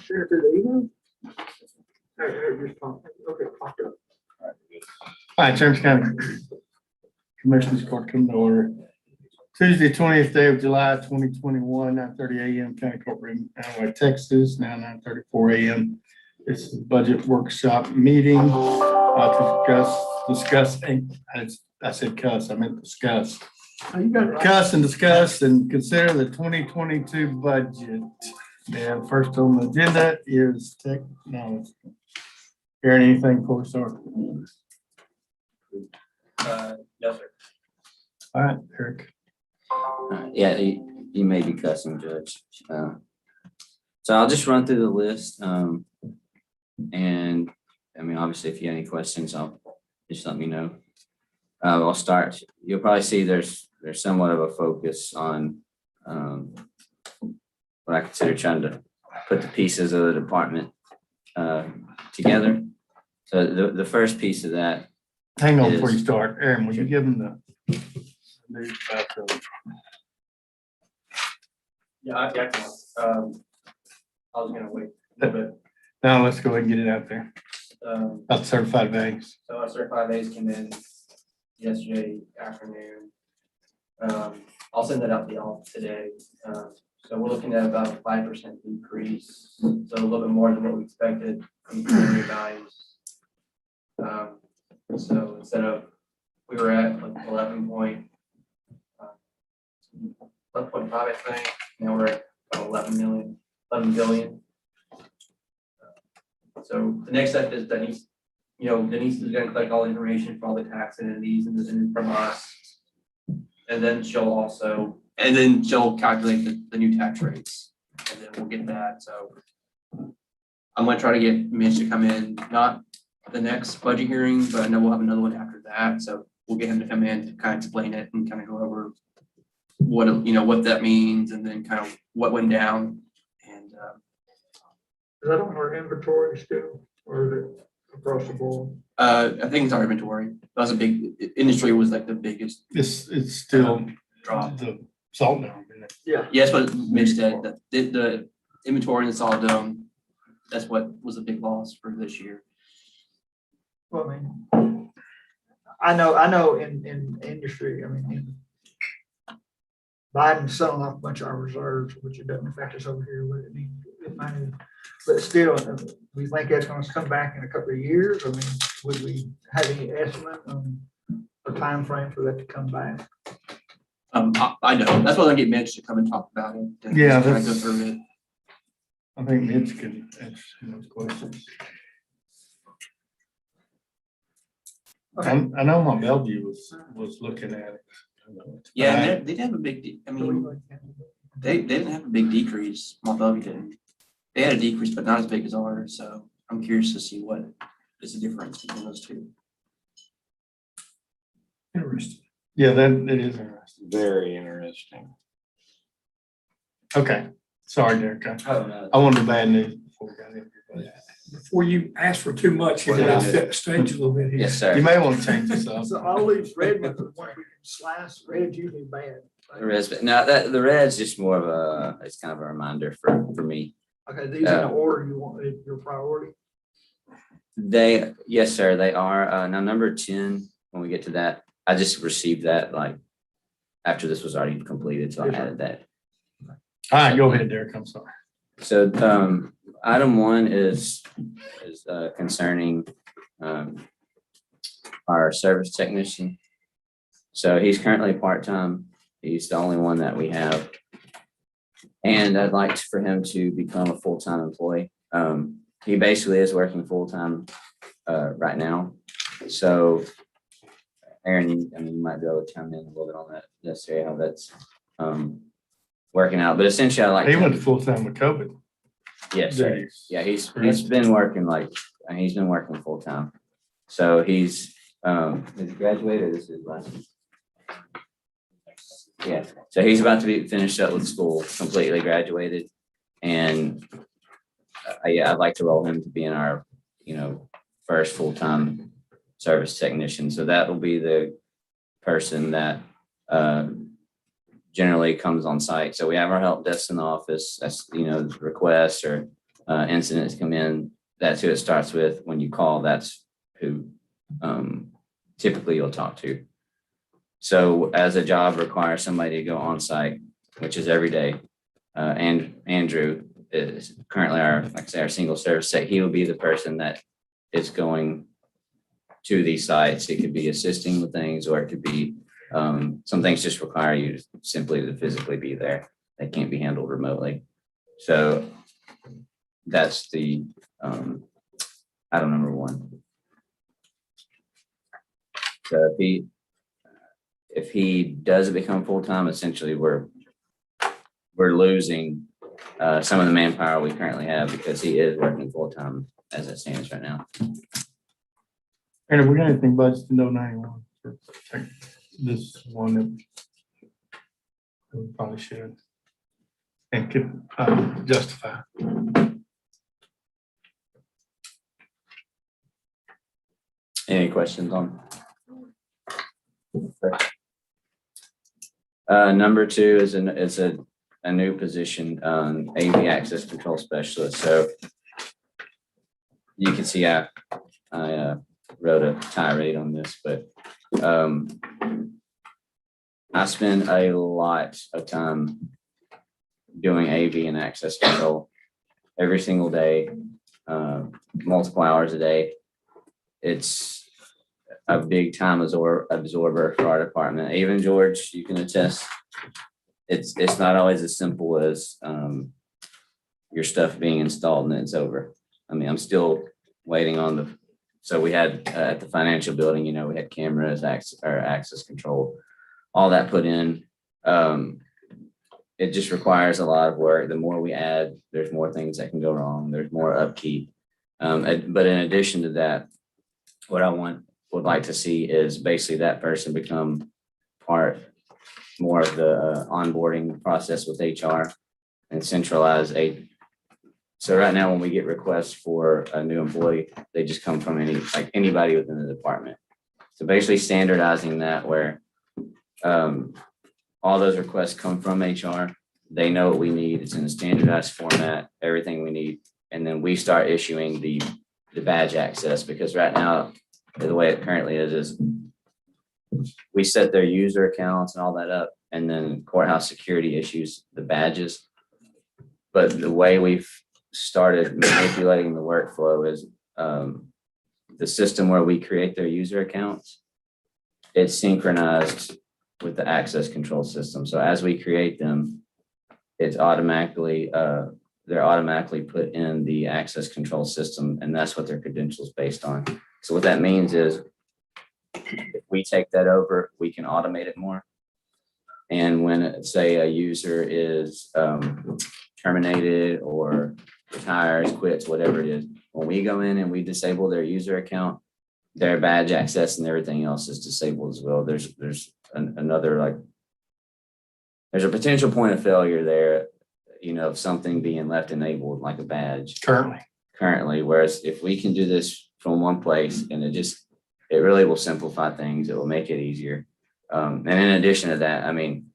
Share through the email? Okay, popped up. Hi, James County Commissioners Court coming to order. Tuesday, 20th day of July, 2021, 9:30 a.m. County Courtroom, Anaway, Texas, now 9:34 a.m. This is the budget workshop meeting to discuss, I said cuss, I meant discuss. Oh, you got it right. Discuss and consider the 2022 budget. And first on the agenda is technology. Aaron, anything before we start? Yes, sir. All right, Eric. Yeah, you may be cussing, Judge. So I'll just run through the list. And I mean, obviously, if you have any questions, I'll just let me know. I'll start. You'll probably see there's somewhat of a focus on what I consider trying to put the pieces of the department together. So the first piece of that. Hang on before you start. Aaron, will you give them the news about the Yeah, I was gonna wait a little bit. now let's go ahead and get it out there. About the certified values. So our certified A's came in yesterday afternoon. I'll send that out to y'all today. So we're looking at about a 5% decrease, so a little bit more than what we expected from preliminary values. So instead of, we were at like 11.5, I think. Now we're at about 11 billion. So the next step is Denise is gonna collect all the information for all the tax entities and then from us. And then she'll calculate the new tax rates, and then we'll get that, so. I'm gonna try to get Mitch to come in, not the next budget hearing, but I know we'll have another one after that, so we'll get him to come in to kind of explain it and kind of go over what that means, and then kind of what went down, and, Is that on our inventory still, or is it across the board? I think it's our inventory. That was a big, industry was like the biggest It's still drop. the salt dome, isn't it? Yeah. Yes, but Mitch said that the inventory and the solid dome, that's what was a big loss for this year. Well, I mean, I know in industry, I mean, Biden's selling off a bunch of our reserves, which it doesn't affect us over here, but it might, but still, we think that's gonna come back in a couple of years. I mean, would we have any estimate on a time frame for that to come back? I know, that's why I get Mitch to come and talk about it. and Yeah, just kinda go that's- through it. I think Mitch can answer those questions. I know my Bellevue was looking at it. Yeah, and they didn't have a big, I mean, they didn't have a big decrease. Mont Belvieu didn't. They had a decrease, but not as big as ours, so I'm curious to see what is the difference between those two. Interesting. Yeah, that it is interesting. Very interesting. Okay, sorry, Derek. Oh, no. I wanted the bad news before we got in here. Before you ask for too much, you gotta set the stage a little bit here. Yes, but sir. You may want to change this up. So all these red ones, the ones we can slice, red's usually bad. The reds, but no, the red's just more of it's kind of a reminder for me. Okay, these in the order you want, your priority. Yes, sir, they are. Now, number 10, when we get to that, I just received that like after this was already completed, so I added that. All right, go ahead, Derek. I'm sorry. So, item 1 is concerning, our service technician. So he's currently part-time. He's the only one that we have. And I'd like for him to become a full-time employee. He basically is working full-time, right now. So Aaron, you might be able to chime in a little bit on that, necessarily how that's, working out, but essentially I like. He went full-time with COVID. Yes, sir. days. Yeah, he's been working he's been working full-time. So he's, has he graduated? This is last. Yeah, so he's about to be finished up with school, completely graduated. And yeah, I'd like to roll him to be in our, first full-time service technician. So that will be the person that generally comes on site. So we have our help desk in the office. That's, requests or incidents come in. That's who it starts with. When you call, that's who typically you'll talk to. So as a job requires somebody to go on site, which is every day, and Andrew is currently our single service tech. He will be the person that is going to these sites. It could be assisting with things, or it could be some things just require you simply to physically be there. They can't be handled remotely. So that's the, item number one. So if he doesn't become full-time, essentially we're losing some of the manpower we currently have because he is working full-time as it stands right now. And if we got anything budgeted to no 91 for this one that we probably should and could justify. Any questions on? Number two is a new position, AV access control specialist. So you can see I wrote a tirade on this, but I spend a lot of time doing AV and access control every single day, multiple hours a day. It's a big time absorber for our department. Even George, you can attest, it's not always as simple as your stuff being installed and it's over. I mean, I'm still waiting on so we had at the financial building, we had cameras, access control, all that put in. It just requires a lot of work. The more we add, there's more things that can go wrong. There's more upkeep. But in addition to that, what I would like to see is basically that person become part more of the onboarding process with HR and centralize so right now when we get requests for a new employee, they just come from anybody within the department. So basically standardizing that where all those requests come from HR. They know what we need. It's in a standardized format, everything we need. And then we start issuing the badge access, because right now, the way it currently is we set their user accounts and all that up, and then courthouse security issues the badges. But the way we've started manipulating the workflow is the system where we create their user accounts, it's synchronized with the access control system. So as we create them, it's automatically, they're automatically put in the access control system, and that's what their credentials based on. So what that means is if we take that over, we can automate it more. And when, say, a user is terminated or retires, quits, whatever it is, when we go in and we disable their user account, their badge access and everything else is disabled as well. There's another, there's a potential point of failure there, of something being left enabled like a badge currently. Whereas if we can do this from one place, and it really will simplify things. It will make it easier. And in addition to that, I mean,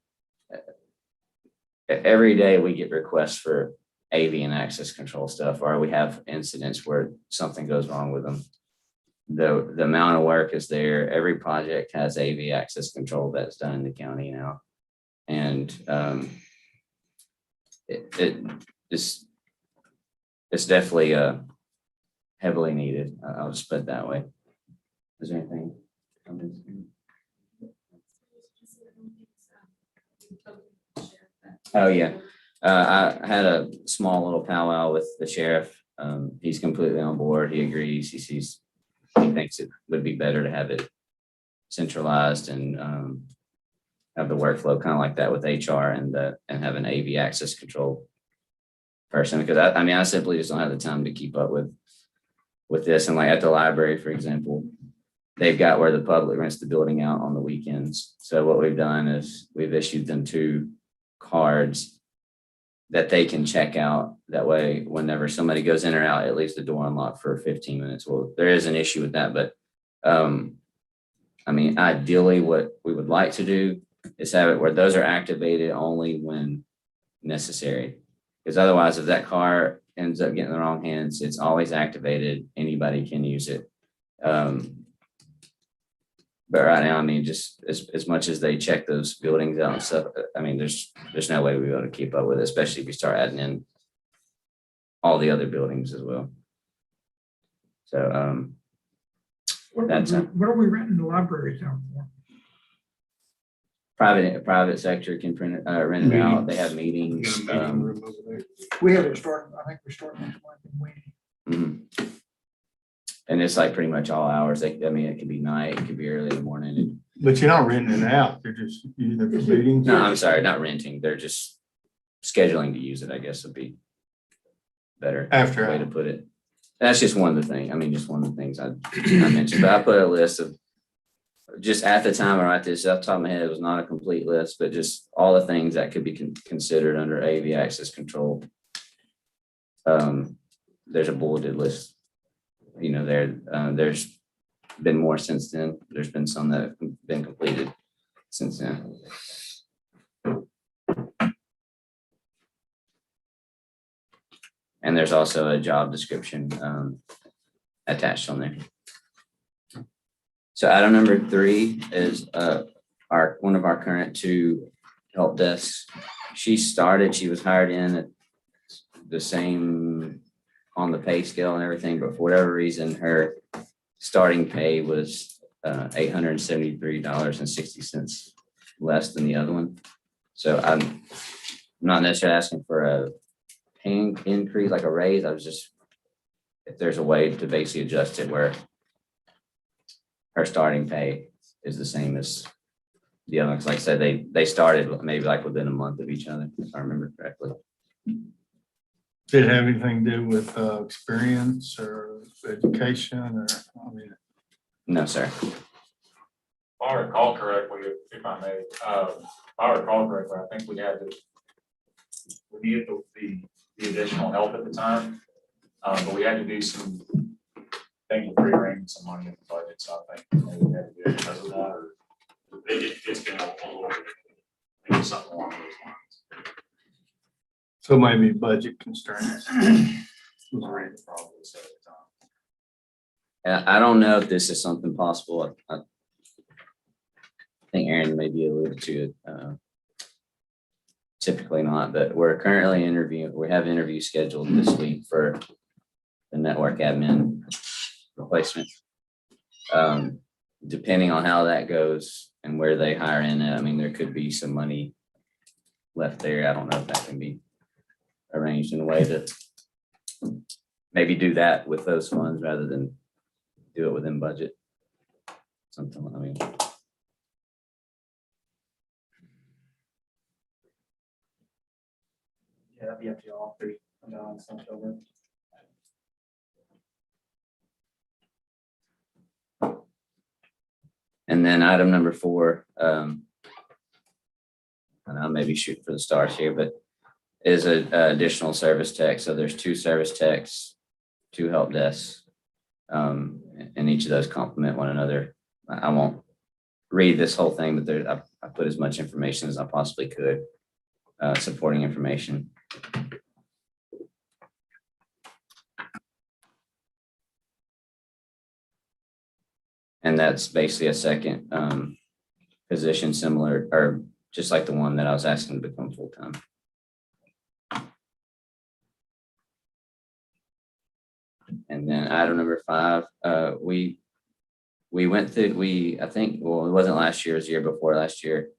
every day we get requests for AV and access control stuff, or we have incidents where something goes wrong with them. The amount of work is there. Every project has AV access control that's done in the county now. And it's definitely heavily needed. I'll just put it that way. Is there anything? Oh, yeah. I had a small little powwow with the sheriff. He's completely on board. He agrees. He thinks it would be better to have it centralized and have the workflow kind of like that with HR and have an AV access control person. Because I simply just don't have the time to keep up with this. And like at the library, for example, they've got where the public rents the building out on the weekends. So what we've done is we've issued them 2 cards that they can check out. That way, whenever somebody goes in or out, it leaves the door unlocked for 15 minutes. Well, there is an issue with that, but ideally what we would like to do is have it where those are activated only when necessary. Because otherwise, if that car ends up getting in the wrong hands, it's always activated. Anybody can use it. But right now, just as much as they check those buildings out and stuff, there's no way we'll be able to keep up with it, especially if we start adding in all the other buildings as well. So What are we renting the libraries out for? private sector can rent it out. They have meetings. We have it starting, I think we start next month in Winnie. Mhm. And it's like pretty much all hours. Like, I mean, it could be night, it could be early in the morning. But you're not renting it out, you're just using it for meetings? No, I'm sorry, not renting. They're just scheduling to use it, I guess would be better After way to hours. put it. That's just one of the things, I mean, just one of the things I mentioned, but I put a list of, just at the time I write this off the top of my head, it was not a complete list, but just all the things that could be considered under AV access control. There's a bulleted list, there's been more since then. There's been some that have been completed since then. And there's also a job description attached on there. So item number 3 is one of our current 2 help desks. She was hired in at the same on the pay scale and everything, but for whatever reason, her starting pay was $873.60 less than the other one. So I'm not necessarily asking for a pay increase, like a raise. I was just, if there's a way to basically adjust it where her starting pay is the same as the other ones. Like I said, they started maybe like within a month of each other, if I remember correctly. Did it have anything to do with experience or education or, I mean, No, sir. If I recall correctly, if I may, if I recall correctly, I think we needed the additional help at the time. But we had to do some things with rearranging some money in the budget, so I think maybe we had to do it because of that, or it's been a little bit, maybe something along those lines. so maybe budget constraints? Right, probably so at the time. And I don't know if this is something possible. I think Aaron maybe alluded to it. Typically not, but we're currently interviewing. We have interviews scheduled this week for the network admin replacement. Depending on how that goes and where they hire in it, I mean, there could be some money left there. I don't know if that can be arranged in a way to maybe do that with those funds rather than do it within budget. Something, I mean. Yeah, that'd be up to y'all. Sent over. And then item number 4, and I may be shooting for the stars here, but is a additional service tech. So there's 2 service techs, 2 help desks, and each of those complement one another. I won't read this whole thing, but I put as much information as I possibly could, supporting information. And that's basically a second position similar, or just like the one that I was asking to become full-time. And then item number 5, we went through, I think, well, it wasn't last year, it was the year before last year.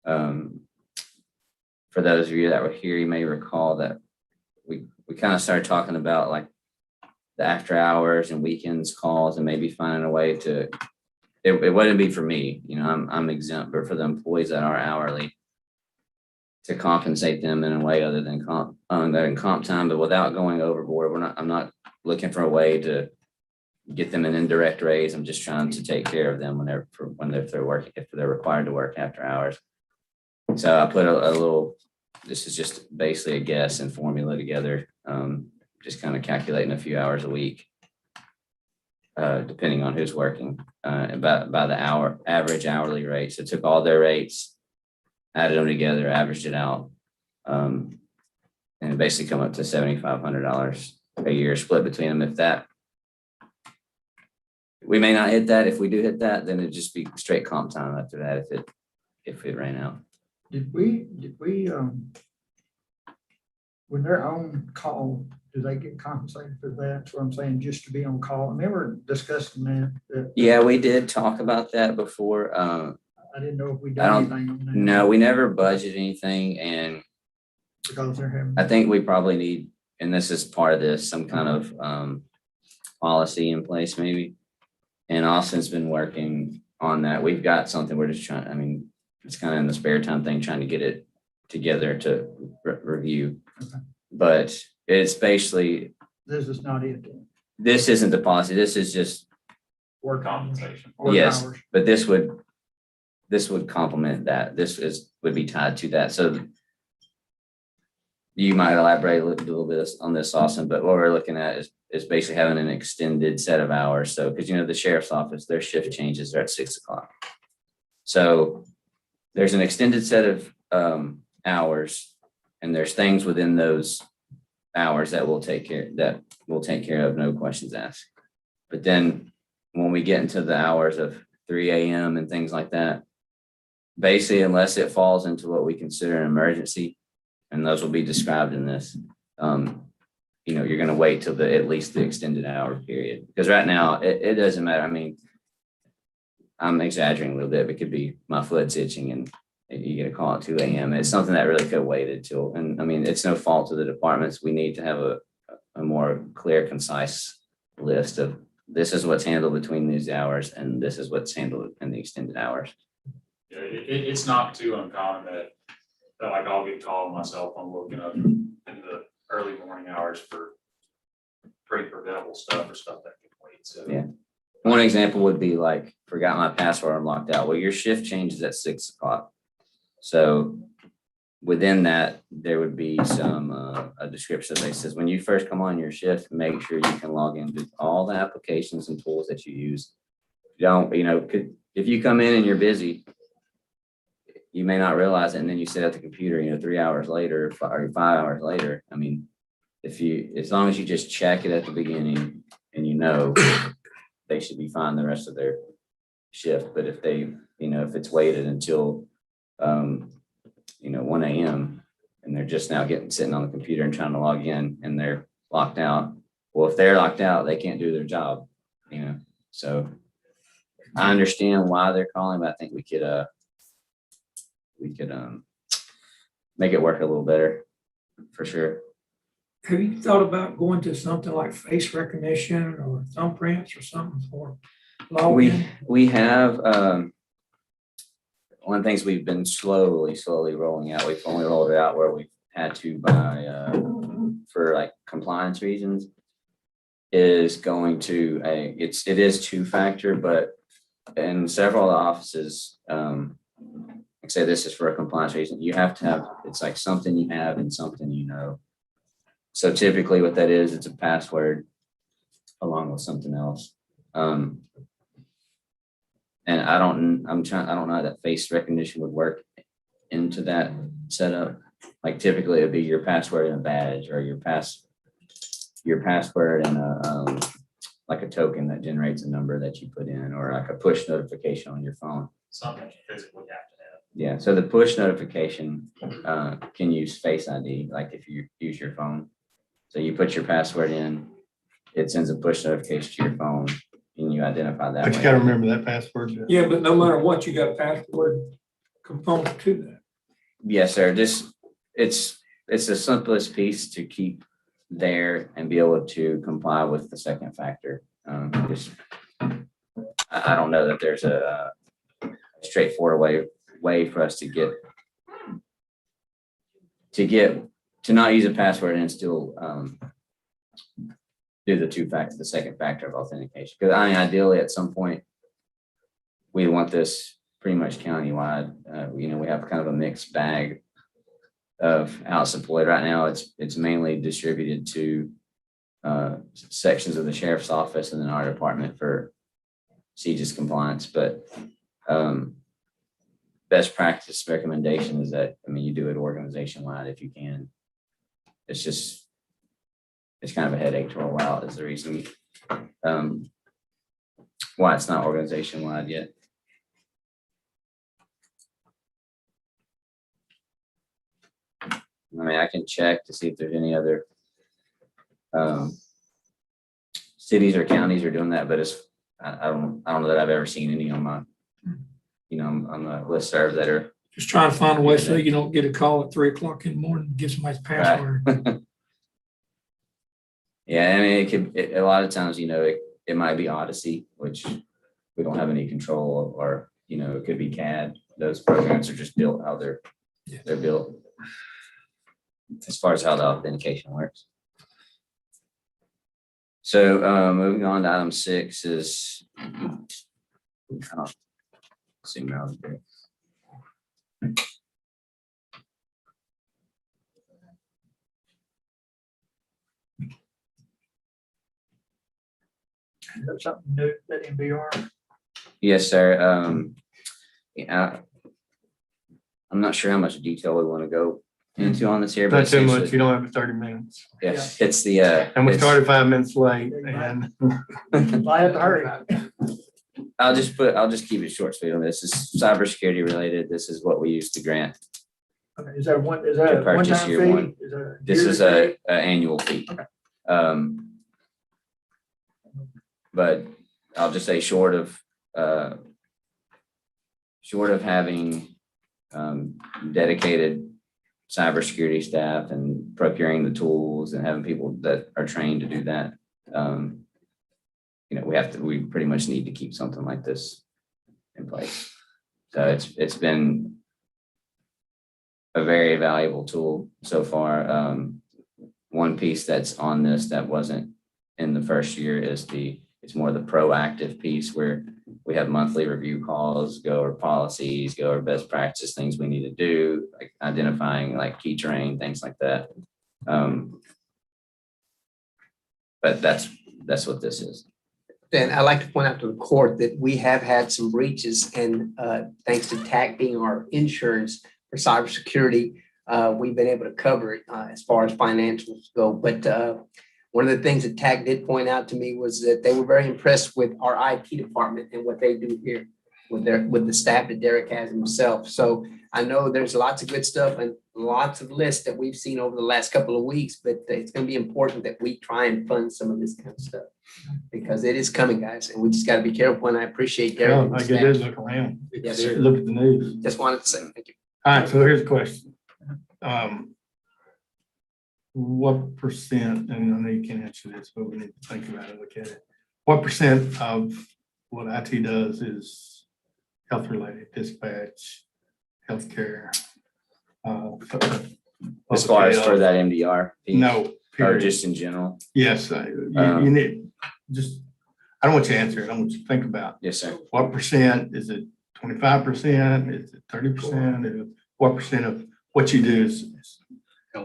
For those of you that were here, you may recall that we kind of started talking about like the after hours and weekends calls and maybe finding a way to, it wouldn't be for me, I'm exempt, but for the employees that are hourly, to compensate them in a way other than comp time, but without going overboard. I'm not looking for a way to get them an indirect raise. I'm just trying to take care of them if they're working, if they're required to work after hours. So I put a little, this is just basically a guess and formula together, just kind of calculating a few hours a week, depending on who's working, by the average hourly rate. So took all their rates, added them together, averaged it out, and it basically come up to $7,500 a year split between them. If that, we may not hit that. If we do hit that, then it'd just be straight comp time after that if it ran out. Did we, when they're on call, do they get compensated for that? That's what I'm saying, just to be on call. And they were discussing that. Yeah, we did talk about that before. I didn't know if we I done don't anything on that. No, we never budget anything, and because they're having. I think we probably need, and this is part of this, some kind of policy in place maybe. And Austin's been working on that. We've got something, we're just trying, I mean, it's kind of in the spare time thing, trying to get it together to review. Okay. But it's basically, This is not it. this isn't the policy, this is just, Work Compensation. work Yes. hours. but this would complement that. Would be tied to that. So you might elaborate a little bit on this, Austin, but what we're looking at is basically having an extended set of hours. So, because the sheriff's office, their shift changes are at 6 o'clock. So there's an extended set of hours, and there's things within those hours that we'll take care of, no questions asked. But then when we get into the hours of 3 a.m. and things like that, basically, unless it falls into what we consider an emergency, and those will be described in this, you're going to wait till at least the extended hour period. Because right now, it doesn't matter. I mean, I'm exaggerating a little bit. It could be my foot's itching and you get a call at 2 a.m. It's something that really could have waited till, and I mean, it's no fault to the departments. We need to have a more clear, concise list of this is what's handled between these hours and this is what's handled in the extended hours. Yeah, it's not too uncommon that like I'll get called on my cell phone looking up in the early morning hours for pretty preventable stuff or stuff that can wait, so. Yeah. One example would be like, forgot my password, I'm locked out. Well, your shift changes at 6 o'clock. So within that, there would be some, a description that says, when you first come on your shift, make sure you can log into all the applications and tools that you use. If you come in and you're busy, you may not realize it, and then you sit at the computer, 3 hours later, or 5 hours later. I mean, as long as you just check it at the beginning and they should be fine the rest of their shift. But if if it's waited until 1 a.m. and they're just now sitting on the computer and trying to log in and they're locked out. Well, if they're locked out, they can't do their job, So I understand why they're calling, but I think we could make it work a little better for sure. Have you thought about going to something like face recognition or thumbprints or something for login? We have, one of the things we've been slowly rolling out, we've only rolled it out where we've had to buy, for like compliance reasons, is going to it is 2-factor, but in several offices, like say this is for a compliance reason, you have to have, it's like something you have and something So typically what that is, it's a password along with something else. And I don't know how that face recognition would work into that setup. Like typically it'd be your password and a badge, or your password and like a token that generates a number that you put in, or like a push notification on your phone. Something you physically have to have. Yeah, so the push notification can use Face ID, like if you use your phone. So you put your password in, it sends a push notification to your phone, and you identify that But you way. gotta remember that password. Yeah, but no matter what, you got a password component to that. Yes, sir. It's the simplest piece to keep there and be able to comply with the second factor. I don't know that there's a straightforward way for us to not use a password and still do the second factor of authentication. Because ideally at some point we want this pretty much countywide. We have kind of a mixed bag of how it's deployed right now. It's mainly distributed to sections of the sheriff's office and then our department for CJIS compliance. But best practice recommendation is that, you do it organization wide if you can. It's kind of a headache to roll out is the reason why it's not organization wide yet. I can check to see if there's any other cities or counties are doing that, but I don't know that I've ever seen any on my, on the listserv that are Just trying to find a way so you don't get a call at 3 o'clock in the morning, and give somebody's password. Yeah, I mean, a lot of times, it might be Odyssey, which we don't have any control of, or, it could be CAD. Those programs are just built how they're built. As far as how the authentication works. So, moving on to item 6 is. Zoom out a bit. Is that something new, that MBR? Yes, sir. Yeah, I'm not sure how much detail we want to go into on this here, but Not too much. essentially, You don't have 30 minutes. yes, it's the, And we it's- started 5 minutes late and I have to hurry. I'll just keep it short, sweet on this. This is cybersecurity related. This is what we use to grant. Okay, is that a purchase one-time year fee? one. Is that a This is yearly fee? a annual fee. Okay. But I'll just say short of having dedicated cybersecurity staff and procuring the tools and having people that are trained to do that, we pretty much need to keep something like this in place. So it's been a very valuable tool so far. One piece that's on this that wasn't in the first year is it's more the proactive piece where we have monthly review calls, go over policies, go over best practice, things we need to do, like identifying like key terrain, things like that. But that's what this is. And I'd like to point out to the court that we have had some breaches, and thanks to TAC being our insurance for cybersecurity, we've been able to cover it as far as financials go. But one of the things that TAC did point out to me was that they were very impressed with our IT department and what they do here with the staff that Derek has himself. So I know there's lots of good stuff and lots of lists that we've seen over the last couple of weeks, but it's going to be important that we try and fund some of this kind of stuff because it is coming, guys, and we just got to be careful. And I appreciate Derek. and I his get it, staff. look around. Yes, sir. Look at the news. Just wanted to say thank you. All right, so here's a question. What percent, and I know you can't answer this, but we need to think about it, look at it. What percent of what IT does is health related, dispatch, healthcare? As far as for that MDR piece? No, Or period. just in general? Yes, you need, just, I don't want you to answer it, I want you to think about. Yes, sir. What percent, is it 25%, is it 30%? What percent of what you do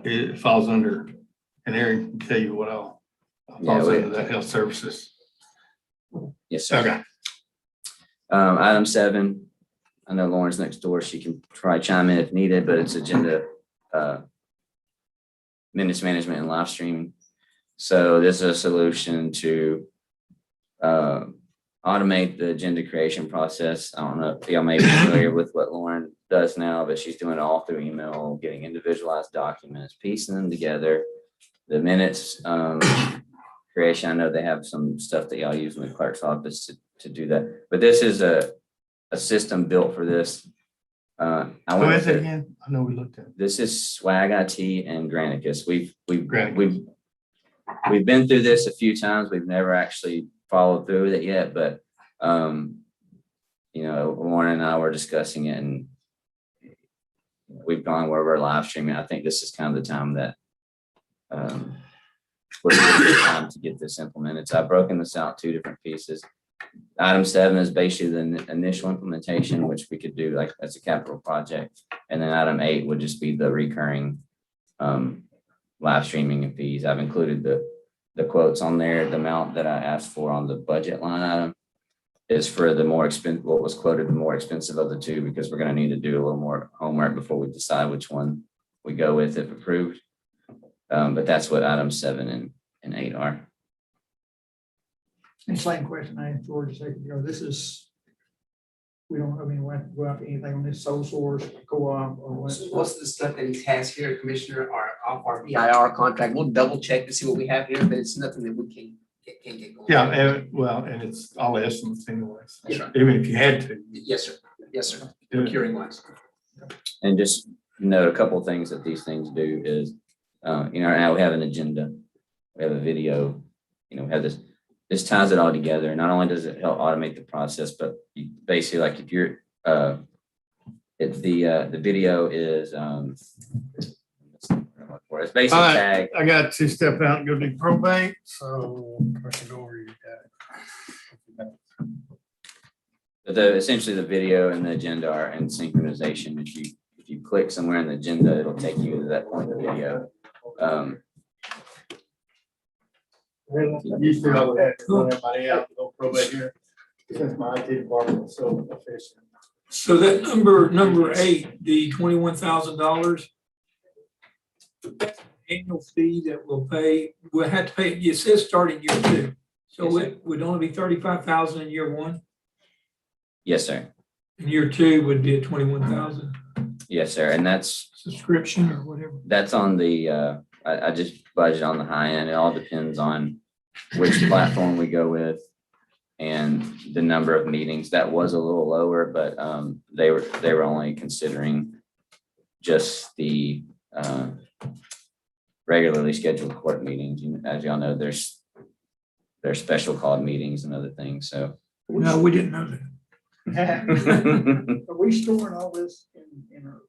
it falls under, and Aaron can tell you what all falls Yeah, under that health services. Yes, sir. Okay. Item 7, I know Lauren's next door. She can try chime in if needed, but it's agenda minutes management and live streaming. So this is a solution to automate the agenda creation process. I don't know if y'all may be familiar with what Lauren does now, but she's doing it all through email, getting individualized documents, piecing them together. The minutes creation, I know they have some stuff that y'all use in the clerk's office to do that, but this is a system built for this. Who went is with it again? I know we looked at it. This is Swag IT and Granicus. Granicus. We've been through this a few times. We've never actually followed through with it yet, but Lauren and I were discussing it, and we've gone where we're live streaming. I think this is kind of the time that we're a good time to get this implemented. So I've broken this out 2 different pieces. Item 7 is basically the initial implementation, which we could do like as a capital project. And then item 8 would just be the recurring live streaming and fees. I've included the quotes on there. The amount that I asked for on the budget line item is for the more expensive, what was quoted the more expensive of the 2, because we're going to need to do a little more homework before we decide which one we go with if approved. But that's what items 7 and 8 are. And same question I asked George a second ago, we don't have to go out to anything on this sole source, co-op, or what? Most of the stuff that he has here, Commissioner, our VIR contract, we'll double check to see what we have here, but it's nothing that we can get going. Yeah, and it's all estimates anyways. That's right. Even if you had to. Yes, sir. Yes, sir. do it. Procuring wise. And just note a couple of things that these things do is, now we have an agenda, we have a video, we have this ties it all together. Not only does it help automate the process, but you basically like if you're, the video is, it's basically All right. tag. I got to step out and go do probate, so I can go over your data. But essentially the video and the agenda are in synchronization. If you click somewhere in the agenda, it'll take you to that point in the video. Used to I would have to run everybody out, go probate here, since my IT department is so efficient. So that number 8, the $21,000 annual fee that we'll have to pay, it says starting year 2. So Yes, it would only be 35,000 in year 1, Yes, sir. and year 2 would be at 21,000 Yes, sir. And that's subscription or whatever. on the, I just budget on the high end. It all depends on which platform we go with and the number of meetings. That was a little lower, but they were only considering just the regularly scheduled court meetings. As y'all know, there's special called meetings and other things, so. No, we didn't know that. Are we storing all this in a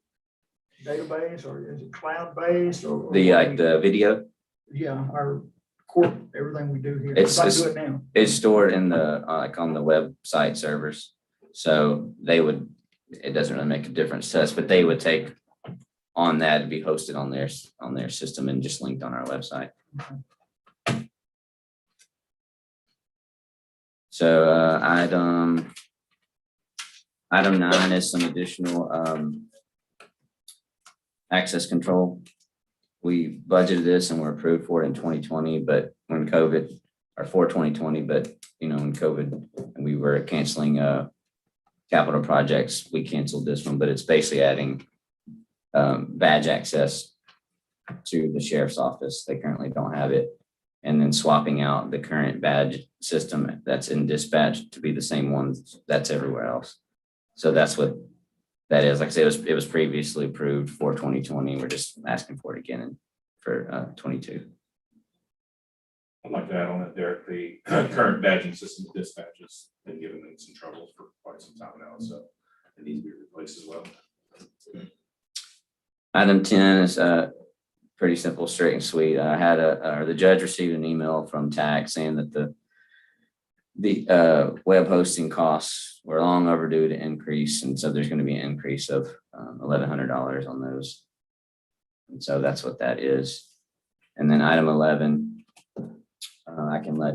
database, or is it cloud-based, or? The video, Yeah, our court, everything we do here. It's- I do it now. it's stored in the, like on the website servers. So it doesn't really make a difference to us, but they would take on that to be hosted on their system and just linked on our website. So item 9 is some additional access control. We budgeted this and were approved for it in 2020, but when COVID, or for 2020, but when COVID and we were canceling capital projects, we canceled this one, but it's basically adding badge access to the sheriff's office. They currently don't have it. And then swapping out the current badge system that's in dispatch to be the same one that's everywhere else. So that's what that is. Like I said, it was previously approved for 2020. We're just asking for it again for 22. I'd like to add on that, Derek, the current badging system of dispatch has been giving them some trouble for quite some time now, so it needs to be replaced as well. Item 10 is pretty simple, straight and sweet. The judge received an email from TAC saying that the web hosting costs were long overdue to increase, and so there's going to be an increase of $1,100 on those. And so that's what that is. And then item 11, I can let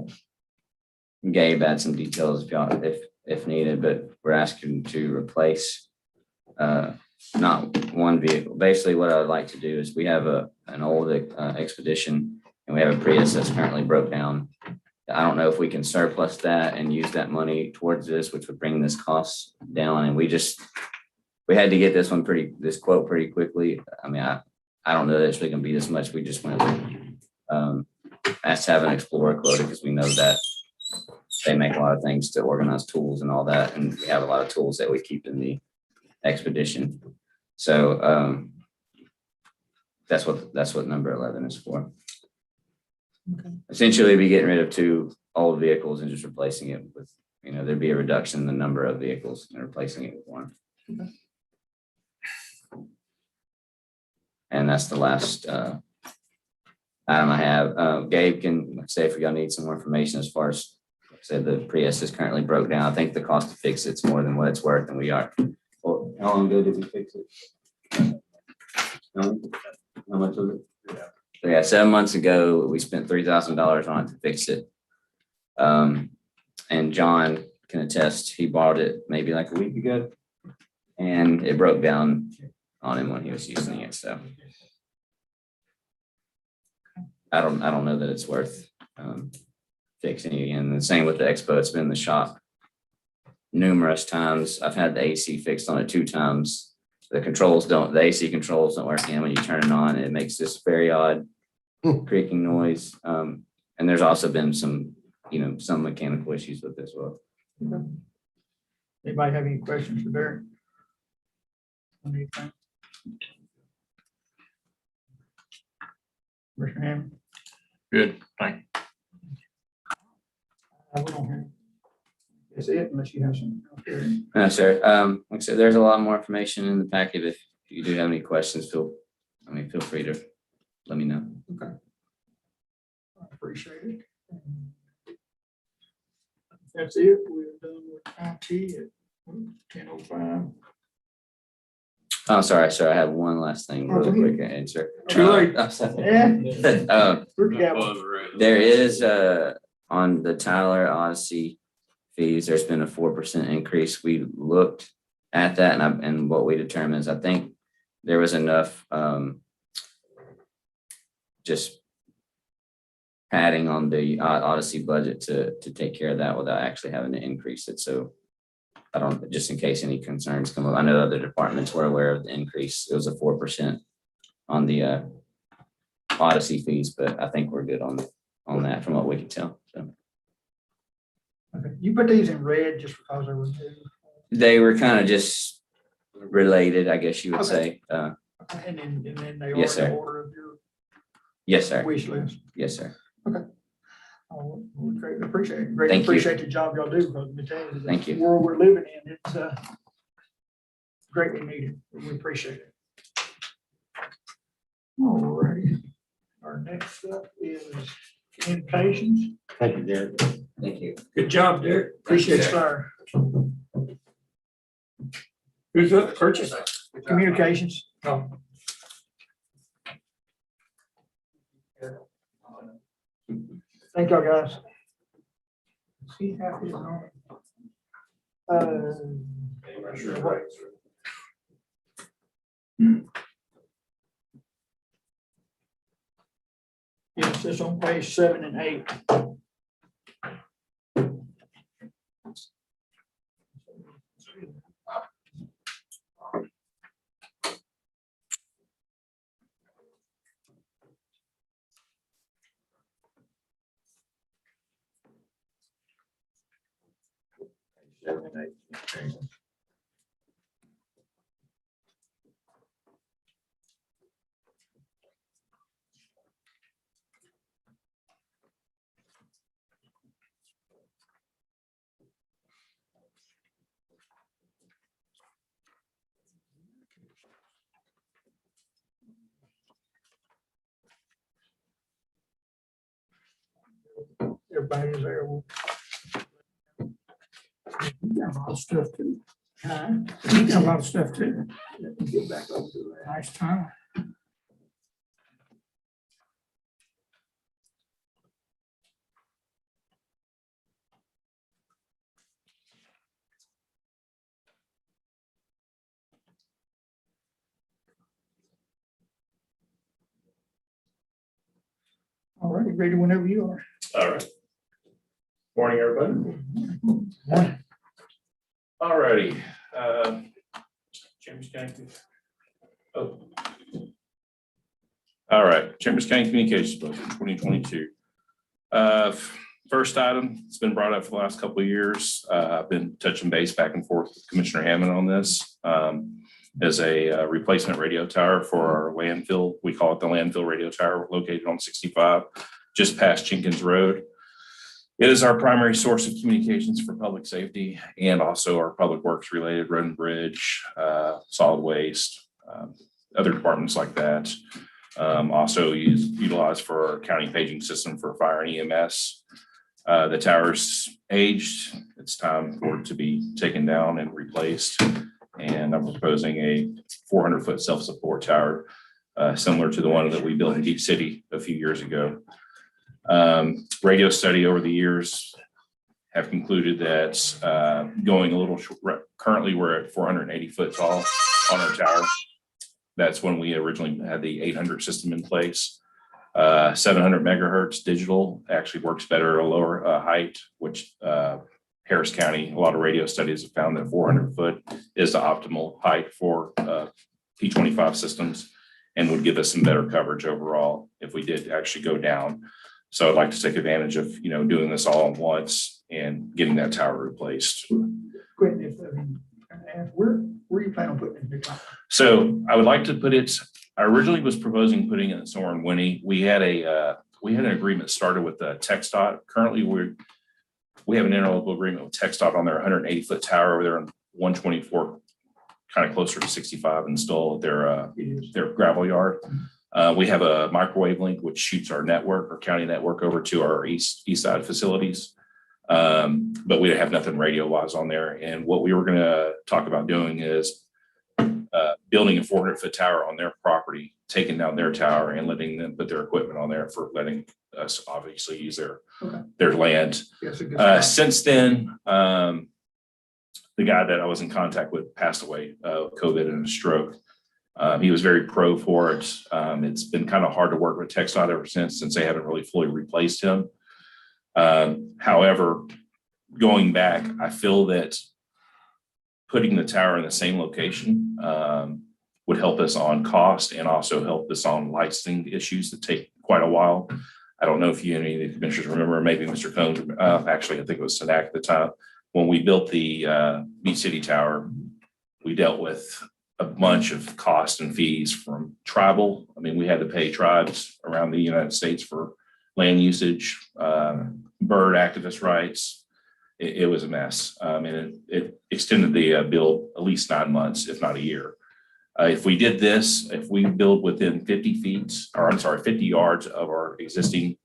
Gabe add some details if needed, but we're asking to replace not one vehicle. Basically, what I would like to do is we have an old Expedition and we have a Prius that's currently broke down. I don't know if we can surplus that and use that money towards this, which would bring this cost down. And we had to get this quote pretty quickly. I mean, I don't know that it's really gonna be this much. We just went with asked to have an Explorer quoted because we know that they make a lot of things to organize tools and all that. And we have a lot of tools that we keep in the Expedition. So that's what number 11 is for. Okay. Essentially, be getting rid of 2 old vehicles and just replacing it with, there'd be a reduction in the number of vehicles and replacing it with one. Okay. And that's the last item I have. Gabe can say if y'all need some more information as far as, like I said, the Prius is currently broke down. I think the cost to fix it's more than what it's worth, and we are. Well, how long ago did we fix it? How much was it? So yeah, 7 months ago, we spent $3,000 on it to fix it. And John can attest, he bought it maybe like a week ago, and it broke down on him when he was using it. So I don't know that it's worth fixing again. The same with the Expo. It's been in the shop numerous times. I've had the AC fixed on it 2 times. The AC controls don't work again when you turn it on. It makes this very odd creaking noise. And there's also been some mechanical issues with this as well. Anybody have any questions for Derek? Anything? Commissioner Hammond? Good, thank you. We don't have. That's it, unless you have some. Okay. No, sir. Like I said, there's a lot more information in the packet. If you do have any questions, feel free to let me know. I appreciate it. That's it. We're done with IT at 10:05. Oh, sorry, sir. I have one last thing Oh, go really ahead. quick to answer. Too late. Uh, We're gavel. There is on the Tyler Odyssey fees, there's been a 4% increase. We looked at that and what we determined is I think there was enough just padding on the Odyssey budget to take care of that without actually having to increase it. So I don't, just in case any concerns come up, I know other departments were aware of the increase. It was a 4% on the Odyssey fees, but I think we're good on that from what we can tell. So Okay. You put these in red just because they were new. they were kind of just related, I guess you would Okay. say. And then they are Yes, in sir. order of your Yes, sir. wish list. Yes, sir. Oh, we greatly appreciate it. Greatly Thank you. appreciate the job y'all do, because we tell you, Thank you. the world we're living in, it's greatly needed. We appreciate it. All righty. Our next up is communications. Thank you, Derek. Thank you. Good job, Derek. Appreciate it, Thank you, sir. Who's up? Purchase. Communications. Oh, Thank y'all, guys. See how it's going. What? Yes, it's on page 7 and 8. Everybody's there. you got a lot of stuff too. Huh? You got a lot of stuff too. Let me get back over to that. Nice time. All righty, ready whenever you are. All right. Morning, everybody. All righty. Chambers County. Oh. All right, Chambers County Communications Budget 2022. First item, it's been brought up for the last couple of years. I've been touching base back and forth with Commissioner Hammond on this. As a replacement radio tower for our landfill. We call it the landfill radio tower located on 65, just past Jenkins Road. It is our primary source of communications for public safety and also our public works related road and bridge, solid waste, other departments like that. Also utilized for our county paging system for fire and EMS. The tower's aged. It's time for it to be taken down and replaced. And I'm proposing a 400-foot self-support tower, similar to the one that we built in Deep City a few years ago. Radio study over the years have concluded that going a little short, currently we're at 480 foot tall on our tower. That's when we originally had the 800 system in place. 700 megahertz digital actually works better at a lower height, which Harris County, a lot of radio studies have found that 400 foot is the optimal height for P25 systems and would give us some better coverage overall if we did actually go down. So I'd like to take advantage of, doing this all at once and getting that tower replaced. Quentin, if, Where you plan on putting it? Big Mike? So I would like to put it, I originally was proposing putting it somewhere in Winnie. We had an agreement started with TxDOT. Currently, we have an interlocal agreement with TxDOT on their 180-foot tower over there on 124, kind of closer to 65 installed their gravel yard. We have a microwave link which shoots our network, our county network over to our east side facilities. But we have nothing radio wise on there. And what we were going to talk about doing is building a 400-foot tower on their property, taking down their tower and letting them put their equipment on there for letting us obviously use their land. Yes, a good spot. Since then, the guy that I was in contact with passed away of COVID and a stroke. He was very pro for it. It's been kind of hard to work with TxDOT ever since they haven't really fully replaced him. However, going back, I feel that putting the tower in the same location would help us on cost and also help us on licensing issues that take quite a while. I don't know if you any of the commissioners remember, maybe Mr. Combs, actually, I think it was Sadak at the time, when we built the Beach City Tower, we dealt with a bunch of costs and fees from tribal. I mean, we had to pay tribes around the United States for land usage, bird activist rights. It was a mess. And it extended the build at least 9 months, if not a year. If we did this, if we build within 50 yards of our existing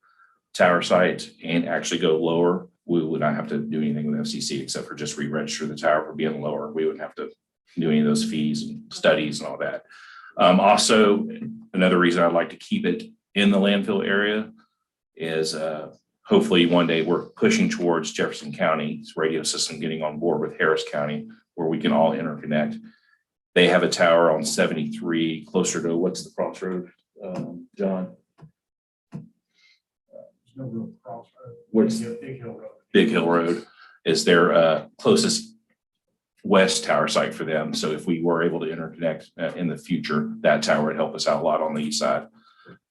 tower site and actually go lower, we would not have to do anything with FCC except for just re-register the tower for being lower. We wouldn't have to do any of those fees and studies and all that. Also, another reason I'd like to keep it in the landfill area is hopefully one day we're pushing towards Jefferson County's radio system getting on board with Harris County where we can all interconnect. They have a tower on 73 closer to what's the crossroad, John? No real crossroad. What's Big Hill Road. Big Hill Road is their closest west tower site for them. So if we were able to interconnect in the future, that tower would help us out a lot on the east side.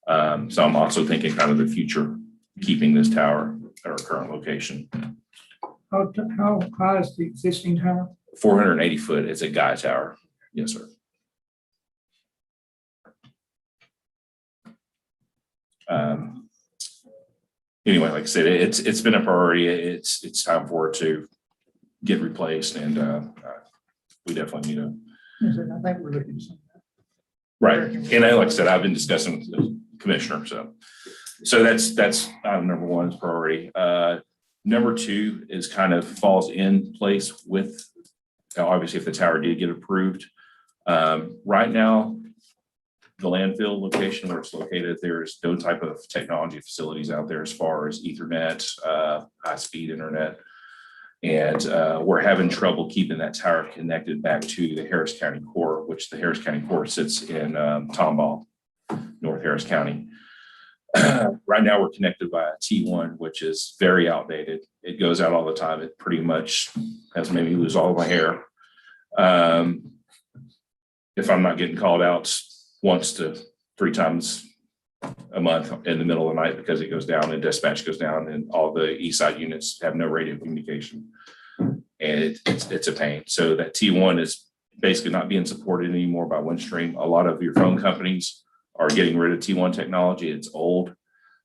So I'm also thinking kind of the future, keeping this tower at our current location. How high is the existing tower? 480 foot, it's a guy tower. Yes, sir. Anyway, like I said, it's been a priority. It's time for it to get replaced, and we definitely need to. I think we're looking at something. Right, and like I said, I've been discussing with the commissioner, so that's item number one is priority. Number two is kind of falls in place with obviously if the tower did get approved. Right now, the landfill location where it's located, there's no type of technology facilities out there as far as Ethernet, high-speed internet. And we're having trouble keeping that tower connected back to the Harris County core, which the Harris County core sits in Tomball, North Harris County. Right now, we're connected by a T1, which is very outdated. It goes out all the time. It pretty much has made me lose all of my hair. If I'm not getting called out once to 3 times a month in the middle of the night because it goes down and dispatch goes down and all the east side units have no radio communication. And it's a pain. So that T1 is basically not being supported anymore by Windstream. A lot of your phone companies are getting rid of T1 technology. It's old.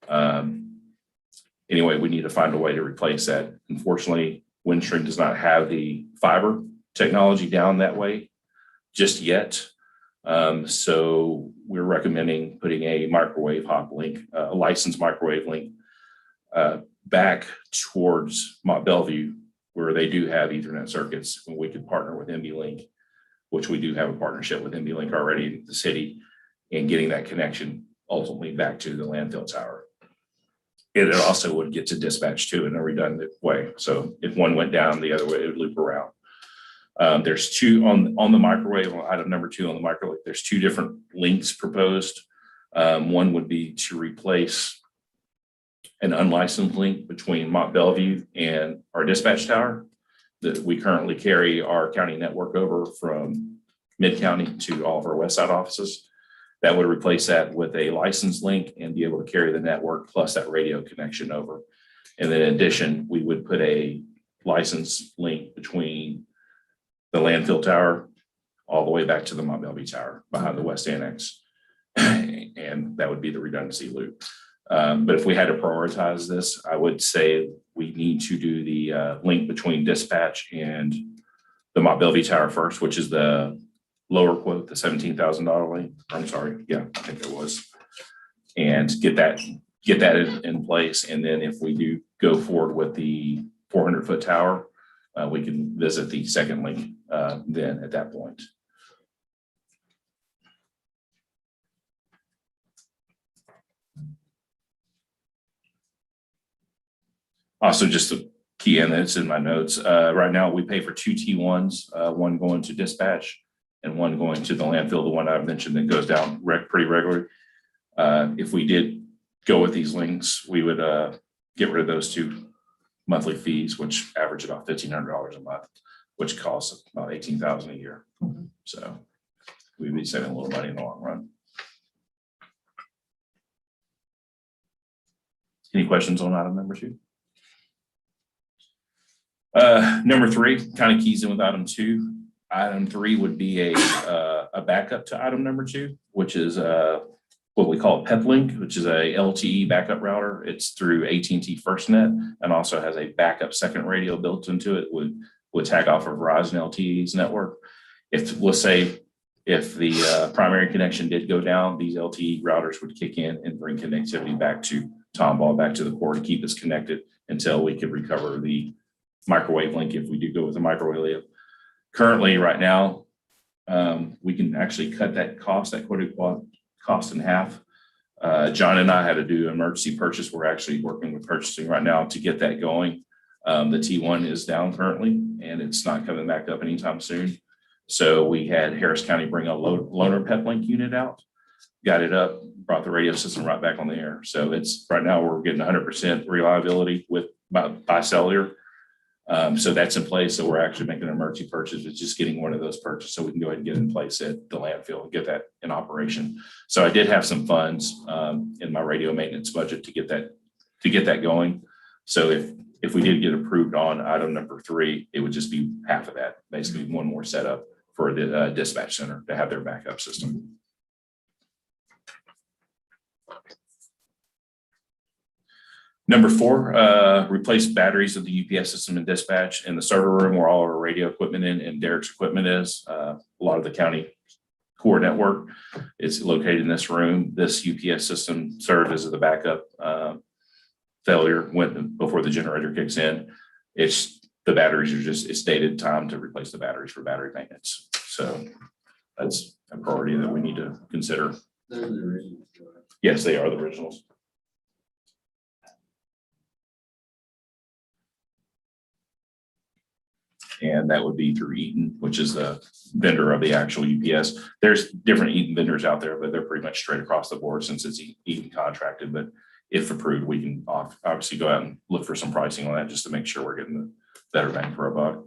Anyway, we need to find a way to replace that. Unfortunately, Windstream does not have the fiber technology down that way just yet. So we're recommending putting a microwave hop link, a licensed microwave link back towards Mont Bellevue, where they do have Ethernet circuits, and we could partner with MB-Link, which we do have a partnership with MB-Link already in the city, and getting that connection ultimately back to the landfill tower. And it also would get to dispatch too in a redundant way. So if one went down the other way, it would loop around. There's two on the microwave, item number 2 on the microwave, there's 2 different links proposed. One would be to replace an unlicensed link between Mont Bellevue and our dispatch tower that we currently carry our county network over from mid-county to all of our west side offices. That would replace that with a licensed link and be able to carry the network plus that radio connection over. And then in addition, we would put a licensed link between the landfill tower all the way back to the Mont Belvieu Tower behind the West Annex. And that would be the redundancy loop. But if we had to prioritize this, I would say we need to do the link between dispatch and the Mont Belvieu Tower first, which is the lower quote, the $17,000 link. I'm sorry, yeah, I think it was. And get that in place. And then if we do go forward with the 400-foot tower, we can visit the second link then at that point. Also, just a key in that's in my notes. Right now, we pay for 2 T1s, one going to dispatch and one going to the landfill, the one I mentioned that goes down pretty regularly. If we did go with these links, we would get rid of those 2 monthly fees, which average about $1,500 a month, which costs about $18,000 a year. So we'd be saving a little money in the long run. Any questions on item number 2? Number 3 kind of keys in with item 2. Item 3 would be a backup to item number 2, which is what we call a PepLink, which is a LTE backup router. It's through AT&T FirstNet and also has a backup second radio built into it. Would tag off of Verizon LTE's network. If let's say if the primary connection did go down, these LTE routers would kick in and bring connectivity back to Tomball, back to the core to keep us connected until we could recover the microwave link if we do go with a microwave. Currently, right now, we can actually cut that quoted cost in half. John and I had to do an emergency purchase. We're actually working with purchasing right now to get that going. The T1 is down currently, and it's not coming back up anytime soon. So we had Harris County bring a loaner PepLink unit out, got it up, brought the radio system right back on the air. So it's right now we're getting 100% reliability by cellular. So that's in place. So we're actually making an emergency purchase. It's just getting one of those purchased so we can go ahead and get in place at the landfill and get that in operation. So I did have some funds in my radio maintenance budget to get that going. So if we did get approved on item number 3, it would just be half of that, basically one more setup for the dispatch center to have their backup system. Number 4, replace batteries of the UPS system and dispatch in the server room where all our radio equipment and Derek's equipment is. A lot of the county core network is located in this room. This UPS system served as the backup failure went before the generator kicks in. The batteries are it's dated time to replace the batteries for battery maintenance. So that's a priority that we need to consider. Those are the originals. Yes, they are the originals. And that would be through Eaton, which is the vendor of the actual UPS. There's different Eaton vendors out there, but they're pretty much straight across the board since it's Eaton contracted. But if approved, we can obviously go out and look for some pricing on that just to make sure we're getting the better bang for a buck.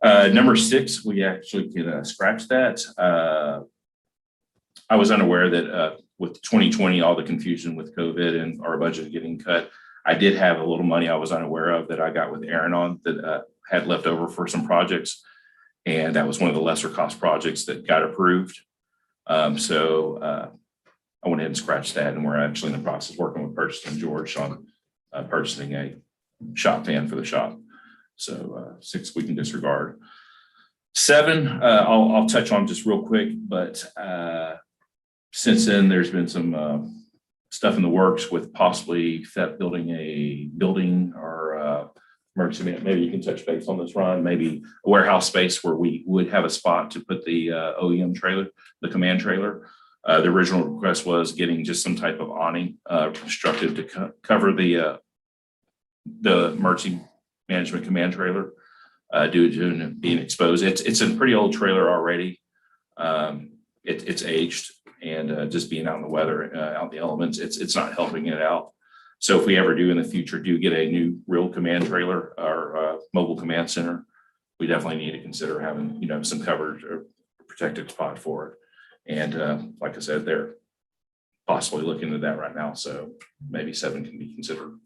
Number 6, we actually can scratch that. I was unaware that with 2020, all the confusion with COVID and our budget getting cut, I did have a little money I was unaware of that I got with Aaron on that had left over for some projects. And that was one of the lesser cost projects that got approved. So I went ahead and scratched that. And we're actually in the process of working with Purchasing George on purchasing a shop fan for the shop. So 6 we can disregard. 7, I'll touch on just real quick, but since then there's been some stuff in the works with possibly building a building or emergency. Maybe you can touch base on this, Ron. Maybe a warehouse space where we would have a spot to put the OEM trailer, the command trailer. The original request was getting just some type of awning constructed to cover the emergency management command trailer due to being exposed. It's a pretty old trailer already. It's aged. And just being out in the weather, out in the elements, it's not helping it out. So if we ever do in the future, get a new real command trailer or mobile command center, we definitely need to consider having, some coverage or protected spot for it. And like I said, they're possibly looking at that right now. So maybe 7 can be considered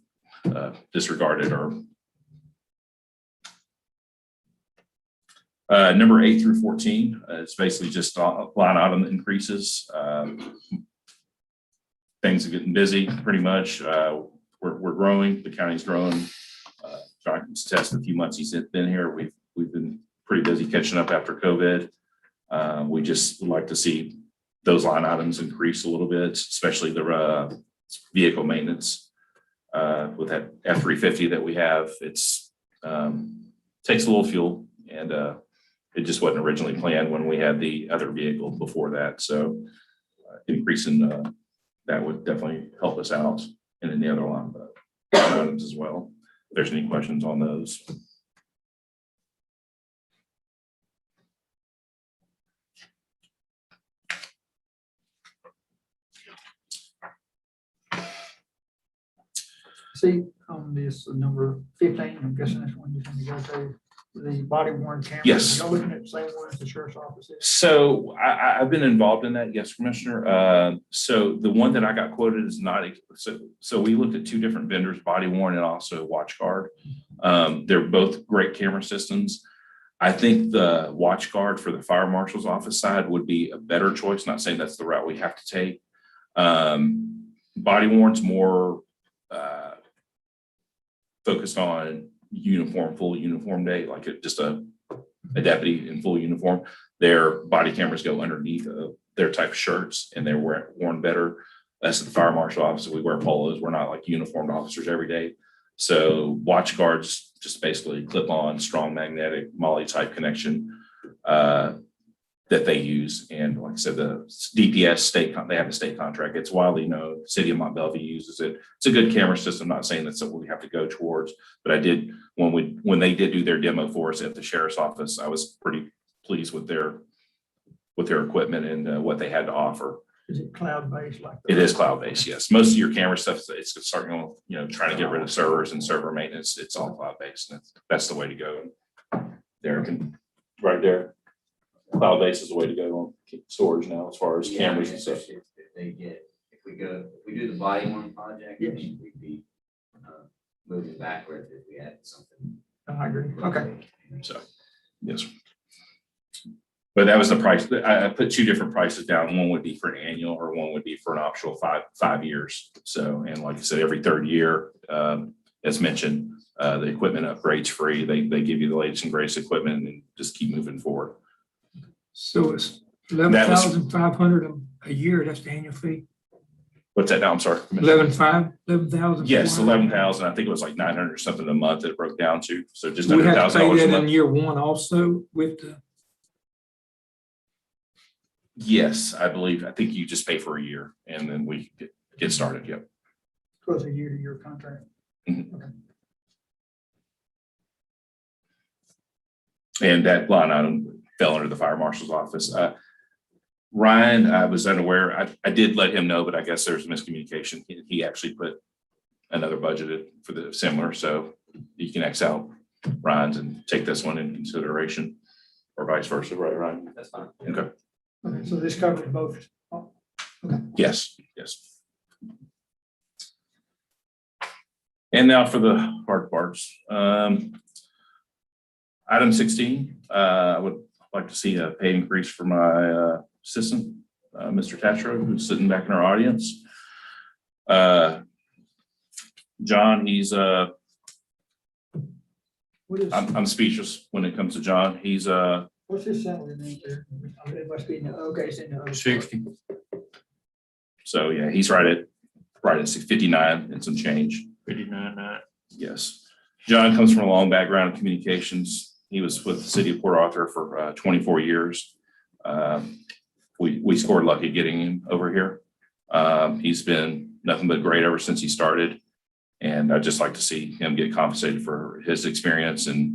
disregarded or Number 8 through 14, it's basically just line item increases. Things are getting busy pretty much. We're growing, the county's growing. John can attest a few months he's been here. We've been pretty busy catching up after COVID. We just would like to see those line items increase a little bit, especially the vehicle maintenance. With that F-350 that we have, it's takes a little fuel, and it just wasn't originally planned when we had the other vehicle before that. So increasing that would definitely help us out, and in the other line items as well. If there's any questions on those. See, on this number 15, I'm guessing that's one you're going to go to, the body worn cameras. Yes. Y'all looking at the same one as the sheriff's office is? So I've been involved in that, yes, Commissioner. So the one that I got quoted is not, so we looked at two different vendors, body worn and also WatchGuard. They're both great camera systems. I think the WatchGuard for the fire marshal's office side would be a better choice. Not saying that's the route we have to take. Body worn's more focused on uniform, full uniform day, like just a deputy in full uniform. Their body cameras go underneath their type of shirts, and they're worn better. That's the fire marshal office. We wear polos. We're not like uniformed officers every day. So WatchGuards just basically clip on strong magnetic MOLLE type connection that they use. And like I said, the DPS they have a state contract. It's widely known. The city of Mont Belvieu uses it. It's a good camera system. Not saying that's something we have to go towards, but I did when they did do their demo for us at the sheriff's office, I was pretty pleased with their equipment and what they had to offer. Is it cloud-based like? It is cloud-based, yes. Most of your camera stuff, it's starting on, trying to get rid of servers and server maintenance. It's all cloud-based. And that's the way to go. There, right there. Cloud-based is the way to go on storage now, as far as cameras and stuff. If we do the body worn project, Yes. we'd be moving backwards if we had something. I agree. Okay. So, yes. But that was the price. I put two different prices down. One would be for an annual, or one would be for an optional five years. So, and like I said, every third year, as mentioned, the equipment upgrades free. They give you the latest and greatest equipment and just keep moving forward. So it's 11,500 a year, that's the annual fee? What's that now? I'm sorry. Commissioner. 11,000? Yes, 11,000. I think it was like 900 or something a month that it broke down to. So just We under have to pay $1,000 a that in month. year one also with the, Yes, I think you just pay for a year and then we get started. Yep. So it's a year-to-year contract. And that line item fell under the fire marshal's office. Ryan, I was unaware. I did let him know, but I guess there's miscommunication. He actually put another budgeted for the similar, so you can X out Ryan's and take this one in consideration, or vice versa, right, Ryan? That's fine. Okay. Okay, so this covers both. Oh, Yes, yes. And now for the hard parts. Item 16, I would like to see a pay increase for my assistant, Mr. Tatro, who's sitting back in our audience. John, he's what is, I'm speechless when it comes to John. He's what's his salary name there? It must be in the, okay, it's in the. 60. so yeah, he's right at 59 and some change. 59. Yes. John comes from a long background in communications. He was with the city of Port Arthur for 24 years. We scored lucky getting him over here. He's been nothing but great ever since he started. And I'd just like to see him get compensated for his experience and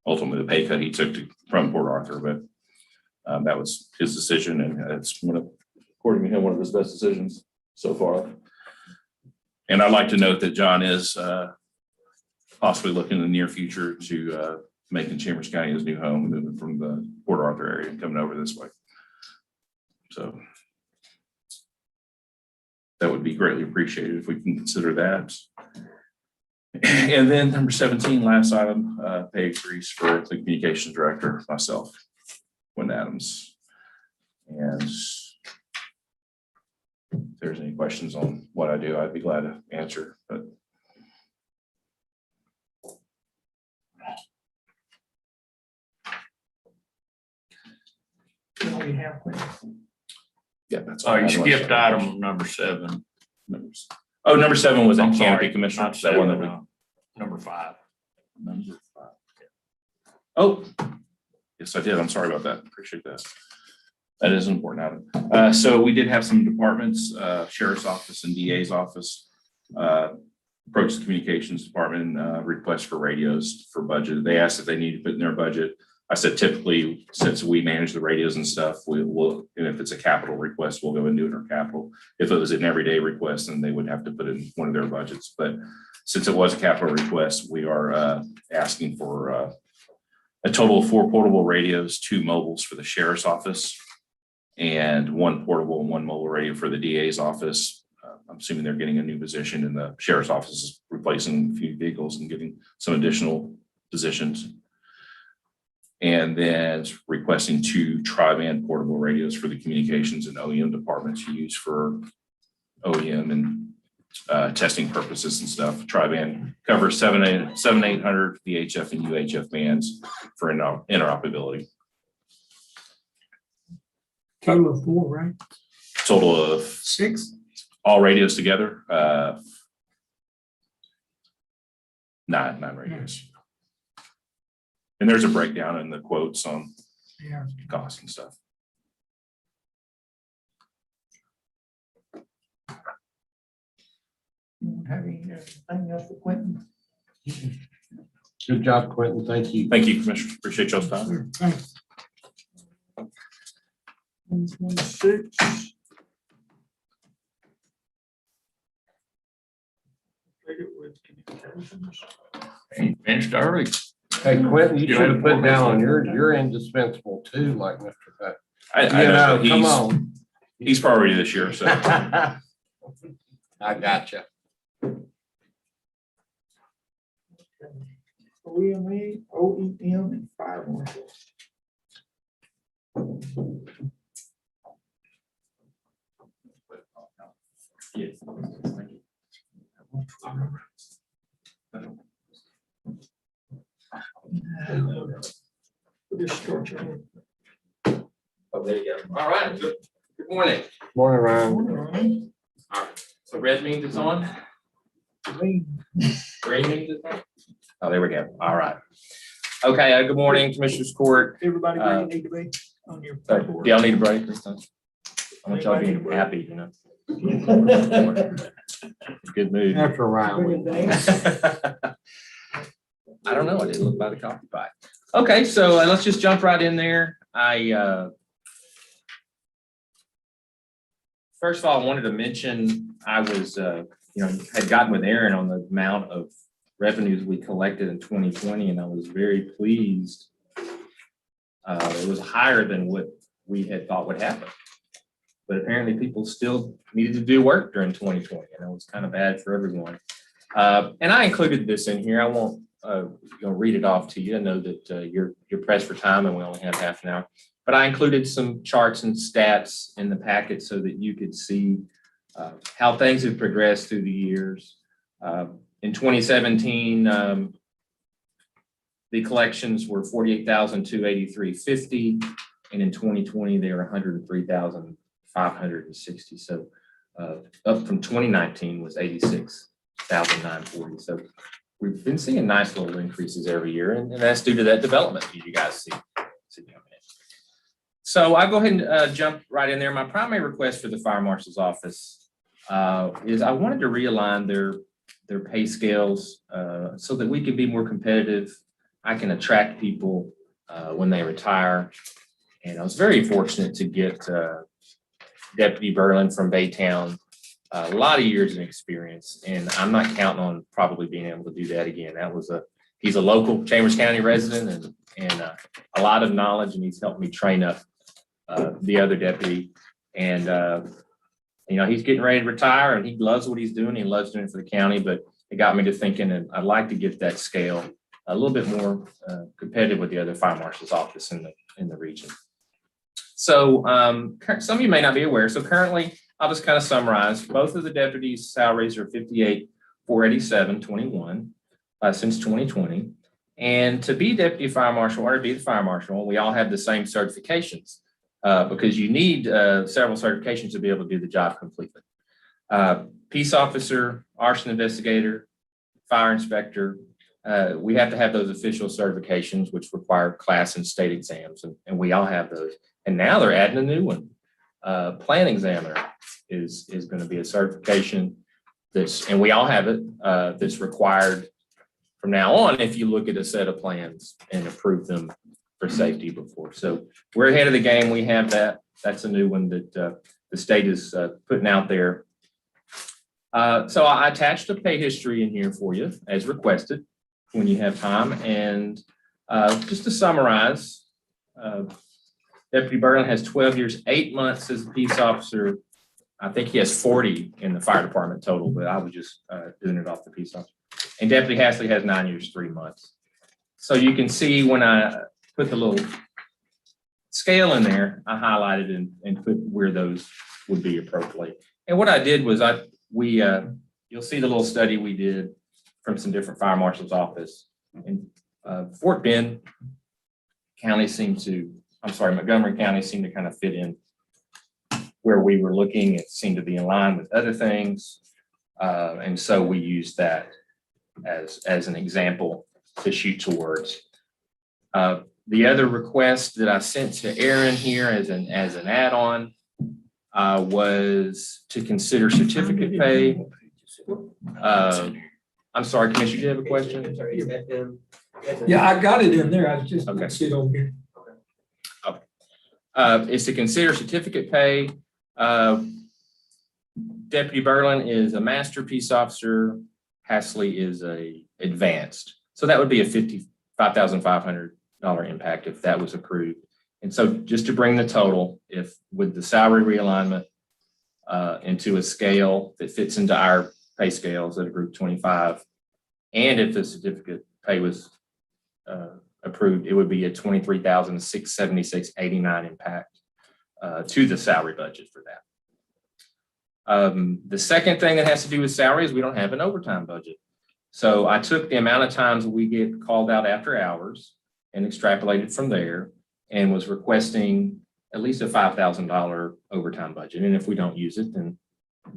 ultimately the pay cut he took from Port Arthur. But that was his decision, and it's according to him, one of his best decisions so far. And I'd like to note that John is possibly looking in the near future to making Chambers County his new home, moving from the Port Arthur area and coming over this way. So that would be greatly appreciated if we can consider that. And then number 17, last item, pay increase for the communications director, myself, Wynn Adams. And if there's any questions on what I do, I'd be glad to answer, but What do you have, Quentin? yeah, that's. Oh, all. you I had one skipped second. item number 7. Oh, number 7 was I'm that canopy sorry, commissioner. not That one that 7, we. number 5. Number 5. Oh, yes, I did. I'm sorry about that. Appreciate that. That is an important item. So we did have some departments, sheriff's office and DA's office, approach the communications department, request for radios for budget. They asked if they need to put in their budget. I said typically, since we manage the radios and stuff, we will, and if it's a capital request, we'll go and do it in our capital. If it was an everyday request, then they would have to put in one of their budgets. But since it was a capital request, we are asking for a total of 4 portable radios, 2 mobiles for the sheriff's office, and 1 portable and 1 mobile radio for the DA's office. I'm assuming they're getting a new position, and the sheriff's office is replacing a few vehicles and getting some additional positions. And then requesting 2 tri-band portable radios for the communications and OEM departments to use for OEM and testing purposes and stuff. Tri-band covers 7,800 VHF and UHF bands for interoperability. Total of 4, right? Total of 6? all radios together, 9 radios. And there's a breakdown in the quotes on Yeah. costs and stuff. You don't have anything else for Quentin? Good job, Quentin. Thank you. Thank you, Commissioner. Appreciate y'all's time. Sure, thanks. 126. Take it with communications. Hey, finished early. Hey, Quentin, you should have put down on you're indispensable too, like Mr. Beck. I You know, come he's, on. he's priority this year, so. I gotcha. OEM, and fire marshal. Yes. This starts out. Oh, there you go. All right, good morning. Morning, Ryan. So red means it's on, green means it's on. Oh, there we go. All right. Okay, good morning, Commissioners Court. Everybody where you need to be on your. Do y'all need a break or something? I want y'all to be happy, you know. Good mood. After Ryan. I don't know. I didn't look by the coffee pot. Okay, so let's just jump right in there. First of all, I wanted to mention, I was, had gotten with Aaron on the amount of revenues we collected in 2020, and I was very pleased. It was higher than what we had thought would happen. But apparently people still needed to do work during 2020, and it was kind of bad for everyone. And I included this in here. I won't read it off to you. I know that you're pressed for time and we only have half an hour. But I included some charts and stats in the packet so that you could see how things have progressed through the years. In 2017, the collections were $48,283.50, and in 2020 they were $103,560. So up from 2019 was $86,940. So we've been seeing nice little increases every year, and that's due to that development that you guys see. So I'll go ahead and jump right in there. My primary request for the fire marshal's office is I wanted to realign their pay scales so that we can be more competitive. I can attract people when they retire. And I was very fortunate to get Deputy Berlin from Baytown, a lot of years of experience, and I'm not counting on probably being able to do that again. He's a local Chambers County resident and a lot of knowledge, and he's helped me train up the other deputy. And he's getting ready to retire, and he loves what he's doing. He loves doing it for the county, but it got me to thinking, and I'd like to get that scale a little bit more competitive with the other fire marshal's office in the region. So some of you may not be aware. So currently, I'll just kind of summarize. Both of the deputies' salaries are $58,487.21 since 2020. And to be deputy fire marshal or to be the fire marshal, we all have the same certifications because you need several certifications to be able to do the job completely. Peace officer, arson investigator, fire inspector. We have to have those official certifications, which require class and state exams, and we all have those. And now they're adding a new one. Plan examiner is going to be a certification and we all have it, that's required from now on if you look at a set of plans and approve them for safety before. So we're ahead of the game. We have that. That's a new one that the state is putting out there. So I attached a pay history in here for you as requested when you have time. And just to summarize, Deputy Berlin has 12 years, 8 months as a peace officer. I think he has 40 in the fire department total, but I was just doing it off the peace officer. And Deputy Hasley has 9 years, 3 months. So you can see when I put the little scale in there, I highlighted and put where those would be appropriately. And what I did was you'll see the little study we did from some different fire marshal's office. And Fort Bend County Montgomery County seemed to kind of fit in where we were looking. It seemed to be in line with other things. And so we used that as an example to shoot towards. The other request that I sent to Aaron here as an add-on was to consider certificate pay. I'm sorry, Commissioner, do you have a question? Yeah, I got it in there. I just Okay. didn't see it over here. Is to consider certificate pay. Deputy Berlin is a master peace officer. Hasley is a advanced. So that would be a $55,500 impact if that was approved. And so just to bring the total, if with the salary realignment into a scale that fits into our pay scales at a group 25, and if the certificate pay was approved, it would be a $23,676.89 impact to the salary budget for that. The second thing that has to do with salary is we don't have an overtime budget. So I took the amount of times we get called out after hours and extrapolated from there and was requesting at least a $5,000 overtime budget. And if we don't use it, then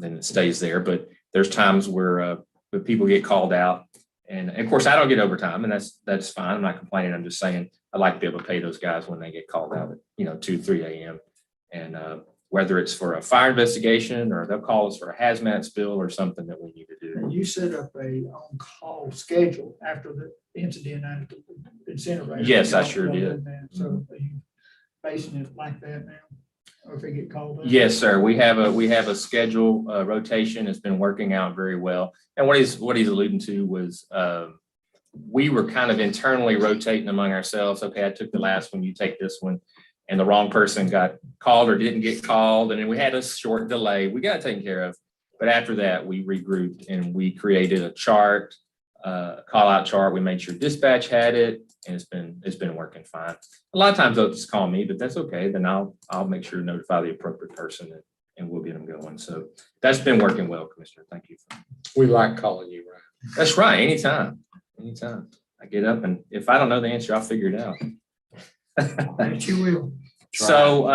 it stays there. But there's times where people get called out. And of course, I don't get overtime, and that's fine. I'm not complaining. I'm just saying I'd like to be able to pay those guys when they get called out at 2, 3 a.m. And whether it's for a fire investigation or they'll call us for a hazmat spill or something that we need to do. And you set up a on-call schedule after the incident at the incinerator. Yes, I sure did. So are you basing it like that now? Or if they get called out? Yes, sir. We have a schedule rotation. It's been working out very well. And what he's alluding to was we were kind of internally rotating among ourselves. Okay, I took the last one, you take this one. And the wrong person got called or didn't get called. And then we had a short delay. We got it taken care of. But after that, we regrouped and we created a chart, call out chart. We made sure dispatch had it, and it's been working fine. A lot of times they'll just call me, but that's okay. Then I'll make sure to notify the appropriate person and we'll get them going. So that's been working well, Commissioner. Thank you. We like calling you, right? That's right. Anytime. I get up, and if I don't know the answer, I'll figure it out. Yes, you will. So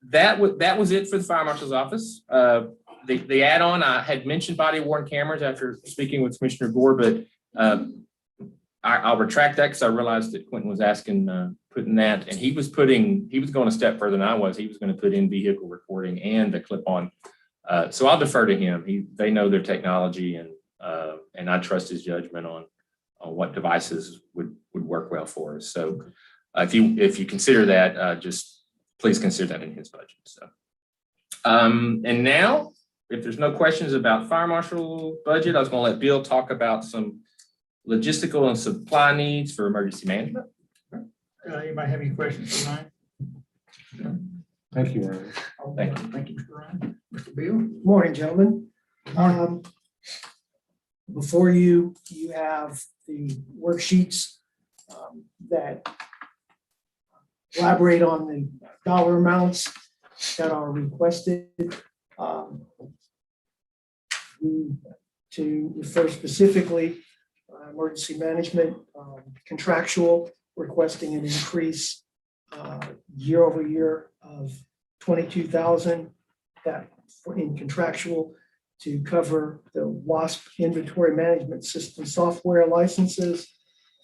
that was it for the fire marshal's office. The add-on, I had mentioned body worn cameras after speaking with Commissioner Gore, but I'll retract that because I realized that Quentin was asking putting that, and he was going a step further than I was. He was going to put in vehicle recording and the clip-on. So I'll defer to him. They know their technology, and I trust his judgment on what devices would work well for us. So if you consider that, just please consider that in his budget. So, and now, if there's no questions about fire marshal budget, I was going to let Bill talk about some logistical and supply needs for emergency management. Anybody have any questions for Ryan? Thank you, Ryan. Thank you. Thank you, Mr. Ryan. Mr. Bill? Morning, gentlemen. Before you, you have the worksheets that elaborate on the dollar amounts that are requested. To refer specifically, emergency management contractual requesting an increase year over year of 22,000 that in contractual to cover the WASP inventory management system software licenses,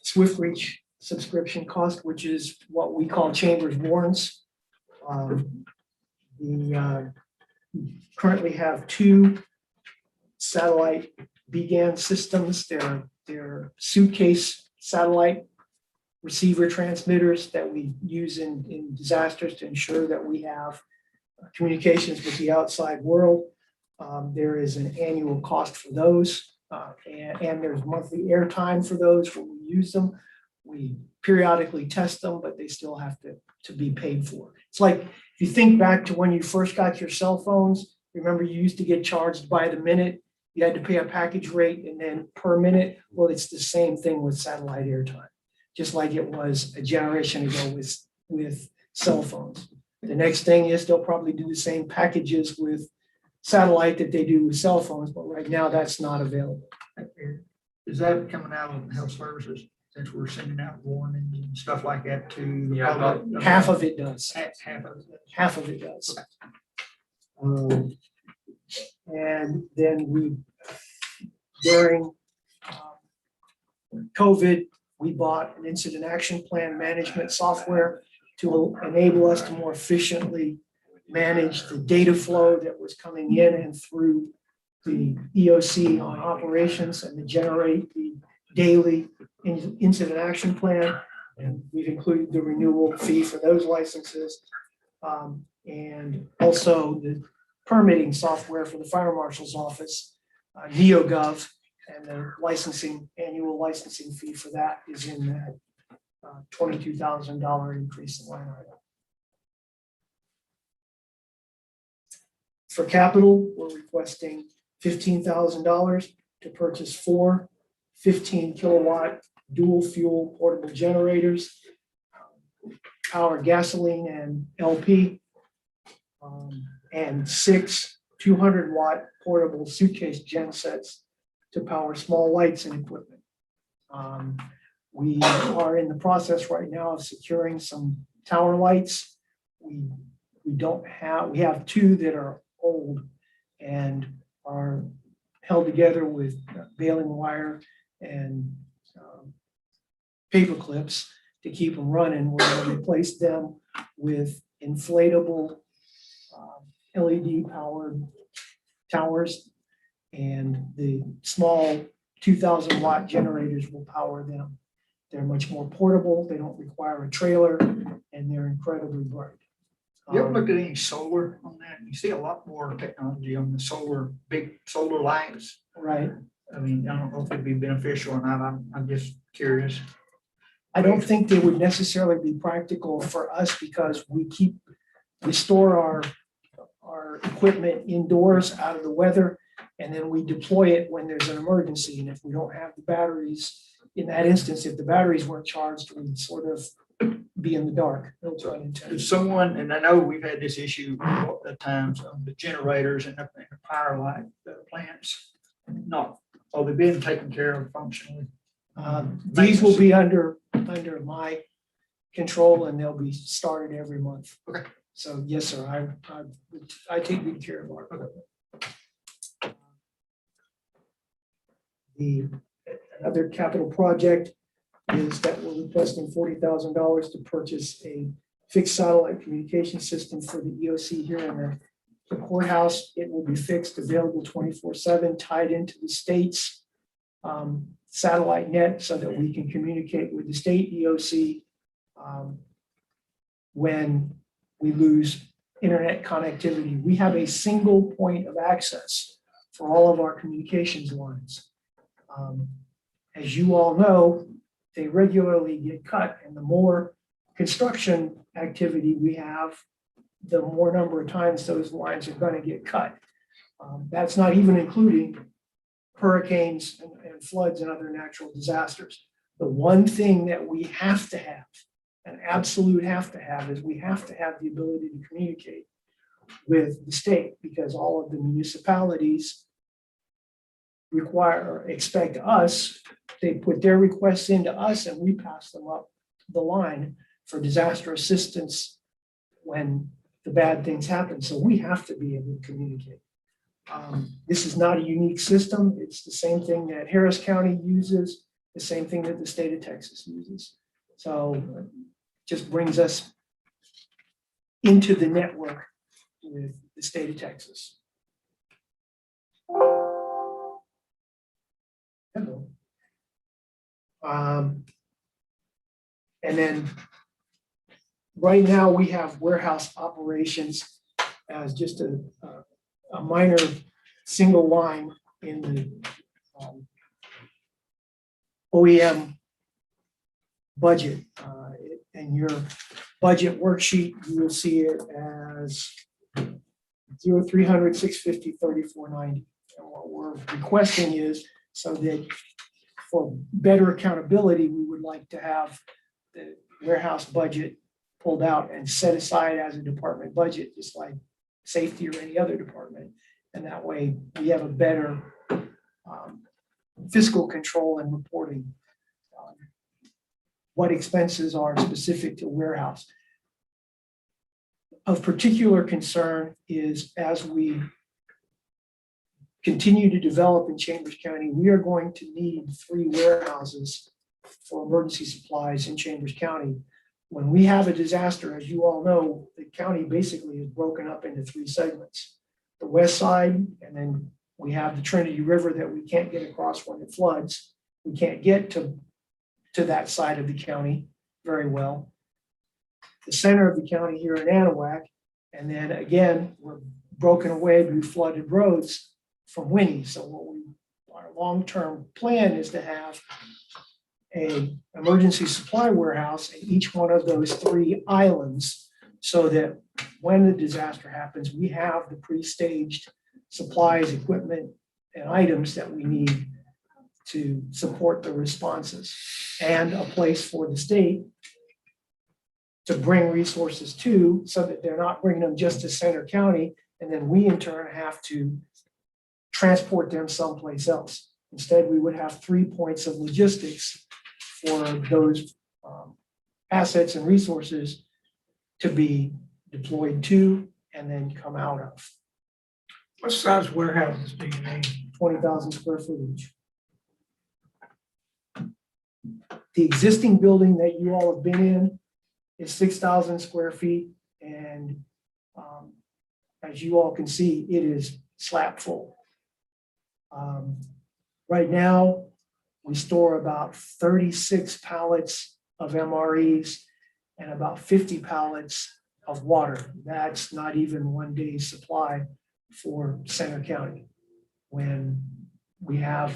SwiftReach subscription cost, which is what we call Chambers warrants. We currently have 2 satellite BGAN systems. They're suitcase satellite receiver transmitters that we use in disasters to ensure that we have communications with the outside world. There is an annual cost for those, and there's monthly airtime for those when we use them. We periodically test them, but they still have to be paid for. It's like, if you think back to when you first got your cell phones, remember you used to get charged by the minute, you had to pay a package rate and then per minute. Well, it's the same thing with satellite airtime, just like it was a generation ago with cell phones. The next thing is they'll probably do the same packages with satellite that they do with cell phones, but right now that's not available. Is that coming out of health services, since we're sending out warnings and stuff like that to the Yeah, public? Half of it does. Half of it. Half of it does. And then during COVID, we bought an incident action plan management software to enable us to more efficiently manage the data flow that was coming in and through the EOC on operations and to generate the daily incident action plan. And we've included the renewal fee for those licenses. And also the permitting software for the fire marshal's office, NeoGov, and the annual licensing fee for that is in that $22,000 increase in line item. For capital, we're requesting $15,000 to purchase 4 15-kilowatt dual fuel portable generators, power gasoline and LP, and 6 200-watt portable suitcase gensets to power small lights and equipment. We are in the process right now of securing some tower lights. We have 2 that are old and are held together with baling wire and paper clips to keep them running. We're going to replace them with inflatable LED powered towers, and the small 2,000-watt generators will power them. They're much more portable, they don't require a trailer, and they're incredibly bright. You ever looked at any solar on that? You see a lot more technology on the solar, big solar lights. Right. I mean, I don't know if it'd be beneficial or not. I'm just curious. I don't think they would necessarily be practical for us because we store our equipment indoors out of the weather, and then we deploy it when there's an emergency. And if we don't have the batteries, in that instance, if the batteries weren't charged, we'd sort of be in the dark. No pun intended. If someone, and I know we've had this issue at times on the generators and the power light plants, they've been taken care of functionally. These will be under my control, and they'll be started every month. Okay. So yes, sir, I take good care of our equipment. Another capital project is that we're requesting $40,000 to purchase a fixed satellite communication system for the EOC here in the courthouse. It will be fixed, available 24/7, tied into the state's satellite net so that we can communicate with the state EOC when we lose internet connectivity. We have a single point of access for all of our communications lines. As you all know, they regularly get cut, and the more construction activity we have, the more number of times those lines are going to get cut. That's not even including hurricanes and floods and other natural disasters. The one thing that we have to have, an absolute have to have, is we have to have the ability to communicate with the state, because all of the municipalities require or expect us, they put their requests into us and we pass them up the line for disaster assistance when the bad things happen. So we have to be able to communicate. This is not a unique system. It's the same thing that Harris County uses, the same thing that the state of Texas uses. So just brings us into the network with the state of Texas. Hello. And then right now we have warehouse operations as just a minor single line in the OEM budget. In your budget worksheet, you will see it as 0300, 650, 3490. And what we're requesting is so that for better accountability, we would like to have the warehouse budget pulled out and set aside as a department budget, just like safety or any other department. And that way we have a better fiscal control and reporting on what expenses are specific to warehouse. Of particular concern is as we continue to develop in Chambers County, we are going to need 3 warehouses for emergency supplies in Chambers County. When we have a disaster, as you all know, the county basically is broken up into 3 segments. The west side, and then we have the Trinity River that we can't get across when it floods. We can't get to that side of the county very well. The center of the county here in Anahuac, and then again, we're broken away by flooded roads from Winnie. So our long-term plan is to have an emergency supply warehouse in each one of those 3 islands, so that when the disaster happens, we have the pre-staged supplies, equipment, and items that we need to support the responses, and a place for the state to bring resources to, so that they're not bringing them just to Center County, and then we in turn have to transport them someplace else. Instead, we would have 3 points of logistics for those assets and resources to be deployed to and then come out of. What size warehouses do you need? 20,000 square foot each. The existing building that you all have been in is 6,000 square feet, and as you all can see, it is slap full. Right now, we store about 36 pallets of MREs and about 50 pallets of water. That's not even one day's supply for Center County when we have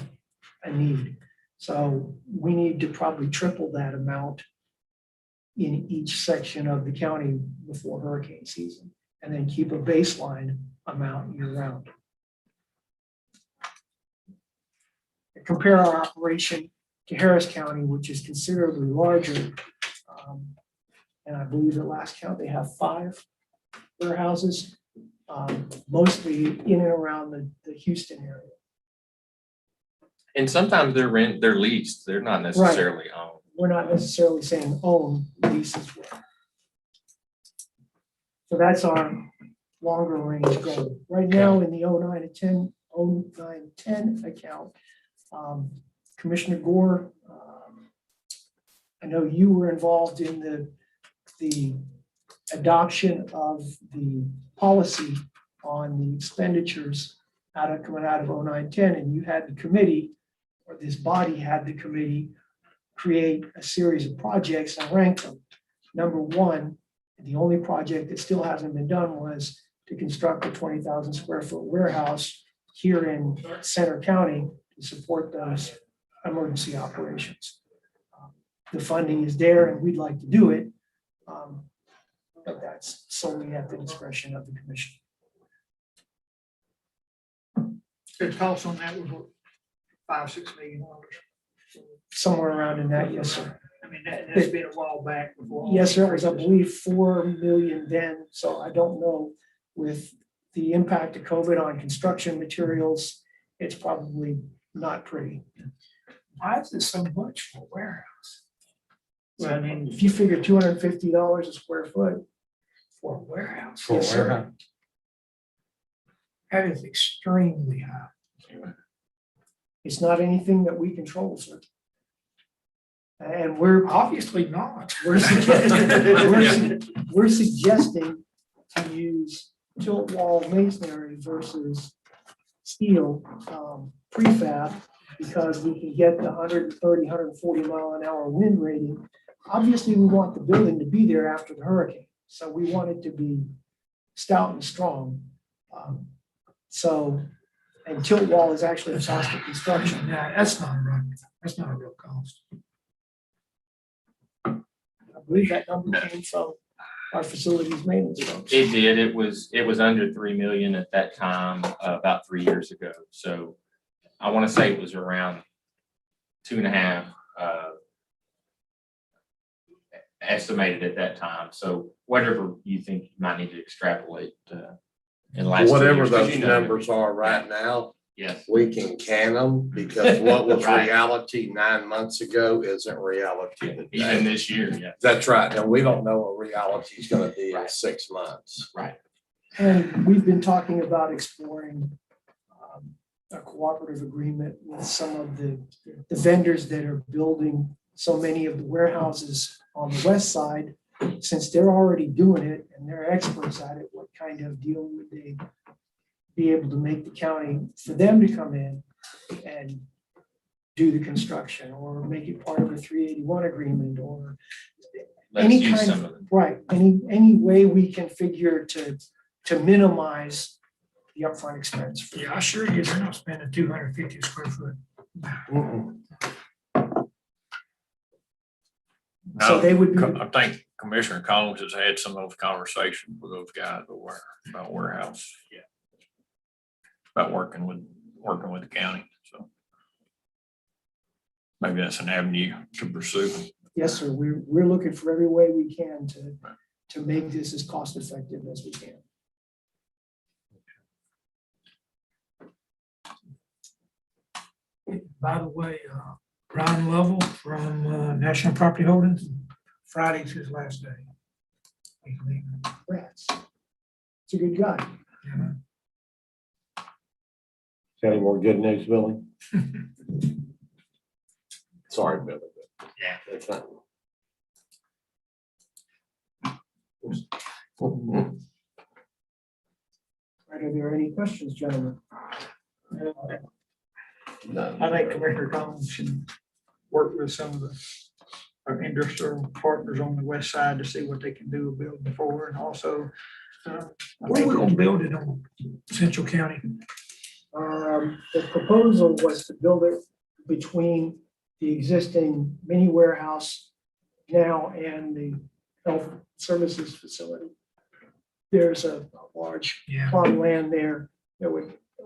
a need. So we need to probably triple that amount in each section of the county before hurricane season, and then keep a baseline amount year round. Compare our operation to Harris County, which is considerably larger. And I believe at last count, they have 5 warehouses, mostly in and around the Houston area. And sometimes they're leased, they're not necessarily owned. We're not necessarily saying own, lease as well. So that's our longer range goal. Right now in the 09-10 account, Commissioner Gore, I know you were involved in the adoption of the policy on the expenditures coming out of 09-10, and you had the committee, or this body had the committee, create a series of projects and rank them. Number 1, the only project that still hasn't been done was to construct a 20,000 square foot warehouse here in Center County to support those emergency operations. The funding is there and we'd like to do it, but that's solely at the discretion of the commission. The cost on that was $5-6 million. somewhere around in that, yes, sir. I mean, that's been a while back before. all Yes, sir, it was, I increases. believe, 4 million then, so I don't know with the impact of COVID on construction materials, it's probably not pretty. Why is it so much for a warehouse? Well, I mean, If you figure $250 a square foot, For a warehouse? yes, sir. That is extremely high. It's not anything that we control, sir. And we're, Obviously not. we're suggesting, we're suggesting to use tilt wall masonry versus steel prefab because we can get the 130, 140 mile an hour wind rating. Obviously, we want the building to be there after the hurricane, so we want it to be stout and strong. So, and tilt wall is actually a cost of construction. Yeah, that's not right. That's not a real cost. I believe that number came from our facilities maintenance folks. It did. It was under 3 million at that time, about 3 years ago. So I want to say it was around 2.5, estimated at that time. So whatever you think you might need to extrapolate, in the last 2 Whatever years, 'cause those you know, numbers are right now, Yes, we can can them because what was Right. reality 9 months ago isn't reality even today. this year, yeah, That's right. And we don't know what reality is gonna be in Right. 6 months. right. And we've been talking about exploring a cooperative agreement with some of the vendors that are building so many of the warehouses on the west side. Since they're already doing it and they're experts at it, what kind of deal would they be able to make the county for them to come in and do the construction or make it part of a 381 agreement or Let's any use kind some of, of it. right, any way we can figure to minimize the upfront expense. Yeah, I sure you, they're not spending 250 square foot. Mm-mm. So they would be, I think Commissioner Collins has had some of those conversations with those guys over about warehouse. Yeah. About working with the county, so. Maybe that's an avenue to pursue. yes, sir, we're looking for every way we can to make this as cost effective as we can. By the way, Brian Lovell from National Property Holdings, Friday's his last day. He's leaving. Rats. It's a good guy. Yeah. Got any more good news, Billy? Sorry, Billy. but Yeah. That's not. Right, are there any questions, gentlemen? I think Commissioner Collins should work with some of our industrial partners on the west side to see what they can do building forward and also. I Where we think- gonna build it on Central County? The proposal was to build it between the existing mini warehouse now and the health services facility. There's a large Yeah. plot of land there that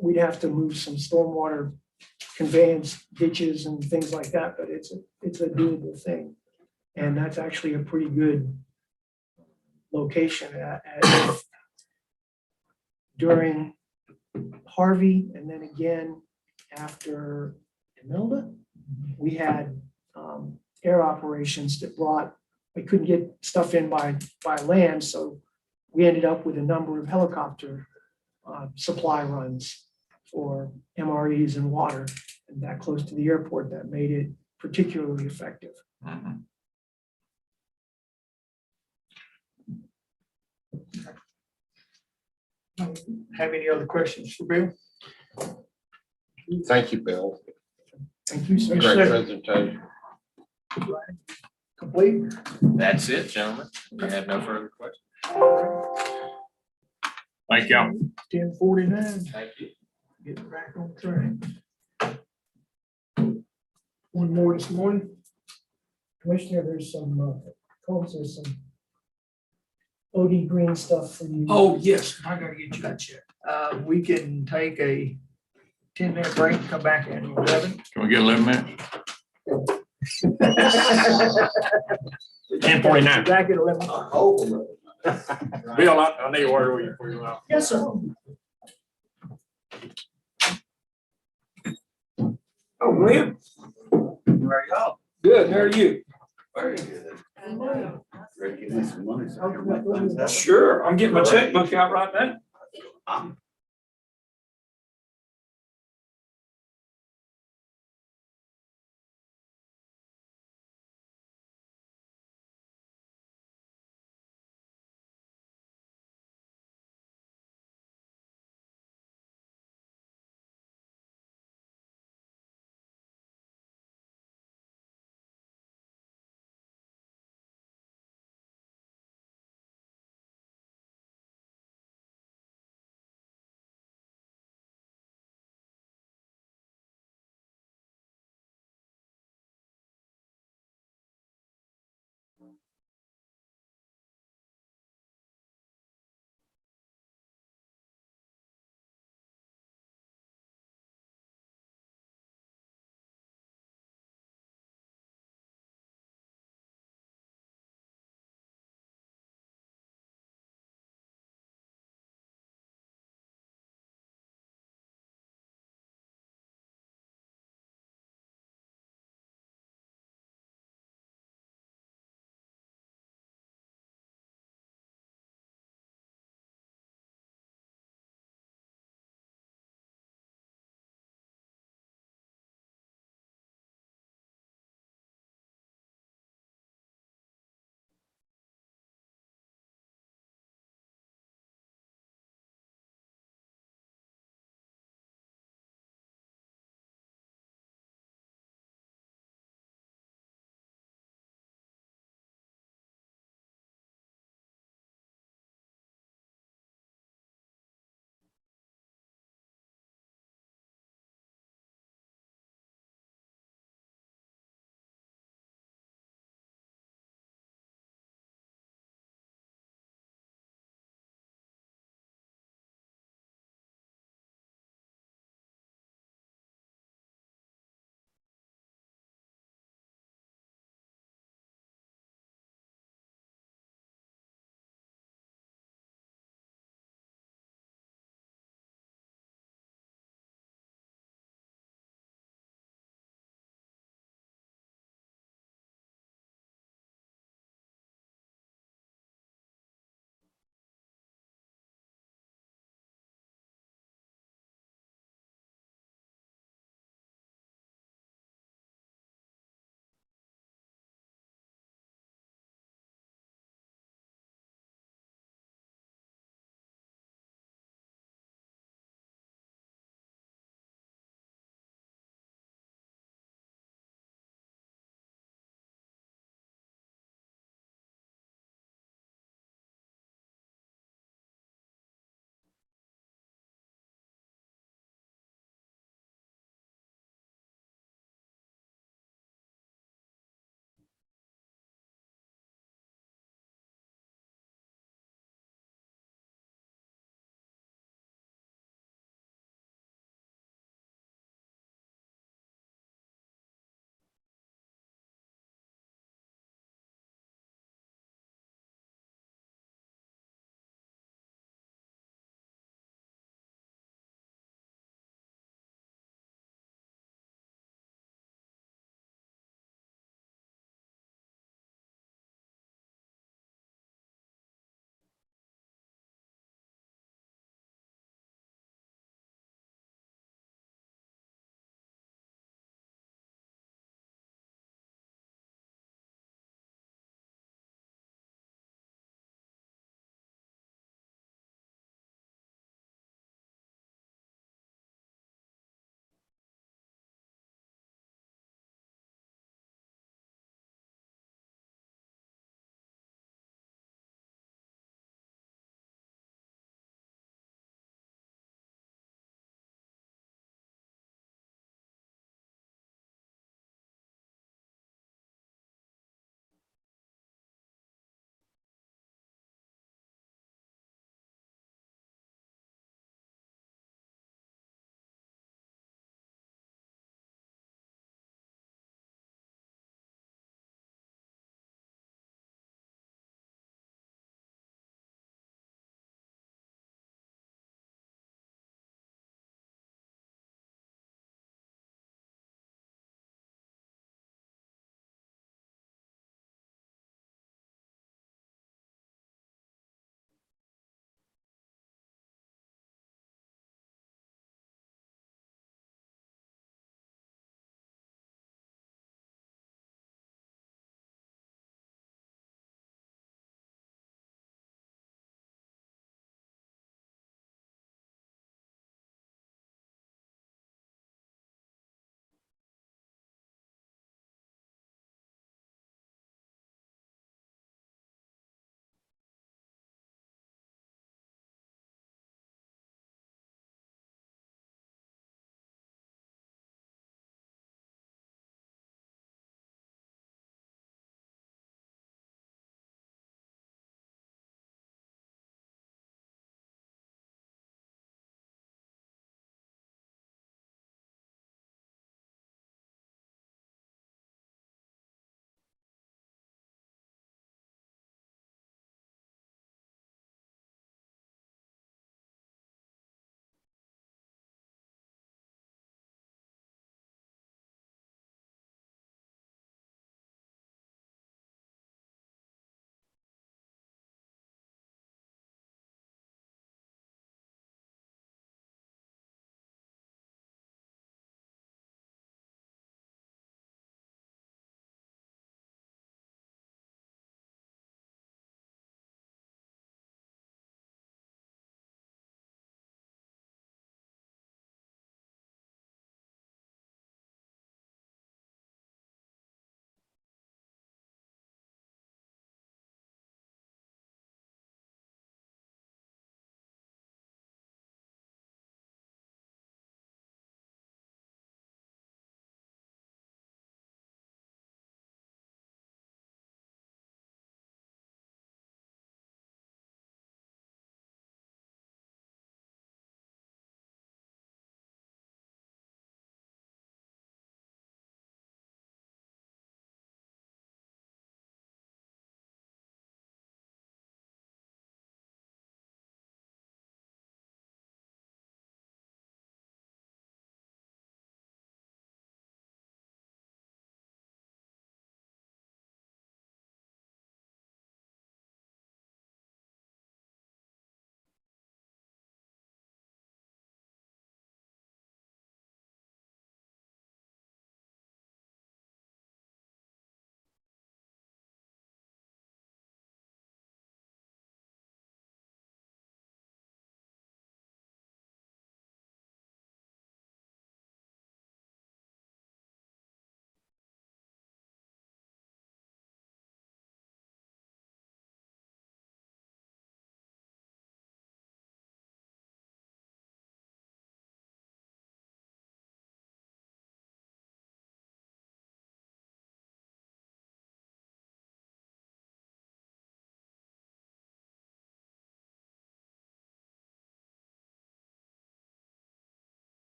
we'd have to move some stormwater conveyance ditches and things like that, but it's a doable thing. And that's actually a pretty good location during Harvey and then again after Imelda, we had air operations that we couldn't get stuff in by land, so we ended up with a number of helicopter supply runs for MREs and water, and that close to the airport, that made it particularly effective. Have any other questions for Bill? Thank you, Bill. Thank you, sir. Great presentation. Complete? That's it, gentlemen. We have no further questions. Thank y'all. 10:49, Thank you. getting back on track. One more this morning. Commissioner, there's some, Combs, there's some OD Green stuff for you. Oh, yes, I gotta get you that check. We can take a 10-minute break, come back at 11. Can we get 11 minutes? 10:49. Back at 11. Bill, I need a word with you before you go out. Yes, sir. Oh, William? Where y'all? Good, how are you? Very good. Sure, I'm getting my checkbook out right now.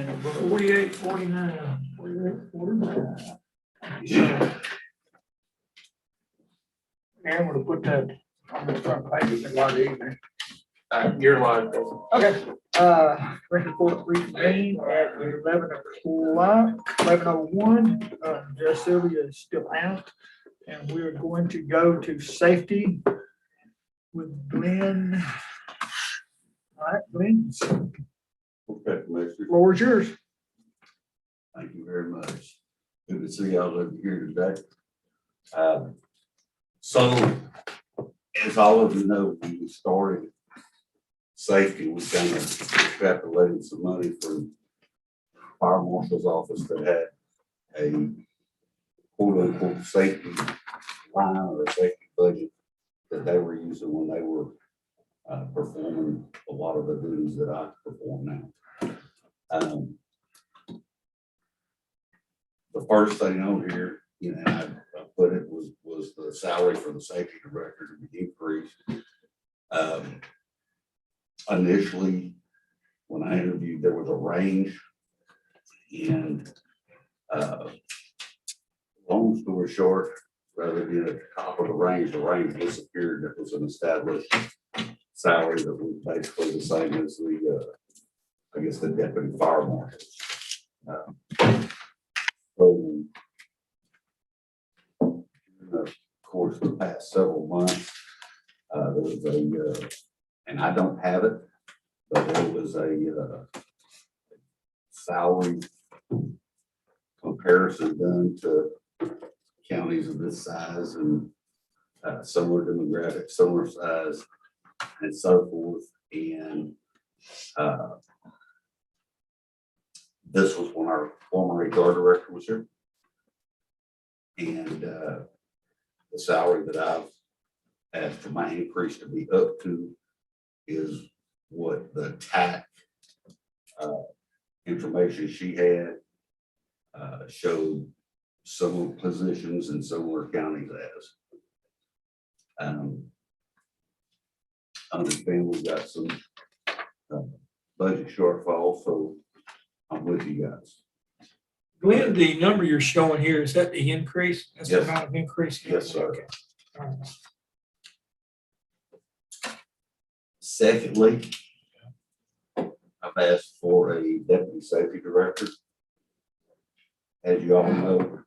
48, 49. 48, 49. And I'm gonna put that on the front page, it's a lot easier. You're live. Okay, record report reconvene at 11:01. Judge Sylvia is still out, and we're going to go to safety with Glenn. All right, Glenn, Okay, Commissioner, floor is yours. thank you very much. Good to see y'all over here today. So, as all of you know, when we started safety, we kind of extrapolated some money from fire marshal's office that had a quote unquote safety line or a safety budget that they were using when they were performing a lot of the duties that I perform now. The first thing on here, you know, I put it was the salary for the safety director to be increased. Initially, when I interviewed, there was a range, and long story short, rather than at the top of the range disappeared. It was an established salary that was basically the same as the, I guess, the deputy fire marshal. So, of course, the past several months, there was a, and I don't have it, but there was a salary comparison done to counties of this size and similar demographics, similar size, and so forth. And this was when our former HR director was here. And the salary that I've asked for my increase to be up to is what the TAC information she had showed similar positions in similar counties as. I understand we've got some budget shortfall, so I'm with you guys. Glenn, the number you're showing here, is that the increase? That's the Yes. amount of increase? Yes, sir. Okay. All right. Secondly, I've asked for a deputy safety director. As you all know,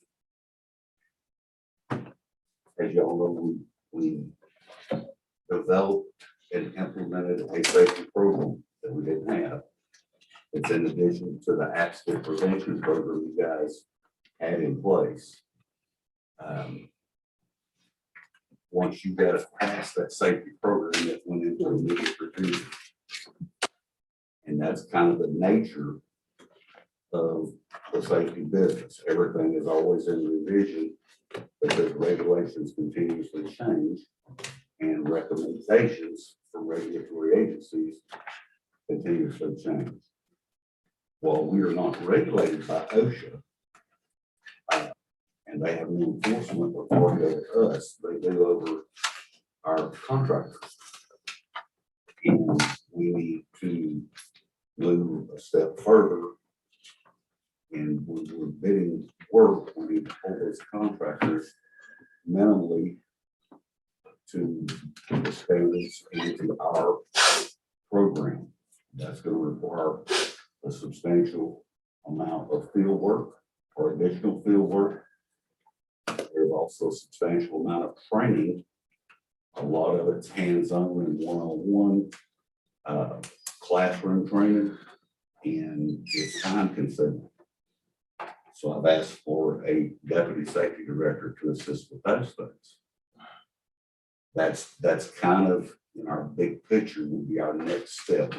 we developed and implemented a safety program that we didn't have. It's in addition to the accident prevention program you guys had in place. Once you guys passed that safety program, it went into immediate review. And that's kind of the nature of the safety business. Everything is always in revision because regulations continuously change and recommendations from regulatory agencies continuously change. While we are not regulated by OSHA, and they have no enforcement authority over us, they do over our contractors. And we need to move a step further. And when we're bidding work, we need to hold those contractors minimally to the standards and to our program. That's going to require a substantial amount of field work or additional field work. There's also a substantial amount of training. A lot of it's hands-on and one-on-one classroom training, and it's time consuming. So I've asked for a deputy safety director to assist with those things. That's kind of in our big picture would be our next step.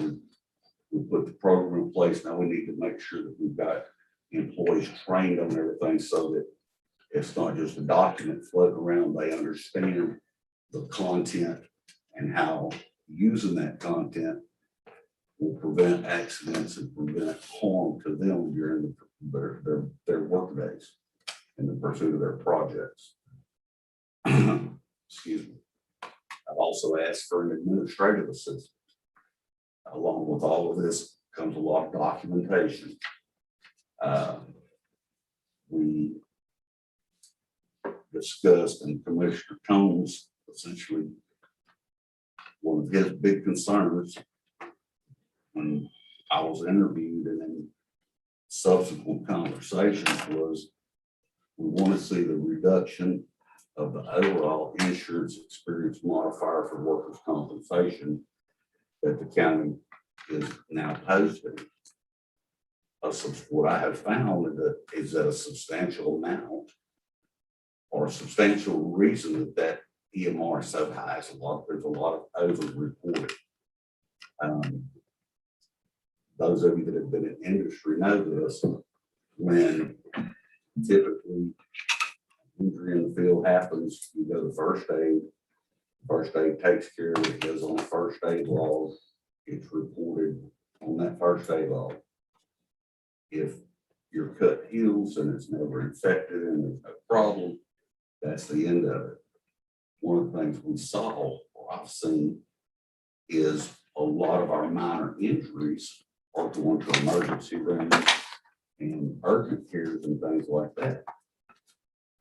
We put the program in place. Now we need to make sure that we've got employees trained on everything so that it's not just a document floating around. They understand the content and how using that content will prevent accidents and prevent harm to them during their work days in the pursuit of their projects. Excuse me. I've also asked for an administrative assistant. Along with all of this comes a lot of documentation We discussed, and Commissioner Combs essentially, one of his big concerns when I was interviewed and in subsequent conversations was we want to see the reduction of the overall insurance experience modifier for workers' compensation that the county is now posting. What I have found is that a substantial amount or a substantial reason that EMR is so high is there's a lot of over-reporting. Those of you that have been in industry know this, when typically injury in the field happens, you go to first aid. First aid takes care of it, it goes on the first aid log, it's reported on that first aid log. If your cut heals and it's never infected and there's no problem, that's the end of it. One of the things we saw, or I've seen, is a lot of our minor injuries are going to emergency rooms and urgent cares and things like that.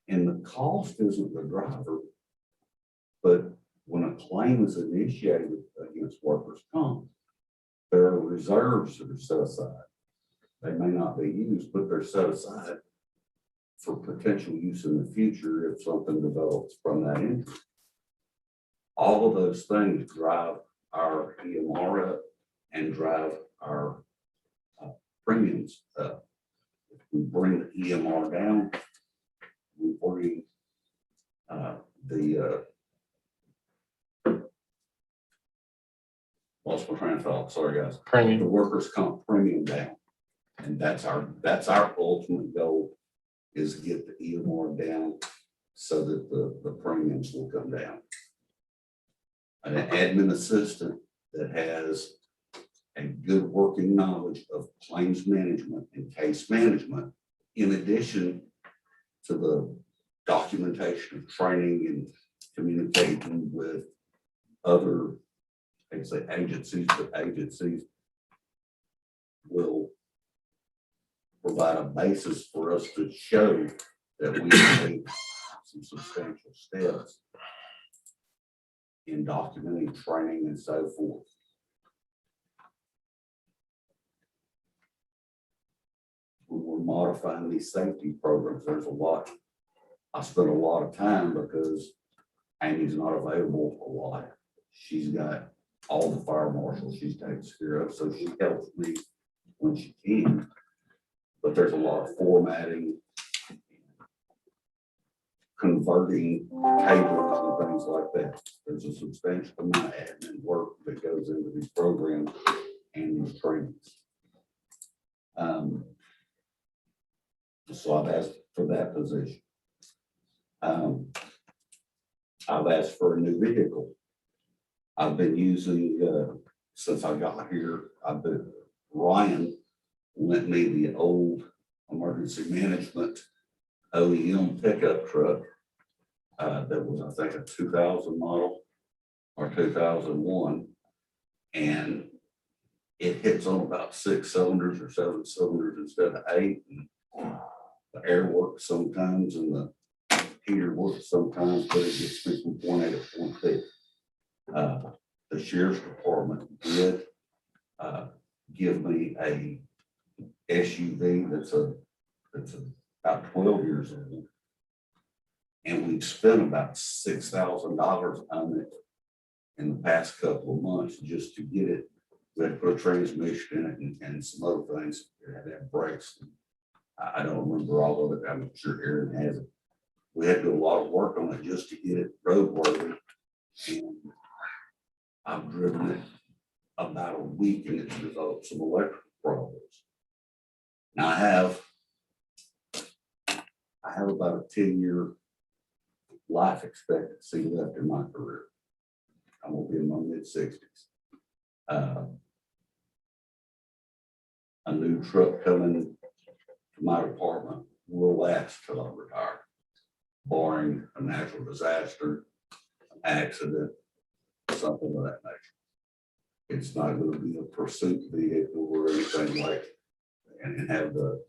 And the cost isn't the driver, but when a claim is initiated against workers' comp, there are reserves that are set aside. They may not be used, but they're set aside for potential use in the future if something develops from that injury. All of those things drive our EMR up and drive our premiums up. If we bring the EMR down, we bring lost my train of thought, sorry guys. The workers' comp premium down. And that's our ultimate goal, is get the EMR down so that the premiums will come down. An admin assistant that has a good working knowledge of claims management and case management, in addition to the documentation of training and communicating with other, I'd say agencies, but agencies will provide a basis for us to show that we made some substantial steps in documenting training and so forth. When we're modifying these safety programs, there's a lot. I spent a lot of time because Amy's not available a lot. She's got all the fire marshals she takes care of, so she helps me when she can. But there's a lot of formatting, converting tables and things like that. There's a substantial amount of admin work that goes into these programs and these trainings. So I've asked for that position. I've asked for a new vehicle. I've been using, since I got here, Ryan lent me the old emergency management OEM pickup truck that was, I think, a 2000 model or 2001. And it hits on about 6 cylinders or 7 cylinders instead of 8. And the air works sometimes and the heater works sometimes, but it gets me from point A to point B. The sheriff's department did give me a SUV that's about 12 years old, and we've spent about $6,000 on it in the past couple of months just to get it. We had to put a transmission in it and some other things. It had to have brakes. I don't remember all of it. I'm sure Aaron has it. We had to do a lot of work on it just to get it roadworthy. And I've driven it about a week and it's developed some electrical problems. Now I have about a 10-year life expectancy left in my career. I'm gonna be in my mid-60s. A new truck coming to my department will last till I retire, barring a natural disaster, an accident, something of that nature. It's not going to be a pursuit vehicle or anything like that, and have the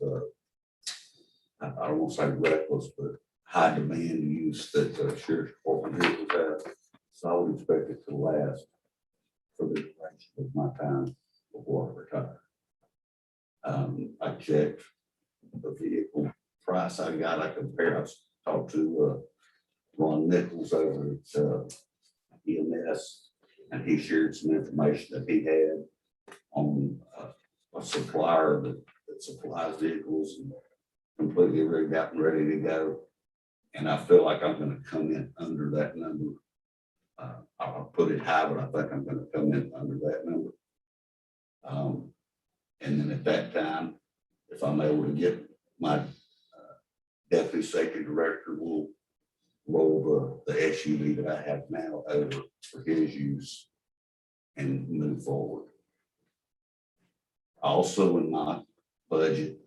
I don't want to say reckless, but high demand use that the sheriff's department vehicles have. So I would expect it to last for the duration of my time before I retire. I checked the vehicle price I got. I compared, I talked to Ron Nichols over at EMS, and he shared some information that he had on a supplier that supplies vehicles and completely rigged out and ready to go. And I feel like I'm gonna come in under that number. I'll put it high, but I think I'm gonna come in under that number. And then at that time, if I'm able to get my deputy safety director will roll the SUV that I have now over for his use and move forward. Also in my budget,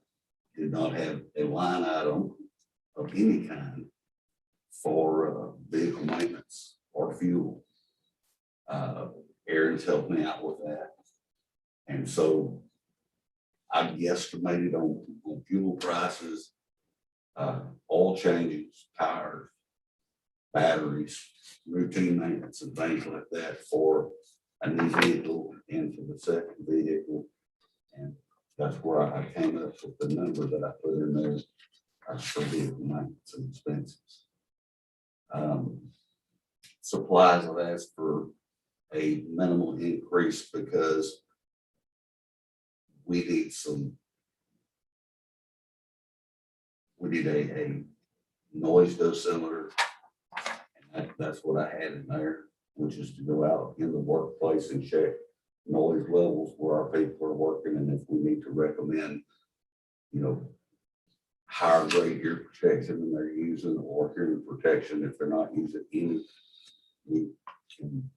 did not have a line item of any kind for vehicle maintenance or fuel. Aaron's helped me out with that. And so I guesstimated on fuel prices, oil changes, tires, batteries, routine maintenance and things like that for a new vehicle and for the second vehicle. And that's where I came up with the number that I put in there for vehicle maintenance and expenses. Supplies, I've asked for a minimal increase because we need a noise dosimeter. And that's what I had in there, which is to go out in the workplace and check noise levels where our people are working, and if we need to recommend, higher grade ear protection than they're using, or hearing protection if they're not using any, we can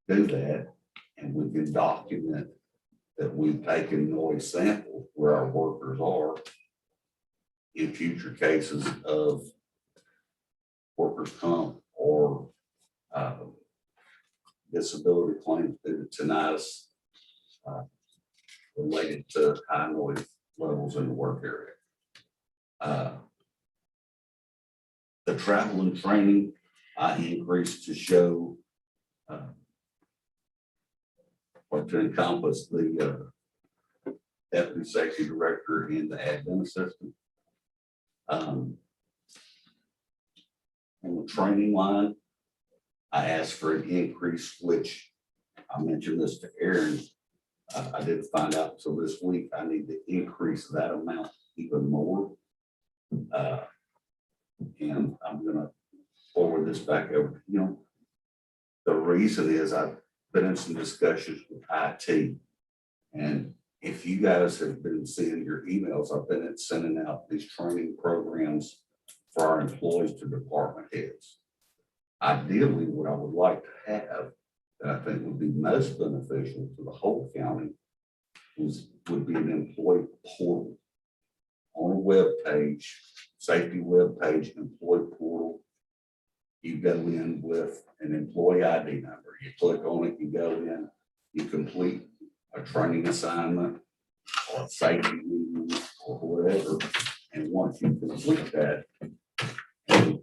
do that, and we can document that we've taken noise samples where our workers are in future cases of workers' comp or disability claims due to tinnitus related to high noise levels in the work area. The travel and training I increased to show or to encompass the deputy safety director and the admin assistant. On the training line, I asked for an increase, which I mentioned this to Aaron. I didn't find out until this week. I need to increase that amount even more. And I'm gonna forward this back over to you. The reason is I've been in some discussions with IT. And if you guys have been seeing your emails, I've been sending out these training programs for our employees to department heads. Ideally, what I would like to have that I think would be most beneficial to the whole county would be an employee portal on a web page, safety web page, employee portal. You go in with an employee ID number. You click on it, you go in, you complete a training assignment or safety meeting or whatever. And once you complete that, it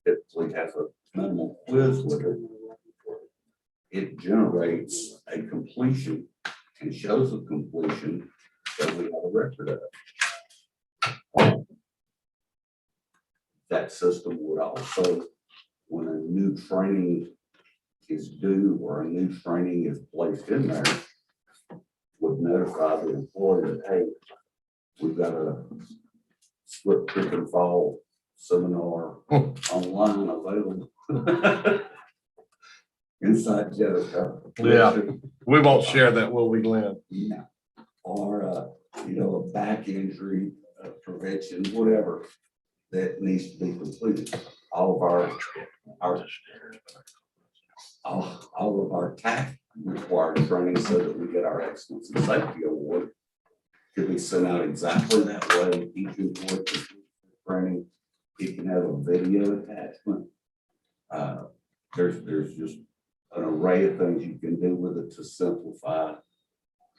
typically has a minimal quiz with it. It generates a completion and shows a completion that we have a record of. That system would also, when a new training is due or a new training is placed in there, would notify the employer that, hey, we've got a split trip and fall seminar online available. Inside Jericho. Yeah. We won't share that, will we, Glenn? Yeah. Or, a back injury prevention, whatever that needs to be completed. All of our TAC required training so that we get our Excellence in Safety Award could be sent out exactly that way. Each employee can training. It can have a video attachment. There's just an array of things you can do with it to simplify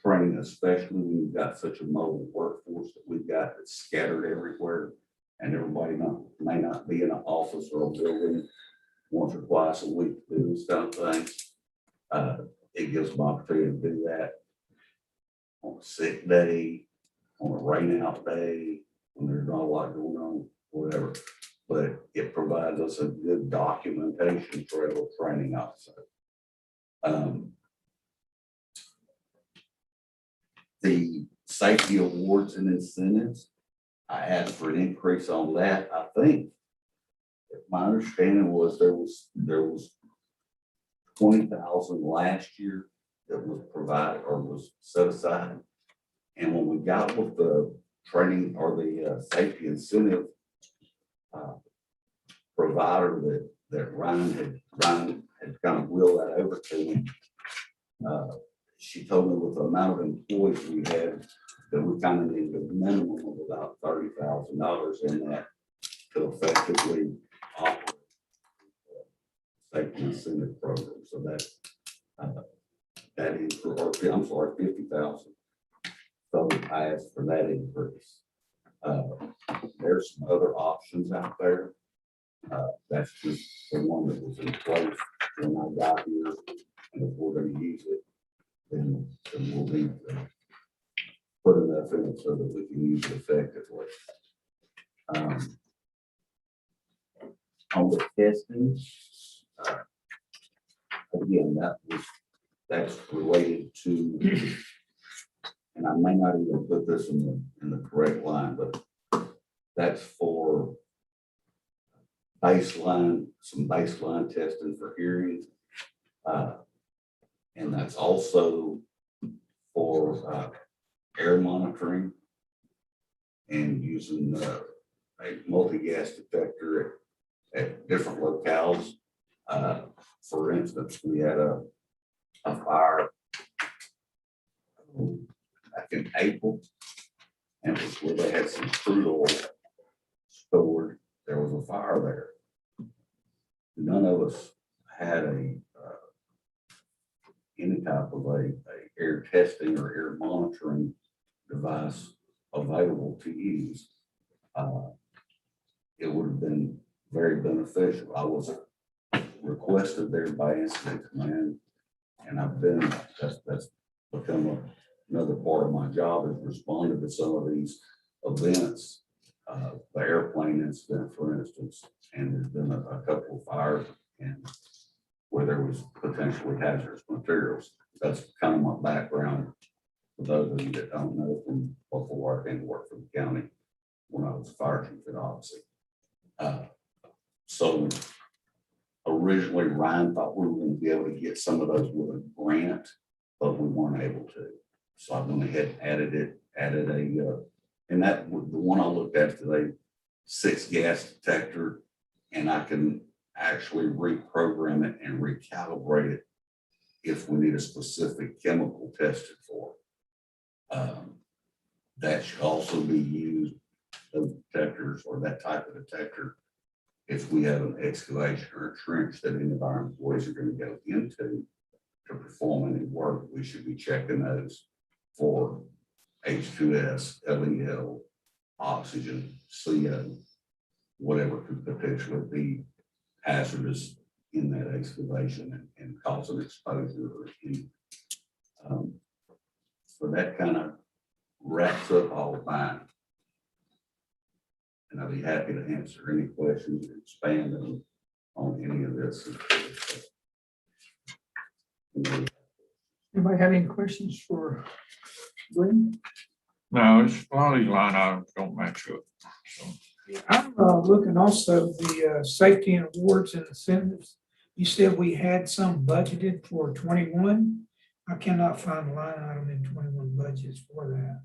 training, especially when you've got such a mobile workforce that we've got that's scattered everywhere. and everybody may not be in an office or a building once or twice a week doing stuff things. It gives them opportunity to do that on a sick day, on a rain out day, when there's not a lot going on, whatever. But it provides us a good documentation trail of training also. The safety awards and incentives, I asked for an increase on that. I think my understanding was there was 20,000 last year that was provided or was set aside. And when we got with the training or the safety incentive provider that Ryan had kind of wheeled that over to me, she told me with the amount of employees we had, that we kind of needed a minimum of about $30,000 in that to effectively operate the safety incentive program. So that is, I'm sorry, 50,000. So I asked for that increase. There's some other options out there. That's just the one that was in place when I got here. And if we're going to use it, then we'll need to put enough in it so that we can use it effectively. On the testing, again, that's related to, and I may not even put this in the correct line, but that's for some baseline testing for hearing. And that's also for air monitoring and using a multi-gas detector at different locales. For instance, we had a fire back in April, and it was where they had some crude oil stored. There was a fire there. None of us had any type of a air testing or air monitoring device available to use. It would have been very beneficial. I was requested there by Incident Command, and that's become another part of my job, is responding to some of these events, the airplane incident, for instance, and there's been a couple of fires and where there was potentially hazardous materials. That's kind of my background. For those of you that don't know, from before I came to work for the county, when I was fire chief at Odyssey. So originally Ryan thought we were going to be able to get some of those with a grant, but we weren't able to. So I went ahead and added a, and that the one I looked at today, 6 gas detector, and I can actually reprogram it and recalibrate it if we need a specific chemical tested for. That should also be used, those detectors or that type of detector, if we have an excavation or a trench that any of our employees are going to go into to perform any work. We should be checking those for H2S, LEL, oxygen, CO, whatever could potentially be hazardous in that excavation and cause an exposure or heat. So that kind of wraps up all of mine. And I'll be happy to answer any questions or expand on any of this. Anybody have any questions for Glenn? No, it's a lot of these line items don't match up. So, I'm looking also the safety and awards and incentives. You said we had some budgeted for 21. I cannot find a line item in 21 budgets for that.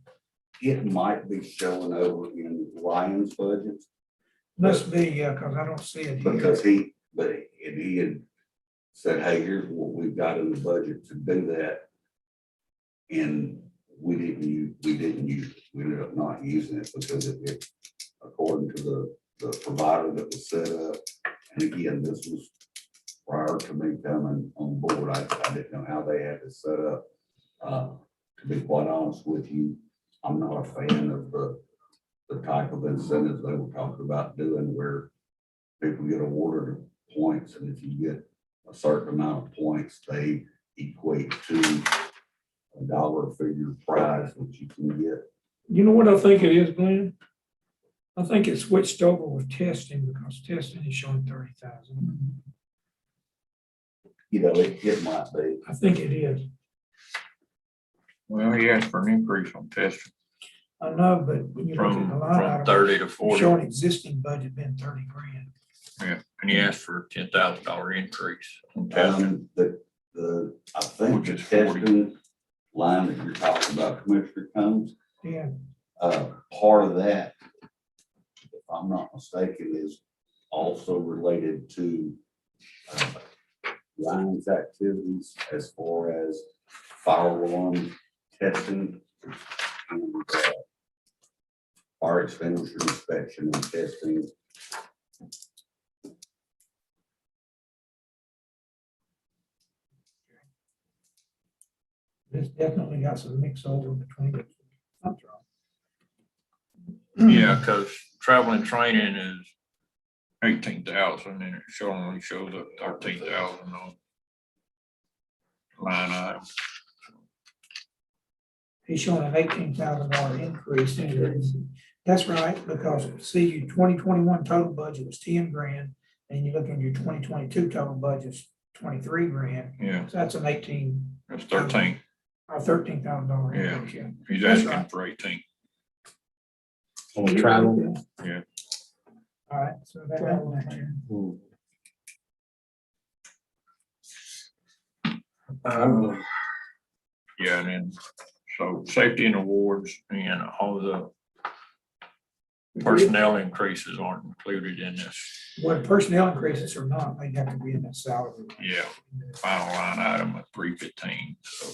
It might be showing over in Ryan's budget. Must be, yeah, because I don't see it here. Because he had said, hey, here's what we've got in the budget to do that. And we didn't use it. We ended up not using it because it according to the provider that was set up. And again, this was prior to me coming on board. I didn't know how they had it set up. To be quite honest with you, I'm not a fan of the the type of incentives they were talking about doing where people get awarded points, and if you get a certain amount of points, they equate to a dollar figure prize that you can get. You know what I think it is, Glenn? I think it switched over with testing because testing is showing 30,000. You know, it might be. I think it is. Well, he asked for an increase on testing I know, but when you look at the from line item, 30 to 40. showing existing budget been 30 grand. Yeah, and he asked for a $10,000 increase on testing. I think Which the is 40. testing line that you're talking about, Commissioner Combs, Yeah, part of that, if I'm not mistaken, is also related to Lions activities as far as fire alarm testing and fire extinguisher inspection and testing. it's definitely got some mix over between it. That's right. Yeah, because traveling training is 18,000 and it only shows up 13,000 on line item. He's showing an $18,000 increase in it. That's right, because see, your 2021 total budget was 10 grand, and you look at your 2022 total budget's 23 grand. Yeah, So that's an that's 13. $13,000 Yeah. increase, yeah. He's That's asking right. for 18. On travel. Yeah. All right, so that one next year. Yeah, and then, so safety and awards and all the personnel increases aren't included in this. What personnel increases or not, they have to be in that salary. Yeah, final line item of 315, so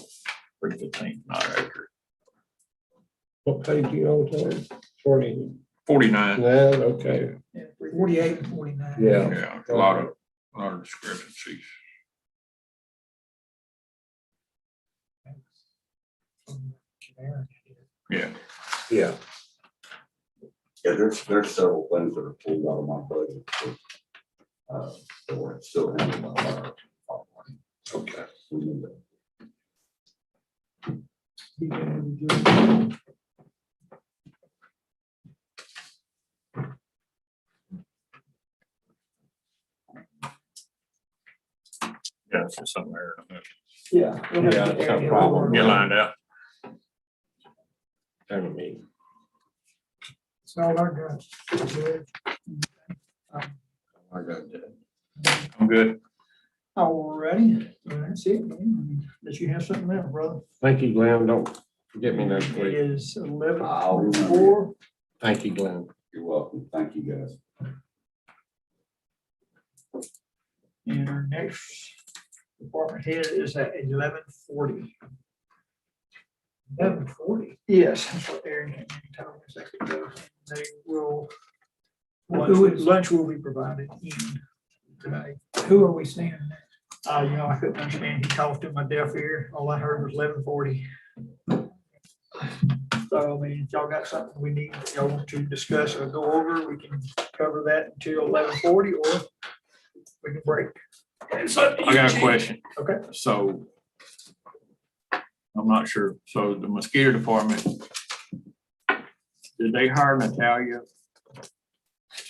315 is not accurate. What page you on, Terry? 49, okay. 48 and 49. Yeah. yeah, a lot of discrepancies. Yeah, Yeah. Yeah, there's several things that are pulled out of my budget that were still handled by our. Okay. We need to- yeah, it's just somewhere. Yeah. Yeah, it's no problem. You lined up. Enemy. It's all our guys. Good. I got that. I'm good. Alrighty, that's it, man. Unless you have something else, brother. Thank you, Glenn. Don't forget me next It week. is I'll remember. 11:04. Thank you, Glenn. You're welcome. Thank you, guys. And our next department head is at 11:40. 11:40. Yes, that's what Aaron came in and told me a second ago. They will, Who is- lunch will be provided in today. Who are we seeing next? I couldn't understand. He talked in my deaf ear. All I heard was 11:40. So, I mean, if y'all got something we need, y'all want to discuss or go over, we can cover that until 11:40 or we can break. I got a question. Okay. So I'm not sure. So the mosquito department, did they hire Natalia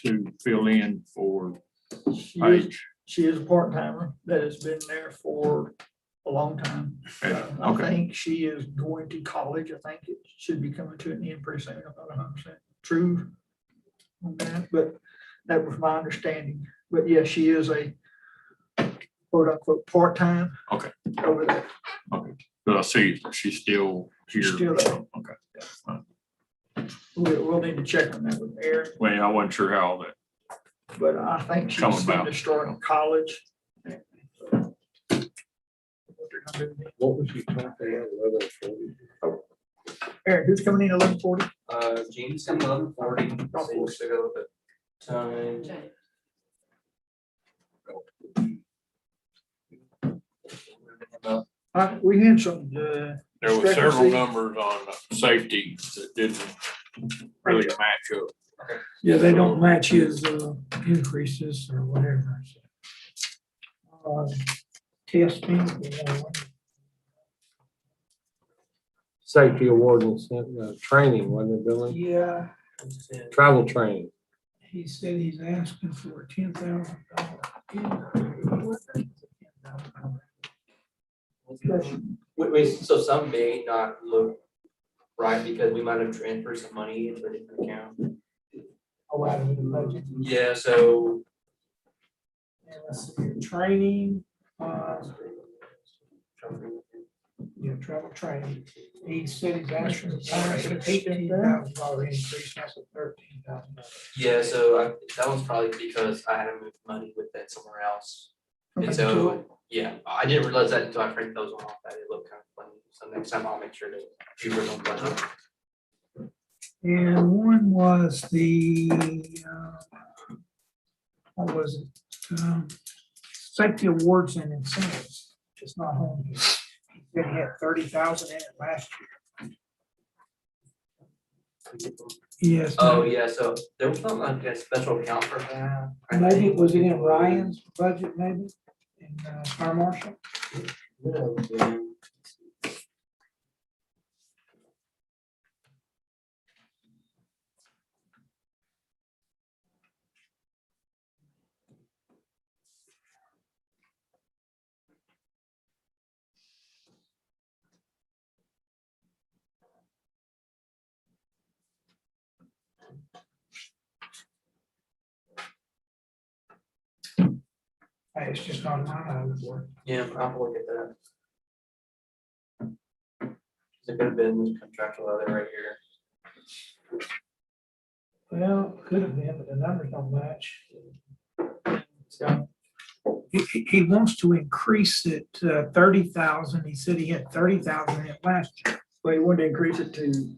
to fill in for Paige? She is a part-timer that has been there for a long time. I Okay, think she is going to college. I think it should be coming to an end pretty soon. I'm not 100% true on that, but that was my understanding. But yeah, she is a quote unquote part-time. Okay. Over there. but I see she's still here. She's still there. Okay. We'll need to check on that with Aaron, Well, I wasn't sure how that, but I think she's Coming going about. to start in college. What was you talking about? 11:40? Aaron, who's coming in 11:40? James coming 11:40. Seems to go with the time. We had some, there were several numbers on safety that didn't really match up. Yeah, they don't match his increases or whatever. Testing. Safety award and training, wasn't it, Billy? Yeah, Travel training. he said he's asking for We, so some may not look right because we might have transferred some money into a different account. Oh, out of the budget. Yeah, so And let's see, training, yeah, travel training. He said he's asking for $18,000 increase, that's a $13,000. yeah, so that one's probably because I had to move money with that somewhere else. And so, yeah, I didn't realize that until I printed those off, that it looked kind of funny. So next time I'll make sure to do it on budget. And one was the, what was it? Safety awards and incentives, just not home here. He said he had 30,000 in it last year. Yes. Oh, yeah, so there was not like a special account for that. I Maybe, think. was it in Ryan's budget, maybe, in fire marshal? Hey, it's just not mine, I would work. Yeah, I'll have to look at that. It could have been this contractual other right here. Well, could have been, but the numbers don't match. So he wants to increase it to 30,000. He said he had 30,000 in it last year. Well, you wanted to increase it to,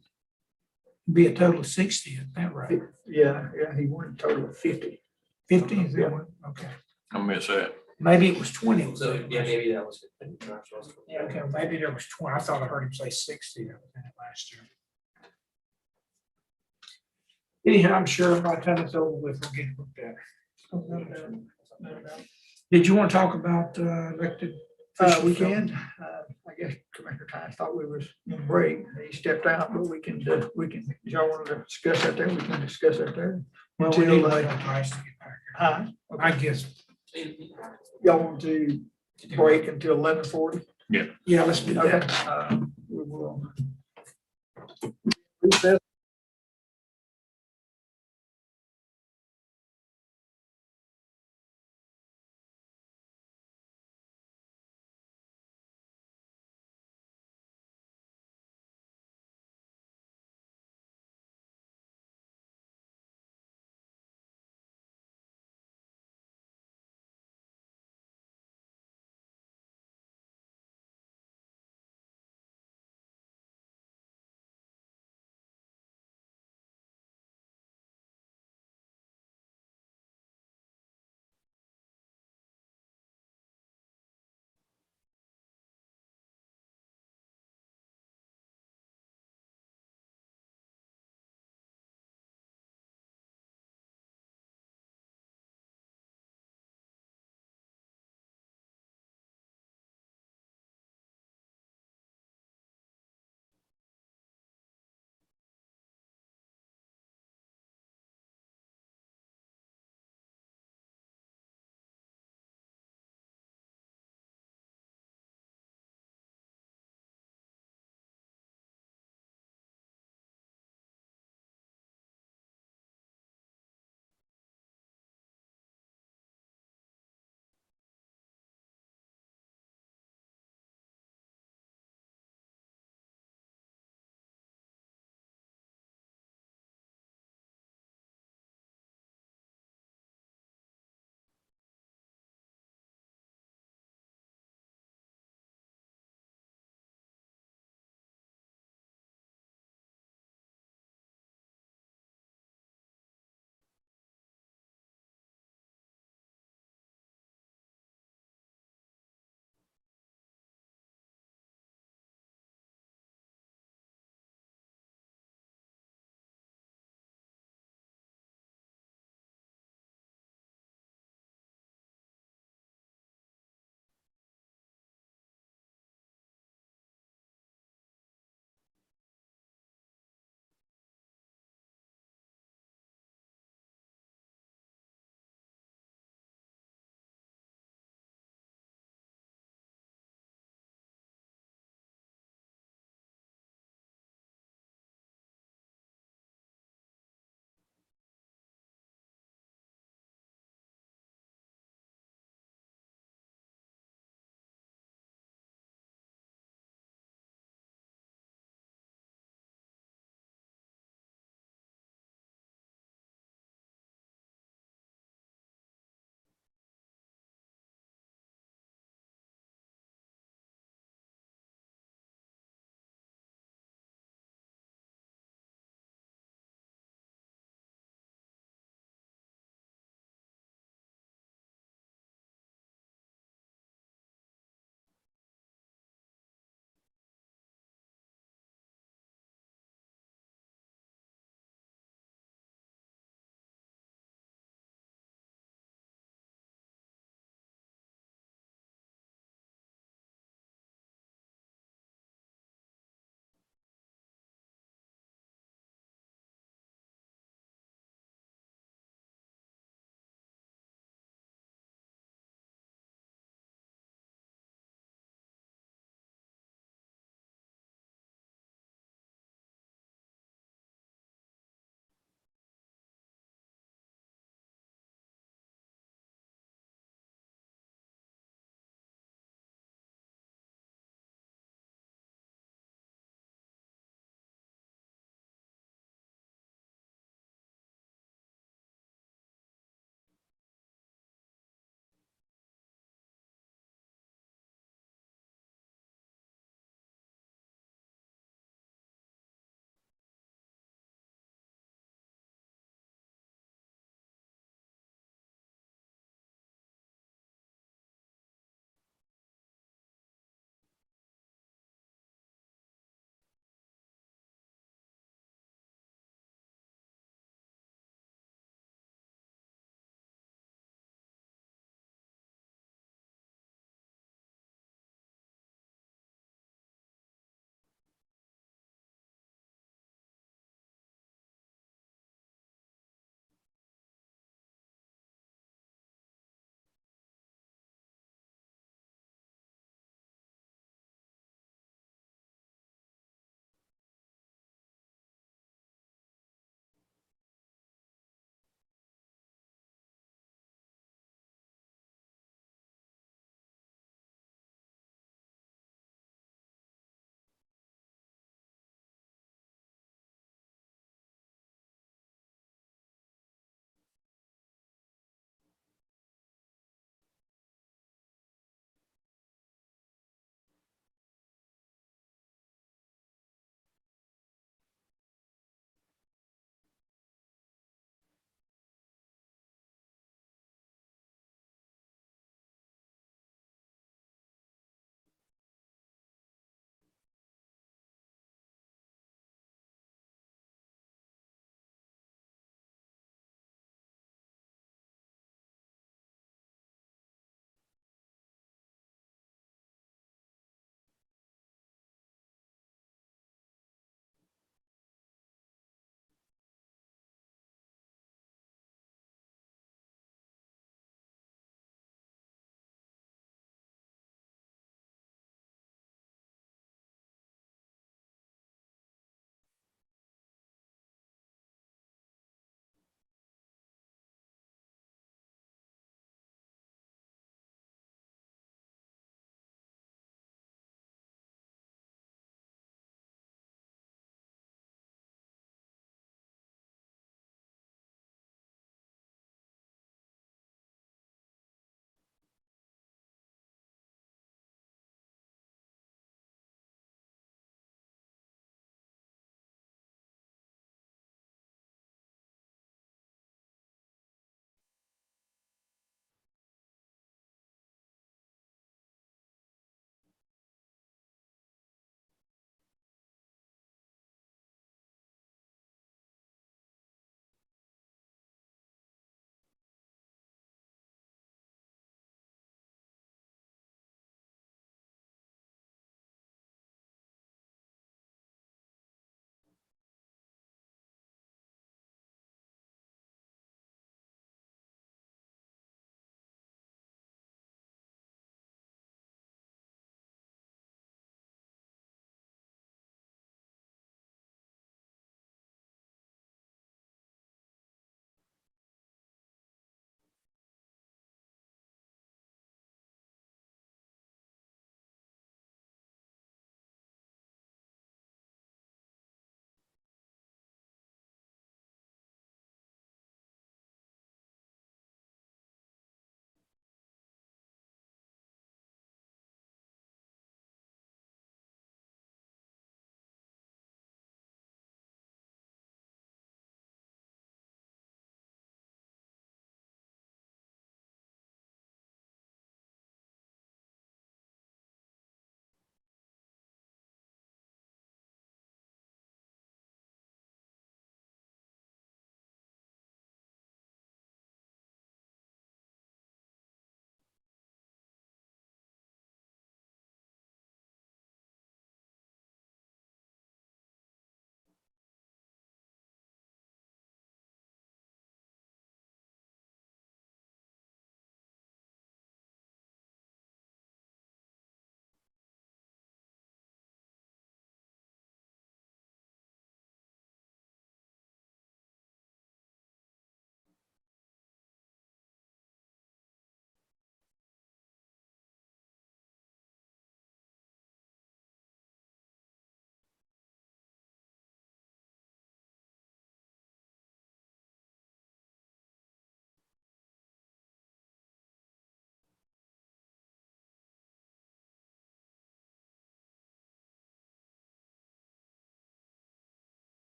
Be a total of 60, isn't that right? yeah, he wanted a total of 50. 50 is that one? Okay. I miss that. Maybe it was 20. So, yeah, maybe that was it. Contractual. Yeah, okay, maybe there was 20. I thought I heard him say 60 that was in it last year. Anyhow, I'm sure by the time it's over with, we'll get it looked at. Did you want to talk about elected? We officials? can, I guess Commissioner Tynes thought we was in break, he stepped out, but we can, if y'all wanted to discuss that there, we can discuss that there. Well, we need to Until, wait on Tice to get back Huh? here. I guess, Y'all want to break until 11:40? yeah, let's do Okay, that. we will.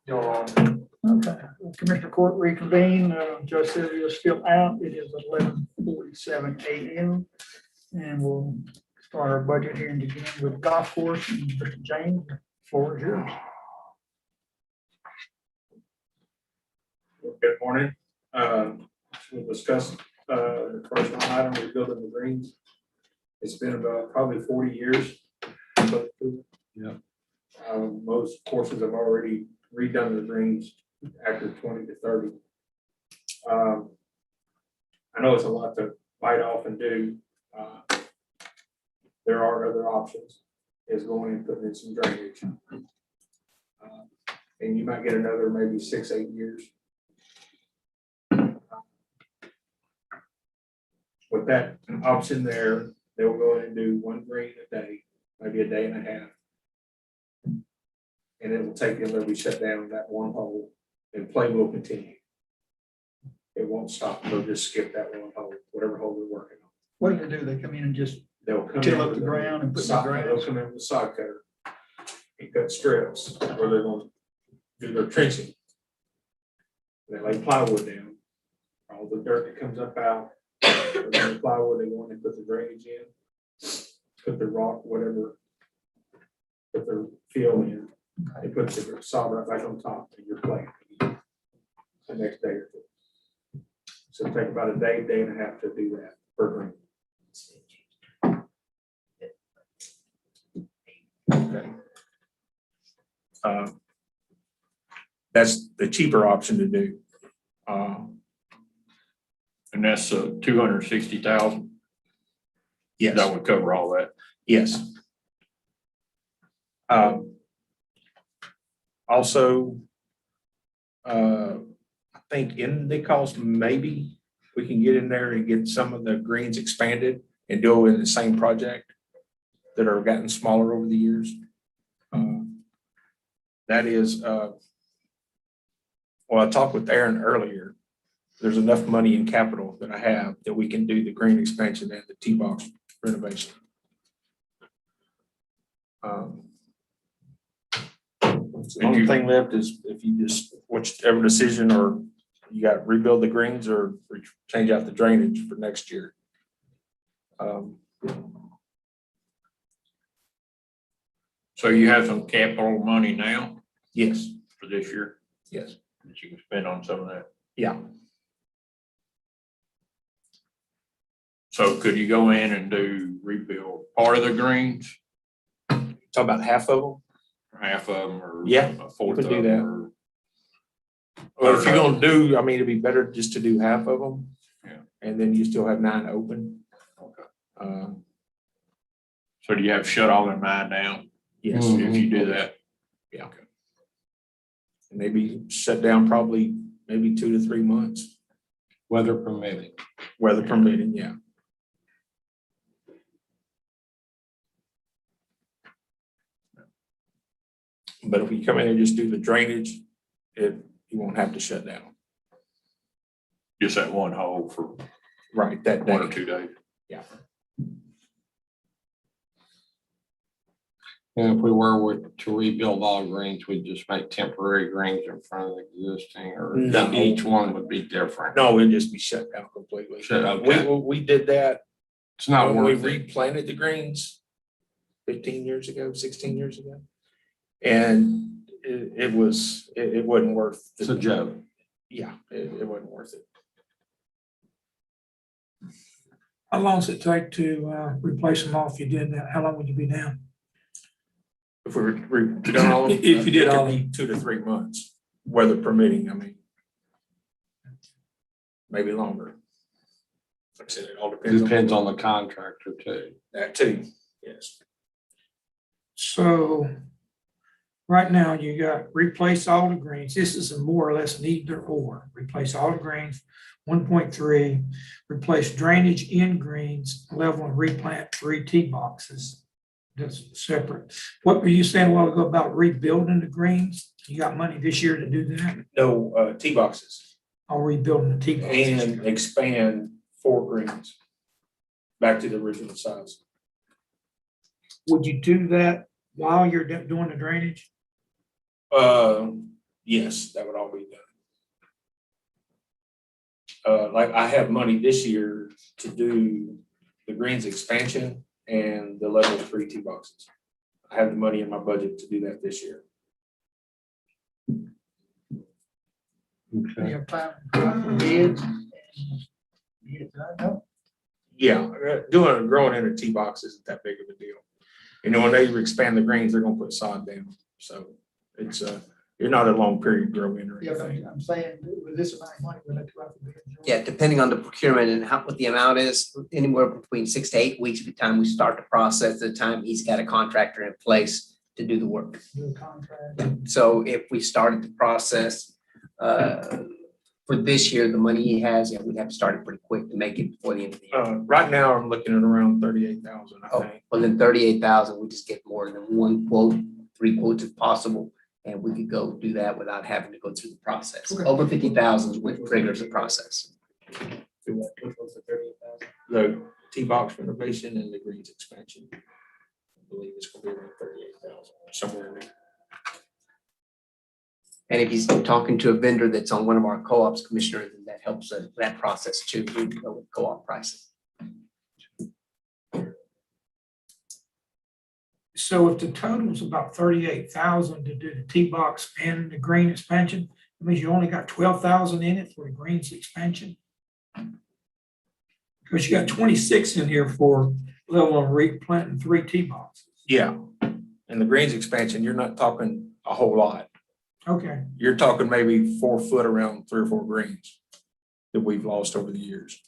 You're on. Okay, Commissioner Court reconvene. Judge Sylvia is still out. It is 11:47 a.m. And we'll start our budget hearing again with golf course. And Mr. James, the floor is yours. Good morning. We'll discuss, the first line item, rebuilding the greens. It's been about probably 40 years. Yeah. Most courses have already redone the greens after 20 to 30. I know it's a lot to bite off and do. There are other options, is going and putting in some drainage. And you might get another maybe 6-8 years. With that option there, they'll go in and do one green a day, maybe a day and a half. And it will take them, they'll be shut down that one hole and play will continue. It won't stop. They'll just skip that one hole, whatever hole they're working on. What do they do? They come in and just They'll come till in up with the ground and put the sod- grass? They'll come in with a sod cutter and cut strips where they're going to do their trenching. They lay plywood down, all the dirt that comes up out, and then the plywood, they go in and put the drainage in, put the rock, whatever, put their fill in, they put the sod right back on top and you're playing the next day or two. So it take about a day, day and a half to do that per green. Okay. That's the cheaper option to do. And that's 260,000. Yes, That would cover all that. yes. Also, I think in the cost, maybe we can get in there and get some of the greens expanded and do it in the same project that are gotten smaller over the years. That is, well, I talked with Aaron earlier. There's enough money in capital that I have that we can do the green expansion and the tee box renovation. The only thing left is if you just, whichever decision, or you got to rebuild the greens or change out the drainage for next year. So you have some capital money now? Yes, For this year, yes. that you can spend on some of that? Yeah. So could you go in and rebuild part of the greens, Talk about half of them? half of them, or Yeah, a fourth of could do them? that. Or If you're gonna do, I mean, it'd be better just to do half of them. Yeah. And then you still have 9 open. Okay. So do you have to shut all their mind down Yes. if you do that? Yeah. Okay. And maybe shut down probably maybe 2 to 3 months, Weather permitting. weather permitting, yeah. But if we come in and just do the drainage, you won't have to shut down. Just that one hole for Right, that 1 or day. 2 days? Yeah. And if we were to rebuild all greens, we'd just make temporary greens in front of the existing, or No. each one would be different. No, it'll just be shut down completely. Shut, okay. We did that It's not when we worth it. replanted the greens 15 years ago, 16 years ago. And it wasn't worth. It's a joke. Yeah, it wasn't worth it. How long does it take to replace them all if you did that? How long would you be down? If we were done all of them, If you did it could all be 2 to 3 months, weather permitting, I mean. Maybe longer. Like I said, it all depends. Depends on the contractor too. That too, yes. So right now you got replace all the greens. This is a more or less an either or. Replace all the greens, 1.3, replace drainage in greens, level and replant 3 tee boxes. That's separate. What were you saying a while ago about rebuilding the greens? You got money this year to do that? No, tee boxes Or rebuilding the tee boxes? and expand 4 greens back to the original size. Would you do that while you're doing the drainage? Yes, that would all be done. Like I have money this year to do the greens expansion and the level 3 tee boxes. I have the money in my budget to do that this year. You have time to go out for bids and get it done, no? Yeah, doing a growing in a tee box isn't that big of a deal. You know, when they expand the greens, they're gonna put sod down. So it's you're not a long period grow in or Yeah, but anything. I'm saying with this amount of money, we'll have to go out for bids. Yeah, depending on the procurement and what the amount is, anywhere between 6 to 8 weeks from the time we start the process, to the time he's got a contractor in place to do the work. Do a contract. So if we started the process for this year, the money he has, yeah, we'd have to start it pretty quick to make it before the end of the year. Right now, I'm looking at around 38,000, I Oh, think. well, then 38,000, we just get more than 1 quote, 3 quotes if possible. And we could go do that without having to go through the process. Okay. Over 50,000 is what triggers the process. Which was the 38,000? The tee box renovation and the greens expansion. I believe it's gonna be around 38,000, somewhere in there. And if he's talking to a vendor that's on one of our co-ops, commissioner, then that helps that process too. We can go with co-op pricing. So if the total is about 38,000 to do the T-box and the green expansion, that means you only got 12,000 in it for the greens expansion? Because you got 26 in here for level and replanting 3 T-boxes. Yeah, and the greens expansion, you're not talking a whole lot. Okay, You're talking maybe 4 foot around 3 or 4 greens that we've lost over the years.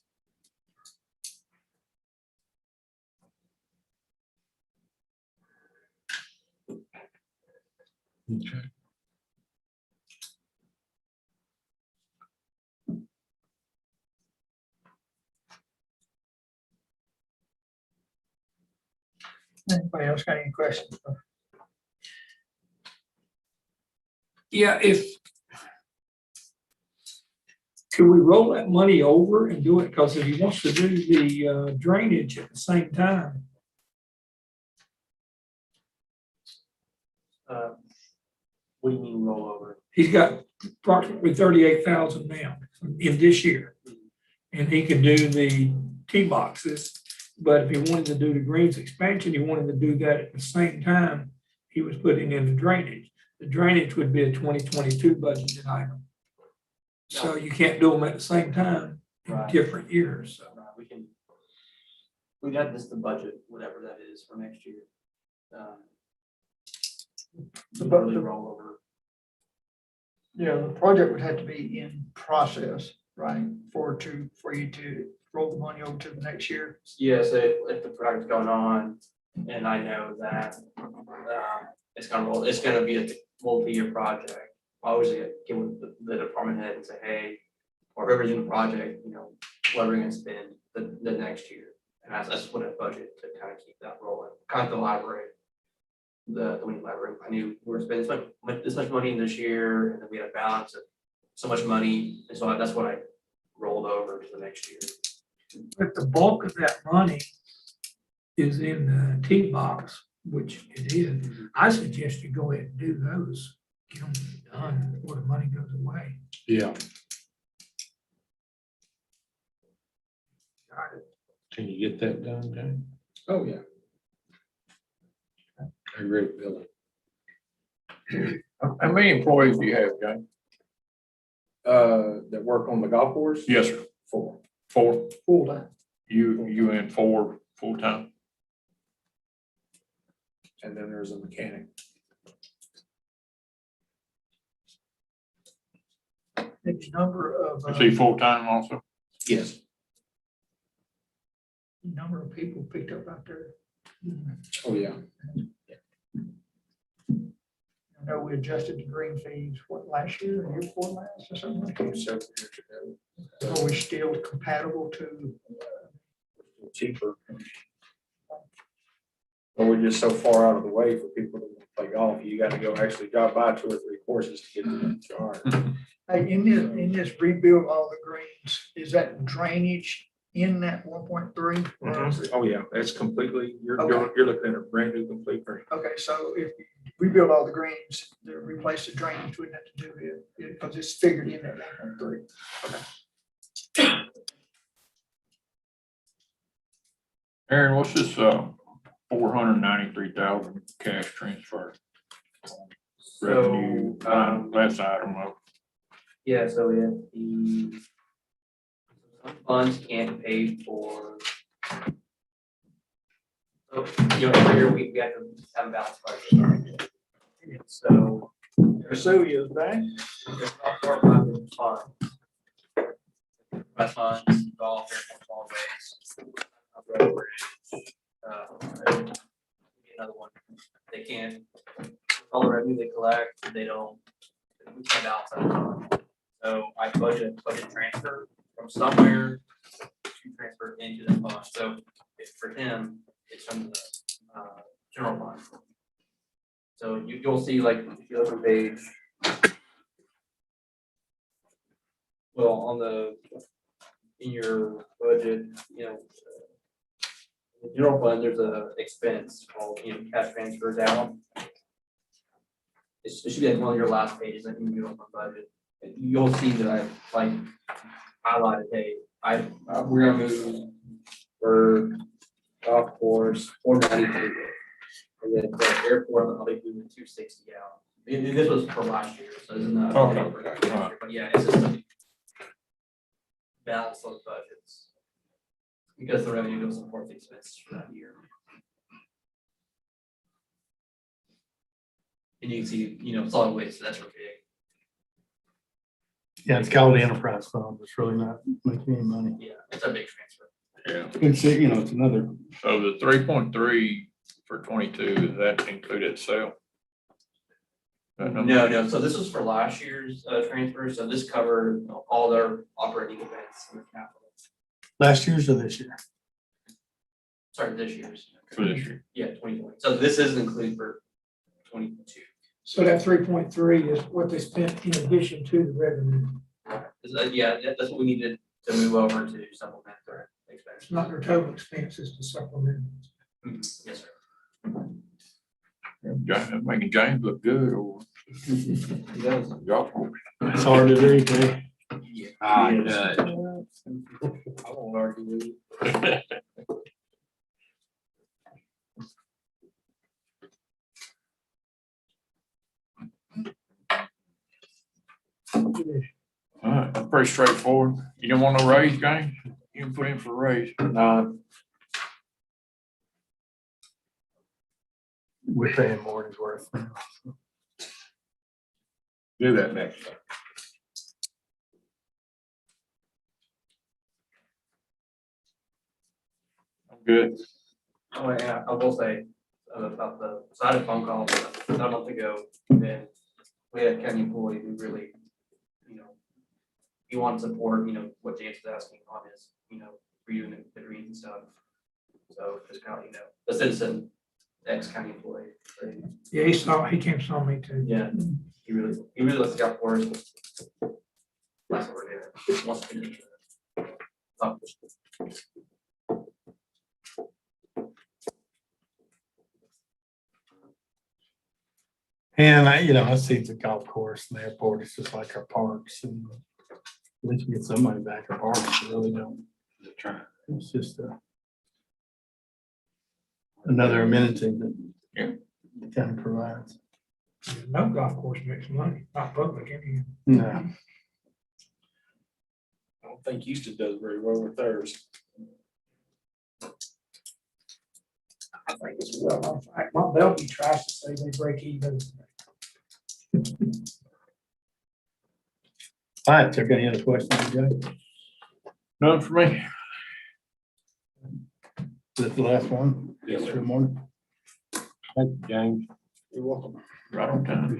Okay. Anybody else got any questions? yeah, could we roll that money over and do it? Because if he wants to do the drainage at the same time, What do you mean rollover? he's got approximately 38,000 now in this year. And he can do the tee boxes, but if he wanted to do the greens expansion, he wanted to do that at the same time he was putting in the drainage. The drainage would be a 2022 budgeted item. So you can't do them at the same time in Right. different years. So We got this, the budget, whatever that is for next year. The The bu- early the- rollover. Yeah, the project would have to be in process, right, for you to roll the money over to the next year. Yes, if the project's going on, and I know that, it's gonna be a multi-year project. I always get with the department head and say, hey, or whoever's in the project, you know, what are we gonna spend the next year? And that's what I budget to kind of keep that rolling, kind of the library. The Winnie Library, I knew we were spending this much money in this year, and then we had a balance of so much money, and so that's what I rolled over to the next year. if the bulk of that money is in the tee box, which it is, I suggest you go ahead and do those. Get them done before the money goes away. Yeah. Got it. Can you get that done, Jane? Oh, yeah. I agree with Billy. How many employees do you have, Jane? That work on the golf course? Yes, sir. 4. 4. Full time. You and 4 full-time? And then there's a mechanic. Maybe number of, Is he full-time also? Yes. number of people picked up out there. Oh, yeah. I know we adjusted the green fees, what, last year, or year before last, or something like that? Several years ago. Are we still compatible to? Cheaper. But we're just so far out of the way for people to play golf. You got to go actually drive by 2 or 3 courses to get to the yard. Hey, in this rebuild all the greens, is that drainage in that 1.3? Oh, yeah, that's completely, you're Okay. looking at a brand new complete green. Okay, so if rebuild all the greens, to replace the drainage, wouldn't have to do it, because it's figured in that 1.3. Aaron, what's this, 493,000 cash transfer? Revenue, So, last item up. yeah, so we have the some funds can't pay for. So, every year we have to have a balanced budget. So Vesuvius back. there's not four or five different funds. Funds, golf, airport, always. Another one, they can't, all the revenue they collect, they don't, we can't balance that. So I budget transfer from somewhere to transfer into the fund. So for him, it's from the general fund. So you'll see, like, if you look on page, well, on in your budget, in the general fund, there's a expense called, cash transfer down. It should be like one of your last pages, I think, in your budget. And you'll see that I've like highlighted, hey, we're gonna move for golf course 493. And then for airport, I'll be moving 260 out. And this was for last year, so this is not. Okay. But yeah, it's just to balance those budgets. Because the revenue will support the expenses for that year. And you can see, solid waste, so that's real big. Yeah, it's called the enterprise fund. It's really not making any money. Yeah, it's a big transfer. Yeah. It's, it's another, So the 3.3 for 22, does that include itself? No, so this was for last year's transfer, so this covered all their operating events in the capital. last year's or this year? Sorry, this year's. For this year. Yeah, 2020. So this isn't included for 22. So that 3.3 is what they spent in addition to the revenue. Yeah, that's what we needed to move over to supplement their expense. It's not their total expenses to supplement. Yes, sir. Making James look good or? Golf course. It's hard to do, Jay. I won't argue with you. All right, that's pretty straightforward. You don't want no raise, James? You can put in for a raise. We're paying more than it's worth. Do that next time. I'm good. Oh, yeah, I will say about so I had a phone call about a month ago, and we had a county employee who really, he wanted support, what James was asking on his, reading the greens and stuff. So just kind of, a citizen, ex-county employee. So, Yeah, he came saw me too. yeah, he really lets it out for us. That's what we're doing. Wants to finish it. And I see the golf course and the airport, it's just like our parks and at least we get some money back our parks, we really don't. It's just another amenity that the county provides. No golf course makes money, not public anyhow. No, I don't think Houston does very well with theirs. I think it's well, in fact, Mont Belvieu tries to say they break even. all right, so got any other questions, Jay? None for me. Is that the last one? Yes, sir. Good morning. Thank you, James. You're welcome. Right on time.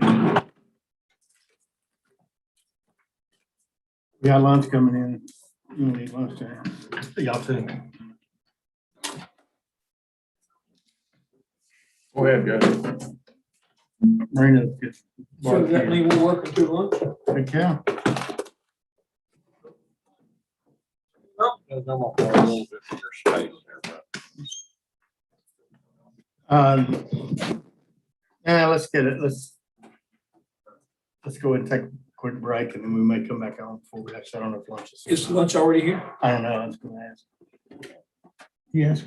We got lunch coming in. You don't need lunch, Jay. Y'all too. Go ahead, guys. Marina, good. So does that mean we're working through lunch? Good cow. I'm gonna put a little bit of your space there, but. Let's get it, let's go ahead and take a quick break and then we may come back on before we actually, I don't know if lunch is. Is lunch already here? I don't know, I was gonna ask. Yes.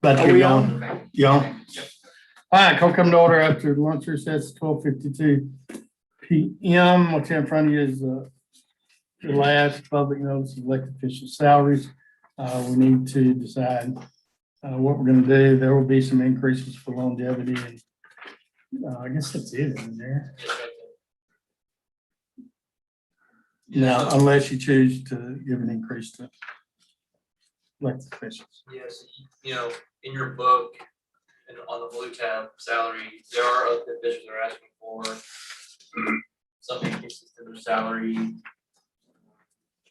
About to Are get we going. Okay. You on? Yep. All right, call come to order after lunch recess, 12:52 PM. What's in front of you is the last public notice of elected official salaries. We need to decide what we're gonna do. There will be some increases for longevity and I guess that's it in there. Now, unless you choose to give an increase to elected officials. Yes, you know, in your book and on the blue tab, salary, there are other officials that are asking for some increases to their salary.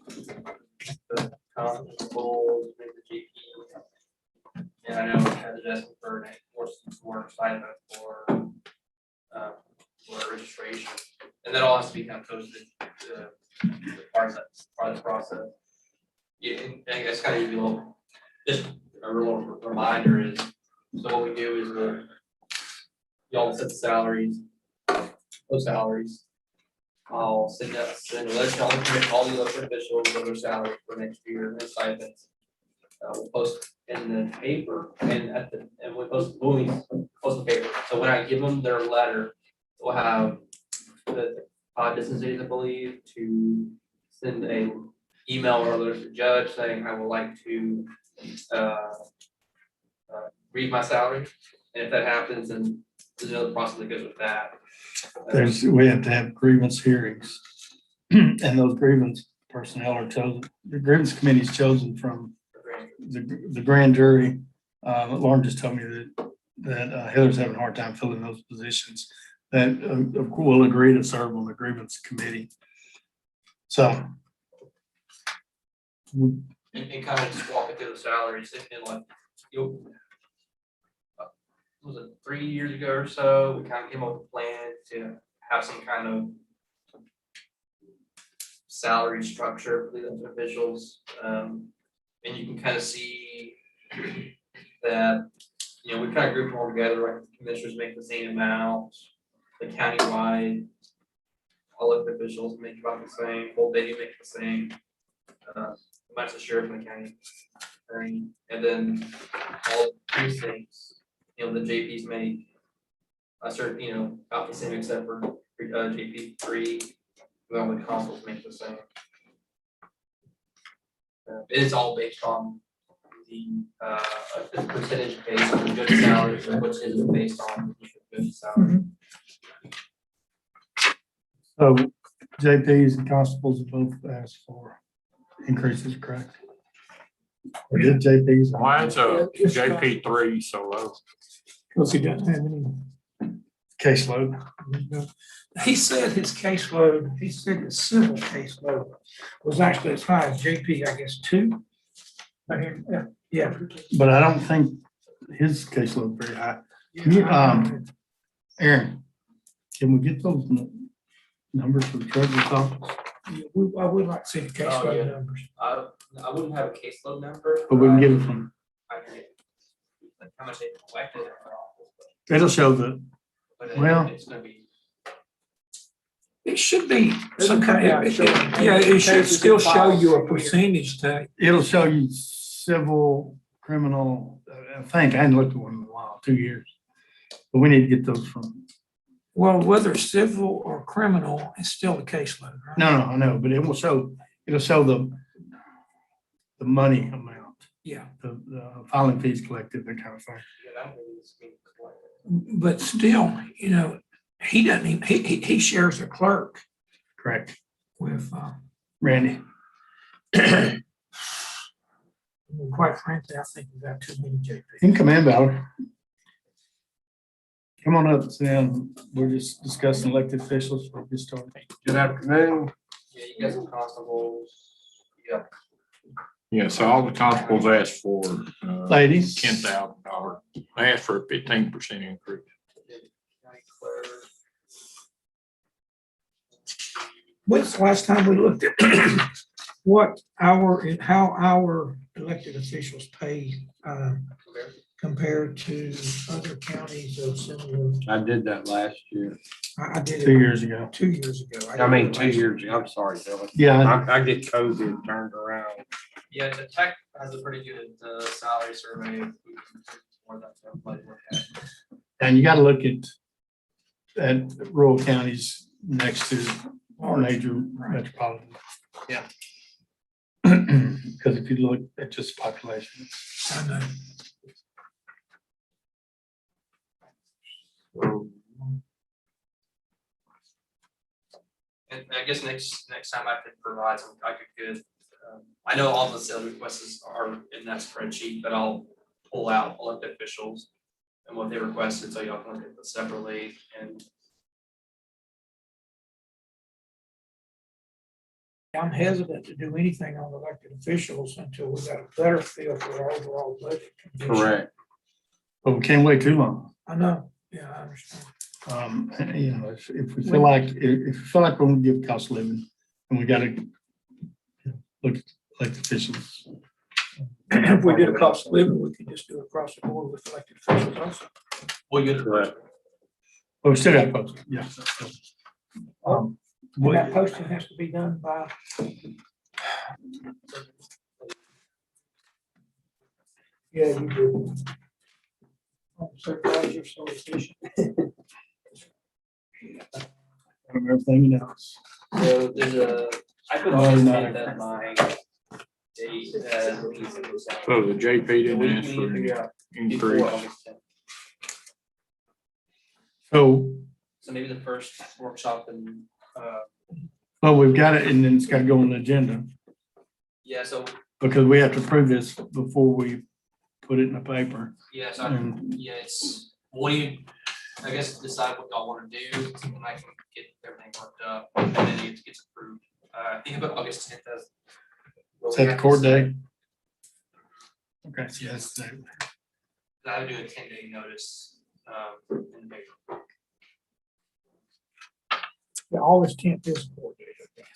The constables, maybe the GP. And I know Ted is asking for more stipend for registration. And that all has to be kind of posted to part of the process. Yeah, and I think that's kind of a little, just a real reminder is, so what we do is y'all set the salaries, post salaries. I'll send a letter to all the elected officials of their salaries for next year, their stipends. We'll post in the paper and we post the paper. So when I give them their letter, we'll have the 5 business days, I believe, to send a email or alert to the judge saying I would like to read my salary. And if that happens, then there's another process that goes with that. We have to have grievance hearings. And those grievance personnel are chosen, the grievance committee is chosen from the grand jury. Lauren just told me that Heather's having a hard time filling those positions. That will agree to serve on the grievance committee. So. And kind of just walking through the salaries and like, was it 3 years ago or so, we kind of came up with a plan to have some kind of salary structure for the elected officials. And you can kind of see that, we kind of grouped them all together, right? The commissioners make the same amount, the countywide elected officials make about the same, full day make the same. Match the sheriff and the county attorney, and then all precincts, the JPs make a certain, about the same except for JP 3, well, the constables make the same. It's all based on the percentage based on the good salaries, which is based on the good salary. So JPs and constables have both asked for increases, correct? Or did JPs? Mine's a JP 3, so low. Because he doesn't have any. Caseload. He said his caseload, he said his civil caseload was actually as high as JP, I guess, 2. Yeah. But I don't think his caseload very high. Can you, Aaron, can we get those numbers from the treasurer's office? I would like to see the caseload numbers. I wouldn't have a caseload number. But we can get it from, I can get, like, how much they collected in our office, it'll show the, but Well- it's gonna be. It should be some kind of, yeah, it should still show you a percentage tag. it'll show you civil, criminal, I think, I hadn't looked at one in a while, 2 years. But we need to get those from, Well, whether civil or criminal, it's still a caseload, right? no, I know, but it'll show the money amount, Yeah, the filing fees collected, that kind of thing. Yeah, that really is being collected. but still, he doesn't even, he shares a clerk Correct. with, Randy. quite frankly, I think we've got too many JP. You can come in, Valerie. Come on up, sit down. We're just discussing elected officials for this started. Good afternoon. Yeah, you guys have constables. Yeah. Yeah, so all the constables asked for Ladies. $10,000. They asked for a 15% increase. County clerk. When's the last time we looked at how our elected officials pay compared to other counties of similar? I did that last year. I did 2 it years ago. 2 years ago. I mean, 2 years ago. I'm sorry, Billy. Yeah, I get COVID turned around. Yeah, the tech has a pretty good salary survey. We can more of that template look at. And you gotta look at rural counties next to major metropolitan. Yeah. Because if you look at just population. I know. And I guess next time I could provide some, I could, I know all the sales requests are in that spreadsheet, but I'll pull out elected officials and what they requested, so y'all can look at this separately and. I'm hesitant to do anything on elected officials until we got a better feel for our overall budget condition. But we can't wait too long. I know, yeah, I understand. You know, if we feel like, if we feel like we're gonna give cost of living, and we gotta look at elected officials. If we did a cost of living, we could just do it across the board with elected officials also. Well, you But we still got post, yeah. And that posting has to be done by. Yeah, you do. Supervisor solicitation. Everything else. So there's I put Oh, on no. that my date, So the JP we didn't need ask to for figure an out increase. before August 10th. So, So maybe the first workshop and, well, we've got it, and then it's gotta go on the agenda, yeah, so, because we have to prove this before we put it in the paper. yeah, so, And yeah, it's, what do you, I guess decide what y'all wanna do, and I can get everything worked up, and then it gets approved. I think about August 10th as. is that the court date? Okay, so that's the. I would do a 10-day notice, in the paper. Yeah, August 10th is the board date. Okay.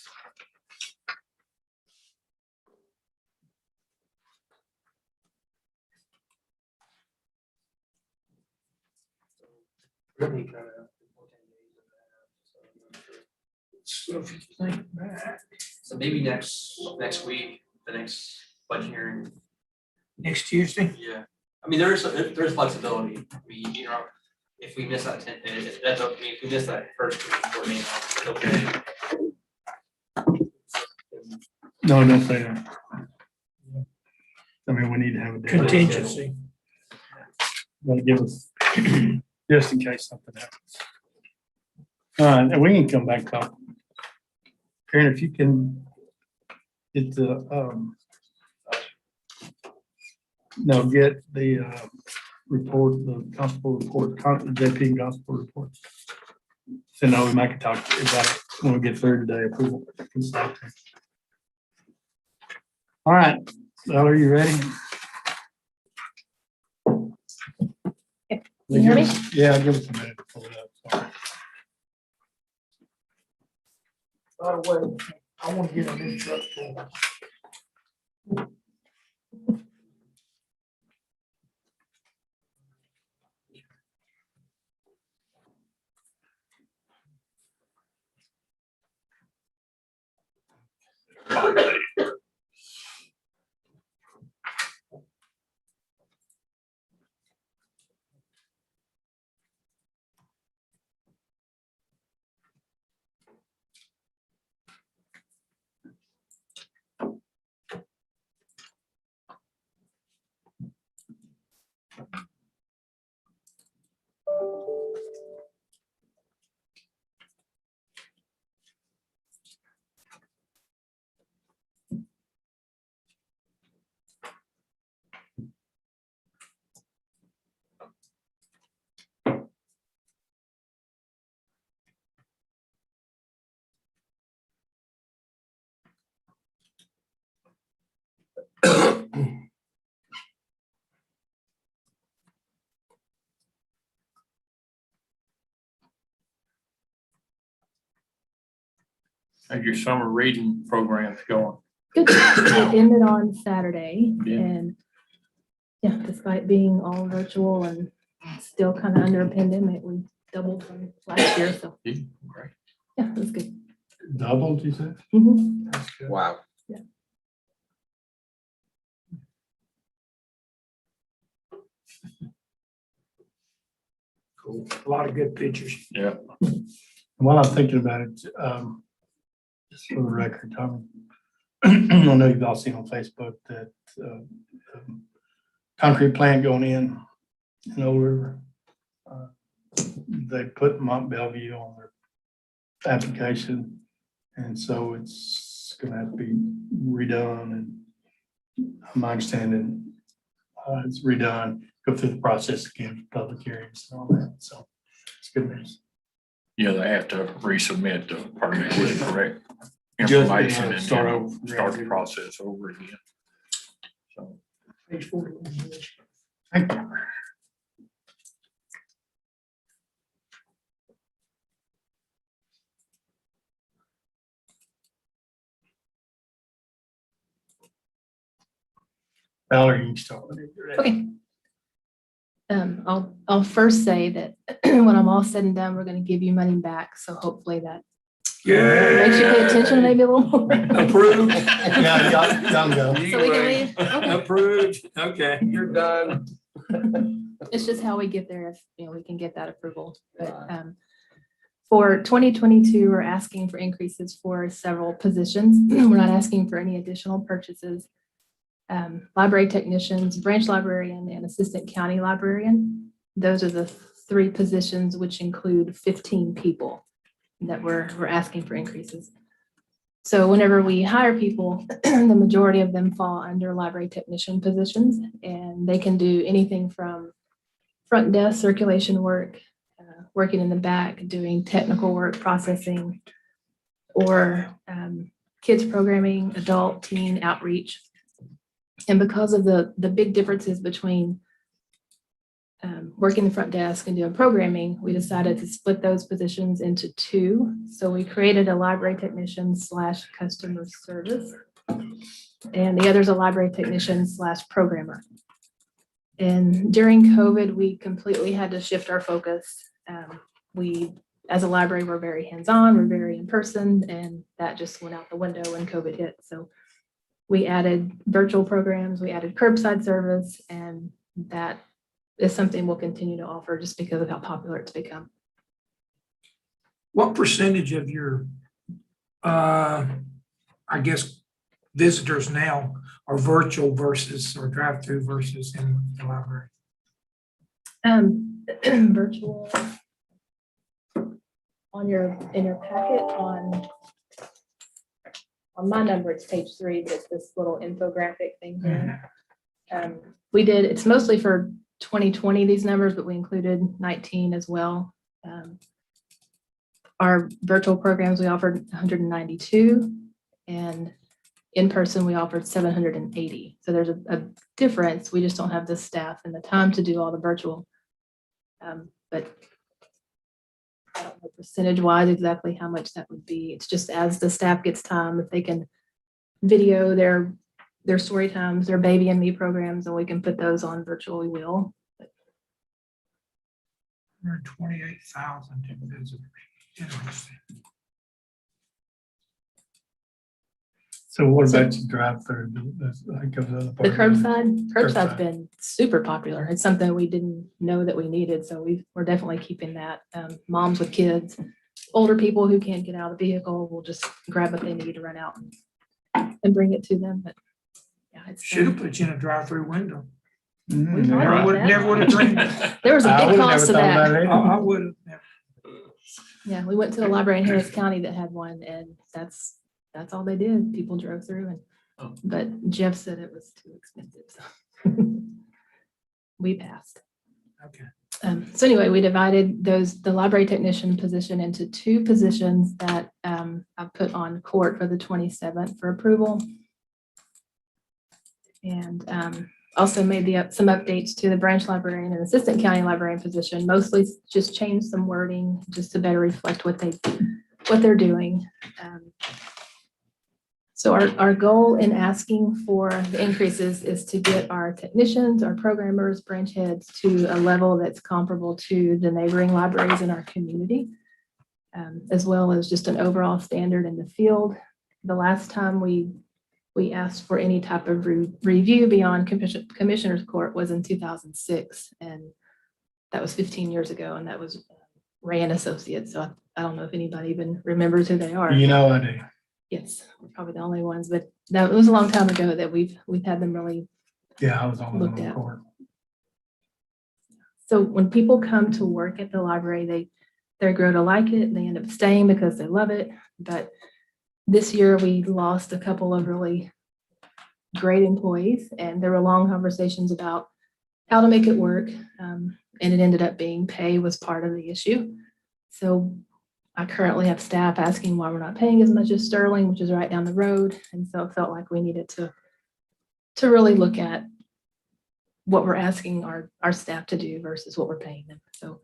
Really kind of. So if you think back, So maybe next week, the next budget hearing. next Tuesday, Yeah. I mean, there's flexibility. I mean, you know, if we miss that 10, that's okay. If we miss that first meeting, it's okay. No, don't say that. I mean, we need to have a. contingency. Gonna give us, just in case something happens. And we can come back and talk. Karen, if you can get the, get the, report, the constable report, JP and constable reports. So now we might talk about it when we get through today, approval. All right, Val, are you ready? Can you hear me? Yeah, give us a minute to pull it up. Sorry. By the way, I want to get a new truck for. How's your summer reading programs going? Good. It ended on Saturday Yeah. and yeah, despite being all virtual and still kind of under a pandemic, we doubled from last year. So Great. yeah, it was good. Doubled, you said? Mhm. That's good. Wow. Cool. A lot of good pictures. Yeah. While I'm thinking about it, just for the record, Tom, I know you've all seen on Facebook that concrete plant going in Old River. They put Mont Bellevue on their application, and so it's gonna have to be redone, and my understanding, it's redone, go through the process again, for public hearings and all that, so it's good news. Yeah, they have to resubmit the permit with the correct Just, information yeah, and start then over. start the process over again. So. Page 41. Thank you. Valerie, you can start with it. Okay. I'll first say that when I'm all said and done, we're gonna give you money back, so hopefully that makes you pay attention maybe a little more. Approved. Yeah, y'all go. So we can leave? Okay. Approved. Okay, you're done. It's just how we get there if, we can get that approval. But for 2022, we're asking for increases for several positions. We're not asking for any additional purchases. Library technicians, branch librarian, and assistant county librarian. Those are the 3 positions, which include 15 people that we're asking for increases. So whenever we hire people, the majority of them fall under library technician positions, and they can do anything from front desk circulation work, working in the back, doing technical work, processing, or kids programming, adult, teen outreach. And because of the big differences between working the front desk and doing programming, we decided to split those positions into 2. So we created a library technician / customer service, and the other's a library technician / programmer. And during COVID, we completely had to shift our focus. We, as a library, we're very hands-on, we're very in person, and that just went out the window when COVID hit. So we added virtual programs, we added curbside service, and that is something we'll continue to offer just because of how popular it's become. What percentage of your, I guess, visitors now are virtual versus or drive-through versus in the library? Virtual in your packet on my number, it's page 3, but it's this little infographic thing here. It's mostly for 2020, these numbers, but we included 19 as well. Our virtual programs, we offered 192, and in person, we offered 780. So there's a difference. We just don't have the staff and the time to do all the virtual. But I don't know percentage wise exactly how much that would be. It's just as the staff gets time, if they can video their story times, their baby and me programs, and we can put those on virtual, we will. 128,000 visitors. Interesting. So what about your drive-through? The The curbside's been super popular. It's something we didn't know that we needed, so we're definitely keeping that. Moms with kids, older people who can't get out of the vehicle will just grab what they need to run out and bring it to them. But yeah, it's Should have put you in a drive-through window. Mm, thought Never about would, that. never would have dreamed it. there was a I big would've cost to never thought that. about it either. I would have. Yeah, we went to the library in Harris County that had one, and that's all they did. People drove through, but Jeff said it was too expensive, so we passed. Okay. So anyway, we divided the library technician position into 2 positions that I put on court for the 27th for approval. And also made some updates to the branch librarian and assistant county librarian position, mostly just changed some wording just to better reflect what they're doing. So our goal in asking for the increases is to get our technicians, our programmers, branch heads to a level that's comparable to the neighboring libraries in our community, as well as just an overall standard in the field. The last time we asked for any type of review beyond Commissioner's Court was in 2006. And That was 15 years ago, and that was Ray and Associates. So I don't know if anybody even remembers who they are. You know, I do. Yes, we're probably the only ones, but that was a long time ago that we've had them really. Yeah, I was on Looked the at. court. So when people come to work at the library, they grow to like it, and they end up staying because they love it. But this year we lost a couple of really great employees, and there were long conversations about how to make it work. And it ended up being pay was part of the issue. So I currently have staff asking why we're not paying as much as Sterling, which is right down the road. And so it felt like we needed to really look at what we're asking our staff to do versus what we're paying them. So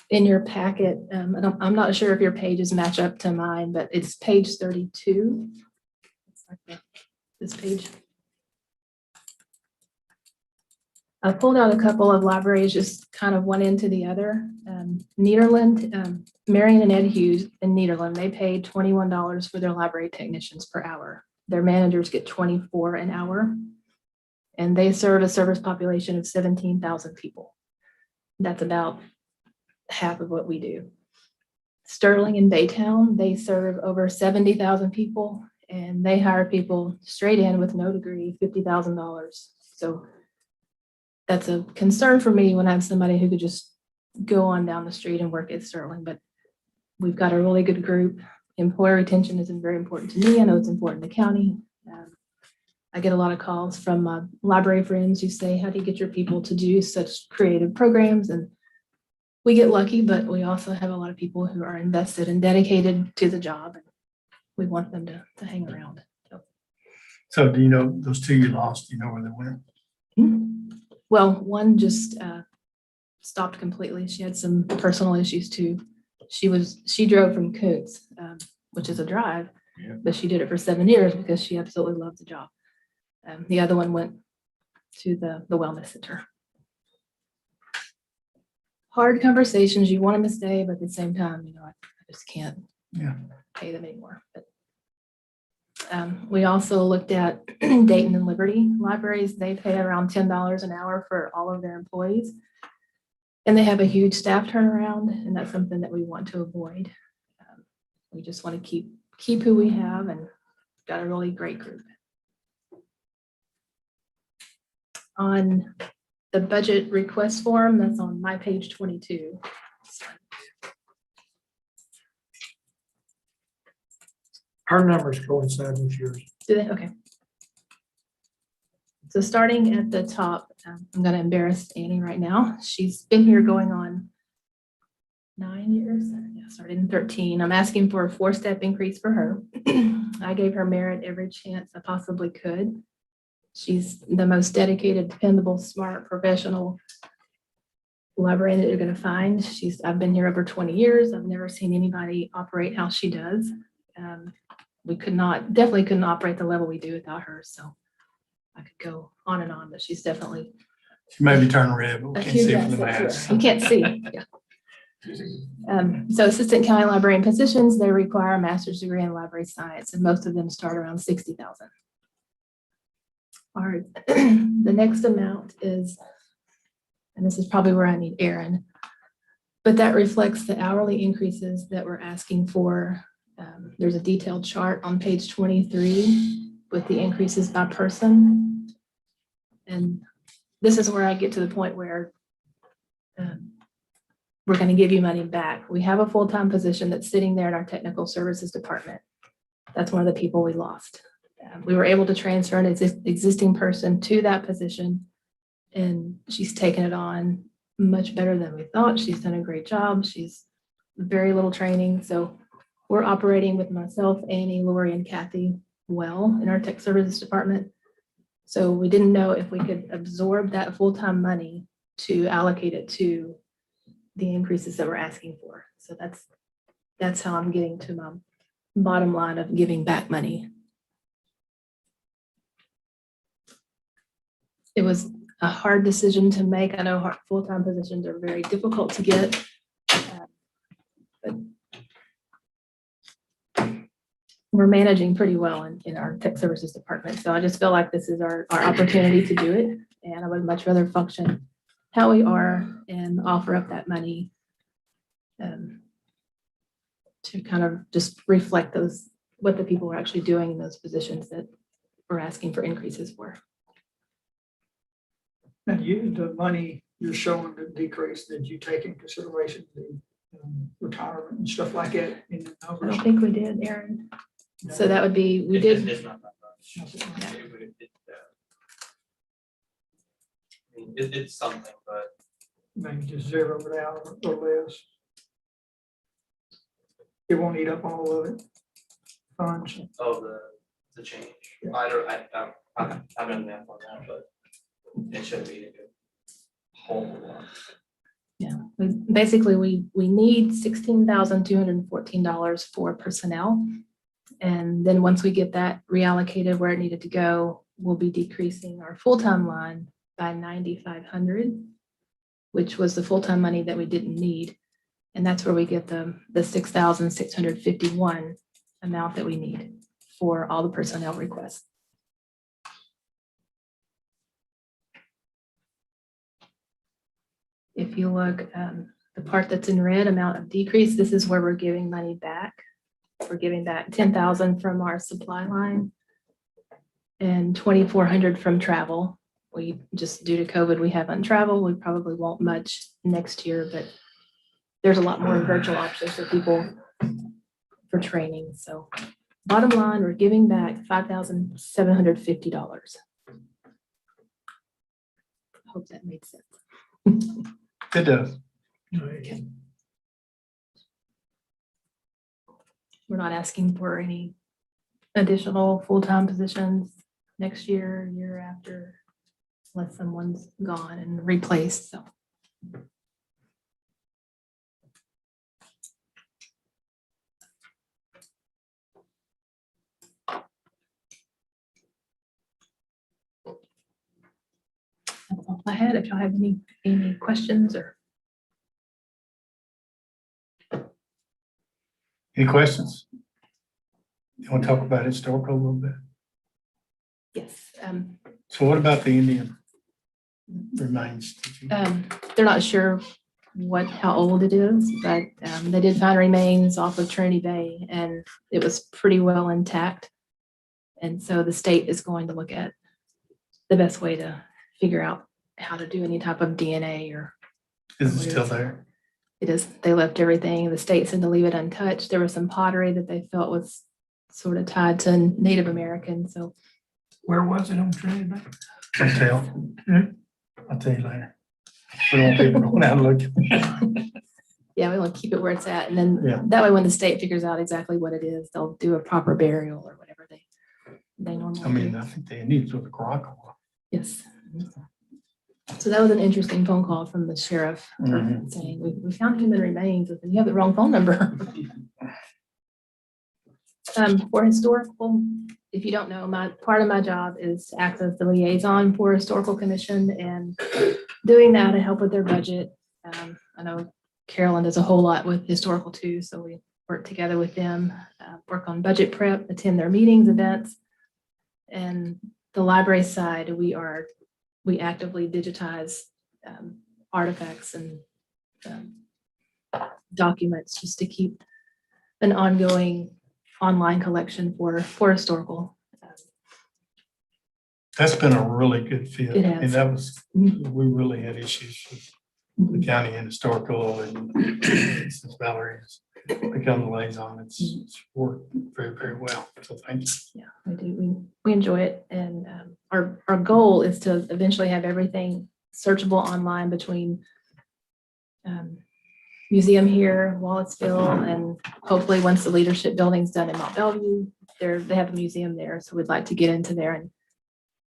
in your packet, I'm not sure if your pages match up to mine, but it's page 32. It's like this page. I pulled out a couple of libraries, just kind of one into the other. Nederland, Marion and Ed Hughes in Nederland, they paid $21 for their library technicians per hour. Their managers get $24 an hour, and they serve a service population of 17,000 people. That's about half of what we do. Sterling and Baytown, they serve over 70,000 people, and they hire people straight in with no degree, $50,000. So that's a concern for me when I have somebody who could just go on down the street and work at Sterling, but we've got a really good group. Employer retention is very important to me. I know it's important to county. I get a lot of calls from my library friends who say, how do you get your people to do such creative programs? And we get lucky, but we also have a lot of people who are invested and dedicated to the job, and we want them to hang around. So do you know those two you lost? Do you know where they went? Well, one just stopped completely. She had some personal issues too. She drove from Koontz, which is a drive, but she did it for 7 years because she absolutely loved the job. The other one went to the wellness center. Hard conversations. You want them to stay, but at the same time, I just can't pay them anymore. But we also looked at Dayton and Liberty libraries. They pay around $10 an hour for all of their employees. And they have a huge staff turnaround, and that's something that we want to avoid. We just want to keep who we have, and got a really great group. On the budget request form, that's on my page 22. Our numbers coincide with yours. Do they? Okay. So starting at the top, I'm going to embarrass Annie right now. She's been here going on 9 years. Yeah, started in 13. I'm asking for a 4-step increase for her. I gave her merit every chance I possibly could. She's the most dedicated, dependable, smart, professional librarian that you're going to find. I've been here over 20 years. I've never seen anybody operate how she does. We definitely couldn't operate the level we do without her. So I could go on and on, but she's definitely. She may be turning red, but we a can't see huge from the asset to mask. us. You can't see. Yeah. So assistant county librarian positions, they require a master's degree in library science, and most of them start around 60,000. All right, the next amount is, and this is probably where I need Aaron, but that reflects the hourly increases that we're asking for. There's a detailed chart on page 23 with the increases by person. And this is where I get to the point where we're going to give you money back. We have a full-time position that's sitting there in our technical services department. That's one of the people we lost. We were able to transfer an existing person to that position, and she's taken it on much better than we thought. She's done a great job. She's very little training. So we're operating with myself, Annie, Lori, and Kathy well in our tech services department. So we didn't know if we could absorb that full-time money to allocate it to the increases that we're asking for. So that's how I'm getting to my bottom line of giving back money. It was a hard decision to make. I know full-time positions are very difficult to get. But we're managing pretty well in our tech services department. So I just feel like this is our opportunity to do it. And I would much rather function how we are and offer up that money to kind of just reflect those, what the people are actually doing in those positions that we're asking for increases for. And you, the money you're showing the decrease, did you take into consideration the retirement and stuff like that in the I numbers? don't think we did, Aaron. So that would be, we did, It's not that much. I mean, it's something, but Maybe just zero it out or less. It won't eat up all of it. Funds. the change. I don't, I'm in that on that, but it should be a good whole lot. basically, we need $16,214 for personnel. And then once we get that reallocated where it needed to go, we'll be decreasing our full-time line by 9,500, which was the full-time money that we didn't need. And that's where we get the 6,651 amount that we need for all the personnel requests. If you look, the part that's in red, amount of decrease, this is where we're giving money back. We're giving back 10,000 from our supply line and 2,400 from travel. We just, due to COVID, we haven't traveled. We probably won't much next year, but there's a lot more virtual options for people for training. So bottom line, we're giving back $5,750. Hope that made sense. It does. We're not asking for any additional full-time positions next year, year after, unless someone's gone and replaced, so. That's all I had. If y'all have any questions or. Any questions? You want to talk about historical a little bit? Yes, So what about the Indian remains? Did you- they're not sure how old it is, but they did find remains off of Trinity Bay and it was pretty well intact. And so the state is going to look at the best way to figure out how to do any type of DNA or. Is it still there? It is, they left everything. The state said to leave it untouched. There was some pottery that they felt was sort of tied to Native American, so. Where was it on Trinity Bay? I'll tell. I'll tell you later. We don't want people going out and looking. Yeah, we want to keep it where it's at. And Yeah. then that way, when the state figures out exactly what it is, they'll do a proper burial or whatever they normally I mean, do. I think the Indians were the Crocoa. Yes. So that was an interesting phone call from the sheriff Mhm. saying, we found human remains. I said, you have the wrong phone number. For historical, if you don't know, part of my job is to act as the liaison for Historical Commission and doing that to help with their budget. I know Carolyn does a whole lot with historical too, so we work together with them, work on budget prep, attend their meetings, events. And the library side, we actively digitize artifacts and documents just to keep an ongoing online collection for historical. That's been a really good fit. It And has. that was, we really had issues with the county and historical and since Valerie has become the liaison, it's worked very, very well. So thank you. Yeah, we do. We enjoy it. And our goal is to eventually have everything searchable online between museum here, Wallaceville, and hopefully once the leadership building's done in Mount Bellevue, they have a museum there. So we'd like to get into there and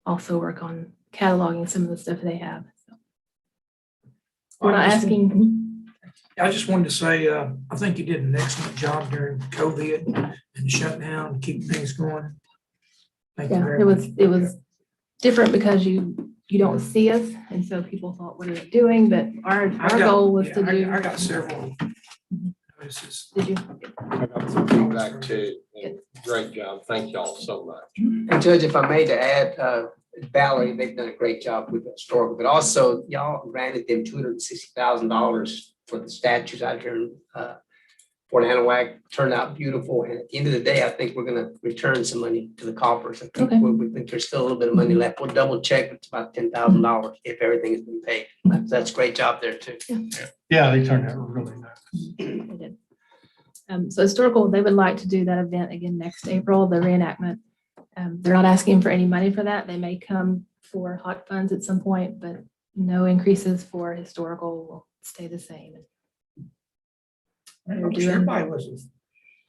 also work on cataloging some of the stuff they have. So we're not asking. I just wanted to say, I think you did an excellent job during COVID and the shutdown, keeping things going. Thank you Yeah, very it much. was different because you don't see us. And so people thought, what are they doing? But our goal was to do. I got several notices. Did you? I got some feedback too. And great job. Thank y'all so much. And Judge, if I may to add, Valerie, they've done a great job with the historical, but also y'all granted them $260,000 for the statues out here in Fort Anahuac. Turned out beautiful. And at the end of the day, I think we're gonna return some money to the coffers. I think Okay. we think there's still a little bit of money left. We'll double check. It's about $10,000 if everything has been paid. So that's a great job there too. Yeah, they turned out really nice. They did. So historical, they would like to do that event again next April, the reenactment. They're not asking for any money for that. They may come for hot funds at some point, but no increases for historical will stay the same. I wish everybody was as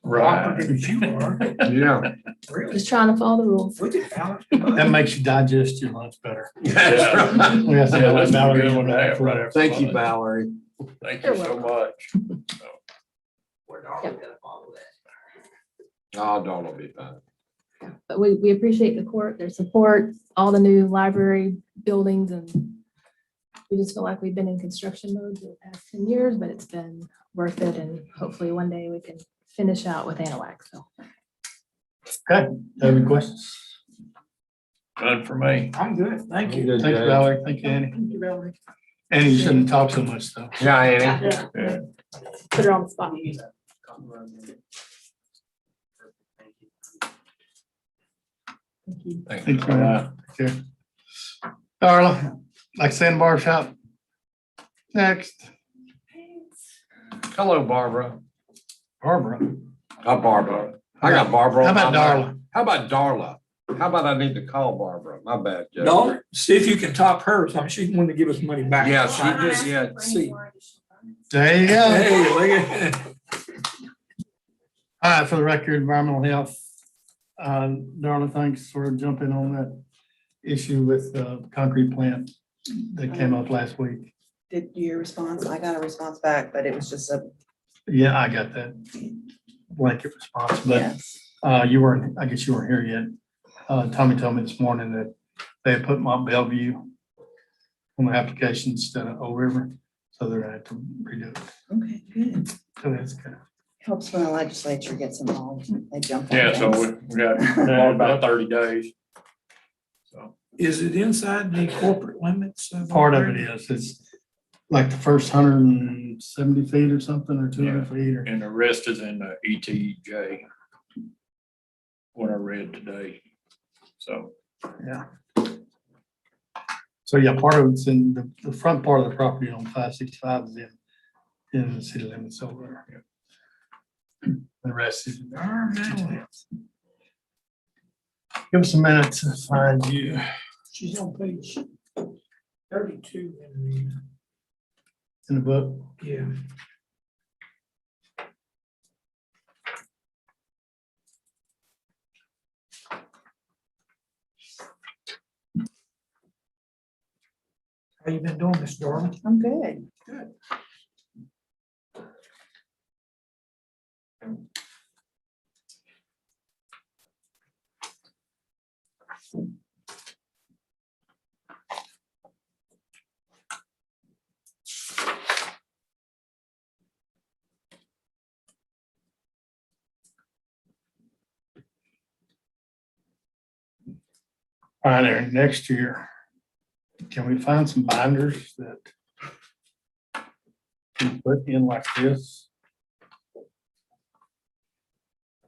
Right. cooperative as you are. Yeah. Really. Just trying to follow the rules. We could balance. That makes you digest your lunch better. That's right. We have to Yeah, let that's a Valerie good know one to have, whatever. right? Thank you, Valerie. Thank You're you so welcome. much. We're not gonna follow that. Oh, Dawn will be fine. But we appreciate the court, their support, all the new library buildings, and we just feel like we've been in construction mode for the past 10 years, but it's been worth it, and hopefully one day we can finish out with Anahuac, so. Okay, any questions? None for me. I'm good, thank you. Thank you, Valerie. Thank you, Annie. Thank you, Valerie. Annie, you shouldn't talk so much though. Yeah, Annie. Yeah. Put her on the spot. Thank you. Thank Thank you. Okay. Darla, like Sandbar Shop. Next, Hello, Barbara. Barbara. Barbara. I got Barbara. How on about my Darla? mind. How about Darla? How about I need to call Barbara? My bad, Joe. No, see if you can top her. So she wanted to give us money back. Yeah, she did, yeah. See. There you go. Hey, look at. All right, for the record, environmental health. Darla, thanks for jumping on that issue with the concrete plant that came up last week. Did your response? I got a response back, but it was just a, Yeah, I got that blanket response, but yes. you weren't, I guess you weren't here yet. Tommy told me this morning that they had put Mont Bellevue on the application instead of Old River, so they're gonna have to redo it. Okay, good. So that's good. Helps when the legislature gets involved. They jump on Yeah, so things. we got about 30 days. So, Is it inside the corporate limits? Part of it is, it's like the first 170 feet or something, or 200 feet, or, and the rest is in the ETJ. What I read today. So, yeah. So yeah, part of it's in the front part of the property on 565 is in the city limits over there. The rest is. Give us a minute to find you. She's on page 32 In the book. yeah. How you been doing this, Darla? I'm good. Good. All right, Aaron, next year, can we find some binders that can put in like this?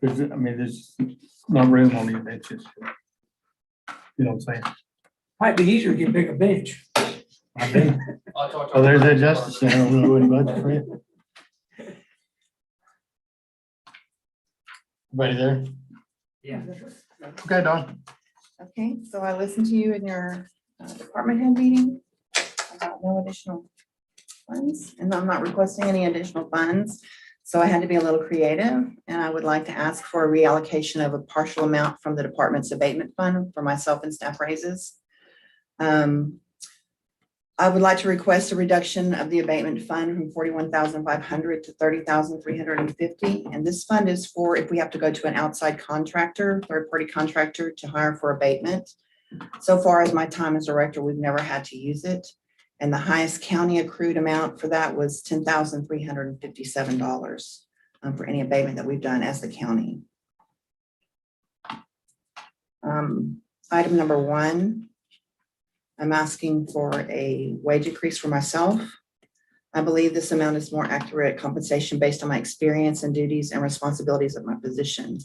There's not room on these benches. You know what I'm saying? Might be easier to get bigger bench. I think. Oh, there's that Justice Center. We wouldn't budget for it. Everybody there? Yeah. Okay, Don. Okay, so I listened to you in your department head meeting about no additional funds, and I'm not requesting any additional funds. So I had to be a little creative, and I would like to ask for a reallocation of a partial amount from the department's abatement fund for myself and staff raises. I would like to request a reduction of the abatement fund from 41,500 to 30,350. And this fund is for if we have to go to an outside contractor, third-party contractor to hire for abatement. So far as my time as director, we've never had to use it. And the highest county accrued amount for that was $10,357 for any abatement that we've done as the county. Item number 1 I'm asking for a wage increase for myself. I believe this amount is more accurate compensation based on my experience and duties and responsibilities of my position.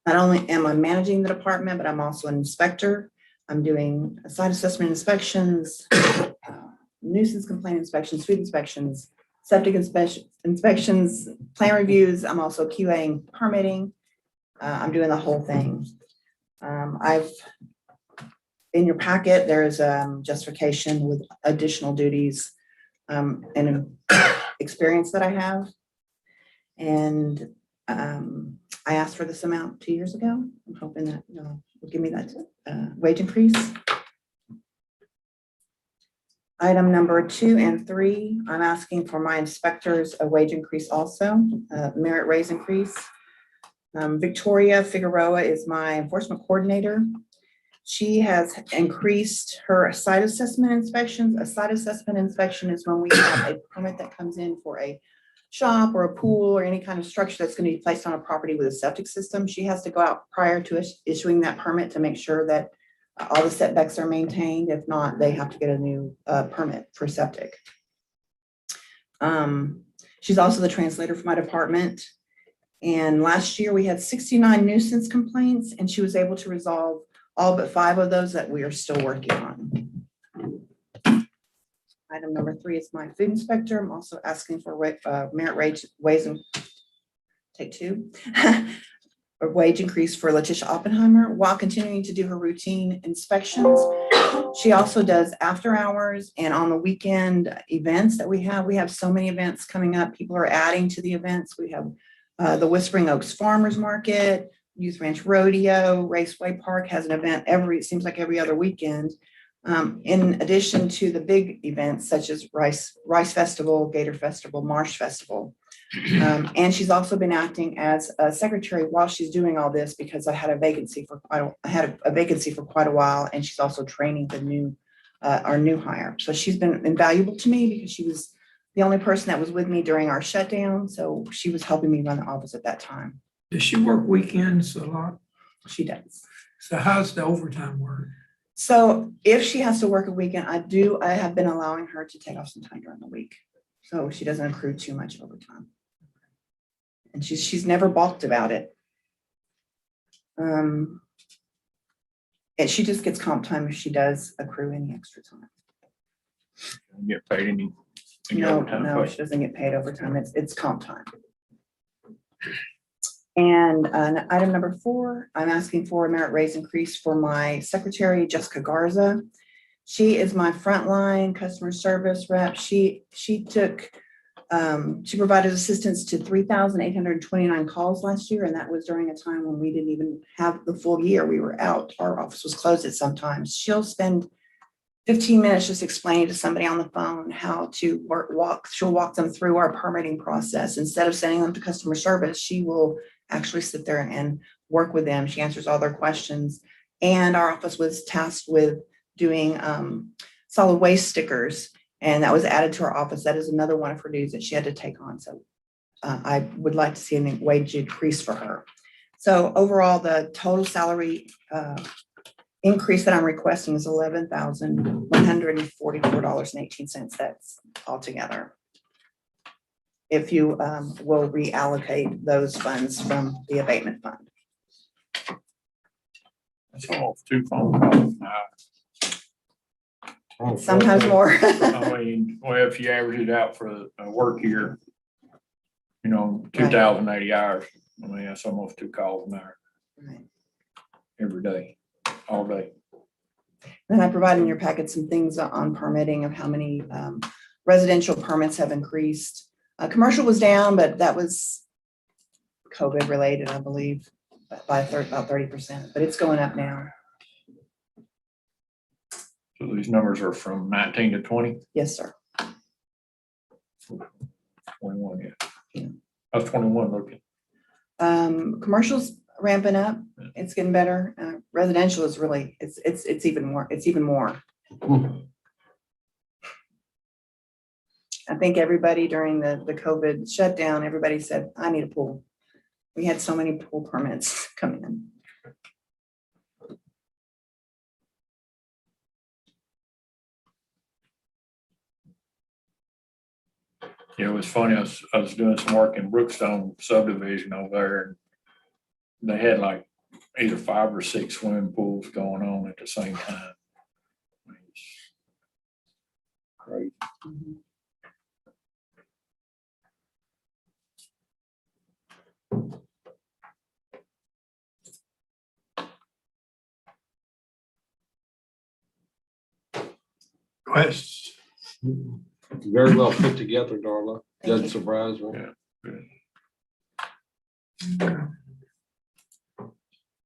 Not only am I managing the department, but I'm also an inspector. I'm doing site assessment inspections, nuisance complaint inspections, food inspections, septic inspections, plan reviews. I'm also QAing permitting. I'm doing the whole thing. In your packet, there's justification with additional duties and experience that I have. And I asked for this amount 2 years ago. I'm hoping that you'll give me that wage increase. Item number 2 and 3, I'm asking for my inspectors a wage increase also, merit raise increase. Victoria Figueroa is my enforcement coordinator. She has increased her site assessment inspections. A site assessment inspection is when we have a permit that comes in for a shop or a pool or any kind of structure that's going to be placed on a property with a septic system. She has to go out prior to issuing that permit to make sure that all the setbacks are maintained. If not, they have to get a new permit for septic. She's also the translator for my department. And last year we had 69 nuisance complaints, and she was able to resolve all but 5 of those that we are still working on. Item number 3 is my food inspector. I'm also asking for merit raise and take 2. A wage increase for Letitia Oppenheimer while continuing to do her routine inspections. She also does after hours and on the weekend events that we have. We have so many events coming up. People are adding to the events. We have the Whispering Oaks Farmers Market, Youth Ranch Rodeo, Raceway Park has an event it seems like every other weekend. In addition to the big events such as Rice Festival, Gator Festival, Marsh Festival. And she's also been acting as a secretary while she's doing all this because I had a vacancy for quite a while, and she's also training our new hire. So she's been invaluable to me because she was the only person that was with me during our shutdown. So she was helping me run the office at that time. Does she work weekends a lot? She does. So how's the overtime work? So if she has to work a weekend, I have been allowing her to take off some time during the week. So she doesn't accrue too much overtime. And she's never balked about it. And she just gets comp time if she does accrue any extra time. Get paid any No, overtime? she doesn't get paid overtime. It's comp time. And item number 4, I'm asking for a merit raise increase for my secretary, Jessica Garza. She is my frontline customer service rep. She provided assistance to 3,829 calls last year, and that was during a time when we didn't even have the full year. We were out. Our office was closed at some times. She'll spend 15 minutes just explaining to somebody on the phone how to she'll walk them through our permitting process. Instead of sending them to customer service, she will actually sit there and work with them. She answers all their questions. And our office was tasked with doing solid waste stickers, and that was added to our office. That is another one of her duties that she had to take on. So I would like to see a wage increase for her. So overall, the total salary increase that I'm requesting is $11,144.18. That's altogether. If you will reallocate those funds from the abatement fund. That's almost 2 phone calls now. Sometimes more. I mean, well, if you average it out for a work year, 2,080 hours, I mean, that's almost 2 calls an hour. Right. Every day, all day. Then I provide in your packet some things on permitting of how many residential permits have increased. Commercial was down, but that was COVID related, I believe, by about 30%, but it's going up now. So these numbers are from 19 to 20? Yes, sir. 21, yeah. How's 21 looking? Commercial's ramping up. It's getting better. Residential is really, it's even more. It's even more. I think everybody during the COVID shutdown, everybody said, I need a pool. We had so many pool permits coming in. Yeah, it was funny. I was doing some work in Brookstone subdivision over there. And they had like either 5 or 6 swimming pools going on at the same time. It's crazy. Questions? Very well put together, Darla. Doesn't surprise me.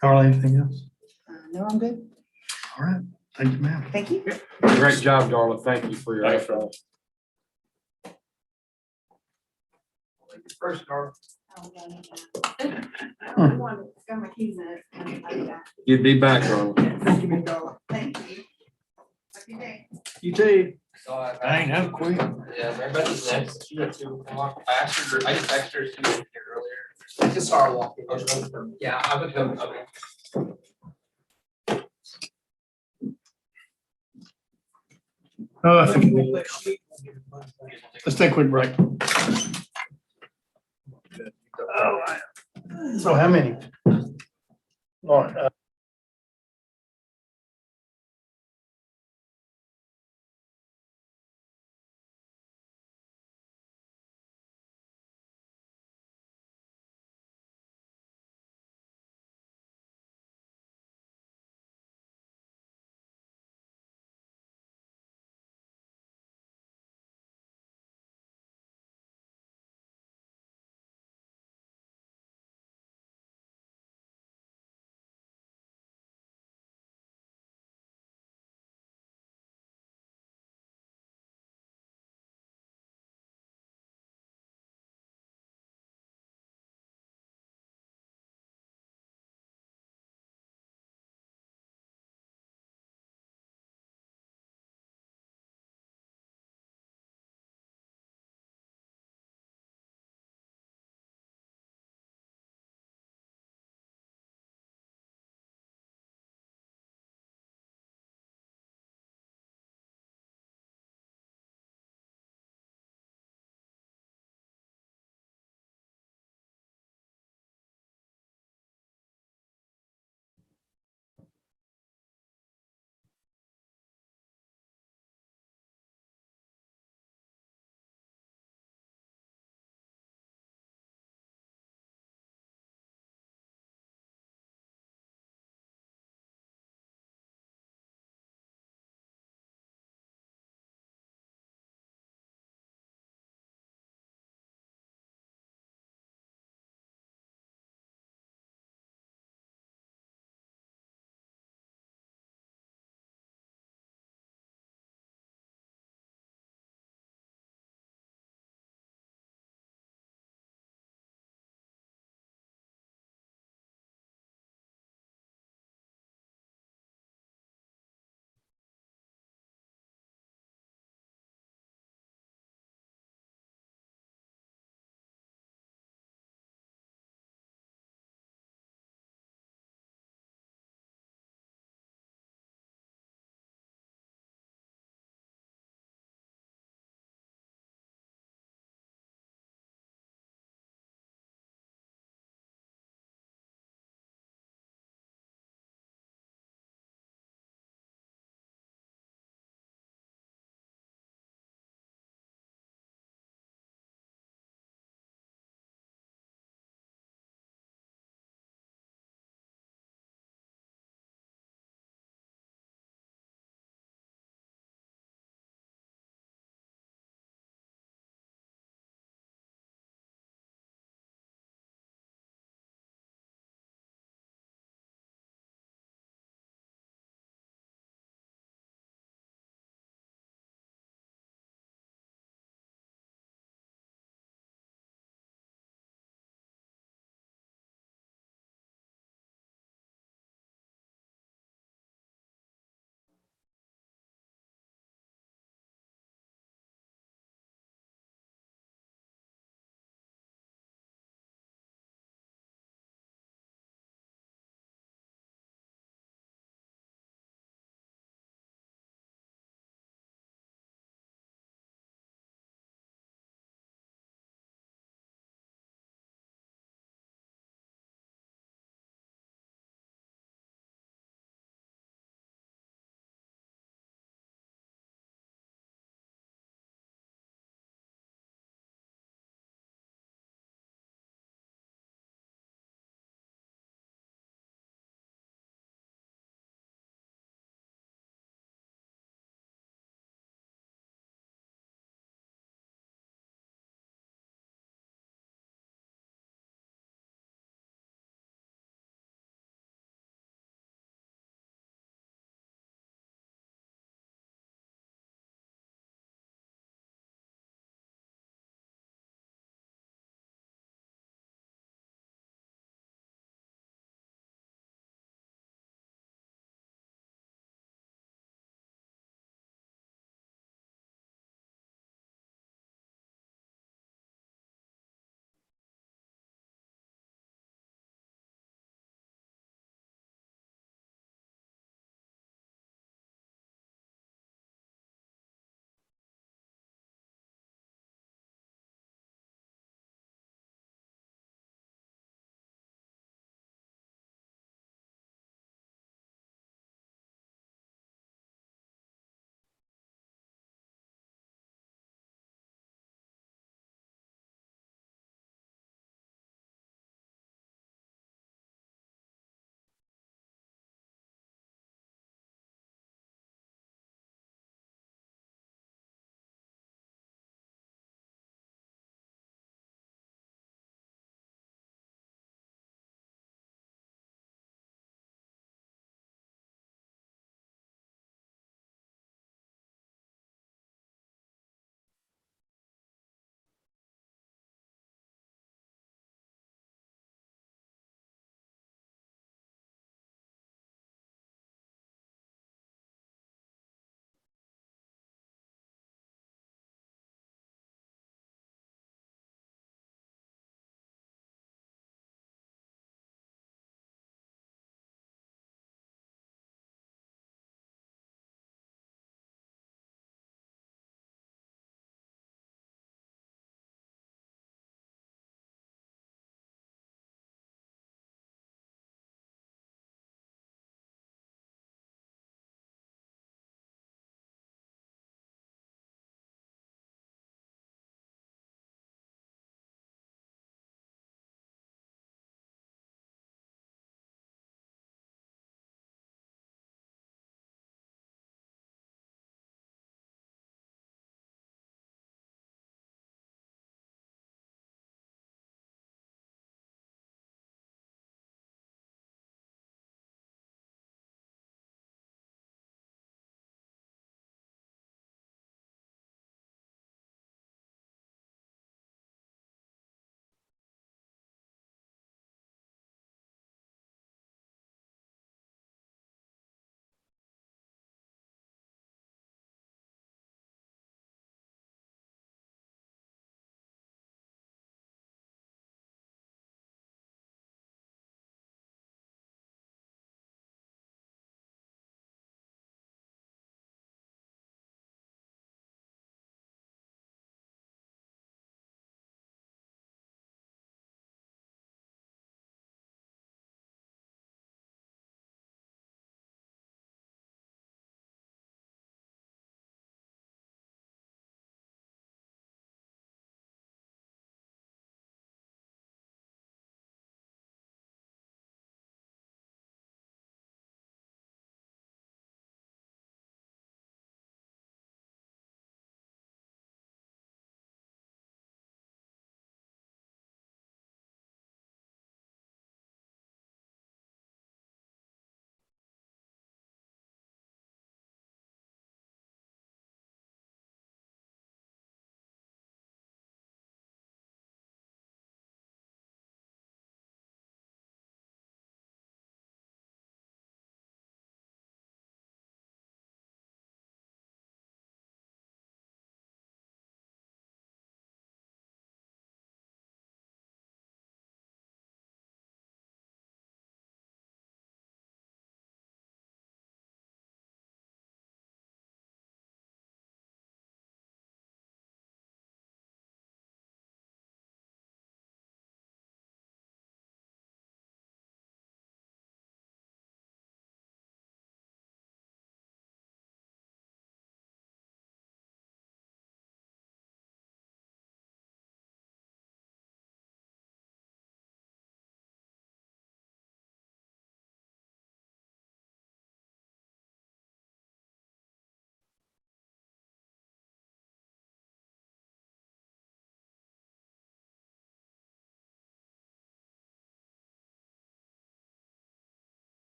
Carl, anything else? No, I'm good. All right, thank you, ma'am. Thank you. Great job, Darla. Thank you for your Thanks, effort. Rob. First, Carl. You'd be back, Darla. Thank you, Ms. Dollar. Thank you. Have a good day. You too. Dang, that was quick. Yeah, Rebecca's next. She got to walk faster. I just texted her, she was here earlier. I just saw her walking. Yeah, I would go. Oh, I think, let's take a quick break. So how many? All right,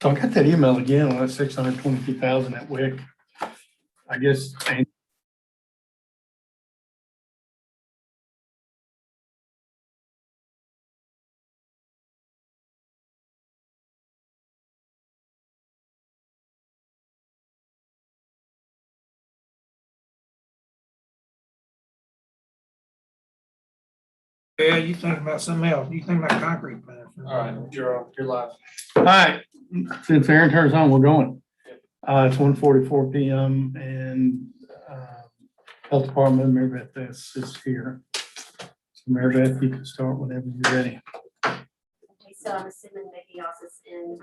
So I got that email again on that 622,000 at WIC. I guess, Yeah, you thinking about something else. You think about concrete plant. All right, you're live. all right, since Aaron turns on, we're going. It's 1:44 PM and Health Department, Mary Beth is here. So Mary Beth, you can start whenever you're ready. Okay, so I'm assuming Mickey also is in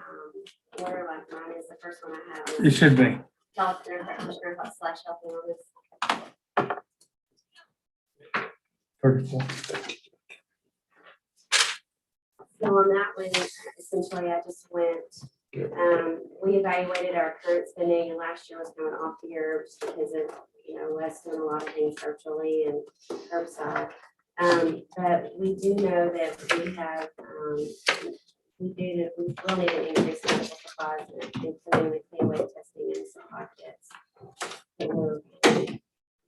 order, like mine is the first one I have. It should be. Health care practitioner slash health and wellness. 34. So on that one, essentially, I just went, we evaluated our current spending, and last year was kind of an off year just because of, Wes doing a lot of things virtually and curbside. But we do know that we have, we will need an increase in medical supplies, including the clean weight testing and supply kits. that we're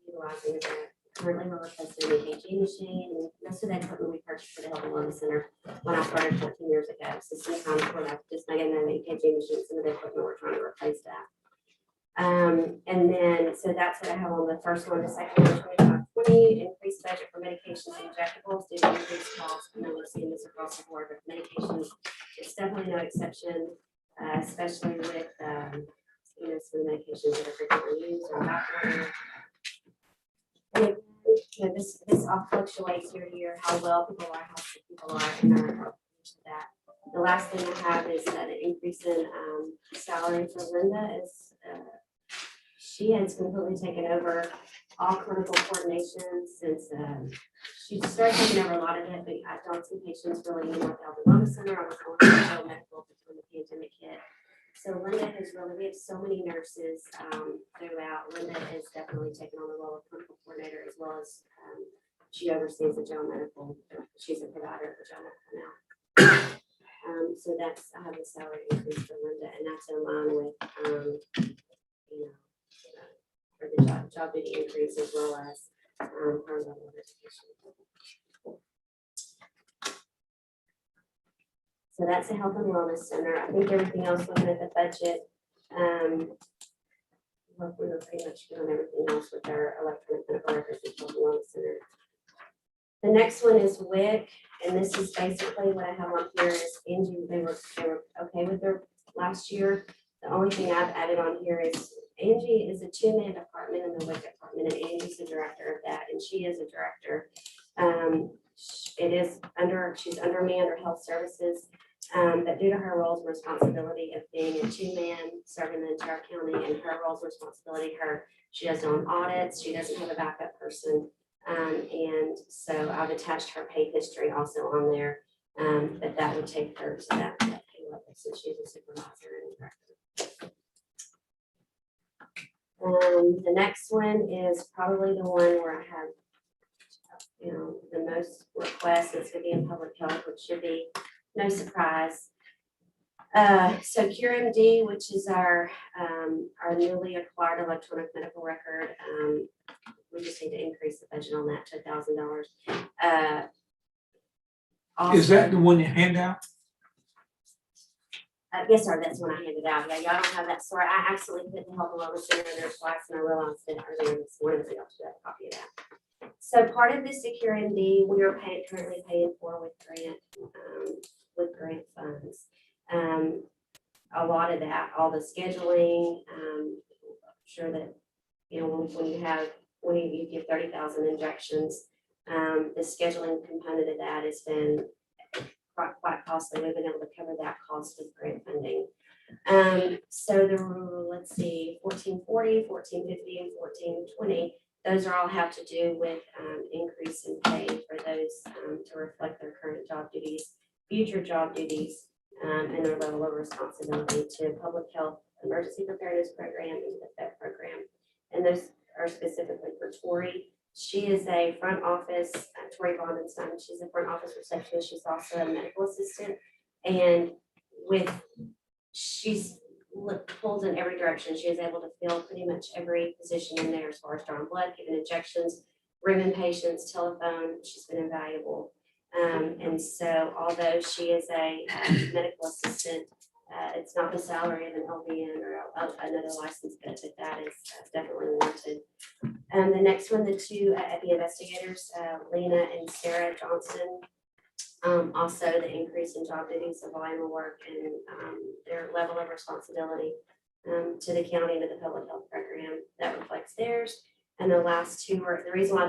utilizing that. Currently, we're replacing an EKG machine, and most of that equipment we purchased for the Health and Wellness Center when I started 14 years ago. So sometimes we're like just making an EKG machine, some of the equipment we're trying to replace that. And then, so that's what I have on the first one. The second one, 2520, increased budget for medications and injectables due to increased costs. I know we're seeing this across the board, but medications, it's definitely no exception, especially with, some of the medications that are frequently used or not ordered. And this all fluctuates year to year, how well people are, how sick people are, and that. The last thing I have is that an increase in salary for Linda is she has completely taken over all clinical coordination since she started taking over a lot of it, but I don't see patients really in the Health and Wellness Center. I was going to medical before the pandemic hit. So Linda has really, we have so many nurses throughout. Linda has definitely taken on the role of clinical coordinator as well as she oversees the general medical. She's a provider of the general medical now. So that's, I have a salary increase for Linda, and that's in line with, for the job duty increase as well as her level of education. So that's a Health and Wellness Center. I think everything else looking at the budget, we were pretty much doing everything else with our electronic medical records and Health and Wellness Center. The next one is WIC, and this is basically what I have on here is Angie, they were okay with their last year. The only thing I've added on here is Angie is a 2-man department in the WIC department, and Angie's the director of that, and she is a director. It is she's undermanned or health services, but due to her roles and responsibility of being a 2-man serving the entire county and her roles and responsibility, she does her own audits, she doesn't have a backup person. And so I've attached her pay history also on there, but that would take her to that pay level since she's a supervisor and director. The next one is probably the one where I have, the most requests. It's going to be in public health, which should be no surprise. So CureMD, which is our newly acquired electronic medical record, we just need to increase the budget on that to $1,000. Is that the one you hand out? Yes, sir, that's when I handed out. Yeah, y'all don't have that. Sorry, I actually put the Health and Wellness Center in there twice, and I realized it earlier this morning, so y'all should have a copy of that. So part of this CureMD, we are currently paying for with grant funds. A lot of that, all the scheduling, sure that, when you give 30,000 injections, the scheduling component of that has been quite costly. We've been able to cover that cost with grant funding. So let's see, 1440, 1450, and 1420. Those all have to do with increase in pay for those to reflect their current job duties, future job duties, and their level of responsibility to public health emergency preparedness program and to the FED program. And those are specifically for Tori. She is a front office, Tori Bondenstein, she's a front office receptionist. She's also a medical assistant. And she's pulled in every direction. She is able to fill pretty much every position in there as far as drawing blood, giving injections, rooming patients, telephone. She's been invaluable. And so although she is a medical assistant, it's not the salary of an LVN or another license, but that is definitely warranted. The next one, the two the investigators, Lena and Sarah Johnson. Also the increase in job duties, the volume of work, and their level of responsibility to the county and to the public health program that reflects theirs. And the last two are, the reason why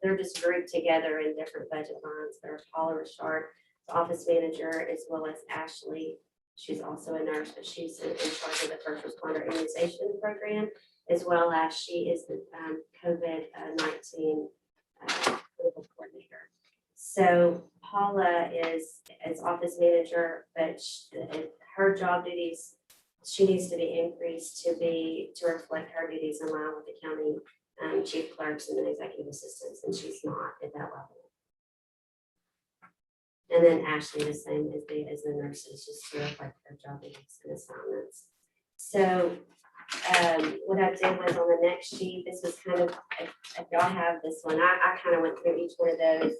they're just grouped together in different budget lines. They're Paula Richard, the office manager, as well as Ashley. She's also a nurse, but she's in charge of the first responder immunization program, as well as she is the COVID-19 clinical coordinator. So Paula is office manager, but her job duties, she needs to be increased to reflect her duties in line with the county chief clerks and the executive assistants, and she's not at that level. And then Ashley, the same as the nurses, just to reflect her job duties and assignments. So what I did was on the next sheet, this was kind of, if y'all have this one, I kind of went through each one of those.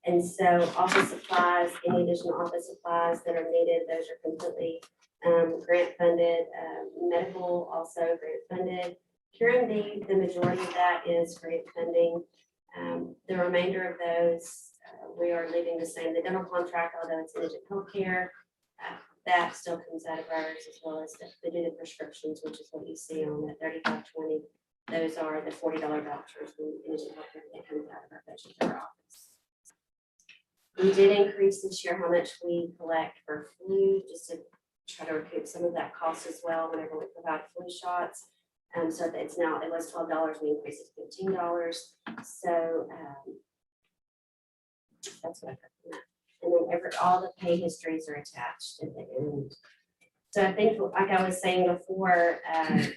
And so office supplies, any additional office supplies that are needed, those are completely grant funded. Medical also grant funded. Karen, the majority of that is grant funding. The remainder of those, we are leaving the same. The dental contract, although it's indigent healthcare, that still comes out of ours, as well as the data prescriptions, which is what you see on that 3520. Those are the $40 vouchers from indigent healthcare that comes out of our budget to our office. We did increase this year how much we collect for flu, just to try to recoup some of that cost as well whenever we provide flu shots. So it's now, it was $12, we increased it to $15. So that's what I got from that. And then all the pay histories are attached at the end. So I think, like I was saying before, I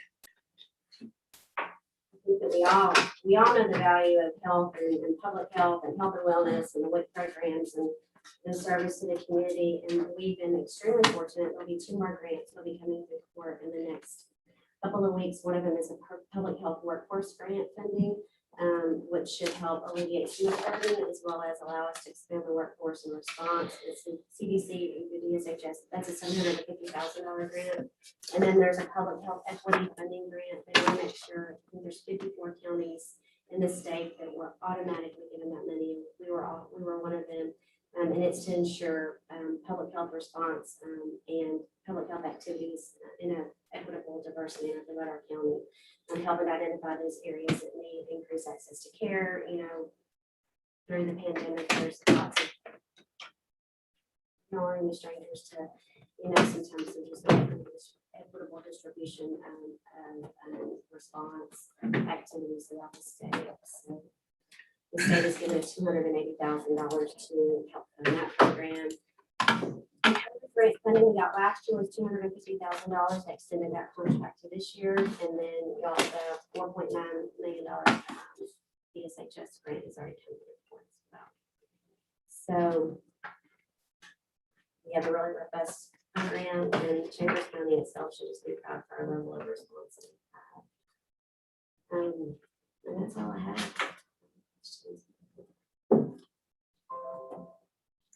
think that we all know the value of health and public health and health and wellness and the WIC programs and the service to the community. And we've been extremely fortunate. There'll be 2 more grants will be coming through court in the next couple of weeks. One of them is a public health workforce grant funding, which should help alleviate some of the burden, as well as allow us to expand the workforce in response. It's the CDC, the DSHS, that's a $750,000 grant. And then there's a public health equity funding grant. They want to make sure, I think there's 54 counties in the state that were automatically given that money. We were one of them. And it's to ensure public health response and public health activities in an equitable, diverse manner throughout our county, and helping identify those areas that need increased access to care. You know, during the pandemic, there's lots of ignoring the strangers to, sometimes there's just equitable distribution and response activities throughout the state. So the state has given us $280,000 to help fund that program. The grant funding we got last year was $250,000. They extended that contract to this year, and then we also have $4.9 million DSHS grant is already coming through as well. So we have a really robust program, and Chambers County itself should just be proud for our level of response. And that's all I have.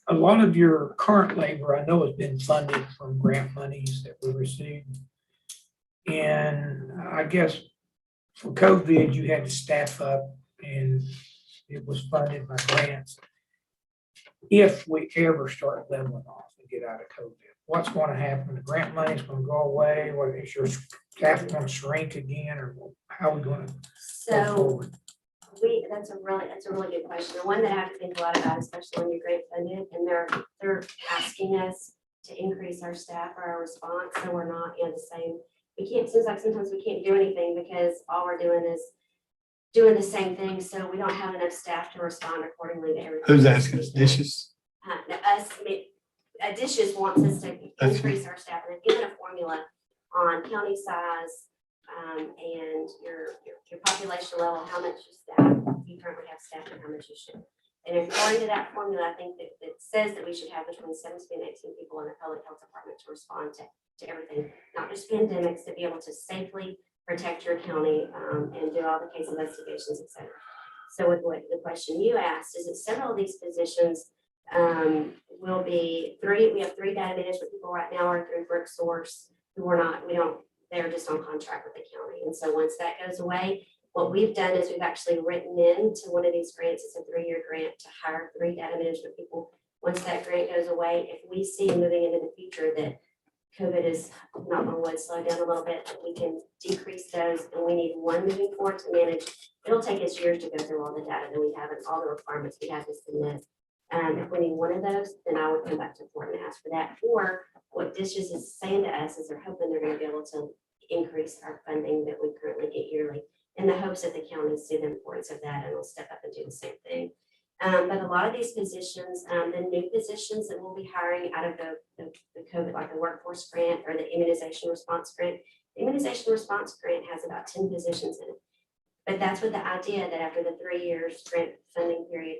A lot of your current labor, I know, has been funded from grant monies that we received. And I guess for COVID, you had to staff up and it was funded by grants. If we ever start leveling off and get out of COVID, what's going to happen? The grant money is going to go away, or is your staff going to shrink again, or how are we going to go forward? That's a really good question. The one that I have to think a lot about, especially when you're grant funded, and they're asking us to increase our staff or our response, so we're not in the same. We can't. Seems like sometimes we can't do anything because all we're doing is doing the same thing. So we don't have enough staff to respond accordingly to everything. Who's asking us? Dishes? Dishes wants us to increase our staff, and they've given a formula on county size. And your population level, how much you currently have staff and how much you should. And according to that formula, I think that it says that we should have between 17 and 18 people in the public health department to respond to everything, not just pandemics, to be able to safely protect your county and do all the case investigations, et cetera. So with what the question you asked, is that several of these positions will be we have 3 data management people right now are through BrickSource who they're just on contract with the county. And so once that goes away, what we've done is we've actually written into one of these grants, it's a 3-year grant to hire 3 data management people. Once that grant goes away, if we see moving into the future that COVID is not going to slow down a little bit, that we can decrease those and we need 1 moving forward to manage. It'll take us years to go through all the data that we have and all the requirements we have to submit. If we need 1 of those, then I would come back to the court and ask for that. Or what DSHS is saying to us is they're hoping they're going to be able to increase our funding that we currently get yearly in the hopes that the counties see the importance of that and will step up and do the same thing. But a lot of these positions, the new positions that we'll be hiring out of the COVID, like the workforce grant or the immunization response grant, the immunization response grant has about 10 positions in it. But that's with the idea that after the 3 years grant funding period,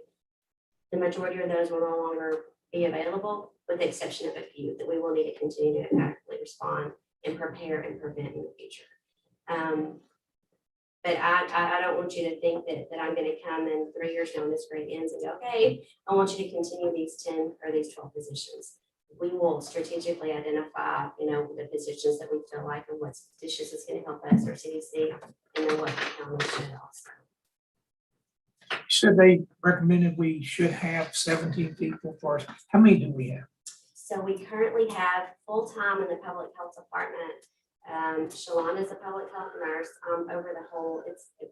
the majority of those will no longer be available, with the exception of a few that we will need to continue to actively respond and prepare and prevent in the future. But I don't want you to think that I'm going to come in 3 years now when this grant ends and go, okay, I want you to continue these 10 or these 12 positions. We will strategically identify, the positions that we feel like and what DSHS is going to help us or CDC, and then what the county should also. Said they recommended we should have 17 people for us. How many do we have? So we currently have full-time in the public health department. Shalon is a public health nurse over the whole,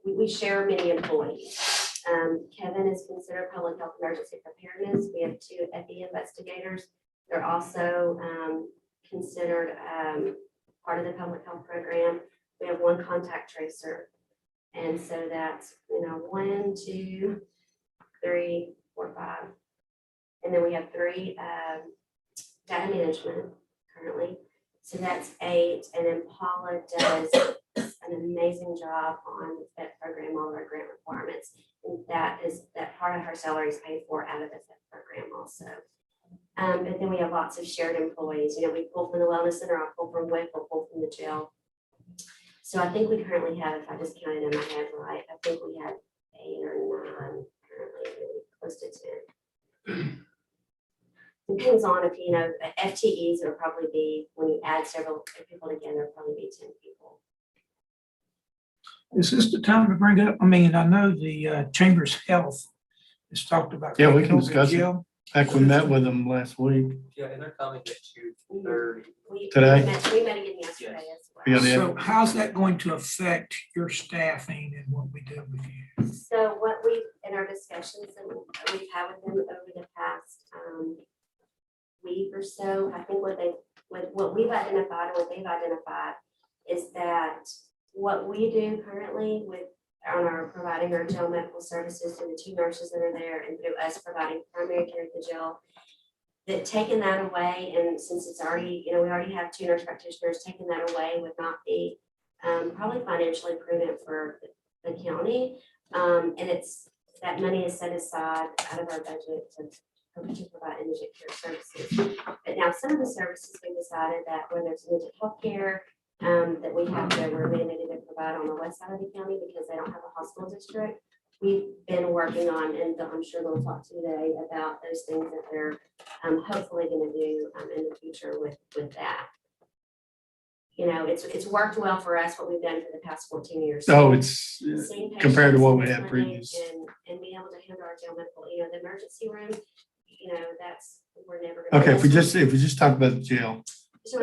we share many employees. Kevin is considered public health emergency preparedness. We have 2 FE investigators. They're also considered part of the public health program. We have 1 contact tracer. And so that's, 1, 2, 3, 4, 5. And then we have 3 data management currently. So that's 8. And then Paula does an amazing job on that program, all of our grant requirements. And that part of her salary is paid for out of the FET program also. But then we have lots of shared employees. We pull from the wellness center, I pull from WIC, we'll pull from the jail. So I think we currently have, if I just counted in my head right, I think we have 8 or 9 currently, maybe close to 10. Depends on if, FTEs will probably be, when you add several people together, it'll probably be 10 people. Is this the time to bring up? I mean, I know the Chamber's Health has talked about. Yeah, we taking can over the discuss it. jail. Heck, we met with them last week. Yeah, and they're coming at 2:30. Today? We met again yesterday as well. Yeah, they- So how's that going to affect your staffing and what we do with you? So what we, in our discussions that we've had with them over the past week or so, I think what we've identified and what they've identified is that what we do currently on our providing our jail medical services to the 2 nurses that are there and through us providing primary care at the jail, that taking that away, and since it's already, we already have 2 nurse practitioners, taking that away would not be probably financially prudent for the county. And that money is set aside out of our budget to provide indigent care services. But now some of the services we decided that whether it's indigent health care, that we're mandated to provide on the west side of the county because they don't have a hospital district. We've been working on, and I'm sure they'll talk to you today about those things that they're hopefully going to do in the future with that. It's worked well for us, what we've done for the past 14 years. Oh, it's Seeing compared to what we patients had in the clinic previous. And being able to handle our jail medical, the emergency room, we're never. Okay, if we just talk about the jail,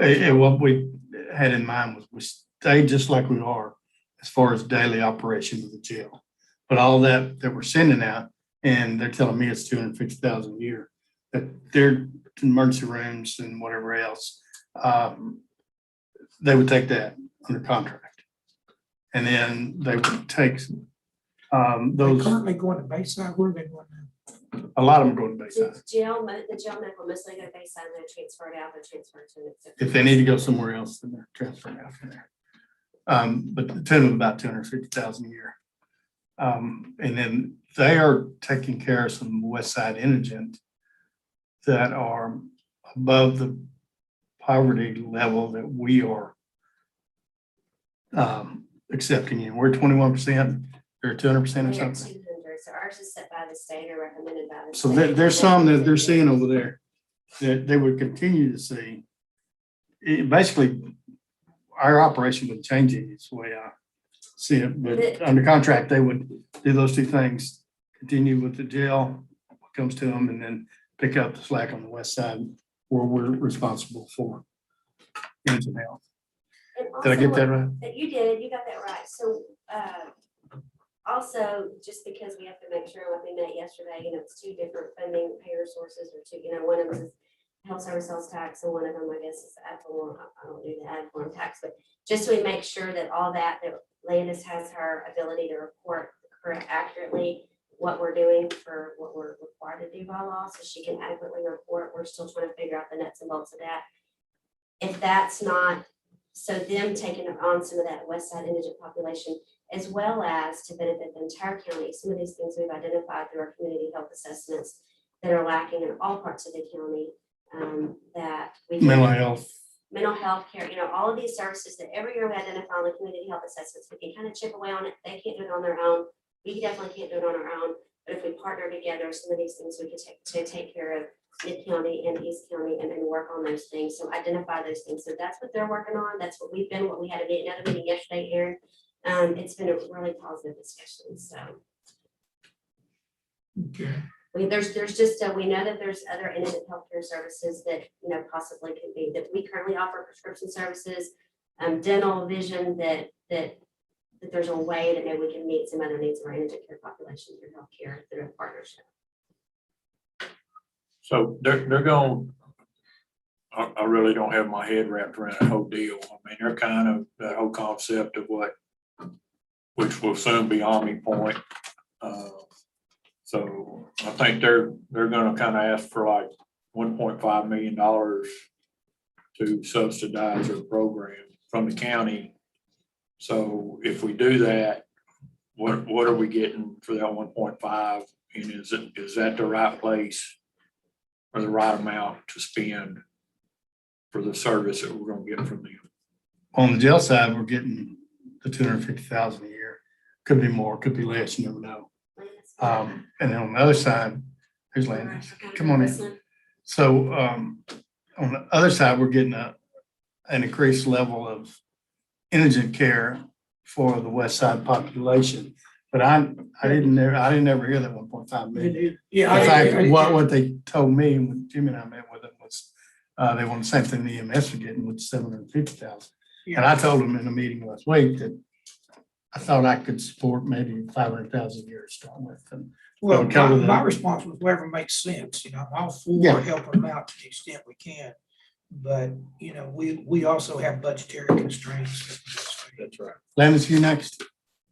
and what we had in mind was we stayed just like we are as far as daily operation of the jail. But all that we're sending out, and they're telling me it's 250,000 a year, that their emergency rooms and whatever else, they would take that under contract. And then they would take They're those, currently going to Bayside. Where are they going now? a lot of them go to Bayside. The jail medical mostly go Bayside, they're transferred out, they're transferred to. If they need to go somewhere else, then they're transferring out from there. But the tune of about 250,000 a year. And then they are taking care of some West Side indigent that are above the poverty level that we are accepting in. We're 21%, they're 200% or They're something. 200, so ours is set by the state or recommended by the. So state. there's some that they're seeing over there that they would continue to see. Basically, our operation would change it, it's the way I see it, but under contract, they would do those two things, continue with the jail, what comes to them, and then pick up the slack on the west side where we're responsible for indigent health. And Did I get also, that right? You did, you got that right. So, also, just because we have to make sure, like we met yesterday, it's two different funding payer sources or two, one of them is health service sales tax and one of them, I guess, is ad valorem. I don't do the ad valorem tax, but just so we make sure that all that Landis has her ability to report correct accurately what we're doing for what we're required to do by law, so she can adequately report. We're still trying to figure out the nuts and bolts of that. If that's not, so them taking on some of that west side indigent population, as well as to benefit the entire county. Some of these things we've identified through our community health assessments that are lacking in all parts of the county, that we. Mental health care, all of these services that every year we identify on the community health assessments, we can kind of chip away on it. They can't do it on their own. We definitely can't do it on our own, but if we partner together, some of these things we can take care of Mid-County and East County and then work on those things. So identify those things. So that's what they're working on. That's what we had another meeting yesterday, Aaron. It's been a really positive discussion, so. Okay. There's just, we know that there's other indigent healthcare services that, possibly could be, that we currently offer prescription services, dental, vision, that there's a way that maybe we can meet some other needs of our indigent care population through healthcare, through a partnership. So they're going, I really don't have my head wrapped around that whole deal. I mean, they're kind of, that whole concept of which will soon be Army Point. So I think they're gonna kind of ask for like $1.5 million to subsidize their program from the county. So if we do that, what are we getting for that 1.5? And is that the right place or the right amount to spend for the service that we're gonna get from them? On the jail side, we're getting the 250,000 a year. Could be more, could be less, you never know. And then on the other side, there's Landis. Come on in. So on the other side, we're getting an increased level of indigent care for the west side population. But I didn't ever hear that 1.5 million. Yeah. In fact, what they told me when Jimmy and I met with them was they want the same thing the EMS are getting, with 750,000. And I told them in a meeting last week that I thought I could support maybe 500,000 a year to start with. And Well, cover my the- response was whatever makes sense, I'm all Yeah. for helping them out to the extent we can. But, we also have budgetary constraints. That's right. Landis, you next.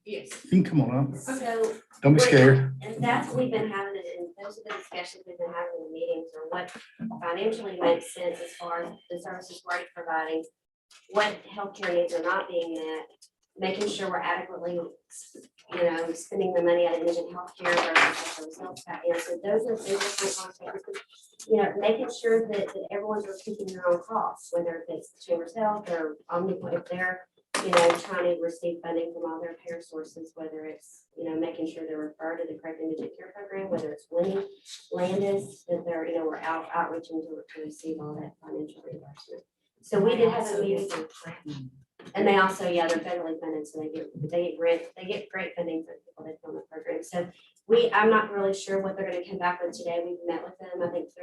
Yes. You can come on up. So. Don't be scared. And that's what we've been having, and those are the discussions we've been having in the meetings, or what financially makes sense as far as the services we're already providing, what healthcare needs are not being met, making sure we're adequately, spending the money on indigent healthcare versus results. So those are things that making sure that everyone's recouping their own costs, whether it's Chambers Health or Omnipoint, if they're, trying to receive funding from all their care sources, whether it's, making sure they're referred to the correct indigent care program, whether it's winning Landis, that they're, we're outreaching to receive all that financial reimbursement. So we did have a meeting. And they also, they're federally funded, so they get great funding for people that go on the program. So I'm not really sure what they're going to come back with today. We've met with them, I think 2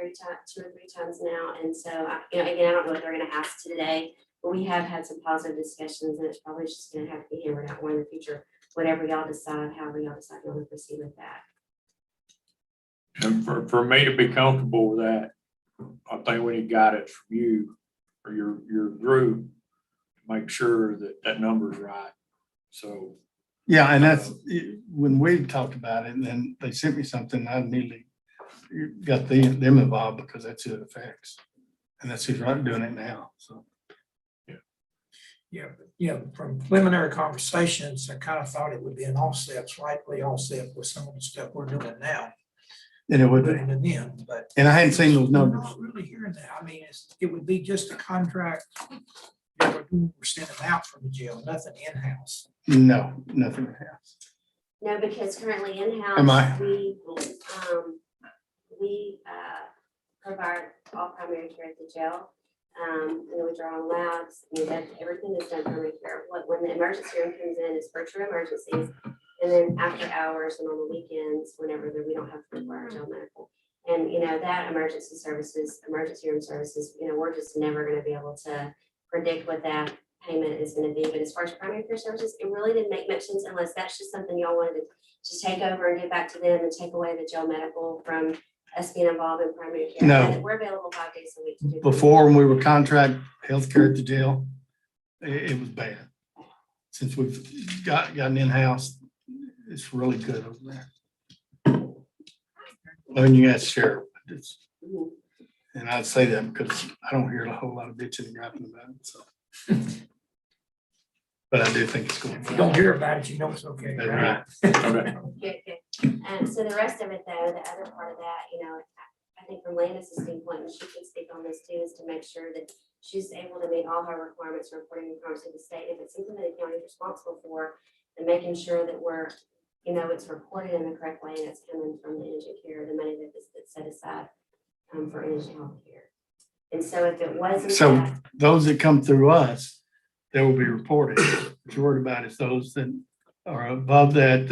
or 3 times now. And so, again, I don't know what they're going to ask today, but we have had some positive discussions, and it's probably just going to have to be hammered out more in the future, whatever y'all decide, however y'all decide you want to proceed with that. And for me to be comfortable with that, I think we need guidance from you or your group. Make sure that number's right. So. Yeah, and that's when we talked about it, and then they sent me something, I immediately got them involved because that's who it affects. And that's who's doing it now. So. Yeah, from preliminary conversations, I kind of thought it would be an offset, slightly offset with some of the stuff we're doing now. And it would, Putting it in, but. and I hadn't seen those I'm numbers. not really hearing that. I mean, it would be just a contract that we're sending out from the jail, nothing in-house. No, nothing else. No, because currently Am I? in-house, we provide all primary care at the jail. And we draw on labs, I mean, that's, everything is done primary care. When the emergency room comes in, it's for true emergencies. And then after hours and on the weekends, whenever we don't have to require jail medical. And, you know, that emergency room services, you know, we're just never gonna be able to predict what that payment is gonna be. But as far as primary care services, it really didn't make much sense unless that's just something y'all wanted to just take over and give back to them and take away the jail medical from us being involved in primary care. No. And we're available 5 days a week to do that. Before, when we were contract healthcare at the jail, it was bad. Since we've gotten in-house, it's really good over there. When you ask sheriff, and I'd say that because I don't hear a whole lot of bitching and griping about it, so. But I do think it's going. If you don't hear about it, you know it's okay. That's right. Good, good. So the rest of it though, the other part of that, you know, I think from Landis' standpoint, and she can speak on this too, is to make sure that she's able to meet all her requirements for reporting requirements to the state. If it's something that the county is responsible for, then making sure that we're, you know, it's reported in the correct way and it's coming from the indigent care, the money that's set aside for indigent health care. And so if it wasn't So that, those that come through us, they will be reported. What you're worried about is those that are above that,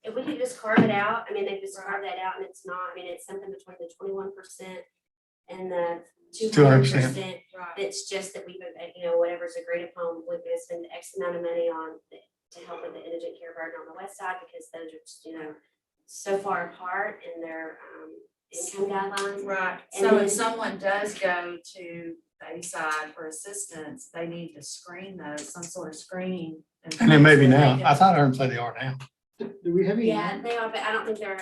if we could just carve it out, I mean, they just carve that out and it's not, I mean, it's something between the 21% and the 200%. It's just that we've, you know, whatever's agreed upon, we're gonna spend X amount of money on to help with the indigent care burden on the west side, because those are just, you know, so far apart in their income guidelines. Right, And so then- if someone does go to Bayside for assistance, they need to screen those, some sort of screening. and then maybe now, I thought I heard them say they are now. Do we have any? Yeah, they are, but I don't think they're 100%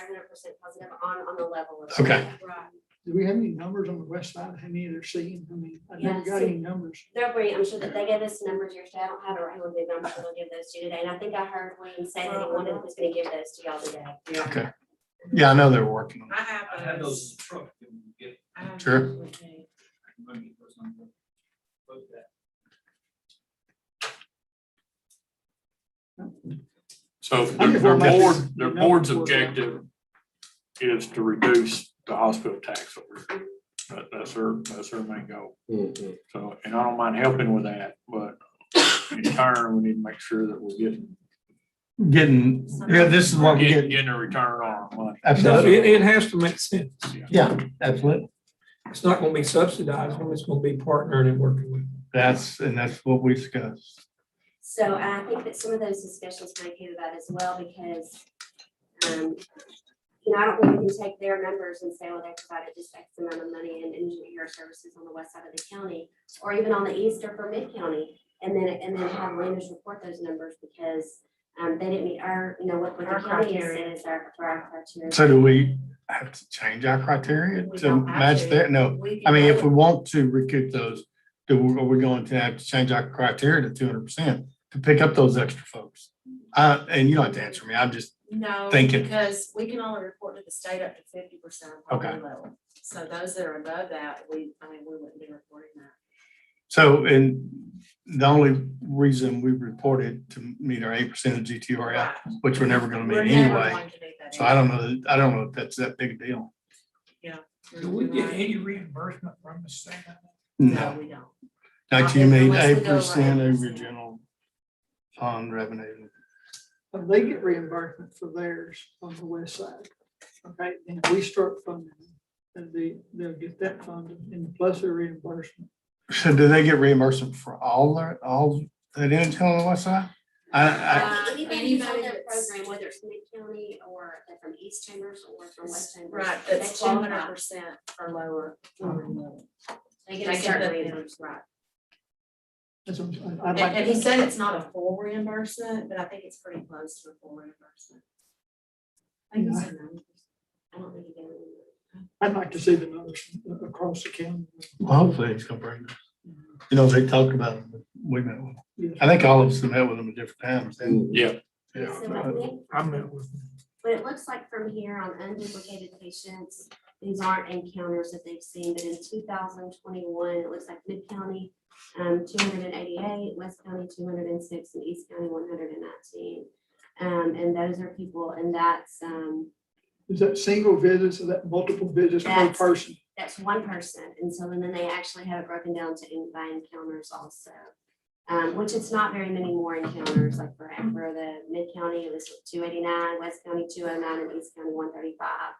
positive on the level of. Okay. Right. Do we have any numbers on the west side, how many they're seeing? I mean, I never Yeah, got see- any numbers. They're great. I'm sure that they gave us numbers yesterday. I don't have it right with me, but I'm sure they'll give those to you today. And I think I heard William say that he was gonna give those to y'all today. Okay. Yeah, I know they're working on it. I have those. in the truck. I have Sure. those with me. So Their their board's objective is to reduce the hospital tax over here. That's their main goal. So, and I don't mind helping with that, but in turn, we need to make sure that we're Getting, yeah, this is what we get. getting a return on our money. Absolutely. It has to make sense. Yeah, absolutely. It's not gonna be subsidized, it's gonna be partnering and working with. That's what we discussed. So I think that some of those discussions might came about as well, because, you know, I don't think we can take their numbers and say, well, they provided just X amount of money in indigent care services on the west side of the county, or even on the east or for mid-county, and then have Landis report those numbers, because they didn't meet our, you know, what the Our county has criteria. said is our criteria. So do we have to change our criteria We to don't have match to. that? No. We I mean, can if go- we want to recoup those, are we going to have to change our criteria to 200% to pick up those extra folks? And you don't have to answer me. I'm just, No, thinking. because we can only report to the state up to 50% of poverty Okay. level. So those that are above that, we wouldn't be reporting that. so, and the only reason we reported to meet our 8% of GTRI, Right. which we're never going to We're meet never anyway. going to meet that So I don't know if that's that big a deal. Do we get any reimbursement from the state? No, No, we don't. not you mean Unless we go 8% over of your 8%. general fund revenue. They get reimbursement for theirs on the west side. Okay, and we start funding them, and they'll get that funded and plus their reimbursement. So do they get reimbursement for all that intel on the west side? Anybody who's on anybody that that's- program, whether it's mid-county or they're from East Chambers or from West Chambers. Right, they that's qualify. 200% or lower. poverty level. They They get a can certain put in, reimbursement. right. That's what I'm saying. And, and he said it's not a full reimbursement, but I think it's pretty close to a full reimbursement. I think it's a 90%. I don't think you get it. I'd like to see the numbers across the county. Well, hopefully it's gonna bring us. You know, they talked about it, but we met with them. I think all of us have met with them at different times. and- Yeah. So I think I met with them. what it looks like from here on unduplicated patients, these aren't encounters that they've seen, but in 2021, it looks like Mid-County, 288, West County, 206, and East County, 119. And those are people, and that's, Is that single visits, is that multiple visits per That's- person? that's one person. And so, and then they actually have it broken down to by encounters also. Which it's not very many more encounters, like for the Mid-County, it was 289, West County 209, and East County 135.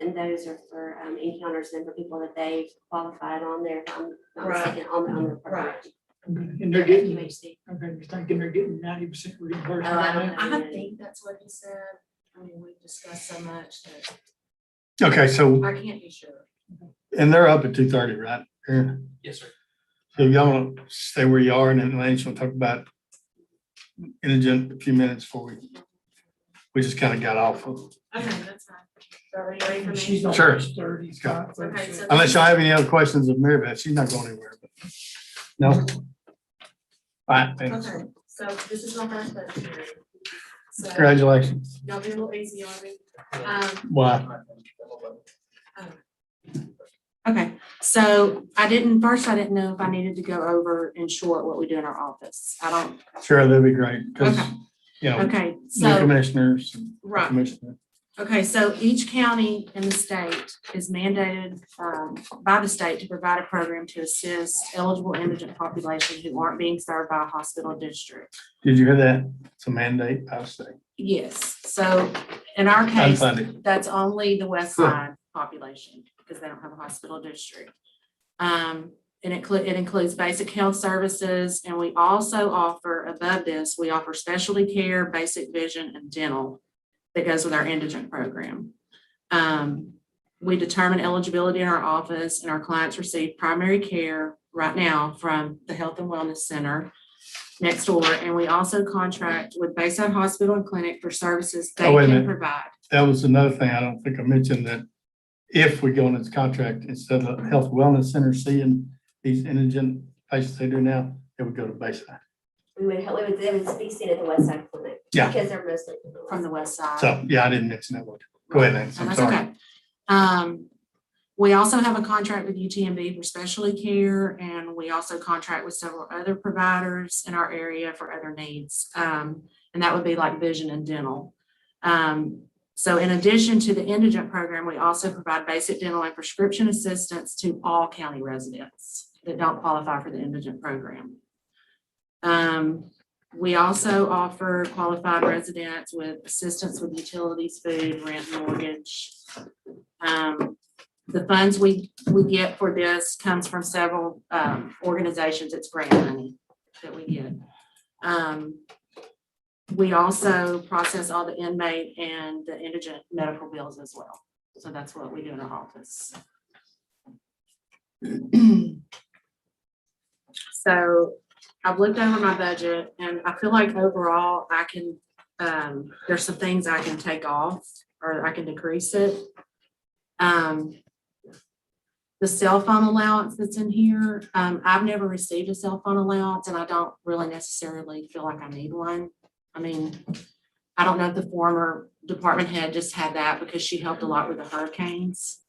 And those are for encounters and for people that they've qualified on their, if I'm not Right. mistaken, on their program. Right. And they're getting, QHC. okay, you're thinking they're getting 90% reimbursement? Oh, I on don't that? know. I think that's what he said. I mean, we've discussed so much that Okay, so, I can't be sure. and they're up at 2:30, right? Yeah. Yes, sir. So y'all want to stay where you are and then Lance will talk about indigent a few minutes before we just kind of got off of. Okay, that's fine. So are you ready for me? She's on Sure. page 35, Okay, 36. so Unless y'all have any other questions of Mary Beth, she's not going anywhere. But no? All right, thanks. Okay, so this is my first budget hearing. So Congratulations. y'all be a little easy on me. Why? Okay, so I didn't know if I needed to go over in short what we do in our office. I don't, Sure, that'd be great, because, Okay. you know, okay, new so, commissioners, right. commissioner. Okay, so each county in the state is mandated by the state to provide a program to assist eligible indigent population who aren't being served by a hospital district. Did you hear that? It's a mandate, I say. Yes, so in our case, Unfunded. that's only the west side population because they don't have a hospital district. And it includes basic health services, and we also offer, above this, we offer specialty care, basic vision, and dental that goes with our indigent program. We determine eligibility in our office, and our clients receive primary care right now from the Health and Wellness Center next door, and we also contract with Bayside Hospital and Clinic for services they Oh, wait a can minute. provide. That was another thing I don't think I mentioned, that if we go in this contract, instead of Health Wellness Center seeing these indigent patients they do now, they would go to Bayside. They would be seen at the West Side Clinic. Yeah. Because they're mostly From the west side. So, yeah, I didn't mention that one. Go ahead, Lance, And I'm that's sorry. okay. We also have a contract with UTMB for specialty care, and we also contract with several other providers in our area for other needs. And that would be like vision and dental. So in addition to the indigent program, we also provide basic dental and prescription assistance to all county residents that don't qualify for the indigent program. We also offer qualified residents with assistance with utilities, food, rent, and mortgage. The funds we get for this comes from several organizations. It's grant money that we get. We also process all the inmate and the indigent medical bills as well. So that's what we do in our office. So I've looked over my budget and I feel like overall I can, there's some things I can take off or I can decrease it. The cell phone allowance that's in here, I've never received a cell phone allowance and I don't really necessarily feel like I need one. I mean, I don't know if the former department head just had that because she helped a lot with the hurricanes.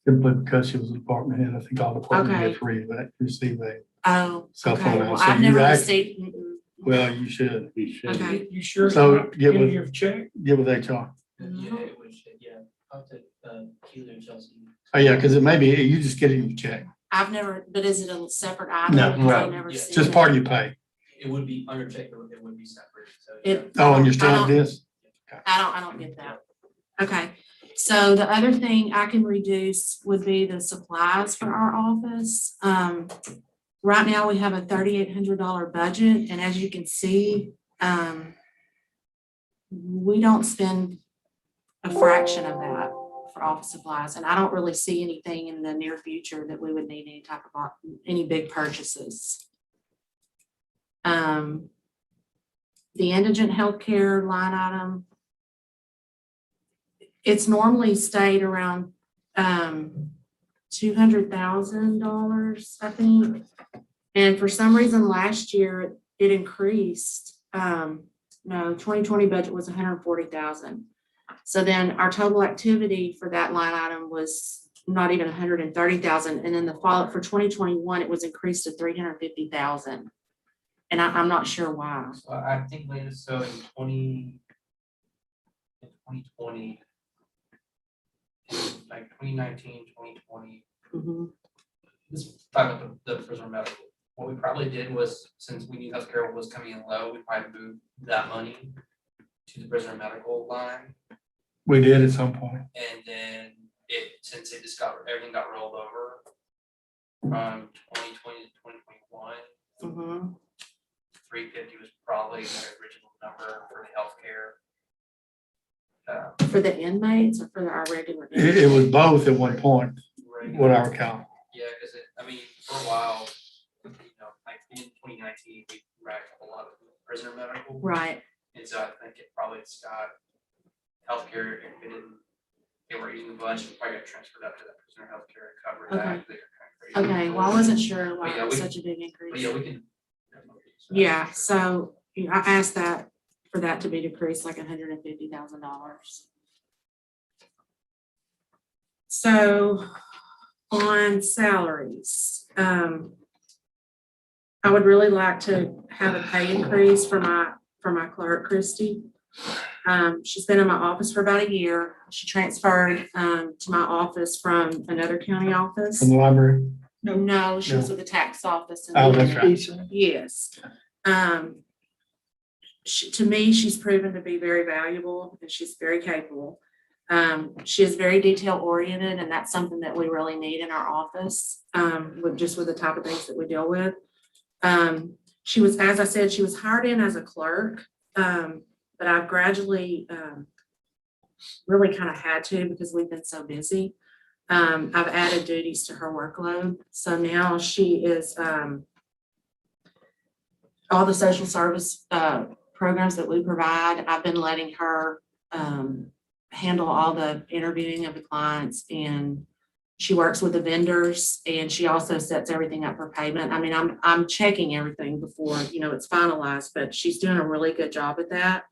Simply because she was a department head, I think all department Okay. heads receive a Oh, cell phone okay. Well, allowance. So I've you never act- received. Well, you should. Okay. You sure? it's So not get in with- your check? Get with HR. Yeah, it would, yeah. I'll take, Keely and Chelsea. Oh, yeah, because it may be, you just get it in your check. I've never, but is it a separate item? No, Because I've no. never Yeah. seen Just it. part of your pay. It would be under check, it would be separate, so. It- Oh, and you're still I at don't- this? I don't get that. Okay, so the other thing I can reduce would be the supplies for our office. Right now, we have a $3,800 budget, and as you can see, we don't spend a fraction of that for office supplies, and I don't really see anything in the near future that we would need any type of, any big purchases. The indigent healthcare line item, it's normally stayed around $200,000, I think. And for some reason, last year it increased. No, 2020 budget was 140,000. So then our total activity for that line item was not even 130,000. And then the follow for 2021, it was increased to 350,000. And I'm not sure why. So I think latest, so in 2020, like 2019, 2020, this talk about the prisoner medical. What we probably did was, since we knew healthcare was coming in low, we probably moved that money to the prisoner medical line. We did at some point. And then since it just everything got rolled over from 2020 to 2021, 350 was probably the original number for the healthcare. For the inmates or for our regular? It was both at one point, what I recall. Yeah, because I mean, for a while, like in 2019, we racked up a lot of prisoner medical. Right. And so I think it probably it's got healthcare, if it didn't, they were using the budget, it probably got transferred up to that prisoner healthcare and covered that. They were kind of crazy. Okay, well, I wasn't sure why But yeah, it was we- such a big But increase. yeah, we can. Yeah, so I asked that for that to be decreased like $150,000. So on salaries, I would really like to have a pay increase for my clerk, Christy. She's been in my office for about a year. She transferred to my office from another county office. From the library. No, she was No. with the tax office. in Oh, the that's right. unit. Yes. To me, she's proven to be very valuable and she's very capable. She is very detail oriented and that's something that we really need in our office, with the type of things that we deal with. She was, as I said, she was hired in as a clerk, but I've gradually really kind of had to because we've been so busy. I've added duties to her workload. So now she is all the social service programs that we provide. I've been letting her handle all the interviewing of the clients, and she works with the vendors, and she also sets everything up for payment. I mean, I'm checking everything before it's finalized, but she's doing a really good job at that.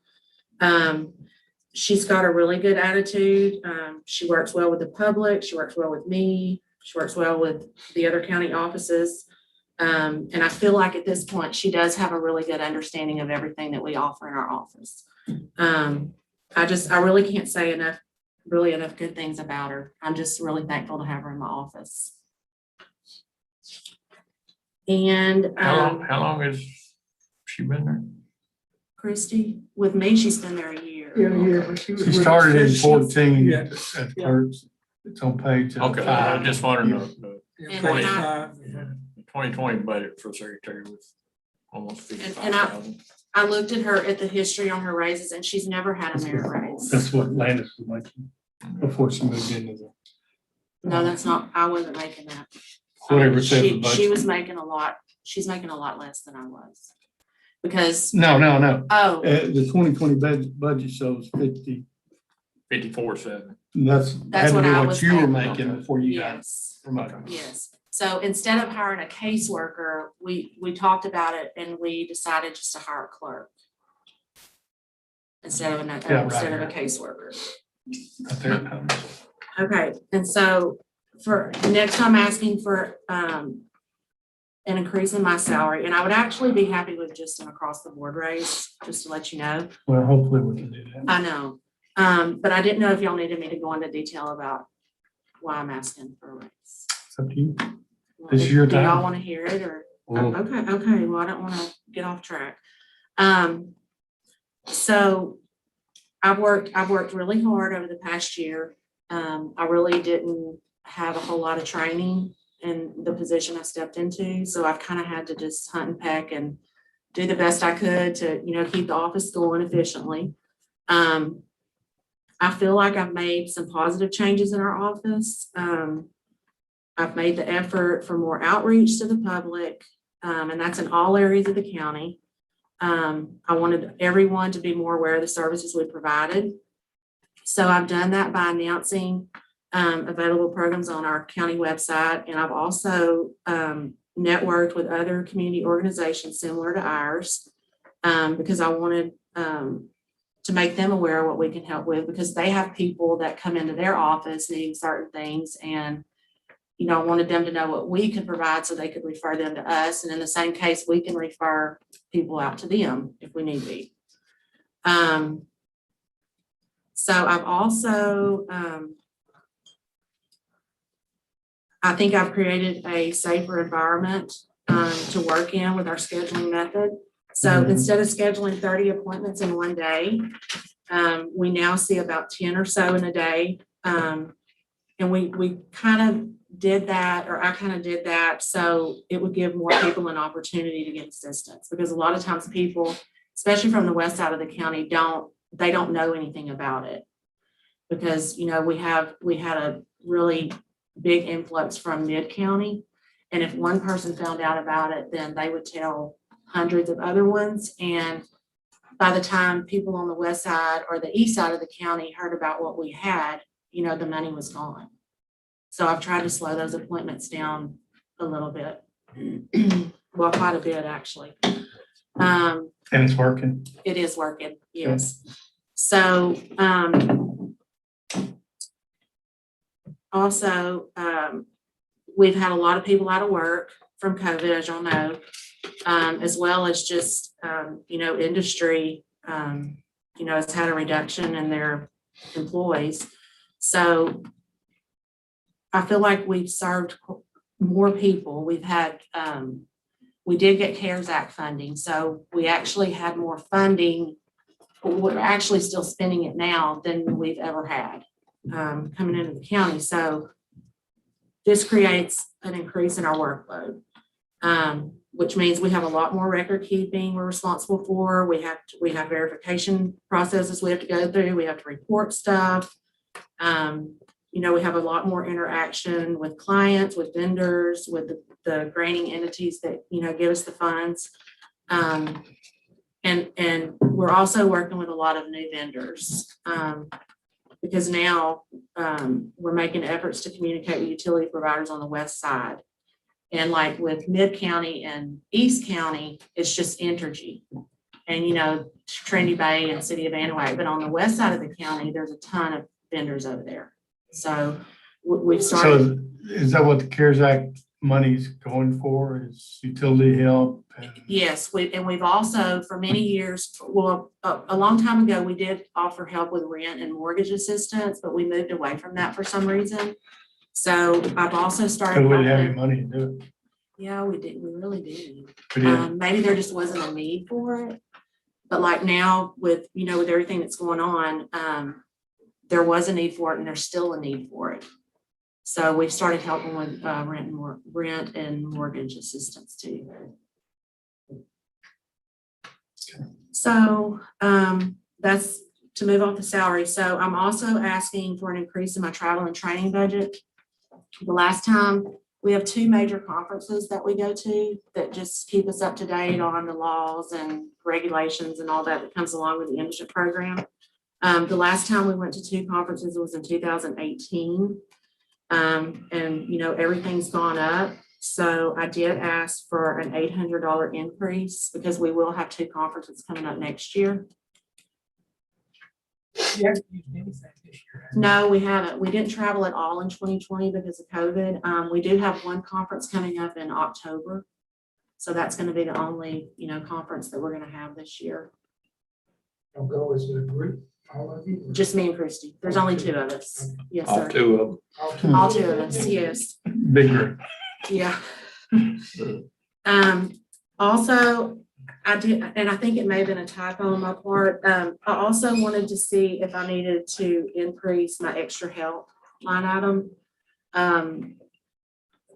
She's got a really good attitude. She works well with the public. She works well with me. She works well with the other county offices. And I feel like at this point, she does have a really good understanding of everything that we offer in our office. I really can't say enough good things about her. I'm just really thankful to have her in my office. And How long has she been there? Christy, with me, she's been there a year. Yeah, She started in 14 Yeah. at clerks. It's on page. Okay, I just wanted to, And when I- the 2020 budget for secretary was almost And 55,000. I looked at the history on her raises and she's never had a merit raise. That's what Landis was making before she moved into the, No, that's not, I wasn't making that. whatever it said. the She budget. was making a lot, she's making a lot less than I was. Because, No. oh, The 2020 budget shows 50. 54,700. That's That's had to what be I what was you were making. making before you got yes, promoted. yes. So instead of hiring a caseworker, we talked about it and we decided just to hire a clerk. Instead of a caseworker. Right there. Okay, and so for next, I'm asking for an increase in my salary, and I would actually be happy with just an across the board raise, just to let you know. Well, hopefully we can do that. I know, but I didn't know if y'all needed me to go into detail about why I'm asking for a raise. It's up to you. This is your Do y'all time. want to hear it or? Well- Okay, well, I don't want to get off track. So I've worked really hard over the past year. I really didn't have a whole lot of training in the position I stepped into. So I've kind of had to just hunt and peck and do the best I could to, keep the office going efficiently. I feel like I've made some positive changes in our office. I've made the effort for more outreach to the public, and that's in all areas of the county. I wanted everyone to be more aware of the services we provided. So I've done that by announcing available programs on our county website. And I've also networked with other community organizations similar to ours because I wanted to make them aware of what we can help with, because they have people that come into their office needing certain things. And, you know, I wanted them to know what we could provide so they could refer them to us. And in the same case, we can refer people out to them if we need be. So I've also, I think I've created a safer environment to work in with our scheduling method. So instead of scheduling 30 appointments in one day, we now see about 10 or so in a day. And we kind of did that, or I kind of did that, so it would give more people an opportunity to get assistance. Because a lot of times people, especially from the west side of the county, don't know anything about it. Because, you know, we had a really big influx from mid-county. And if one person found out about it, then they would tell hundreds of other ones. And by the time people on the west side or the east side of the county heard about what we had, you know, the money was gone. So I've tried to slow those appointments down a little bit. Well, quite a bit, actually. And it's working. It is working, yes. So also, we've had a lot of people out of work from COVID, as y'all know, as well as just, you know, industry, you know, has had a reduction in their employees. So I feel like we've served more people. We've had, we did get CARES Act funding, so we actually had more funding. We're actually still spending it now than we've ever had coming into the county. So this creates an increase in our workload, which means we have a lot more record keeping we're responsible for. We have verification processes we have to go through. We have to report stuff. You know, we have a lot more interaction with clients, with vendors, with the granting entities that, you know, give us the funds. And we're also working with a lot of new vendors because now we're making efforts to communicate with utility providers on the west side. And like with Mid-County and East County, it's just Entergy and, you know, Trinity Bay and City of Anahuac. But on the west side of the county, there's a ton of vendors over there. So we've started. So is that what the CARES Act money's going for, is utility help? Yes, we've also for many years, well, a long time ago, we did offer help with rent and mortgage assistance, but we moved away from that for some reason. So I've also started. So we didn't have any money to do it. Yeah, we did. We really did. We did. Maybe there just wasn't a need for it. But like now with, you know, with everything that's going on, there was a need for it and there's still a need for it. So we've started helping with rent and mortgage assistance too. So that's to move off the salary. So I'm also asking for an increase in my travel and training budget. The last time, we have 2 major conferences that we go to that just keep us up to date on the laws and regulations and all that comes along with the membership program. The last time we went to 2 conferences was in 2018. And, you know, everything's gone up. So I did ask for an $800 increase because we will have 2 conferences coming up next year. You haven't used anything this year. No, we haven't. We didn't travel at all in 2020 because of COVID. We do have 1 conference coming up in October. So that's going to be the only, you know, conference that we're going to have this year. Don't go as a group, all of you? Just me and Christy. There's only 2 of us. Yes, All sir. 2 of them. All 2 of us, yes. Big group. Yeah. Also, I did, and I think it may have been a typo on my part. I also wanted to see if I needed to increase my extra help line item.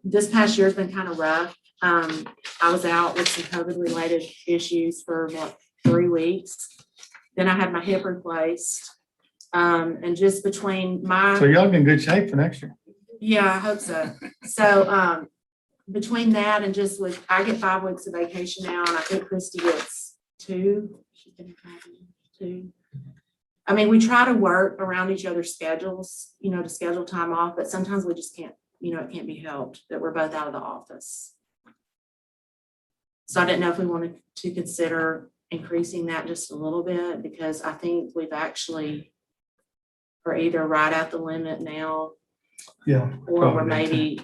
This past year has been kind of rough. I was out with some COVID related issues for about 3 weeks. Then I had my hip replaced. And just between my. So y'all in good shape for next year. Yeah, I hope so. So between that and just with, I get 5 weeks of vacation now, and I think Christy gets 2. She can have 2. I mean, we try to work around each other's schedules, you know, to schedule time off, but sometimes we just can't, you know, it can't be helped that we're both out of the office. So I didn't know if we wanted to consider increasing that just a little bit, because I think we've actually are either right at the limit now, Yeah. or we're probably. maybe,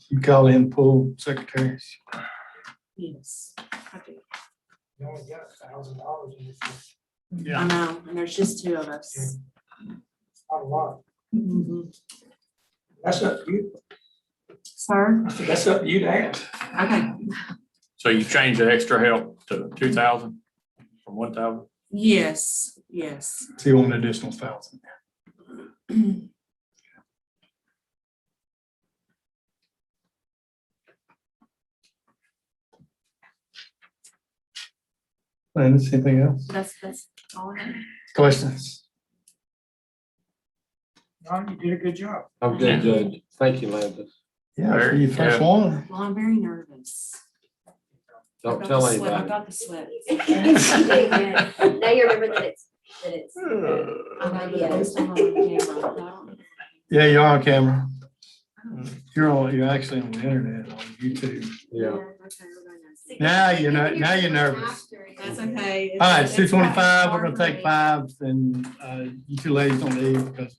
You call in pool secretaries. yes. I do. You only got $1,000 in this, I know, and there's just two of us. not a lot. Mhm. That's up to you. Sir, That's up to you to ask. okay, So you changed the extra help to 2,000 from 1,000? yes, yes. So you want an additional 1,000. Landis, anything else? That's all I have. Questions? No, you did a good job. I'm good, Judge. Thank you, Landis. Yeah, for you first one. Well, I'm very nervous. Don't I've got tell the sweat- I've anybody. got the sweat. Now you remember that it's. I know, but it's not on camera. I don't- Yeah, you're on camera. You're actually on the internet, on YouTube. Yeah. Okay, everybody knows. Now you're nervous. That's okay. All right, it's 2:25. We're gonna take five, and you two ladies don't leave because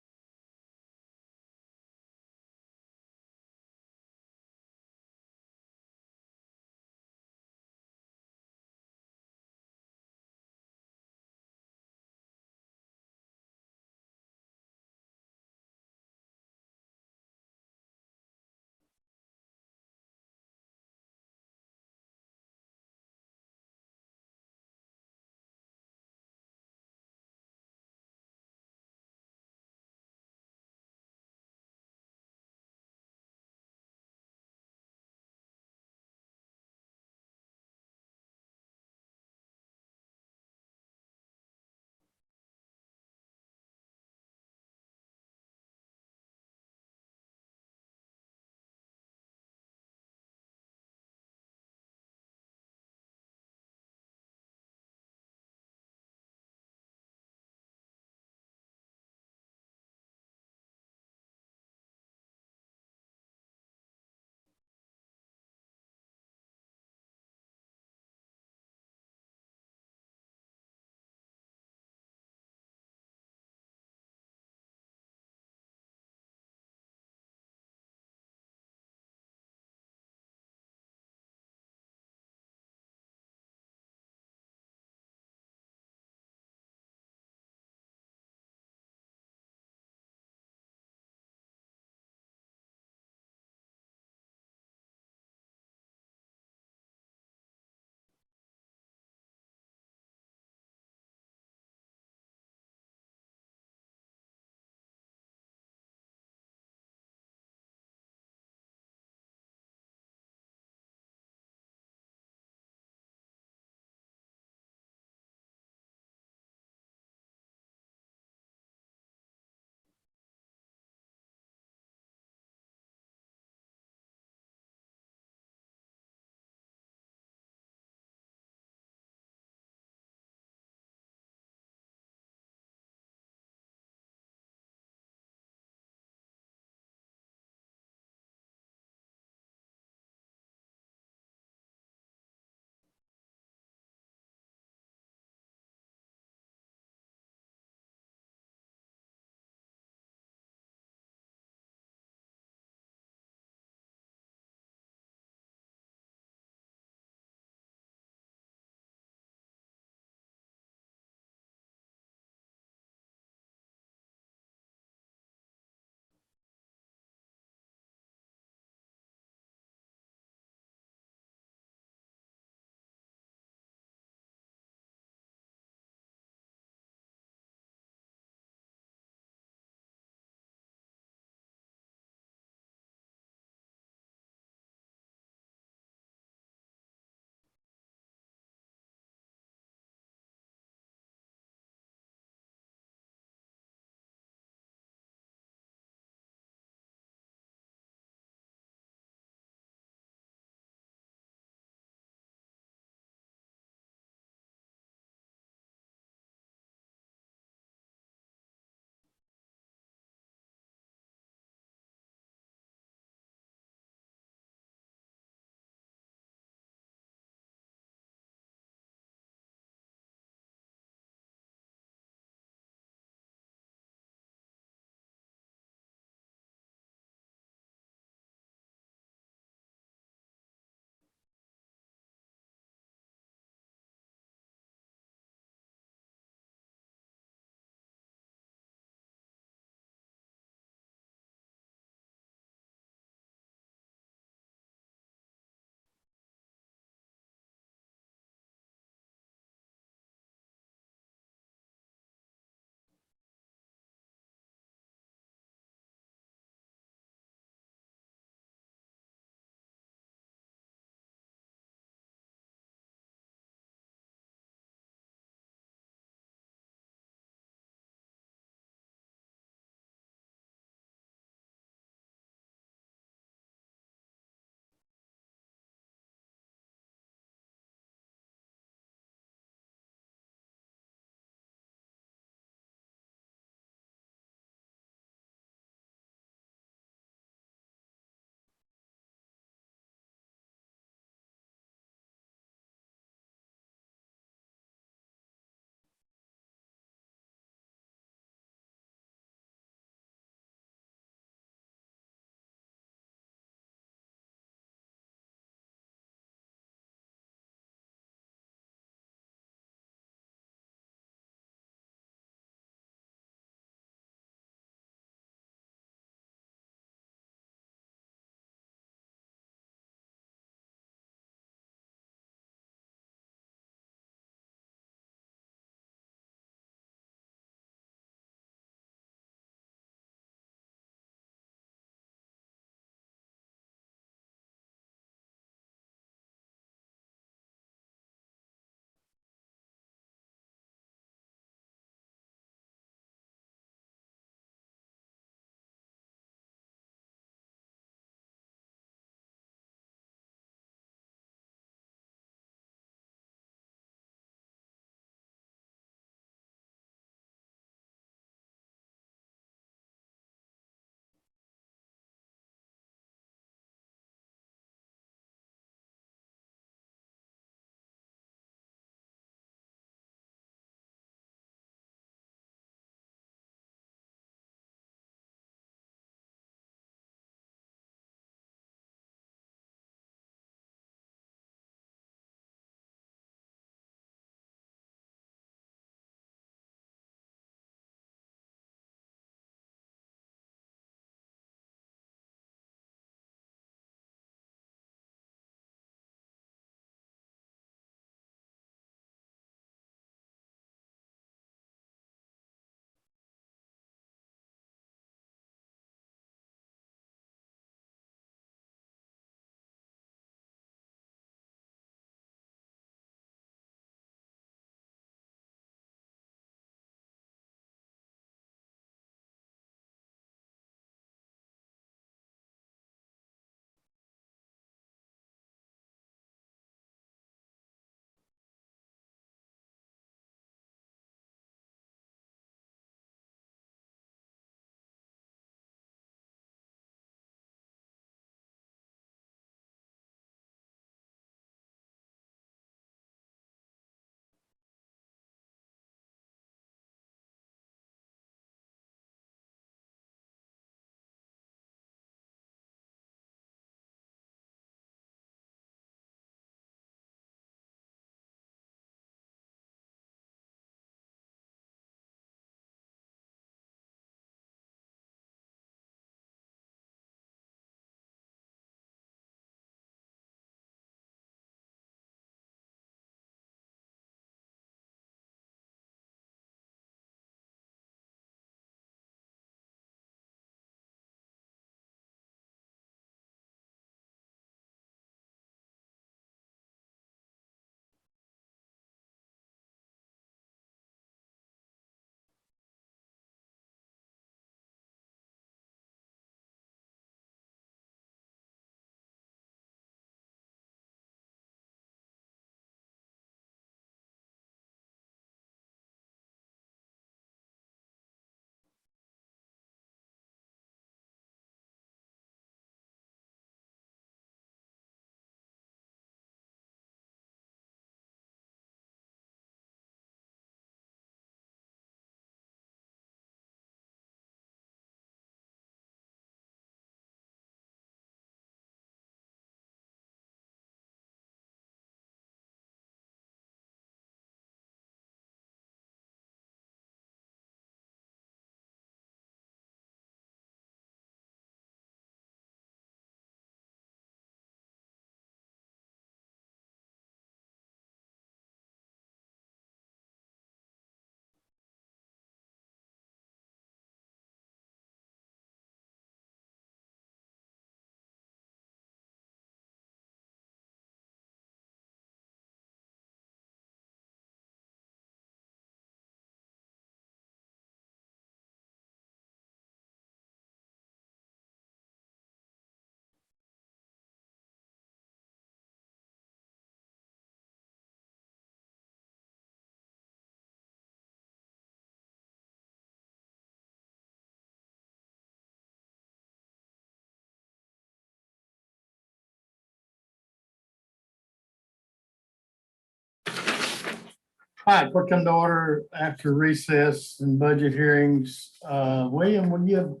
right, court come to order after recess and budget hearings. William, will you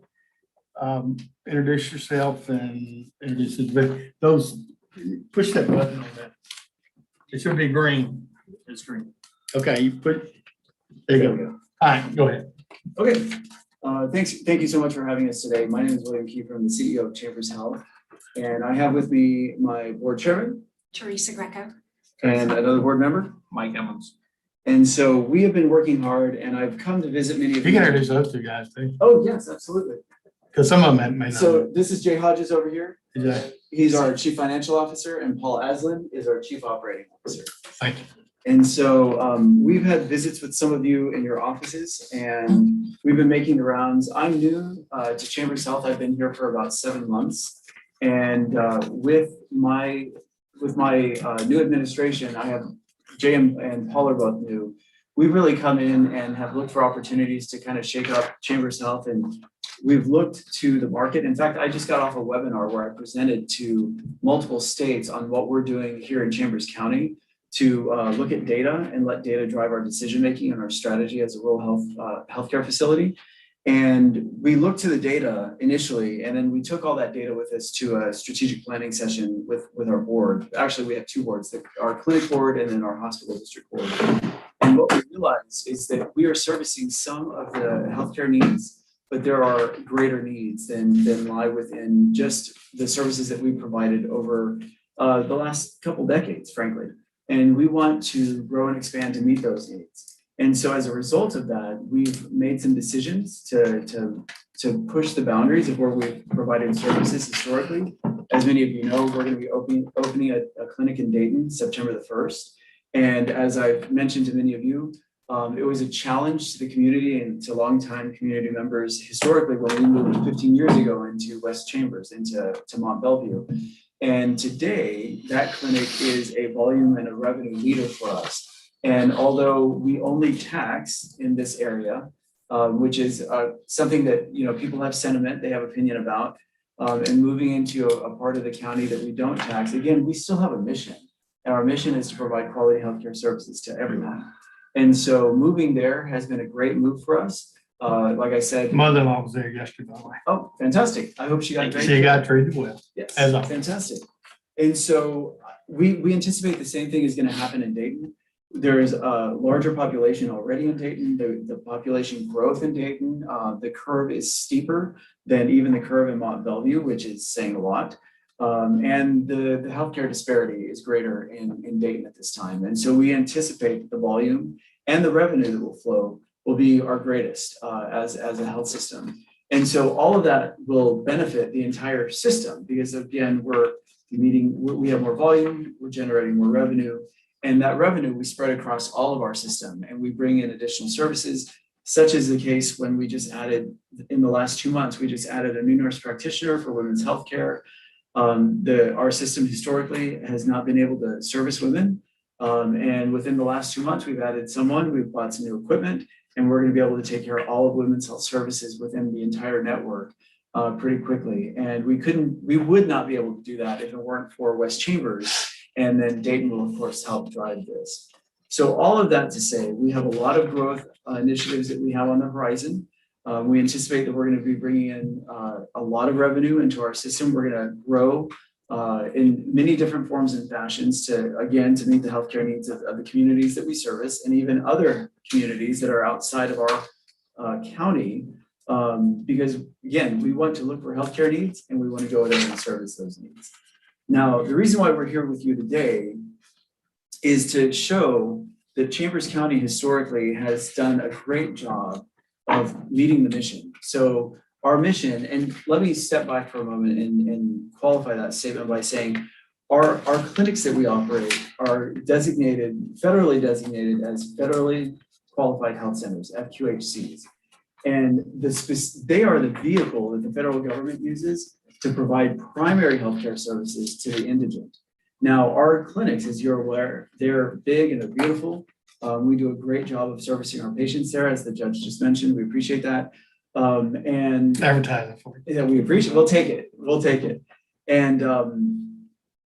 introduce yourself and introduce those, push that button on that. It should be green. It's green. Okay, you put, there you go. All right, go ahead. Okay, thank you so much for having us today. My name is William Kiefer. I'm the CEO of Chambers Health. And I have with me my board chairman Teresa Greco. and another board member. Mike Emmons. And so we have been working hard and I've come to visit many of You can introduce those two guys too, Oh, yes, absolutely. because some of them may not. So this is Jay Hodges over here. Exactly. He's our chief financial officer and Paul Aslin is our chief operating officer. Thank you. And so we've had visits with some of you in your offices and we've been making the rounds. I'm new to Chambers Health. I've been here for about 7 months. And with my new administration, I have Jay and Paul are both new. We've really come in and have looked for opportunities to kind of shake up Chambers Health, and we've looked to the market. In fact, I just got off a webinar where I presented to multiple states on what we're doing here in Chambers County to look at data and let data drive our decision-making and our strategy as a rural healthcare facility. And we looked to the data initially, and then we took all that data with us to a strategic planning session with our board. Actually, we have two boards, our clinic board and then our hospital district board. And what we realized is that we are servicing some of the healthcare needs, but there are greater needs than lie within just the services that we provided over the last couple decades, frankly. And we want to grow and expand to meet those needs. And so as a result of that, we've made some decisions to push the boundaries of where we've provided services historically. As many of you know, we're going to be opening a clinic in Dayton, September the 1st. And as I've mentioned to many of you, it was a challenge to the community and to longtime community members historically when we moved 15 years ago into West Chambers, into Mont Bellevue. And today, that clinic is a volume and a revenue leader for us. And although we only tax in this area, which is something that people have sentiment, they have opinion about, and moving into a part of the county that we don't tax, again, we still have a mission. And our mission is to provide quality healthcare services to everyone. And so moving there has been a great move for us. Like I said, Mother-in-law was there yesterday, by the way. Oh, fantastic. I hope she got great. She got treated well. Yes, As always. fantastic. And so we anticipate the same thing is going to happen in Dayton. There is a larger population already in Dayton. The population growth in Dayton, the curve is steeper than even the curve in Mont Bellevue, which is saying a lot. And the healthcare disparity is greater in Dayton at this time. And so we anticipate the volume and the revenue that will flow will be our greatest as a health system. And so all of that will benefit the entire system because again, we have more volume, we're generating more revenue, and that revenue we spread across all of our system and we bring in additional services, such as the case when we just added, in the last 2 months, we just added a new nurse practitioner for women's healthcare. Our system historically has not been able to service women. And within the last 2 months, we've added someone, we've bought some new equipment, and we're going to be able to take care of all of women's health services within the entire network pretty quickly. And we would not be able to do that if it weren't for West Chambers. And then Dayton will, of course, help drive this. So all of that to say, we have a lot of growth initiatives that we have on the horizon. We anticipate that we're going to be bringing in a lot of revenue into our system. We're going to grow in many different forms and fashions to meet the healthcare needs of the communities that we service and even other communities that are outside of our county. Because again, we want to look for healthcare needs and we want to go there and service those needs. Now, the reason why we're here with you today is to show that Chambers County historically has done a great job of meeting the mission. So our mission, and let me step back for a moment and qualify that statement by saying our clinics that we operate are federally designated as federally qualified health centers, FQHCs. And they are the vehicle that the federal government uses to provide primary healthcare services to the indigent. Now, our clinics, as you're aware, they're big and they're beautiful. We do a great job of servicing our patients there, as the judge just mentioned. We appreciate that. And advertising for you. Yeah, we appreciate. We'll take it. And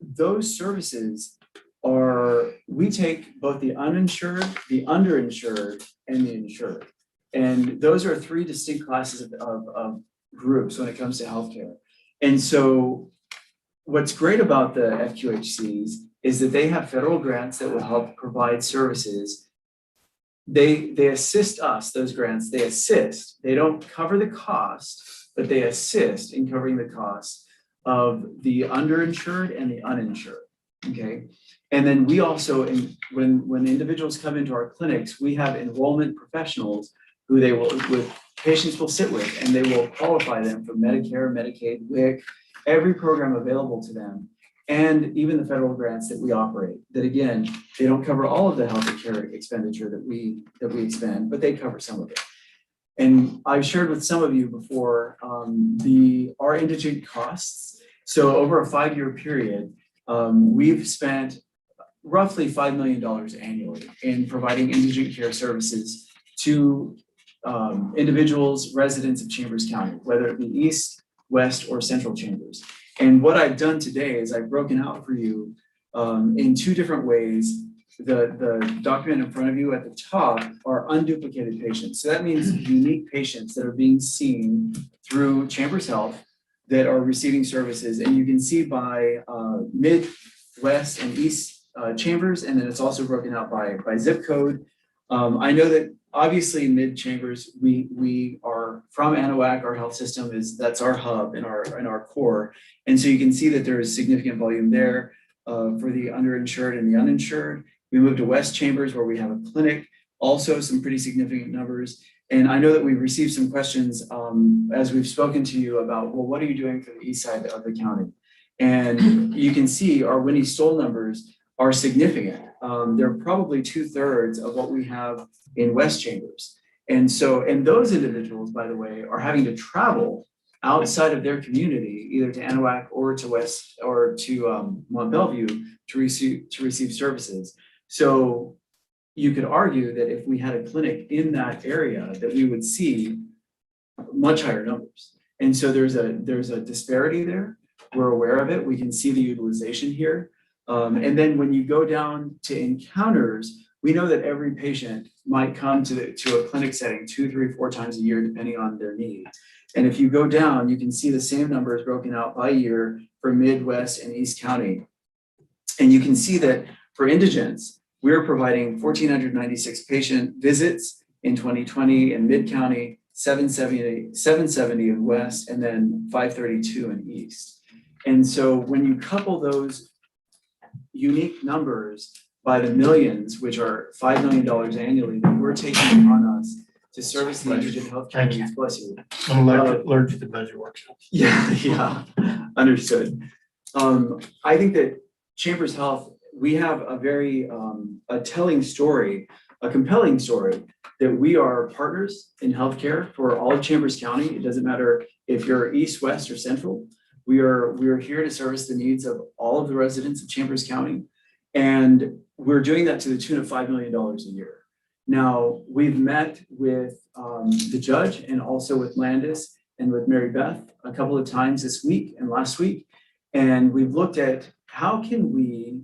those services we take both the uninsured, the underinsured, and the insured. And those are three distinct classes of groups when it comes to healthcare. And so what's great about the FQHCs is that they have federal grants that will help provide services. They assist us, those grants, they assist. They don't cover the cost, but they assist in covering the cost of the underinsured and the uninsured, okay? And then we also, when individuals come into our clinics, we have enrollment professionals who patients will sit with, and they will qualify them for Medicare, Medicaid, WIC, every program available to them, and even the federal grants that we operate. That again, they don't cover all of the healthcare expenditure that we expend, but they cover some of it. And I've shared with some of you before our indigent costs. So over a 5-year period, we've spent roughly $5 million annually in providing indigent care services to individuals, residents of Chambers County, whether it be East, West, or Central Chambers. And what I've done today is I've broken out for you in 2 different ways. The document in front of you at the top are unduplicated patients. So that means unique patients that are being seen through Chambers Health that are receiving services. And you can see by Mid, West, and East Chambers, and then it's also broken out by zip code. I know that obviously Mid Chambers, we are from Anahuac. Our health system that's our hub and our core. And so you can see that there is significant volume there for the underinsured and the uninsured. We moved to West Chambers where we have a clinic, also some pretty significant numbers. And I know that we've received some questions as we've spoken to you about, well, what are you doing for the east side of the county? And you can see our Winnie Stoll numbers are significant. They're probably 2/3 of what we have in West Chambers. And those individuals, by the way, are having to travel outside of their community, either to Anahuac or to West or to Mont Bellevue to receive services. So you could argue that if we had a clinic in that area, that we would see much higher numbers. And so there's a disparity there. We're aware of it. We can see the utilization here. And then when you go down to encounters, we know that every patient might come to a clinic setting 2, 3, 4 times a year, depending on their need. And if you go down, you can see the same numbers broken out by year for Midwest and East County. And you can see that for indigents, we're providing 1,496 patient visits in 2020 in Mid County, 770 in West, and then 532 in East. And so when you couple those unique numbers by the millions, which are $5 million annually that we're taking upon us to service the indigent healthcare needs, bless you. I'm allergic to budget workshops. Yeah, understood. I think that Chambers Health, we have a very a telling story, a compelling story that we are partners in healthcare for all of Chambers County. It doesn't matter if you're East, West, or Central. We are here to service the needs of all of the residents of Chambers County. And we're doing that to the tune of $5 million a year. Now, we've met with the judge and also with Landis and with Mary Beth a couple of times this week and last week. And we've looked at how can we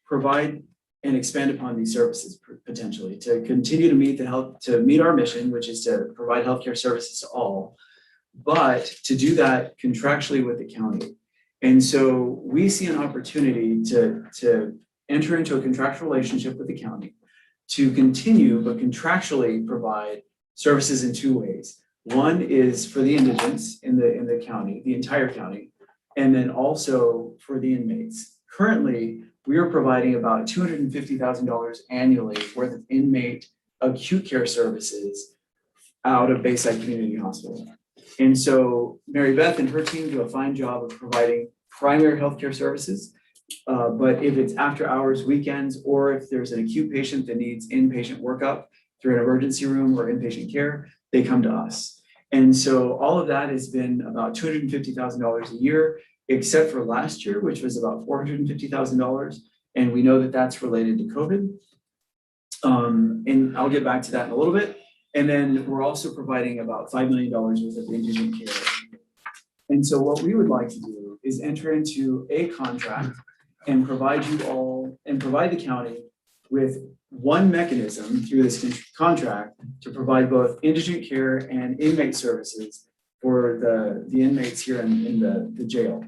provide and expand upon these services potentially to continue to meet our mission, which is to provide healthcare services to all, but to do that contractually with the county. And so we see an opportunity to enter into a contractual relationship with the county to continue, but contractually provide services in 2 ways. One is for the indigents in the county, the entire county, and then also for the inmates. Currently, we are providing about $250,000 annually worth of inmate acute care services out of Bayside Community Hospital. And so Mary Beth and her team do a fine job of providing primary healthcare services. But if it's after hours, weekends, or if there's an acute patient that needs inpatient workup through an emergency room or inpatient care, they come to us. And so all of that has been about $250,000 a year, except for last year, which was about $450,000. And we know that that's related to COVID. And I'll get back to that in a little bit. And then we're also providing about $5 million worth of indigent care. And so what we would like to do is enter into a contract and provide you all, and provide the county with one mechanism through this contract to provide both indigent care and inmate services for the inmates here in the jail.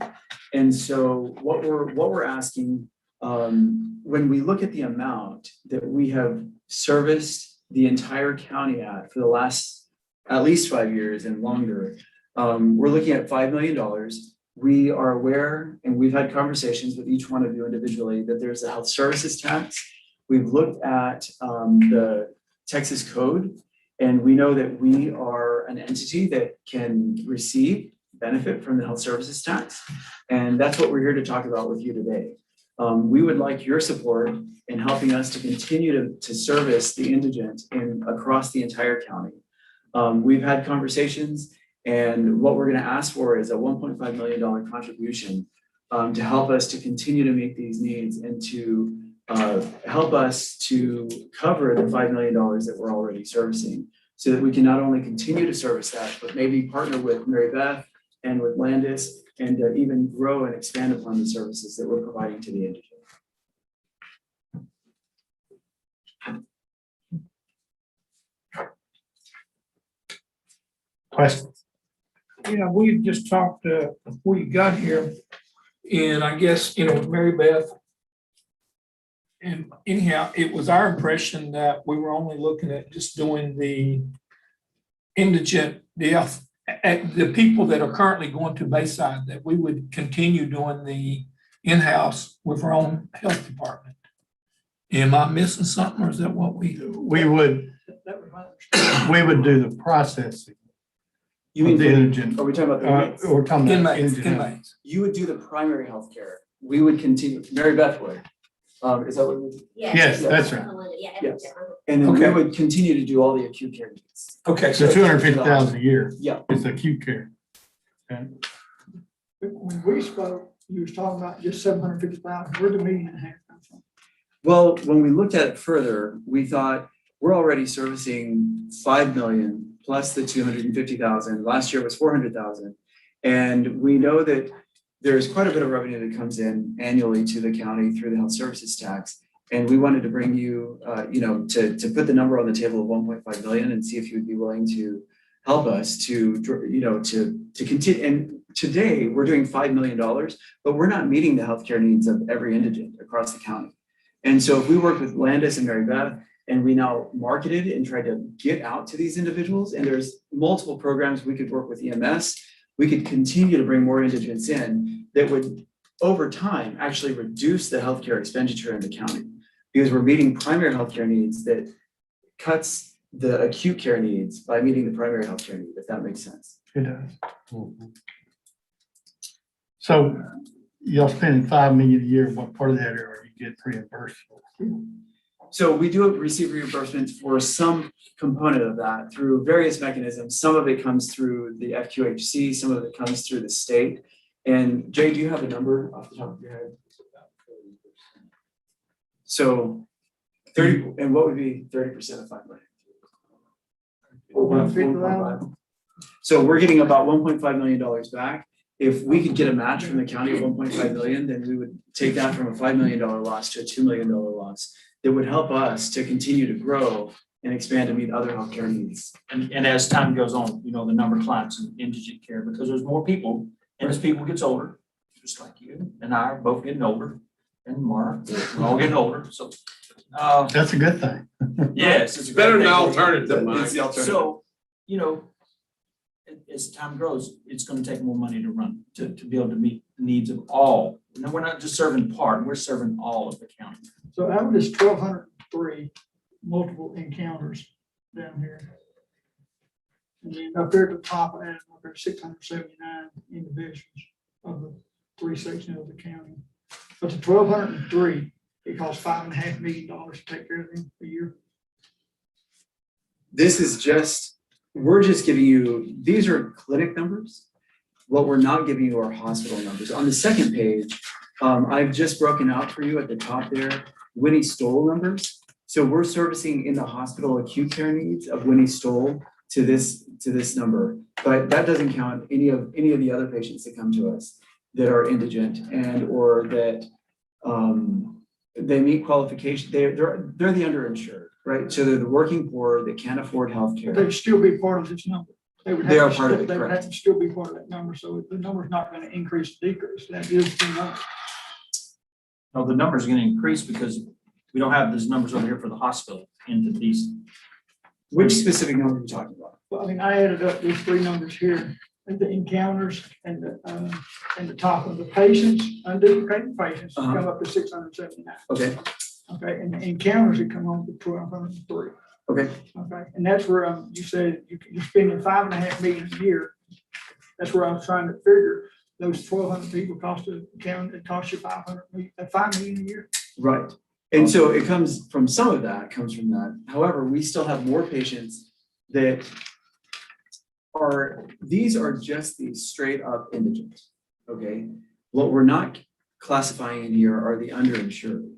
And so what we're asking, when we look at the amount that we have serviced the entire county at for the last at least 5 years and longer, we're looking at $5 million. We are aware, and we've had conversations with each one of you individually, that there's a health services tax. We've looked at the Texas code, and we know that we are an entity that can receive benefit from the health services tax. And that's what we're here to talk about with you today. We would like your support in helping us to continue to service the indigent across the entire county. We've had conversations, and what we're going to ask for is a $1.5 million contribution to help us to continue to meet these needs and to help us to cover the $5 million that we're already servicing, so that we can not only continue to service that, but maybe partner with Mary Beth and with Landis and even grow and expand upon the services that we're providing to the indigent. Questions? We just talked before you got here, and I guess, with Mary Beth. And anyhow, it was our impression that we were only looking at just doing the indigent, the people that are currently going to Bayside, that we would continue doing the in-house with our own health department. Am I missing something, or is that what we do? We would do the processing. You mean of the indigent. Are we talking about the inmates? We're talking about Inmates, indigent. inmates. You would do the primary health care. We would continue, Mary Beth would. Is that what we? Yes, that's right. Yes. And then we Okay. would continue to do all the acute care needs. Okay, So so 250,000 a year. Yeah. It's acute care. Okay. When we spoke, you was talking about just 750,000, where'd the million and a half come from? Well, when we looked at it further, we thought we're already servicing 5 million plus the 250,000. Last year was 400,000. And we know that there's quite a bit of revenue that comes in annually to the county through the health services tax. And we wanted to bring you, to put the number on the table of 1.5 million and see if you would be willing to help us to continue. And today we're doing $5 million, but we're not meeting the healthcare needs of every indigent across the county. And so if we work with Landis and Mary Beth, and we now marketed and tried to get out to these individuals, and there's multiple programs we could work with EMS, we could continue to bring more indigents in that would, over time, actually reduce the healthcare expenditure in the county, because we're meeting primary healthcare needs that cuts the acute care needs by meeting the primary healthcare need, if that makes sense. It does. So y'all spending 5 million a year, what part of that are you get reimbursed for? So we do receive reimbursements for some component of that through various mechanisms. Some of it comes through the FQHC, some of it comes through the state. And Jay, do you have a number off the top of your head? So 30, and what would be 30% of 5 million? So we're getting about $1.5 million back. If we could get a match from the county of 1.5 million, then we would take that from a $5 million loss to a $2 million loss. That would help us to continue to grow and expand to meet other healthcare needs. And as time goes on, the number climbs in indigent care, because there's more people, and as people gets older, just like you and I are both getting older, and Mark, we're all getting older, so. That's a good thing. Yes, it's a Better great than thing. alternative, Mike. It's the alternative. So, as time grows, it's gonna take more money to run, to be able to meet the needs of all. No, we're not just serving part, we're serving all of the county. So out of this 1,203 multiple encounters down here. And then up there at the top, I added up there 679 individuals of the 3 sections of the county. But the 1,203, it costs $5.5 million to take care of them a year. This is we're just giving you, these are clinic numbers. What we're not giving you are hospital numbers. On the second page, I've just broken out for you at the top there, Winnie Stoll numbers. So we're servicing in the hospital acute care needs of Winnie Stoll to this number, but that doesn't count any of the other patients that come to us that are indigent and or that They meet qualification, they're the underinsured, right? So they're the working poor that can't afford healthcare. They'd still be part of this number. would They have are to part of still- it, They would have correct. to still be part of that number, so the number's not gonna increase, or decrease, that is the number. No, the number's gonna increase because we don't have those numbers over here for the hospital into these. Which specific number are you talking about? Well, I mean, I added up these three numbers here, and the encounters and the top of the patients, unduplicated patients, Uh-huh. come up to 679. Okay, Okay, and the encounters that come on to 1,203. okay. Okay, and that's where, you said you're spending $5.5 million a year. That's where I was trying to figure, those 1,200 people cost the county, it costs you 5 million a year. Right. And so it comes from some of that, comes from that. However, we still have more patients that these are just the straight up indigent. Okay. What we're not classifying in here are the underinsured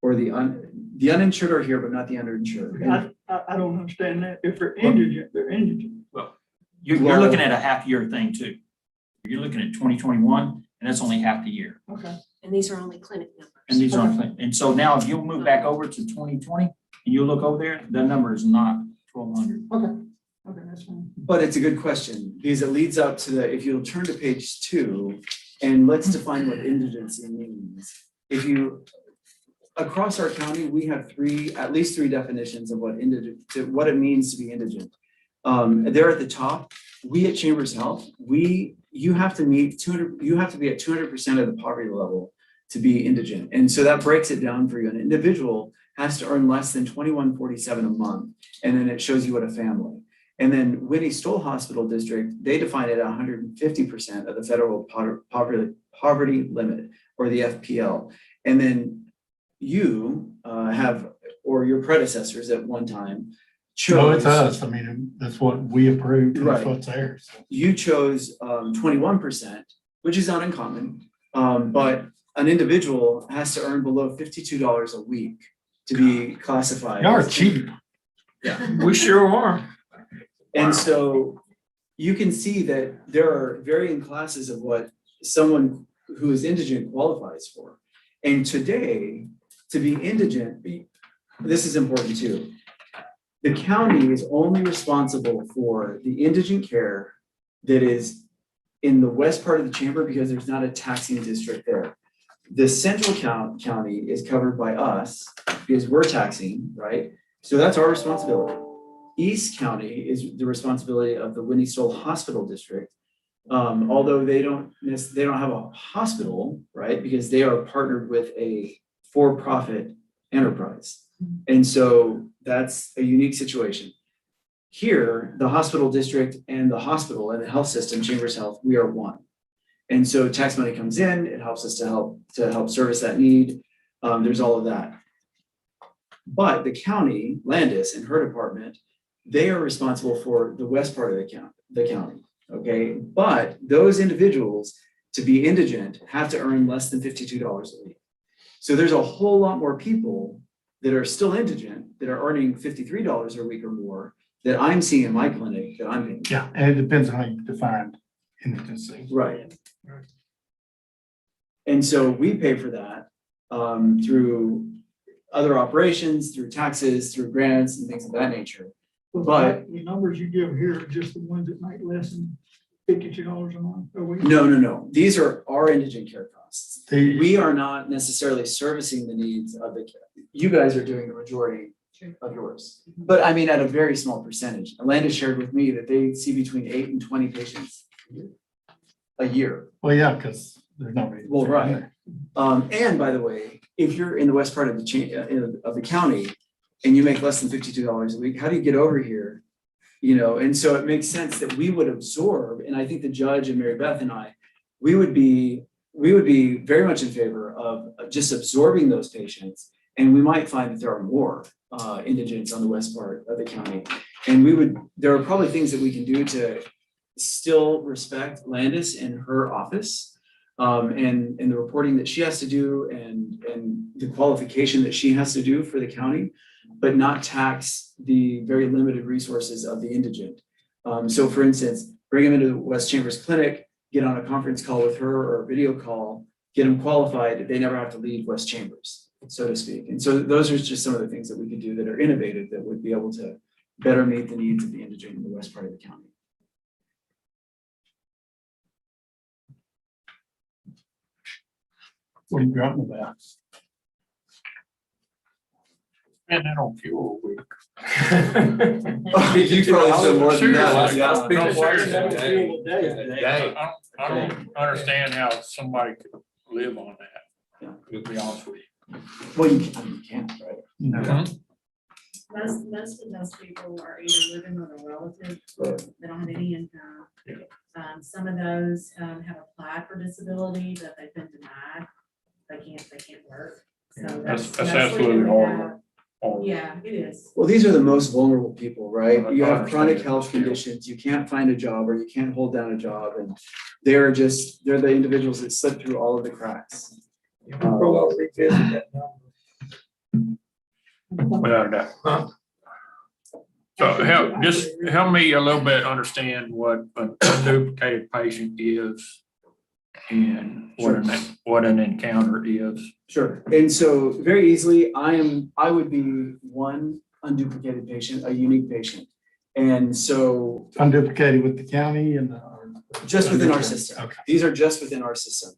or the uninsured are here, but not the underinsured. I don't understand that. If they're indigent, they're indigent. You're Well- looking at a half year thing too. You're looking at 2021, and that's only half the year. Okay. And these are only clinic numbers. And these aren't, and so now if you'll move back over to 2020 and you look over there, the number is not 1,200. Okay, that's fine. But it's a good question because it leads up to if you'll turn to page 2 and let's define what indigency means. Across our county, we have at least three definitions of what it means to be indigent. They're at the top. We at Chambers Health, you have to be at 200% of the poverty level to be indigent. And so that breaks it down for you. An individual has to earn less than $21.47 a month. And then it shows you what a family. And then Winnie Stoll Hospital District, they define it at 150% of the federal poverty limit, or the FPL. And then you or your predecessors at one time chose. No, it's us. I mean, that's what we approved, and that's Right. what's theirs. You chose 21%, which is not uncommon. But an individual has to earn below $52 a week to be classified. Y'all are cheap. Yeah. We sure are. And so you can see that there are varying classes of what someone who is indigent qualifies for. And today, to be indigent, this is important too. The county is only responsible for the indigent care that is in the west part of the chamber because there's not a taxing district there. The central county is covered by us because we're taxing, right? So that's our responsibility. East County is the responsibility of the Winnie Stoll Hospital District. Although they don't have a hospital, right? Because they are partnered with a for-profit enterprise. And so that's a unique situation. Here, the hospital district and the hospital and the health system, Chambers Health, we are one. And so tax money comes in, it helps us to help service that need. There's all of that. But the county, Landis and her department, they are responsible for the west part of the county, okay? But those individuals, to be indigent, have to earn less than $52 a week. So there's a whole lot more people that are still indigent, that are earning $53 a week or more, that I'm seeing in my clinic that I'm paying. Yeah, and it depends on how you define indigency. Right. And so we pay for that through other operations, through taxes, through grants and things of that nature. But the numbers you give here are just the ones that make less than $52 a month a week. no. These are our indigent care costs. The- We are not necessarily servicing the needs of the, you guys are doing the majority of yours. But I mean, at a very small percentage. Atlanta shared with me that they see between 8 and 20 patients a year. Well, yeah, because there's nobody. Well, right. And by the way, if you're in the west part of the county and you make less than $52 a week, how do you get over here? You know, and so it makes sense that we would absorb, and I think the judge and Mary Beth and I, we would be very much in favor of just absorbing those patients. And we might find that there are more indigents on the west part of the county. And there are probably things that we can do to still respect Landis and her office and the reporting that she has to do and the qualification that she has to do for the county, but not tax the very limited resources of the indigent. So for instance, bring them into the West Chambers Clinic, get on a conference call with her or a video call get them qualified, they never have to leave West Chambers, so to speak. And so those are just some of the things that we could do that are innovative that would be able to better meet the needs of the indigent in the west part of the county. What are you grunting about? And that on fuel a week. You probably said more than that. No, Yeah. seriously. I don't understand how somebody could live on that, to be honest with you. Well, you can't, right? No. Most of those people are either living with a relative, they don't have any income. Some of those have applied for disability, but they've been denied. They can't work. So That's mostly absolutely we horrible. have- Yeah, it is. Well, these are the most vulnerable people, right? You I have understand. chronic health conditions, you can't find a job or you can't hold down a job, and they're the individuals that slip through all of the cracks. We'll revisit that number. Without a doubt. So help me a little bit understand what a duplicated patient is and what an encounter is. Sure, and so very easily, I would be one unduplicated patient, a unique patient. And so Unduplicated with the county and. just within our system, Okay. these are just within our system.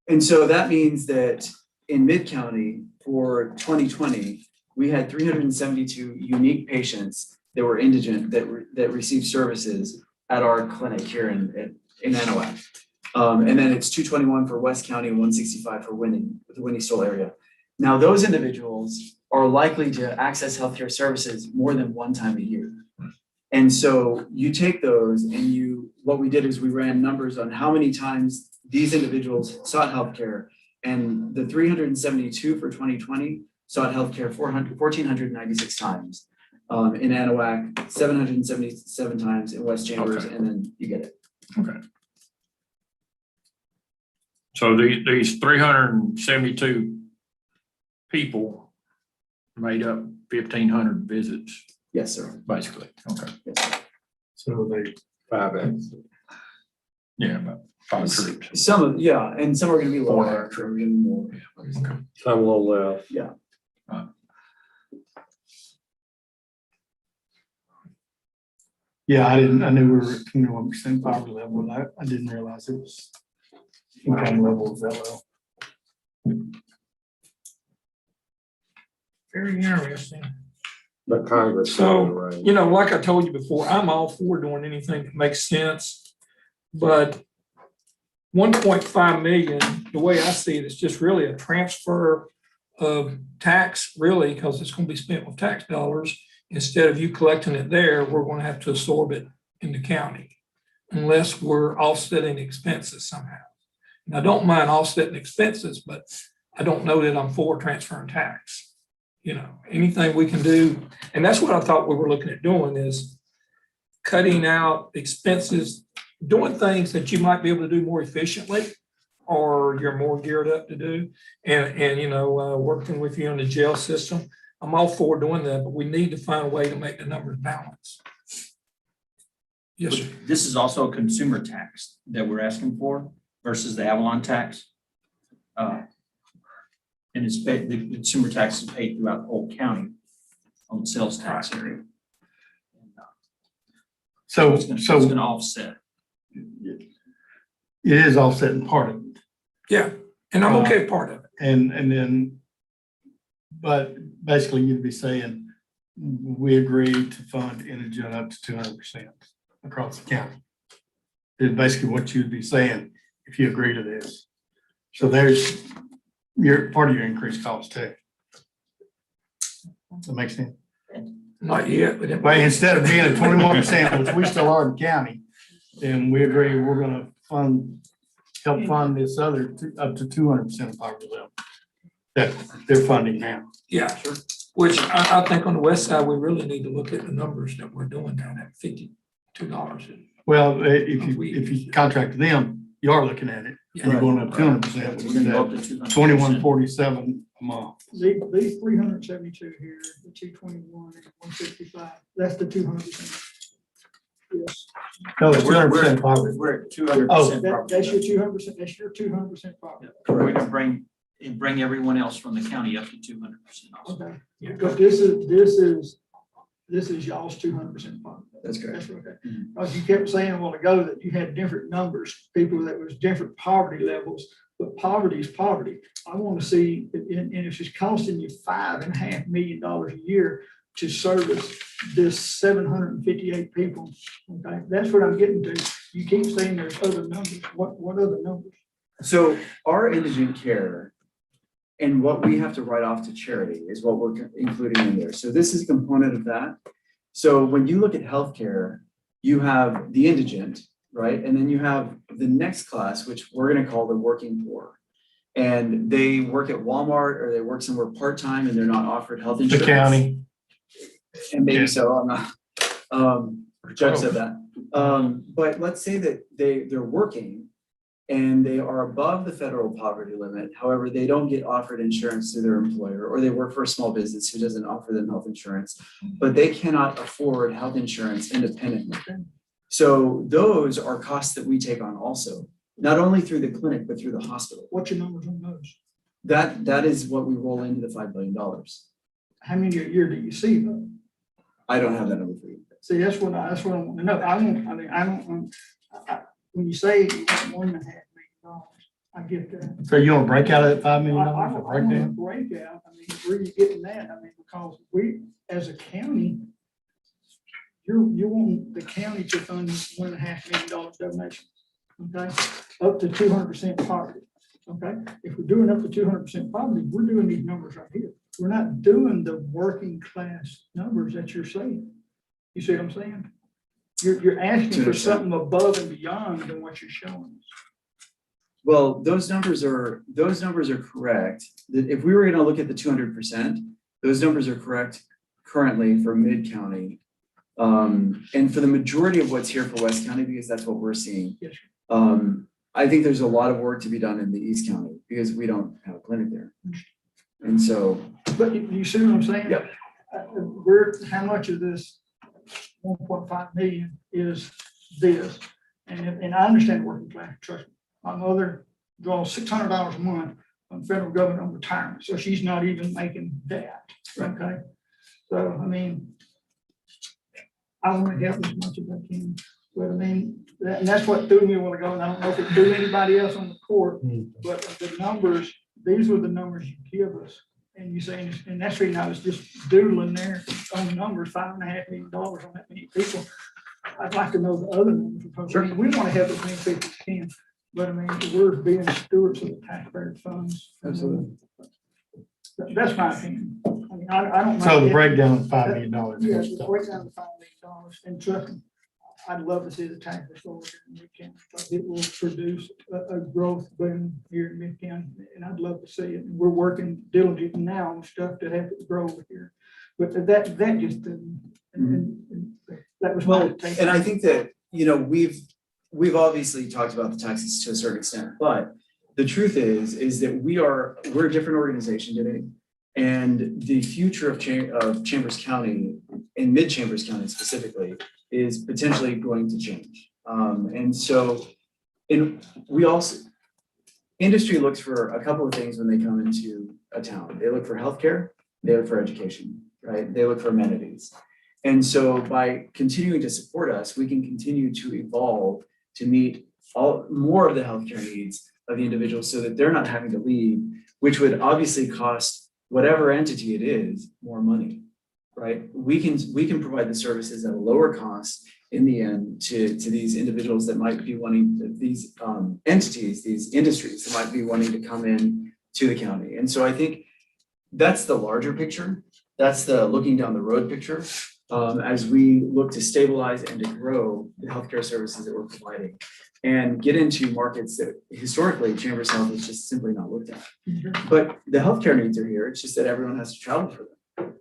And so that means that in Mid-County for 2020, we had 372 unique patients that were indigent that received services at our clinic here in Anahuac. And then it's 221 for West County and 165 for the Winnie Stoll area. Now, those individuals are likely to access healthcare services more than one time a year. And so you take those and what we did is we ran numbers on how many times these individuals sought healthcare. And the 372 for 2020 sought healthcare 1,496 times. In Anahuac, 777 times in West Chambers, Okay. and then you get it. Okay. So these 372 people made up 1,500 visits, Yes, sir. basically. Okay. Yes, sir. So they. 5X. Yeah, about 5 trips. Some, yeah, and some are gonna be lower, 400 some are gonna be more. Some a little less. Yeah. Yeah, I knew we were at 21% poverty level. I didn't realize it was income level was that low. Very interesting. But Congress. So, you know, like I told you before, I'm all for doing anything that makes sense. But 1.5 million, the way I see it, is just really a transfer of tax, really, because it's going to be spent with tax dollars. Instead of you collecting it there, we're going to have to absorb it in the county unless we're offsetting expenses somehow. And I don't mind offsetting expenses, but I don't know that I'm for transferring tax. You know, anything we can do, and that's what I thought we were looking at doing is cutting out expenses, doing things that you might be able to do more efficiently or you're more geared up to do. And you know, working with you on the jail system, I'm all for doing that, but we need to find a way to make the numbers balance. Yes, sir. This is also a consumer tax that we're asking for versus the Avalon tax. And it's paid, the consumer tax is paid throughout the whole county on the sales tax area. So It's gonna offset. it is offsetting part of it. Yeah, and I'm okay with part of it. And then, but basically you'd be saying, we agree to fund indigent up to 200% across the county. Is basically what you'd be saying if you agree to this. So there's part of your increased cost too. That makes sense. Not yet, but. But instead of being at 21%, which we still are in the county, then we agree we're gonna help fund this other up to 200% of poverty level that they're funding now. Yeah, sure. Which I think on the west side, we really need to look at the numbers that we're doing down at $52. Well, if you contract them, you are looking at it. You're going up 200%, which is at 2147 a month. These 372 here, the 221 and 165, that's the 200%. Yes. No, it's We're- 200% poverty. We're at 200% That, property. that's your 200%, that's your 200% property. We're gonna bring everyone else from the county up to 200% also. Okay, because this is y'all's 200% property. That's correct. That's okay. Because you kept saying a while ago that you had different numbers, people that was different poverty levels, but poverty is poverty. I want to see, and if it's costing you $5.5 million a year to service this 758 people, okay, that's what I'm getting to. You keep saying there's other numbers. What other numbers? So our indigent care and what we have to write off to charity is what we're including in there. So this is a component of that. So when you look at healthcare, you have the indigent, right? And then you have the next class, which we're going to call the working poor. And they work at Walmart or they work somewhere part-time and they're not offered health The insurance. county. And maybe Yeah. so, I'm not, Judge said that. But let's say that they're working and they are above the federal poverty limit. However, they don't get offered insurance through their employer, or they work for a small business who doesn't offer them health insurance, but they cannot afford health insurance independently. So those are costs that we take on also, not only through the clinic, but through the hospital. What's your numbers on those? That is what we roll into the $5 billion. How many a year do you see though? I don't have that number for you. See, that's what I want to know. When you say you want $1.5 million, I get that. So you want to break out of that $5 million? I want a breakdown? breakout. I mean, where you getting that? I mean, because we, as a county, you want the county to fund $1.5 million donation, okay? Up to 200% poverty, okay? If we're doing up to 200% poverty, we're doing these numbers right here. We're not doing the working class numbers that you're saying. You see what I'm saying? You're asking for something above and beyond than what you're showing us. Well, those numbers are correct. If we were gonna look at the 200%, those numbers are correct currently for mid-county. And for the majority of what's here for West County, because that's what we're seeing. Yes. I think there's a lot of work to be done in the East County because we don't have a clinic there. And so. But you see what I'm saying? Yep. How much of this 1.5 million is this? And I understand working class, trust me. My mother draws $600 a month from federal government on retirement, so she's not even making that, okay? So, I mean, I want to help as much as I can, but I mean, and that's what threw me a while ago, and I don't know if it threw anybody else on the court, but the numbers, these were the numbers you give us. And you saying, and that's the reason I was just doodling there on the numbers, $5.5 million on that many people. I'd like to know the other numbers, because we want to help as many people as can, but I mean, we're being stewards of the taxpayer funds. Absolutely. That's my opinion. I mean, I don't. So the mind- breakdown of $5 million. Yeah, the breakdown of $5 million, and trust me, I'd love to see the tax restored in Mid-County, because it will produce a growth boom here in Mid-County, and I'd love to see it. And we're working diligently now on stuff to help it grow here. But that just didn't, and that was my take. And I think that, we've obviously talked about the taxes to a certain extent, but the truth is that we're a different organization today. And the future of Chambers County and Mid-Chambers County specifically is potentially going to change. Industry looks for a couple of things when they come into a town. They look for healthcare, they look for education, right? They look for amenities. And so by continuing to support us, we can continue to evolve to meet more of the healthcare needs of the individuals so that they're not having to leave, which would obviously cost whatever entity it is more money, right? We can provide the services at a lower cost in the end to these individuals that might be wanting, these entities, these industries that might be wanting to come in to the county. And so I think that's the larger picture. That's the looking down the road picture as we look to stabilize and to grow the healthcare services that we're providing and get into markets that historically Chambers Health has just simply not looked at. But the healthcare needs are here. It's just that everyone has to travel for them.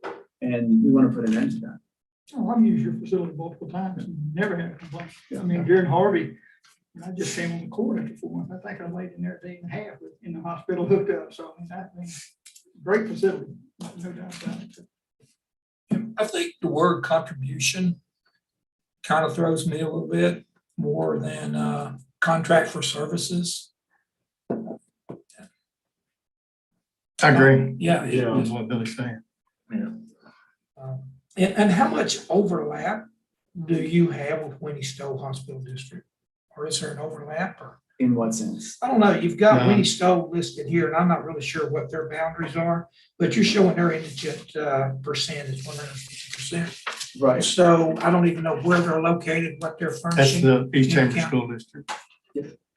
And we want to put an end to that. Oh, I've used your facility multiple times and never had a complaint. I mean, during Harvey, I just came on the court after 4 months. I think I laid in there a day and a half in the hospital hooked up. So I mean, great facility, no doubt about it. I think the word contribution kind of throws me a little bit more than contract for services. I agree. Yeah. Is what Billy's saying. And how much overlap do you have with Winnie Stowe Hospital District? Or is there an overlap or? In what sense? I don't know, you've got No. Winnie Stowe listed here, and I'm not really sure what their boundaries are, but you're showing their indigent percent is 150%. Right. So I don't even know where they're located, what they're That's furnishing. the East in Chambers county. School District.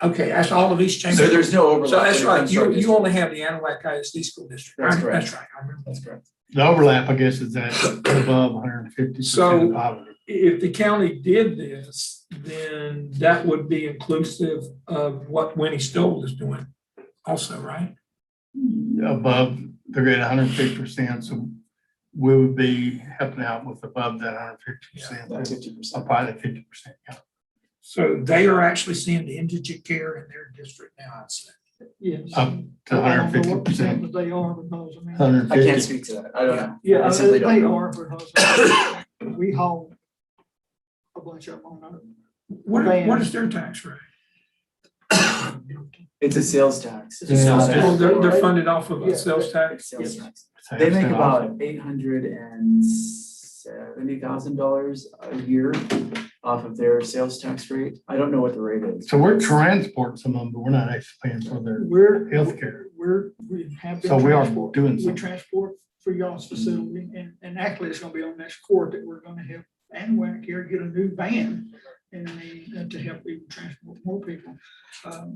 Okay, that's all of East Chambers. So there's no overlap. So that's when it right, comes to our you district. only have the Anahuac ISD school district. That's correct. That's right, I remember. That's correct. The overlap, I guess, is that above 150% So- of poverty. If the county did this, then that would be inclusive of what Winnie Stowe is doing also, right? Above, they're at 150%, so we would be helping out with above that 150%. That 50%. Probably 50%, yeah. So they are actually seeing the indigent care in their district now, I'd say. Yes. Up to 150%. But they are because, I mean. 150. I can't speak to that. I don't know. Yeah, I simply they don't know. are because we haul a bunch of them on our. What is their tax rate? It's a sales tax. It's a sales tax. Oh, they're funded off of Yeah. a sales tax? Sales tax. So They that's make their about $870,000 a year off of their sales tax rate. I don't know what the rate is. So we're transporting some of them, but we're not actually paying for their We're. healthcare. We have been. So we are transport- doing We something. transport for y'all's facility and actually it's gonna be on next court that we're gonna help Anahuac here get a new van. And to help even transport more people.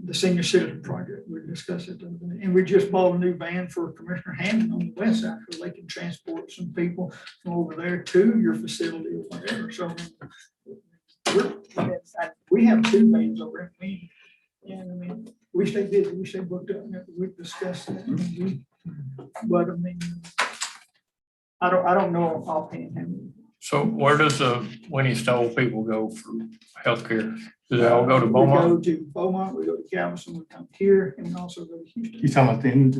The senior citizen project, we discussed it, the other day. And we just bought a new van for Commissioner Hammond on the west side, so they can transport some people from over there to your facility or whatever, so. We have two vans over at me, and I mean, we stay busy, we stay booked up, and we discussed that, but I mean, I don't know offhand how many. So where does the Winnie Stowe people go for healthcare? Do they all go to We Beaumont? go to Beaumont, we go to Galveston, we come here, and we also go to Houston. You talking about the end?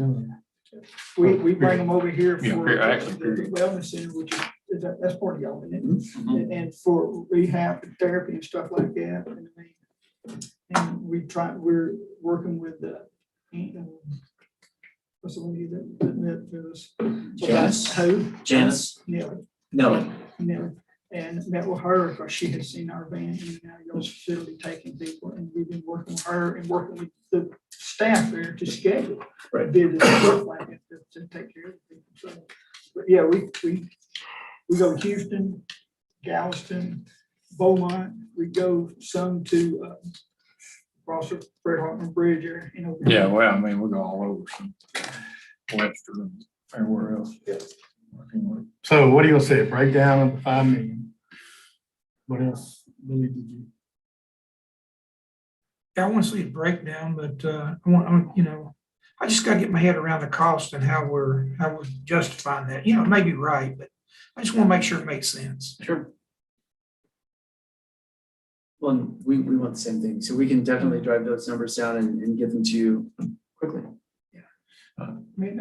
We bring them over here Yeah, for here, the actually, wellness center, which that's part of y'all, isn't it? And for rehab and therapy and stuff like that. And I mean, and we're working with the, what's the lady that met with us? Janice. Who? Janice. Nellie. No, Nellie. And met with her because she had seen our van and now y'all's facility taking people. And we've been working with her and working with the staff there to schedule. Right. Visits and stuff like that to take care of people. So, but yeah, we go to Houston, Galveston, Beaumont. We go some to across the Fred Hartman Bridge area, you know. Yeah, well, I mean, we go all over, some Webster and everywhere else. So what do you want to say, a breakdown of the 5 million? What else, Billy, did you? I want to see a breakdown, but I just got to get my head around the cost and how we're justifying that. It may be right, but I just want to make sure it makes sense. Sure. Well, we want the same thing, so we can definitely drive those numbers down and get them to you quickly. I mean,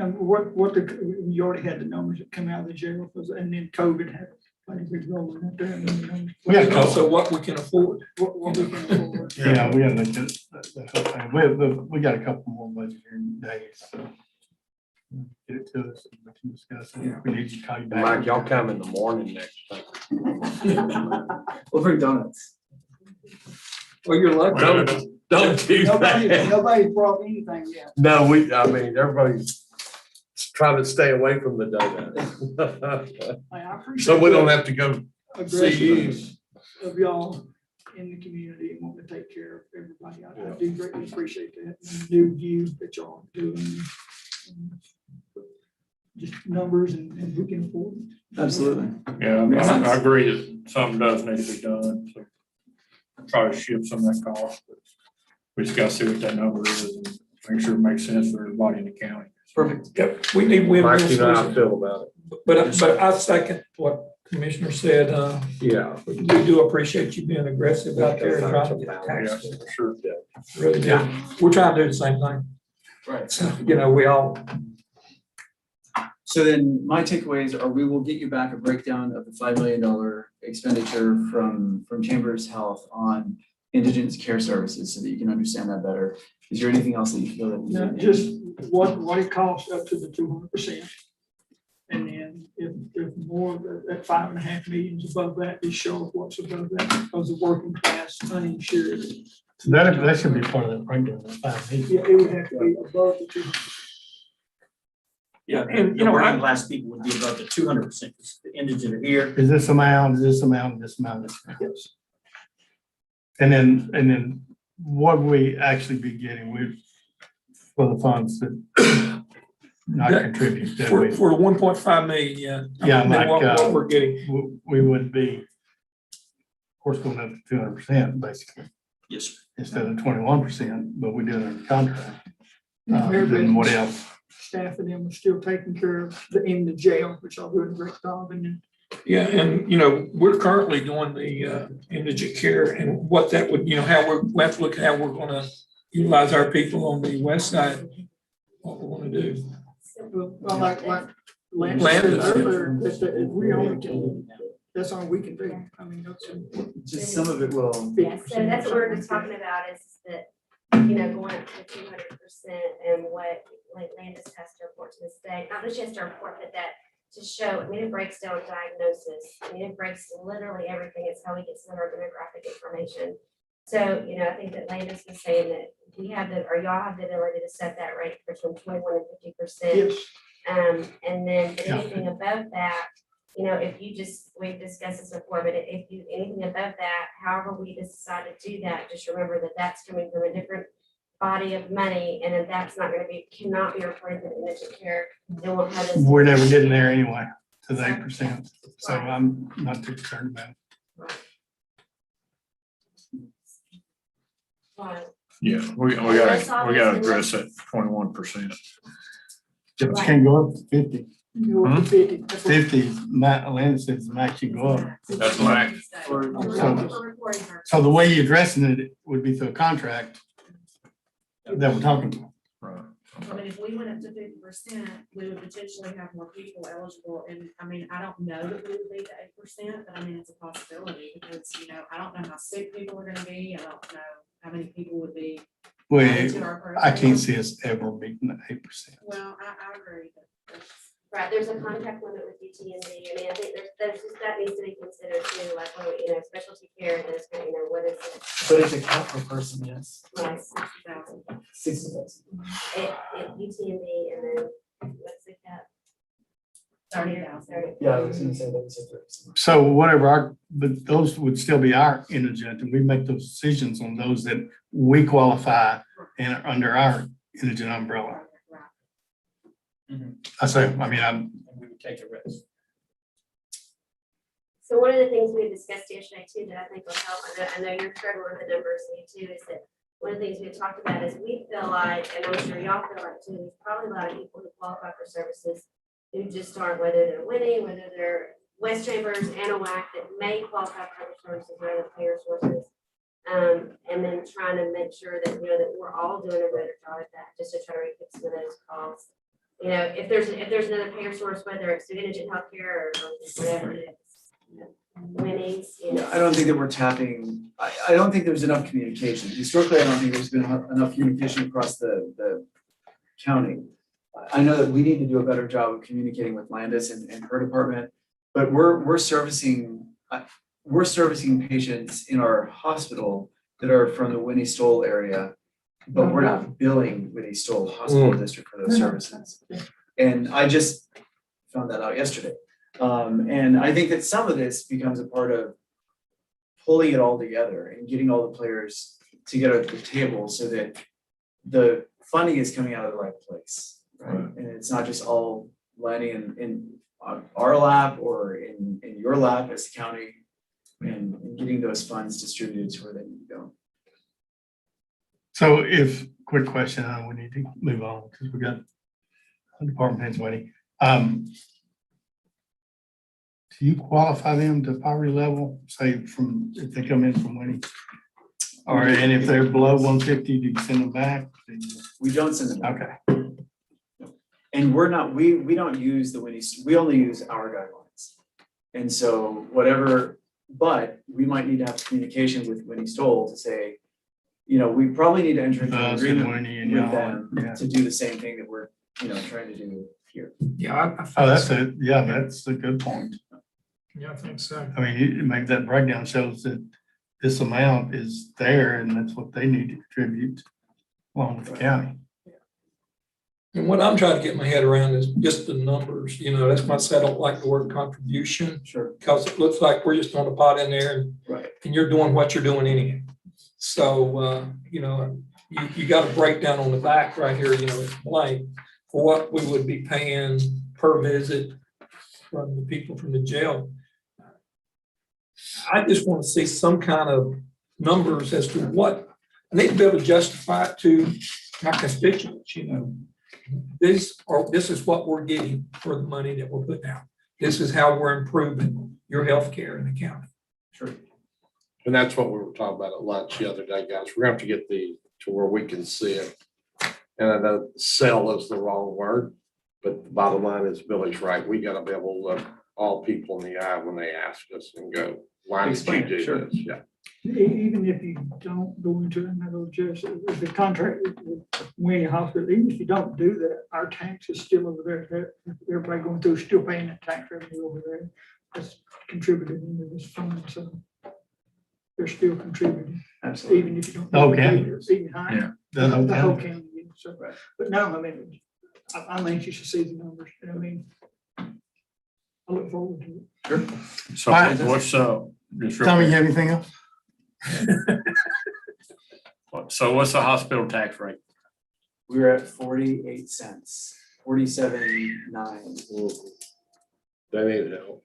you already had the numbers that come out of the jail, and then COVID had played a big role in that there. and then the numbers- We got a couple. Also, what we can afford. What we can afford. Yeah, we gotta look at the whole thing. We got a couple more budget hearing days, so. Get it to us, and we can discuss it. If we need to call you back. Mike, y'all come in the morning next time. We'll bring donuts. Well, you're lucky. Don't do that. Nobody brought anything yet. No, everybody's trying to stay away from the donut. I appreciate So we don't the have to go see you. aggressiveness of y'all in the community and wanting to take care of everybody. I do greatly appreciate that, and the new view that y'all are doing. Just numbers and who can afford it. Absolutely. Yeah, I agree that something does need to be done, so try to shift some of that cost, but we just gotta see what that number is and make sure it makes sense for everybody in the county. Perfect. Yep, we need win-win Mike, you know how I solutions. feel about it. But I second what Commissioner said. Yeah. We do appreciate you being aggressive out there and trying to get tax. Yeah, for sure. Really do. We're trying to do the same thing. Right. So, we all. So then my takeaways are we will get you back a breakdown of the $5 million expenditure from Chambers Health on indigent care services so that you can understand that better. Is there anything else that you feel that? we No, need? just what it costs up to the 200%. And then if more, that 5.5 million is above that, just show us what's above that, because the working class uninsured. So that should be part of the breakdown, the 5 million. Yeah, it would have to be above the 200%. Yeah, and you know, working class people would be above the 200%, the indigent are here. Is this amount, is this amount, this amount, this amount? Yes. And then what we actually be getting with, for the funds that not contribute, that For we, 1.5 million, yeah. yeah, Then like, what we're getting. we would be, of course, going up to 200%, basically, Yes, sir. instead of 21%, but we do it in the contract. Mary Then what Beth, else? Staff of them are still taking care of in the jail, which I'll do a great job. And then Yeah, and, you know, we're currently doing the indigent care and what that would, you know, we have to look at how we're gonna utilize our people on the west side, what we're gonna do. well, like Lance Landis, said yeah. earlier, if we only can, that's all we can do. I mean, that's. Just some of it will. Yeah, so that's what we're just talking about is that, you know, going up to 200% and what like Landis has to report to the state, not that she has to report, but that to show, I mean, it breaks down diagnosis. I mean, it breaks literally everything. It's how we get some of our demographic information. So, you know, I think that Landis was saying that we have the, or y'all have the ability to set that rate between 21 and 50%. Yes. And then but anything above that, you know, if you just, we've discussed this before, but if you, anything above that, however we decide to do that, just remember that that's coming from a different body of money, and if that's not gonna be, cannot be reported to indigent care, then we'll have this. We're never getting there anyway, to the 8%, so I'm not too concerned about it. Right. Yeah, we gotta address that 21%. Just can't go up to 50. You go up to 50. That's what- 50, Landis says the max you go up. That's max. So the way you're addressing it would be through a contract that we're talking about. Right. I mean, if we went up to 50%, we would potentially have more people eligible, and I mean, I don't know that we would be to 8%, but I mean, it's a possibility, because, you know, I don't know how sick people are gonna be, I don't know how many people would be. Well, into our I can't program. see us ever beating the 8%. Well, I agree, but that's- Right, there's a contact limit with UTMB. I mean, I think there's just, that needs to be considered too, like, what, you know, specialty care, there's, you know, what is it? But it's a count per person, yes. Right, 60,000. UTMB, and then, what's the cap? 30,000. Yeah, I was gonna say that was a 30. So whatever but those would still be our indigent, and we make those decisions on those that we qualify and are under our indigent umbrella. I say, I mean, And we would take the risk. So one of the things we had discussed yesterday too, that I think will help, I know you're struggling with the numbers, me too, is that one of the things we had talked about is we feel like, and I'm sure y'all feel like too, there's probably a lot of people who qualify for services who just aren't, whether they're winning, whether they're West Chambers and a WAC that may qualify for other services or other payer sources. And then trying to make sure that, you know, that we're all doing a better job at that, just to try to recoup some of those costs. You know, if there's another payer source, whether it's through indigent healthcare or whatever it is, you know, winnings, you know. I don't think that we're tapping, I don't think there's enough communication. Historically, I don't think there's been enough communication across the county. I know that we need to do a better job of communicating with Landis and her department, but we're servicing patients in our hospital that are from the Winnie Stoll area, but we're not billing Winnie Stoll Hospital District for those services. And I just found that out yesterday. And I think that some of this becomes a part of pulling it all together and getting all the players together at the table so that the funding is coming out of the right place, right? And it's not just all landing in our lap or in your lap as the county, and getting those funds distributed to where they need to go. So quick question, we need to move on because we got department heads waiting. Do you qualify them to poverty level, say if they come in from Winnie? Or, and if they're below 150, do you send them back? We don't send them back. Okay. And we're not, we don't use the Winnie, we only use our guidelines. And so whatever, but we might need to have communication with Winnie Stoll to say, you know, we probably need to enter into an Us and agreement Winnie and with y'all, them yeah. to do the same thing that we're, you know, trying to do here. Yeah, I Oh, think that's so. it. Yeah, that's a good point. Yeah, I think so. I mean, you make that breakdown shows that this amount is there and that's what they need to contribute along with the county. And what I'm trying to get my head around is just the numbers, you know, that's why I said I don't like the word contribution. Sure. Because it looks like we're just throwing a pot in there Right. and you're doing what you're doing anyway. So, you know, you got a breakdown on the back right here, you know, it's blank for what we would be paying per visit from the people from the jail. I just want to see some kind of numbers as to what, I need to be able to justify it to my constituents, you know. This is what we're getting for the money that we're putting out. This is how we're improving your healthcare in the county. Sure. And that's what we were talking about at lunch the other day, guys. We're gonna have to get to where we can see it. And I know sell is the wrong word, but the bottom line is Billy's right. We gotta be able to look all people in the eye when they ask us and go, why did you Explain it, do sure. this? Yeah. Even if you don't go into another just the contract with Winnie Hospital, even if you don't do that, our tax is still over there. Everybody going through, still paying that tax revenue over there. That's contributed into this fund, so they're still contributing, Absolutely. even if you don't. The whole county. Even higher. The whole The whole county. county, yeah, so, but no, I mean, I'm anxious to see the numbers, I mean, I look forward to it. Sure. So what's, Tommy, you have anything else? so what's the hospital tax rate? We're at 48 cents, 47.9. They need help.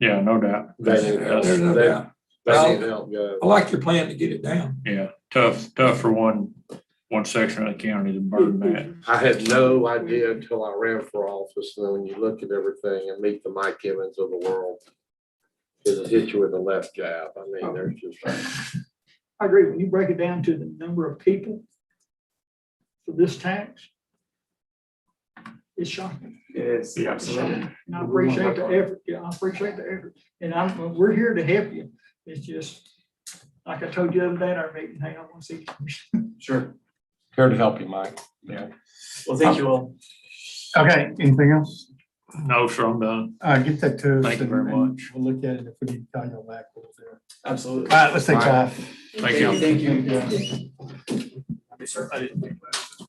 Yeah, no doubt. They need help. There's no doubt. They need help, guys. I like your plan to get it down. Yeah, tough for one section of the county to burn that. I had no idea until I ran for office, and then when you look at everything and meet the Mike Evans of the world, it'll hit you with the left jab. I mean, there's just. I agree, when you break it down to the number of people for this tax, it's shocking. It is. Yeah. It's shocking. And I appreciate the effort, yeah, I appreciate the effort, and we're here to help you. It's just, like I told you the other day at our meeting, hey, I want to see you. Sure. Here to help you, Mike. Yeah. Well, thank you all. Okay, anything else? No, sir, I'm done. Get that to us. Thank you very and much. We'll look at it. If we need to call you back, we'll do it. Absolutely. All right, let's take five. Thank you. Thank you. Yes, sir. I didn't think about it.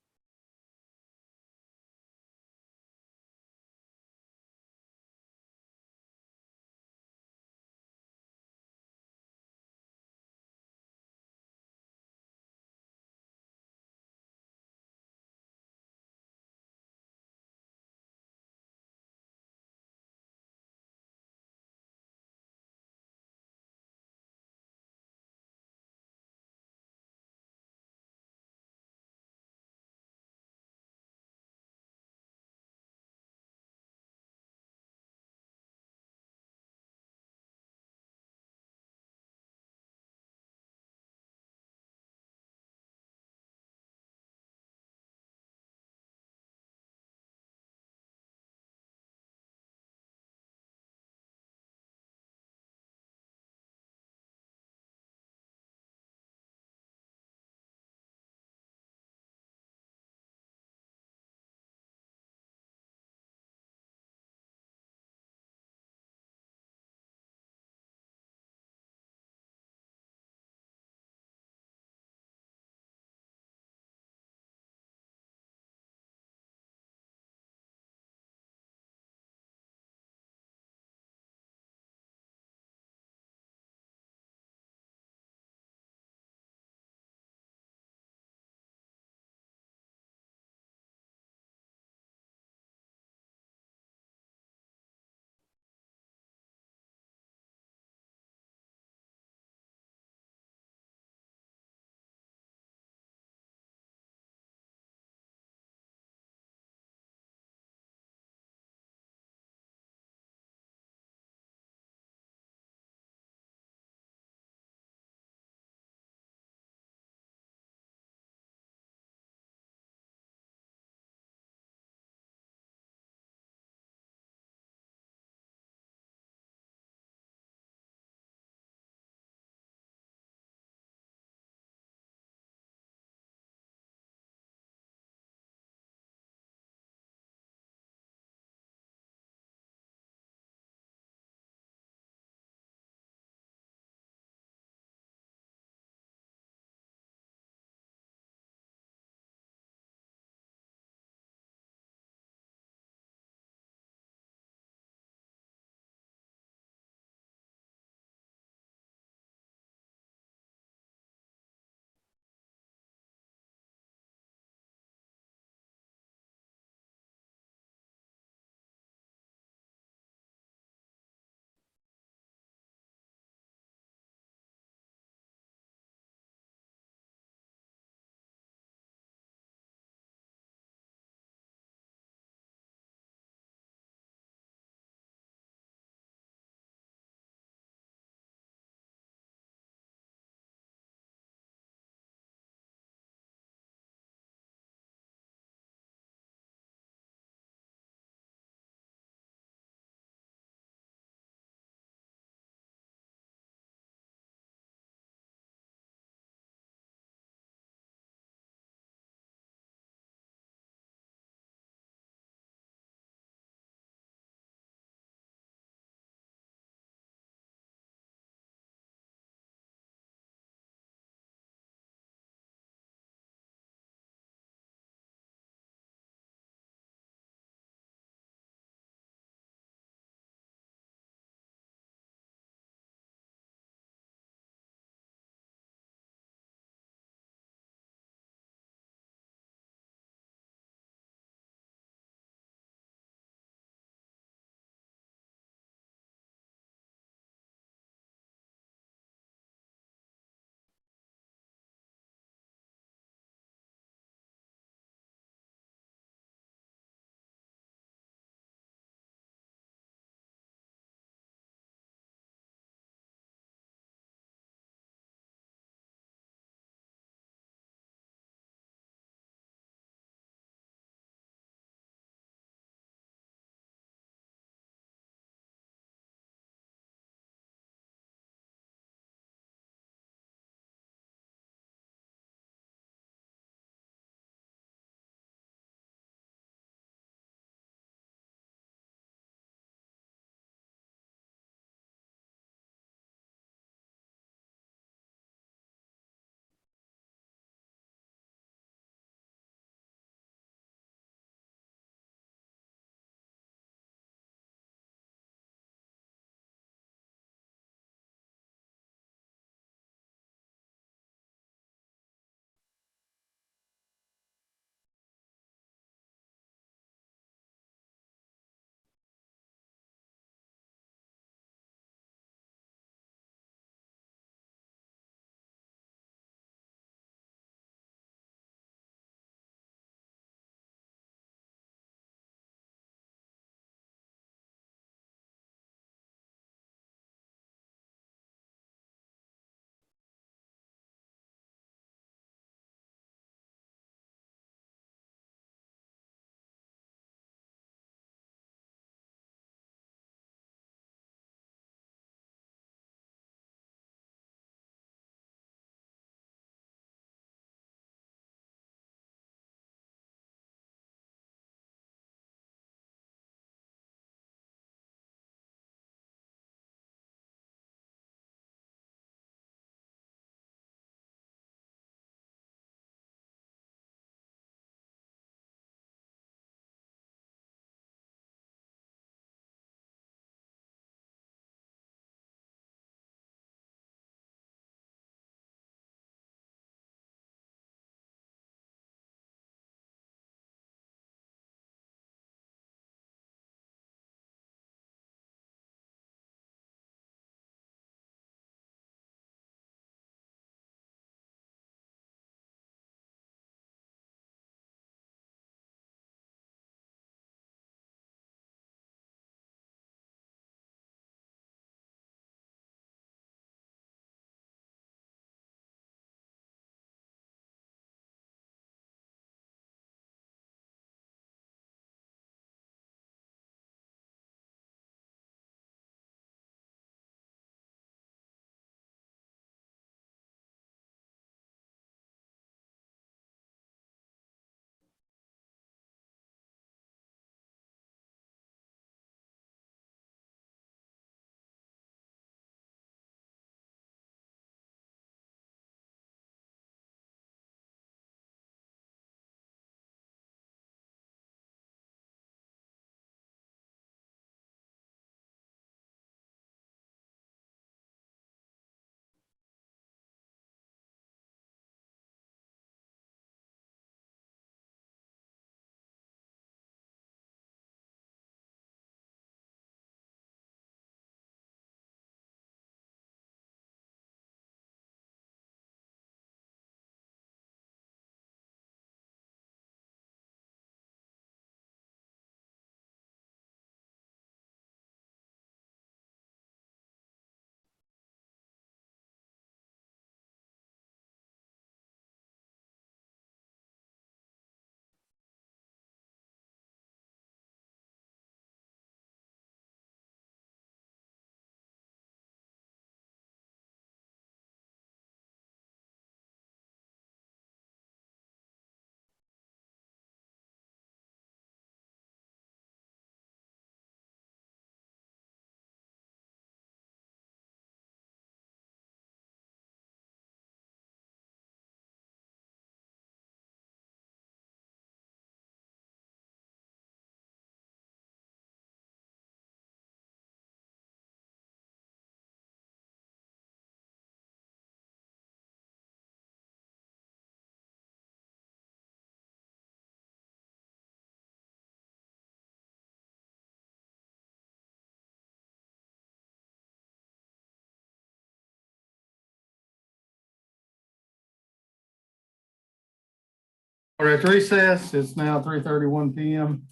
All right, recess. It's now 3:31 PM.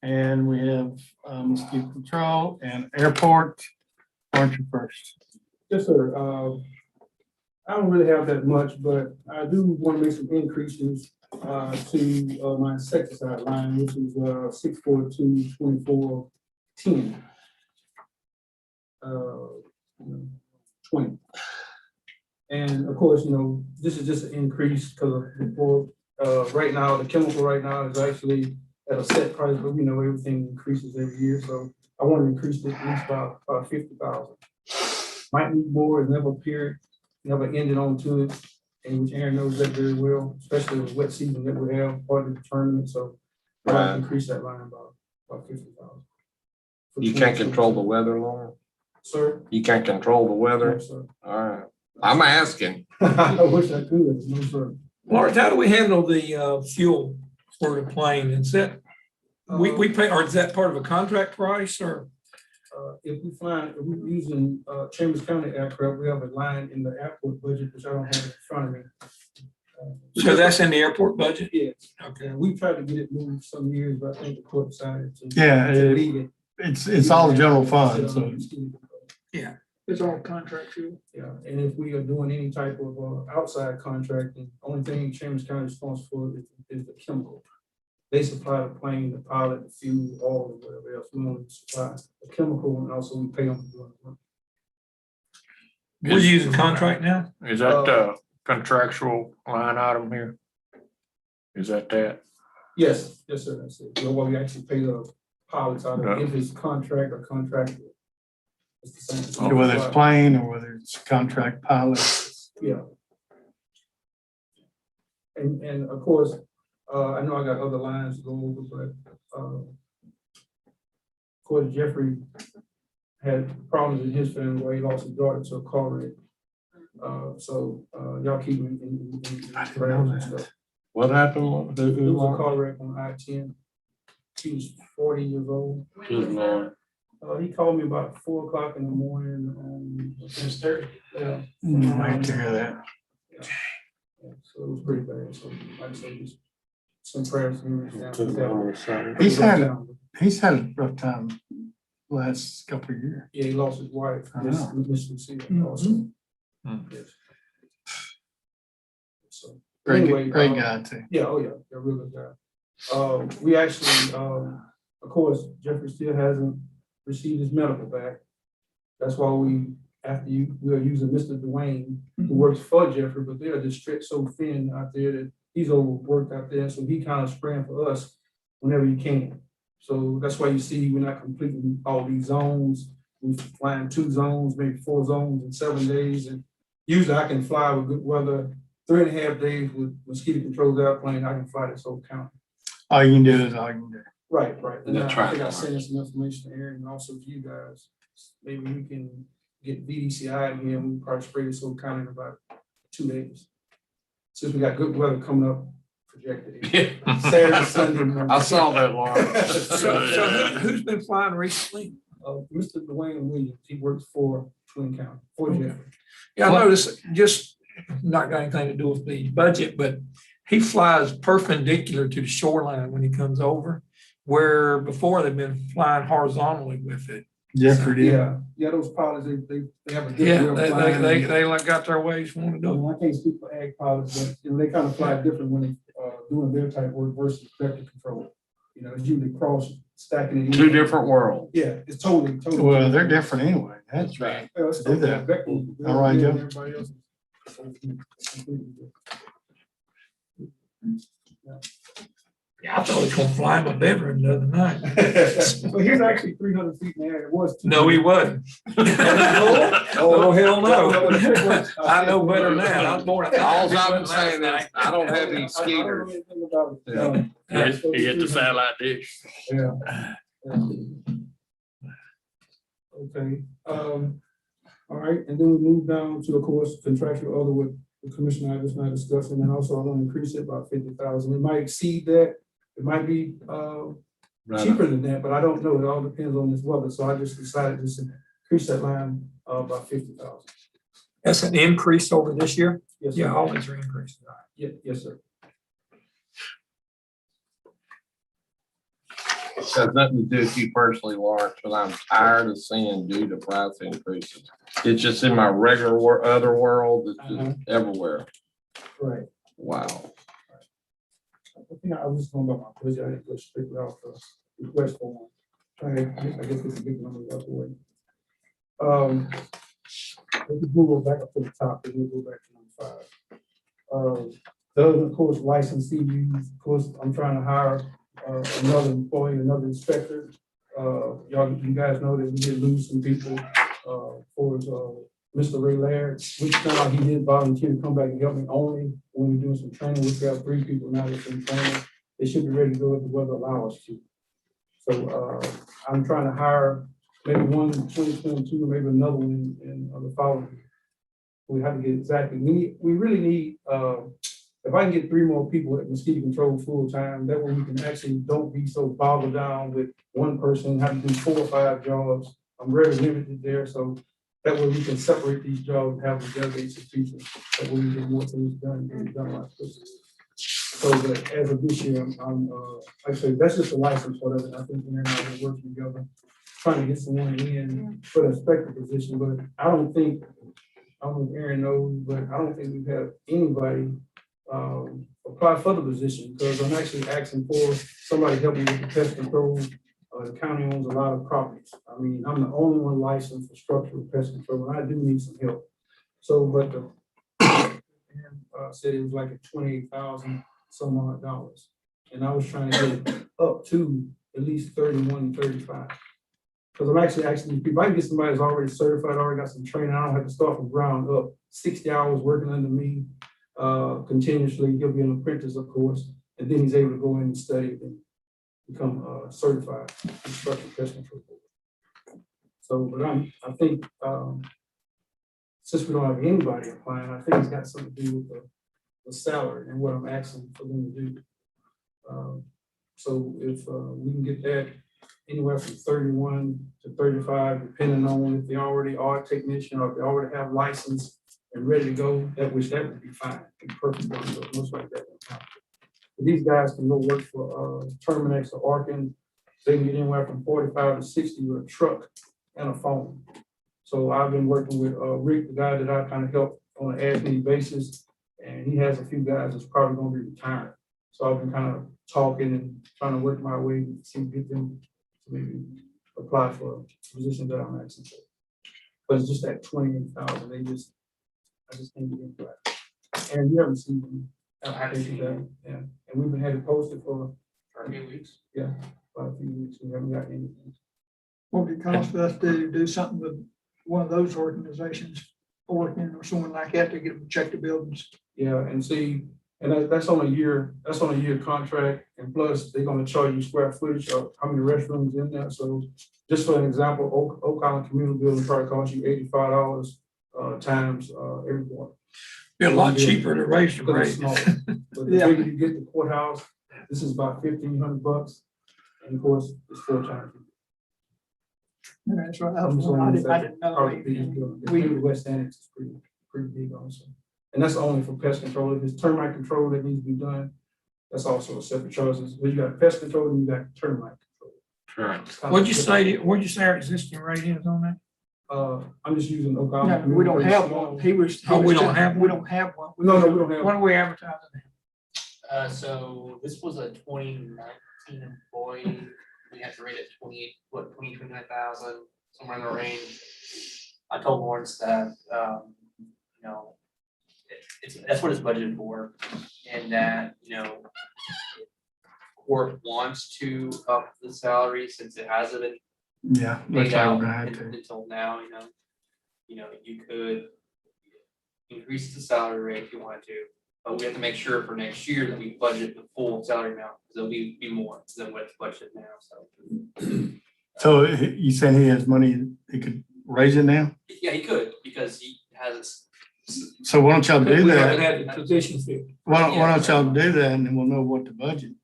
And we have mosquito control and airport. Aren't you first? Yes, sir. I don't really have that much, but I do want to make some increases to my insecticide line, which is 642-2410. 20. And of course, this is just an increase because right now, the chemical right now is actually at a set price, but everything increases every year. So I want to increase it at least by 50,000. Might need more, it never appeared, never ended on to it. And which Aaron knows that very well, especially with wet season that we have, part of the tournament. So I want to increase that line by 50,000. You can't control the weather, Lauren? Sir? You can't control the weather? No, sir. All right. I'm asking. I wish I could, no, sir. Lawrence, how do we handle the fuel for the plane? Is that, we pay, or is that part of a contract price or? If we're using Chambers County aircraft, we have a line in the airport budget, which I don't have in front of me. So that's in the airport budget? Yes. Okay. We tried to get it moved some years, but I think the court decided to. Yeah, to leave it. It's all general fund, so. Yeah. It's all contract fuel. Yeah, and if we are doing any type of outside contracting, only thing Chambers County is responsible for is the chemical. They supply the plane, the pilot, the fuel, all of whatever else. We only supply the chemical, and also we pay them for doing the work. We're using contract now? Is that the contractual line item here? Is that? Yes, sir, that's it. Well, we actually pay the pilots out of, if it's contract or contracted. It's the same. Whether it's plane or whether it's contract pilot. Yeah. And of course, I know I got other lines to go over, but of course, Jeffrey had problems in his family where he lost his daughter to a car wreck. So y'all keep me in prayers and stuff. What happened? There was a car wreck on I-10. He was 40 years old. Good Lord. He called me about 4 o'clock in the morning on Thursday. Yeah. I can hear that. Yeah. So it was pretty bad. So like I said, just some prayers for him. He's had a rough time last couple of years. Yeah, he lost his wife. I know. Miss Lucia also. Yes. So Great anyway, guy too. Yeah, oh yeah, they're a real good guy. We actually, of course, Jeffrey still hasn't received his medical back. That's why we are using Mr. Dwayne, who works for Jeffrey, but they are just stretched so thin out there that he's overworked out there. So he kind of spraying for us whenever he can. So that's why you see we're not completing all these zones. We're flying 2 zones, maybe 4 zones in 7 days. And usually I can fly with good weather, 3.5 days with mosquito controlled airplane. I can fly this whole county. All you can do is all you can do. Right. And That's I think I right. sent some information to Aaron and also to you guys. Maybe we can get VDCI in here and we can probably spray this whole county in about 2 days. Since we got good weather coming up projected. Saturday, Sunday. Monday. I saw that, Lauren. So who's been flying recently? Mr. Dwayne Williams, he works for Twin County, for Jeffrey. Yeah, I noticed, just not got anything to do with the budget, but he flies perpendicular to the shoreline when he comes over, where before they've been flying horizontally with it. Jeffrey did. Yeah, those pilots, they have a good. Yeah, way of flying. they like got their ways want to do it. I can't speak for ag pilots, but they kind of fly different when they doing their type work versus vector control. It's usually cross stacking it. in. 2 different worlds. Yeah, it's totally. Well, they're different anyway. That's right. Yeah, it's Do that. vector- All right, Joe. everybody else is completely different. Yeah, I thought he was gonna fly in my bedroom the other night. Well, he's actually 300 feet in the air. It was. No, he wasn't. Oh, hell no. I know better than that. I was born. All I'm saying is, I don't have any skeeters. He hit the satellite dish. Yeah. Okay, all right, and then we move down to, of course, contractual other with the commissioner I just now discussing, and also I want to increase it by 50,000. It might exceed that, it might be cheaper than that, but I don't know. It all depends on this weather. So I just decided to increase that line by 50,000. That's an increase over this year? Yes, sir. Yeah, always are increasing. Yeah, yes, sir. It has nothing to do with you personally, Lawrence, but I'm tired of seeing due to price increases. It's just in my regular other world, it's just everywhere. Right. Wow. I think I was just going about my budget, I didn't go strictly off the request for one. Trying to, I guess we can get the numbers out the way. If we go back up to the top, then we'll go back to number 5. Those, of course, licensees, of course, I'm trying to hire another employee, another inspector. You guys know that we did lose some people for Mr. Ray Laird, which now he did volunteer to come back and help me only when we're doing some training. We've got 3 people now that's in training. They should be ready to go if the weather allows us to. So I'm trying to hire maybe one in 2022, maybe another one in the following year. We have to get exactly, we really need, if I can get 3 more people at mosquito control full time, that way we can actually don't be so boggled down with one person having to do 4 or 5 jobs. I'm very limited there, so that way we can separate these jobs and have them delegate to people. That way we get more things done, get it done like this. So that as of this year, I'm like I said, that's just a license, whatever. I think we're now working together, trying to get someone in for the inspector position, but I don't know if Aaron knows, but I don't think we've had anybody apply for the position, because I'm actually asking for somebody to help me with the pest control. The county owns a lot of properties. I mean, I'm the only one licensed for structural pest control, and I do need some help. So, but the said it was like a $28,000 some odd dollars, and I was trying to get it up to at least 31, 35. Because I'm actually asking people, I can get somebody who's already certified, already got some training. I don't have to start from ground up. 60 hours working under me continuously. He'll be an apprentice, of course, and then he's able to go in and study and become certified instructor pest control. So, but I think since we don't have anybody applying, I think it's got something to do with the salary and what I'm asking for them to do. So if we can get that anywhere from 31 to 35, depending on if they already are a technician or if they already have license and ready to go, that would be fine. Be perfect. Most like that. These guys can go work for Terminex or Arkin. They can get anywhere from 45 to 60 with a truck and a phone. So I've been working with Rick, the guy that I kind of help on an as-needed basis, and he has a few guys that's probably going to be retiring. So I've been kind of talking and trying to work my way to see get them to maybe apply for a position that I'm asking for. But it's just that 28,000. I just can't get into that. And you haven't seen them. I can see that. Yeah, and we've been had it posted for a few weeks. Yeah, about a few weeks. We haven't got anything. What would it cost us to do something with one of those organizations, Orkin or someone like that, to get them to check the buildings? Yeah, and see, and that's on a year contract, and plus they're gonna charge you square footage of how many restrooms in there. So just for an example, Oak Island Community Building probably costs you $85 times every quarter. Be a lot cheaper to raise the rate. But the bigger you get the courthouse, this is about $1,500, and of course, it's 4 times. That's right. I didn't know. The West Annex is pretty big also. And that's only for pest control. If it's termite control that needs to be done, that's also a separate charge. But you got pest control and you got termite control. Right. What'd you say our existing rate is on that? I'm just using Oak Island. No, we don't have one. We don't have one. No, we don't have What one. are we advertising? So this was a 2019 employee. We had to rate it 29,000, somewhere in the range. I told Lawrence that, that's what it's budgeted for, and that, court wants to up the salary since it hasn't been Yeah. paid out Right. until now, you could increase the salary rate if you wanted to, but we have to make sure for next year that we budget the full salary amount, because it'll be more than what it's budgeted now, so. So you saying he has money, he could raise it now? Yeah, he could, because he has. So why don't y'all do We haven't that? had the positions filled. Why don't y'all do that, and then we'll know what to budget?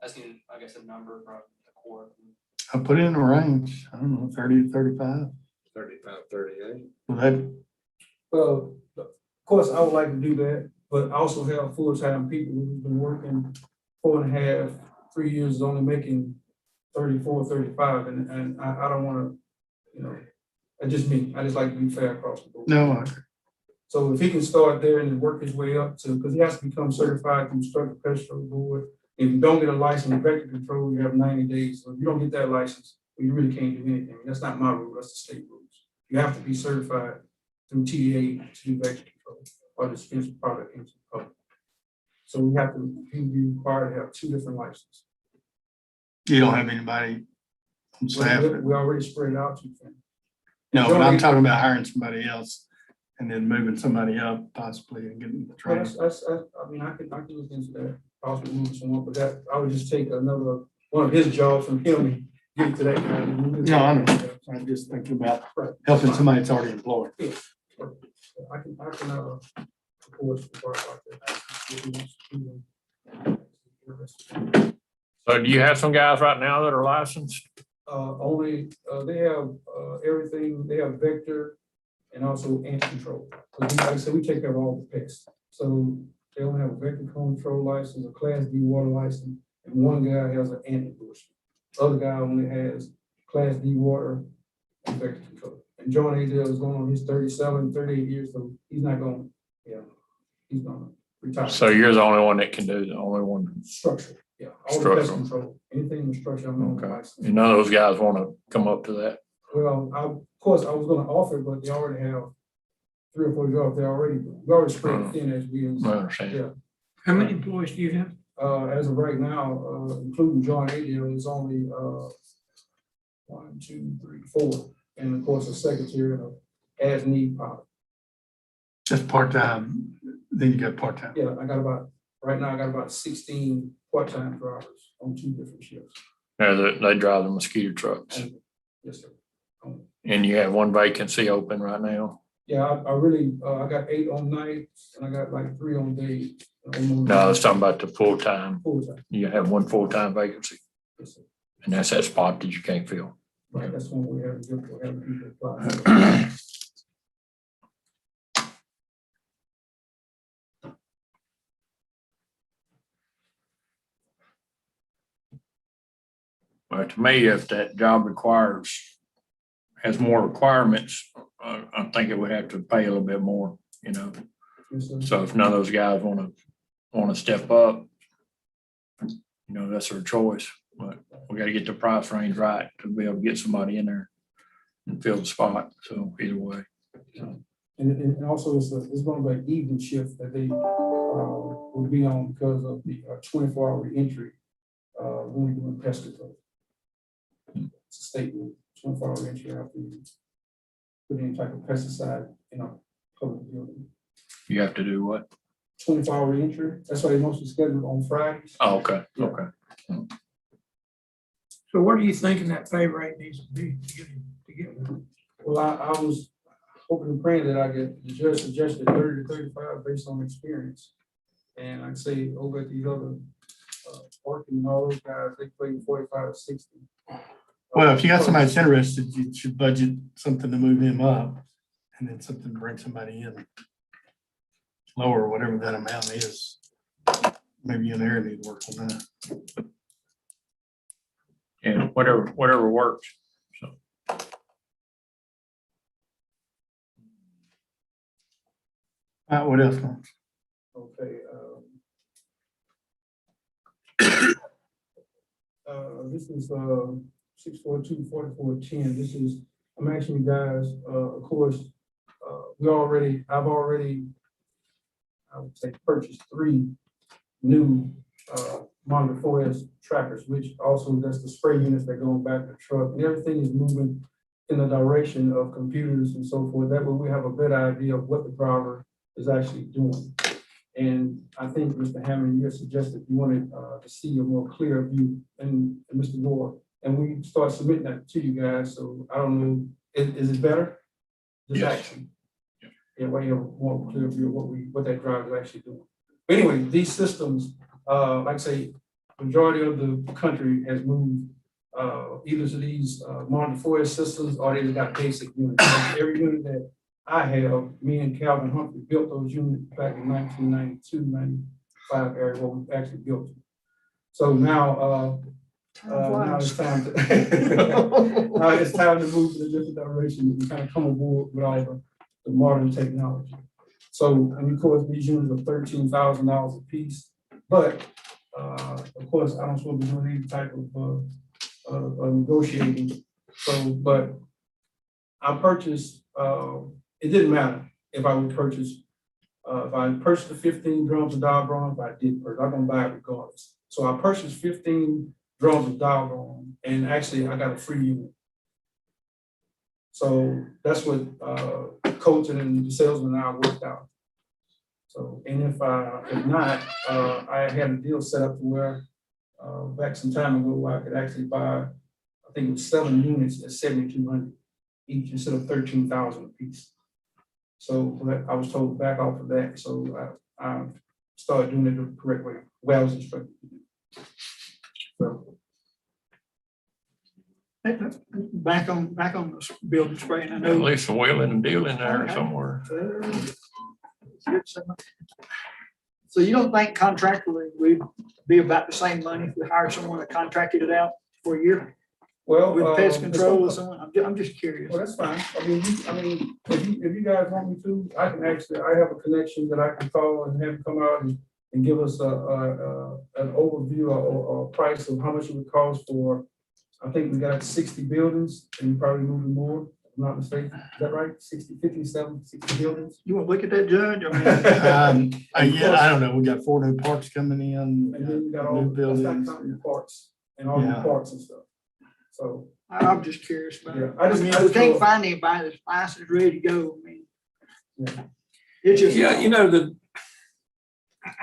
I seen, I guess, a number from the court. I put it in a range, I don't know, 30 to 35. 35, 38. Well, that, Of course, I would like to do that, but I also have full-time people who've been working 4.5, 3 years is only making 34, 35, and I don't wanna, you know, that's just me, I just like to be fair across the board. No, So if he can start there and then work his way up to, because he has to become certified through Structural Pest Control Board. If you don't get a license in vector control, you have 90 days. So if you don't get that license, well, you really can't do anything. That's not my rule, that's the state rules. You have to be certified through TDA to do vector control or dispense the product into the public. So we have to, he would be required to have 2 different licenses. you don't have anybody on staff. We already spread it out too thin. No, but I'm talking about hiring somebody else and then moving somebody up possibly and getting the training. I mean, I could look into that, possibly move someone, but that, I would just take another, one of his jobs from him and give it to that guy. No, I know. I'm just thinking about helping somebody that's already employed. I can, of course, work like that. So do you have some guys right now that are licensed? Only, they have, everything, they have vector and also ant control. Like I said, we take care of all the pests. So they only have a vector control license, a class D water license, and one guy has an ant endorsement. The other guy only has class D water and vector control. And John Adele is going on his 38 years, so he's not going, he's gonna retire. So you're the only one that can do, the only one. Structure, yeah, all the pest Structural. control, anything in the structure, I'm on the Okay. license. And none of those guys want to come up to that? Well, of course, I was gonna offer, it, but they already have 3 or 4 jobs, we already spread thin as we. I understand. Yeah. How many employees do you have? As of right now, including John Adele, is only, 1, 2, 3, 4. And of course, a secretary of as need power. Just part-time, then you got part-time. Yeah, right now I got about 16 part-time drivers on 2 different shifts. Yeah, they drive the mosquito trucks. Yes, sir. And you have one vacancy open right now? Yeah, I really, I got 8 on nights and I got like 3 on days. No, I was talking about the full-time. Full-time. You have one full-time vacancy, Yes, sir. and that's that spot that you can't fill. Right, that's when we have people apply. But to me, if that job has more requirements, I think it would have to pay a little bit more, you know? Yes, sir. So if none of those guys want to step up, you know, that's their choice. But we got to get the price range right to be able to get somebody in there and fill the spot. So either way. And also it's going to be an evening shift that they will be on because of the 24-hour entry when we're doing pest control. It's a state rule, 24-hour entry after you put any type of pesticide in a public building. You have to do what? 24-hour entry. That's why they mostly scheduled on Fridays. Oh, okay, Yeah. okay. So what are you thinking that pay rate needs to be to get with it? Well, I was hoping and praying that I get the judge suggested 30 to 35 based on experience. And I'd say over at these other working and all those guys, they play 45 to 60. Well, if you got somebody that's interested, you should budget something to move him up and then something to bring somebody in lower, whatever that amount is. Maybe you and Aaron need to work on that. Yeah, whatever works. So. What else? Lance? Okay. This is 642-4410. This is, I'm asking you guys, of course, I've already, I would say, purchased 3 new Monitor 4S trackers, which also that's the spray units that go back the truck, and everything is moving in the direction of computers and so forth. That way we have a better idea of what the driver is actually doing. And I think Mr. Hammond, you had suggested you wanted to see a more clear view, and Mr. Moore, and we start submitting that to you guys. So I don't know, is it better? This Yes. action. Yeah, why you have a more clear view of what that driver is actually doing. But anyway, these systems, like I say, majority of the country has moved either to these Monitor 4S systems or they got basic units. Every unit that I have, me and Calvin Humphrey built those units back in 1992, 95 area where we actually built them. So now it's time to, now it's time to move in a different direction and kind of come aboard with all the modern technology. So, and of course, these units are $13,000 a piece, but, of course, I don't supposed to be doing any type of negotiating. So, but I purchased, it didn't matter if I would purchase, if I purchased the 15 drums of dial bronze, if I did purchase, I'm gonna buy it regardless. So I purchased 15 drums of dial bronze, and actually I got a free unit. So that's what Coach and the salesman and I worked out. So, and if not, I had a deal set up to where back some time ago where I could actually buy, I think it was 7 units at $7,200 each instead of $13,000 a piece. So I was told to back off of that. So I started doing it the correct way, where I was instructed to do. So, Back on the building spray, and I At know. least a wheeling and dealing there somewhere. So you don't think contractor would be about the same money if we hired someone that contracted it out for a year? well, With pest control or someone? I'm just curious. Well, that's fine. I mean, if you guys want me to, I can actually, I have a connection that I can call and have him come out and give us an overview or price of how much it would cost for, I think we got 60 buildings and probably moving more, if I'm not mistaken. Is that right? 60, 57, 60 buildings? You want to look at that, Judge? I mean, Yeah, I don't know. We got 4 new parks coming in. And then we got all, New that's not buildings. counting the parts and all the Yeah. parts and stuff. So, I'm just curious about it. Yeah, I I mean, just if we can't feel- find anybody that's licensed, ready to go, I mean. Yeah. It's just. Yeah, you know,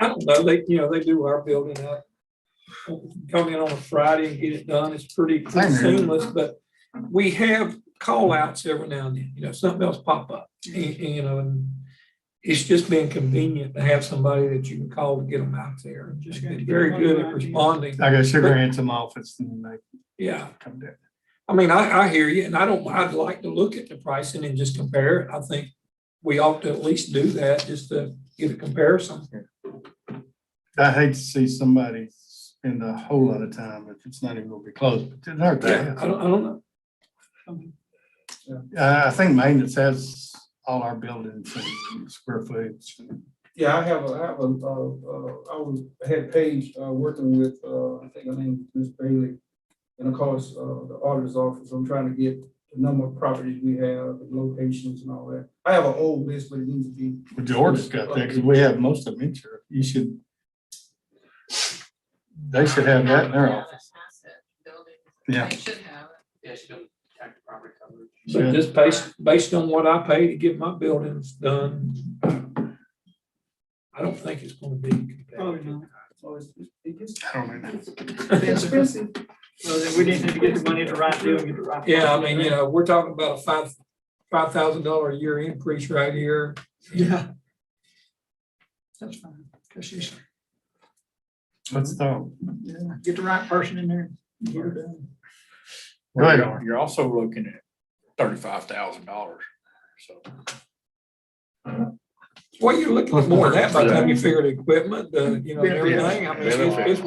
I don't know, they do our building up. Come in on a Friday and get it done. It's pretty Same here. seamless, but we have call outs every now and then, something else pop up. And it's just been convenient to have somebody that you can call to get them out there. Just been very good at responding. I got Sugar Ransom office and they Yeah. come down. I mean, I hear you, and I'd like to look at the pricing and just compare it. I think we ought to at least do that, just to get a comparison. I hate to see somebody spend a whole lot of time if it's not even gonna be close, but it's hard Yeah, to. I don't know. I think maintenance has all our buildings and square footage. yeah, I had Paige working with, I think her name is Ms. Bailey. And of course, the auditor's office, I'm trying to get the number of properties we have, the locations and all that. I have an old list, but it needs to be. But Georgia's got that, because we have most of them insured. You should. They should have that in their office. Yeah. Yeah, she don't tax property coverage. But just based on what I pay to get my buildings done, I don't think it's gonna be competitive. I don't know. It's expensive. So then we need to get the money to the right deal and get the right. Yeah, I mean, we're talking about a $5,000 a year increase right here. Yeah. That's fine. Cause she's, Let's talk. yeah, get the right person in there. and Get her done. Go ahead. You're also looking at $35,000. So. Well, you're looking at more than that by the time you figure the equipment, and everything. I mean, it's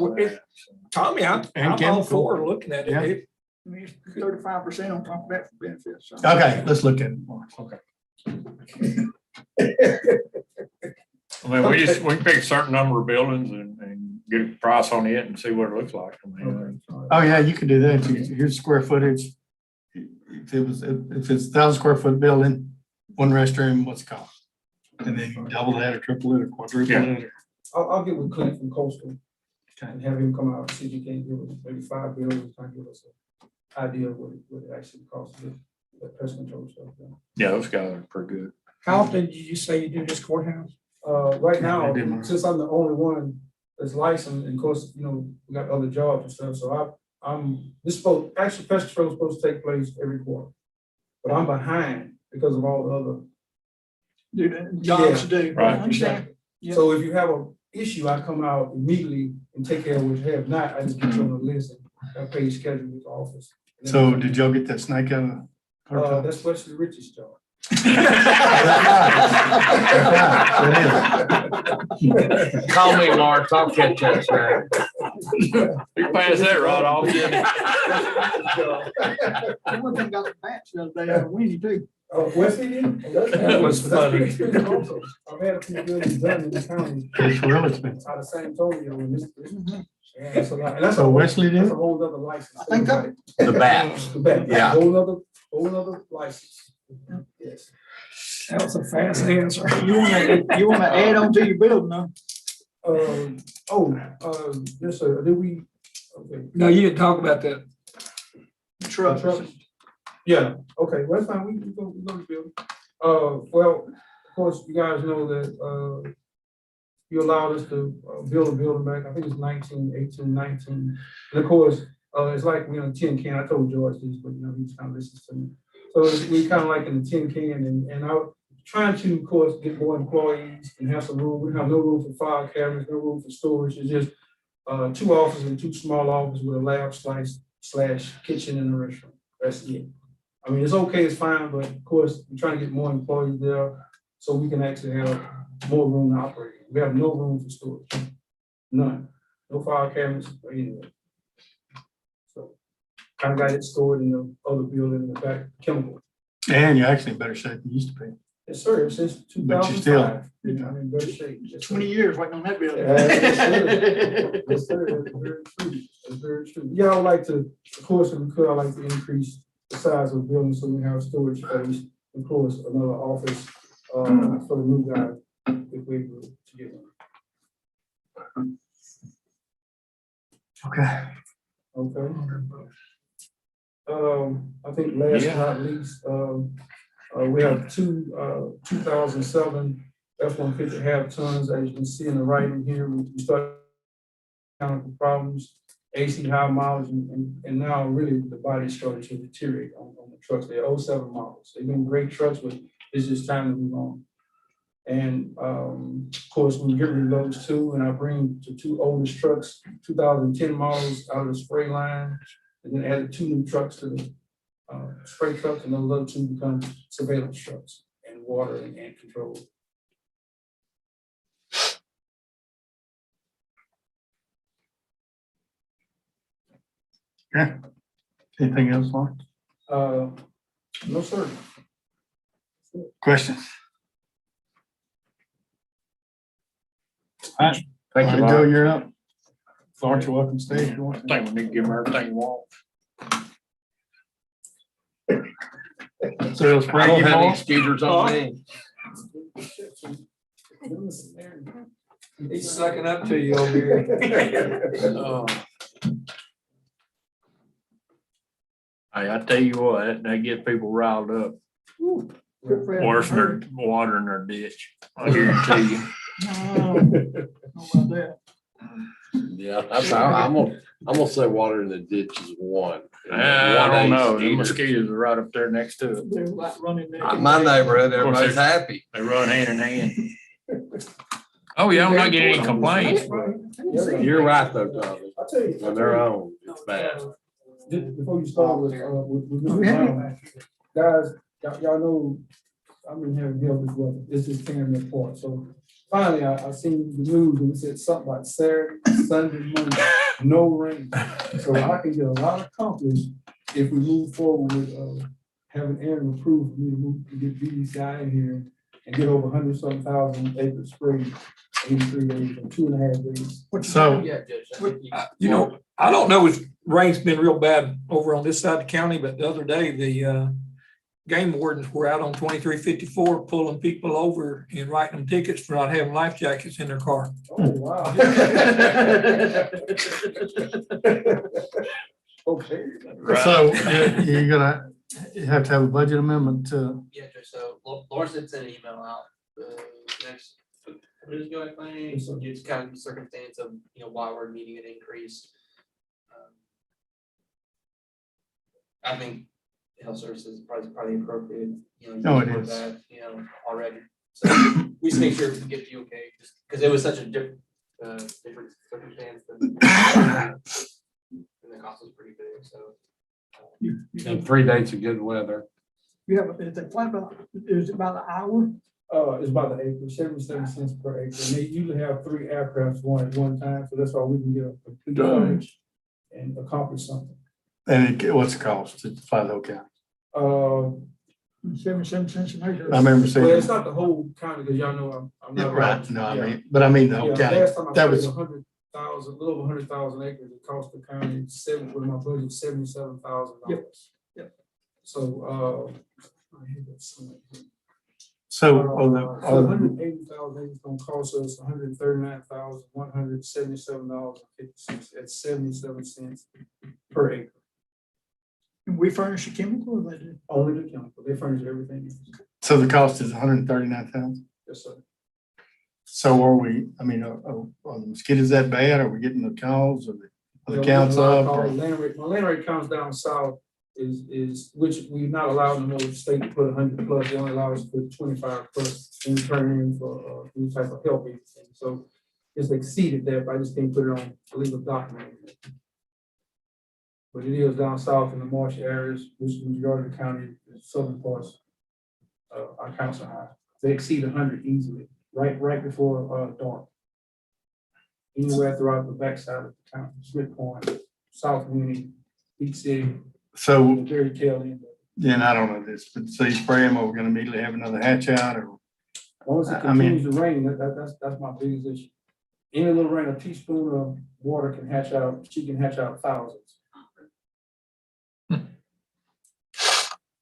Tommy, I'm all chemical. for looking at Yeah. it. I mean, it's 35% on top of that for benefits. so. Okay, let's look at it more. Okay. I mean, we can pick a certain number of buildings and get a price on it and see what it looks like. I mean, Oh, yeah, you could do that. Here's square footage. If it's 1,000 square foot building, 1 restroom, what's it cost? And then you double that or triple it or quadruple Yeah. it. I'll get with Clint from Coastal Okay. and have him come out and see if he can give us maybe 5 buildings, try to give us an idea of what it actually costs to get the pest control stuff done. yeah, those guys are pretty good. How often did you say you do this courthouse? Right now, Yeah, they did mine. since I'm the only one that's licensed, and of course, we got other jobs and stuff, so actually pest control is supposed to take place every quarter. But I'm behind because of all the other. Do the jobs to do. Right. I understand. Yeah. So if you have an issue, I come out immediately and take care of what you have. Not, I just get you on the list and I pay schedule with the office. So did y'all get that snake out of? the That's Wesley Rich's job. That Call me, Lawrence, I'll catch that snake. You passed that right off. Someone got the patch the other day out of Winnie too. Oh, Wesley did? That was funny. I've had a few buildings done in the county It's real expensive. out of San Antonio and this. Yeah, that's a lot. And that's So a- Wesley did? That's a whole other license. I think that- The bats. The bat, Yeah. whole other license. Yes. That was a fast answer. You wanna add on to your building, no? Yes, sir. Did we? Okay. No, you didn't talk about that. Trucks. Yeah, okay, well, that's fine, we go to build. Well, of course, you guys know that, you allowed us to build a building back, I think it's 1918, 19. And of course, it's like we on tin can, I told George this, but you know, he's kind of listening to me. So we kind of like in the tin can and I trying to, of course, get more employees and have some room. We have no room for file cabinets, no room for storage. It's just 2 offices and 2 small offices with a lab slash kitchen and a restaurant. That's it. I mean, it's okay, it's fine, but of course, we're trying to get more employees there so we can actually have more room to operate. We have no room for storage. None. No file cabinets or anything. So kind of got it stored in the other building in the back, chemical. And you're actually in better shape than you used to be. Yes, sir, since But you still- 2005. I'm in better shape. Yes, sir. 20 years waiting on that building. Yes, sir, that's very true. That's very true. Yeah, I would like to, of course, if we could, I'd like to increase the size of the building so we have storage space. Of course, another office for the new guy, if we were to get one. Okay. Okay. I think last but not least, we have 2007 F-150 half tons, as you can see in the writing here, we started counting problems, AC high mileage, and now really the body started to deteriorate on the trucks. They're 07 models. They've been great trucks, but it's just time to move on. And of course, we get rid of those 2, and I bring the 2 oldest trucks, 2010 models out of the spray line, and then added 2 new trucks to the spray trucks, and those other 2 become surveillance trucks and water and control. Yeah. Anything else, Lauren? No, sir. Questions? All right. Thank you, Joe, Mark. you're up. Florence, you're welcome to stay if you want. I think we need to give them everything you want. So it'll I spray don't you have any more? skeeters on me. He's sucking up to you over here. Oh. Hey, I tell you what, they get people riled up, worse than their water in their ditch. I guarantee you. Yeah, I'm gonna say water in the ditch is one. I don't know, the One mosquitoes are right up there next to it. They're like running there. My neighborhood, Of course, everybody's happy. They run hand in hand. Oh, yeah, I'm not getting any complaints. You're right though, Tommy. I'll tell you. On their own, it's bad. Before you start with Mr. Brown, guys, y'all know, I've been having help as well. This is tearing me apart. So finally, I seen the news and it said something about Saturday, Sunday, Monday, no rain. So I can get a lot accomplished if we move forward with having Aaron approved for me to move to get BDCI in here and get over 100-something thousand acres sprayed, 83 days in 2.5 days. So, You know, I don't know if rain's been real bad over on this side of the county, but the other day, the game wardens were out on 2354 pulling people over and writing them tickets for not having life jackets in their car. Oh, wow. Okay. so you're gonna, you have to have a budget amendment to, Yeah, so Laura sent an email out next, 2 days ago, I think, it's kind of the circumstance of, why we're needing an increase. I think health services is probably appropriate, Oh, it for is. that, already. So we just make sure we get you okay, just because it was such a different circumstance than and the cost was pretty big, so. And 3 days of good weather. You have, is it flat about, is it about an hour? It's about the acre, 77 cents per acre, and they usually have 3 aircrafts going at one time, so that's why we can get a complete coverage and accomplish something. And what's the cost to fly the whole county? 77 cents an acre. I remember seeing. Well, it's not the whole county, because y'all know I'm Yeah, not. right, no, I Yeah. mean, but I mean the whole Yeah, county. last time I That was was, 100,000, a little over 100,000 acres, it cost the county with my budget, $77,000. Yep. So, I had that somewhere. so, So 180,000 acres gonna cost us $139,177.50, at 77 cents per acre. We furnish the chemical, or they do? Only the chemical, they furnish everything. so the cost is 139,000. Yes, sir. So are we, I mean, are the mosquitoes that bad? Are we getting the calls? Are the counts up? My land rate counts down south is, which we're not allowed in the state to put 100 plus, they only allow us to put 25 plus and turn in for any type of help anything. So it's exceeded that, but I just can't put it on a legal document. But it is down south in the marsh areas, which is the majority of the county, the southern parts, our counts are high. They exceed 100 easily, right before dark. Anywhere throughout the backside of the county, Smith Point, South Winnie, Peak City. So, Very tail end. yeah, and I don't know this, but so you spray them, are we gonna immediately have another hatch out or? As long as it I mean- continues to rain, that's my biggest issue. Any little rain, a teaspoon of water can hatch out, she can hatch out thousands.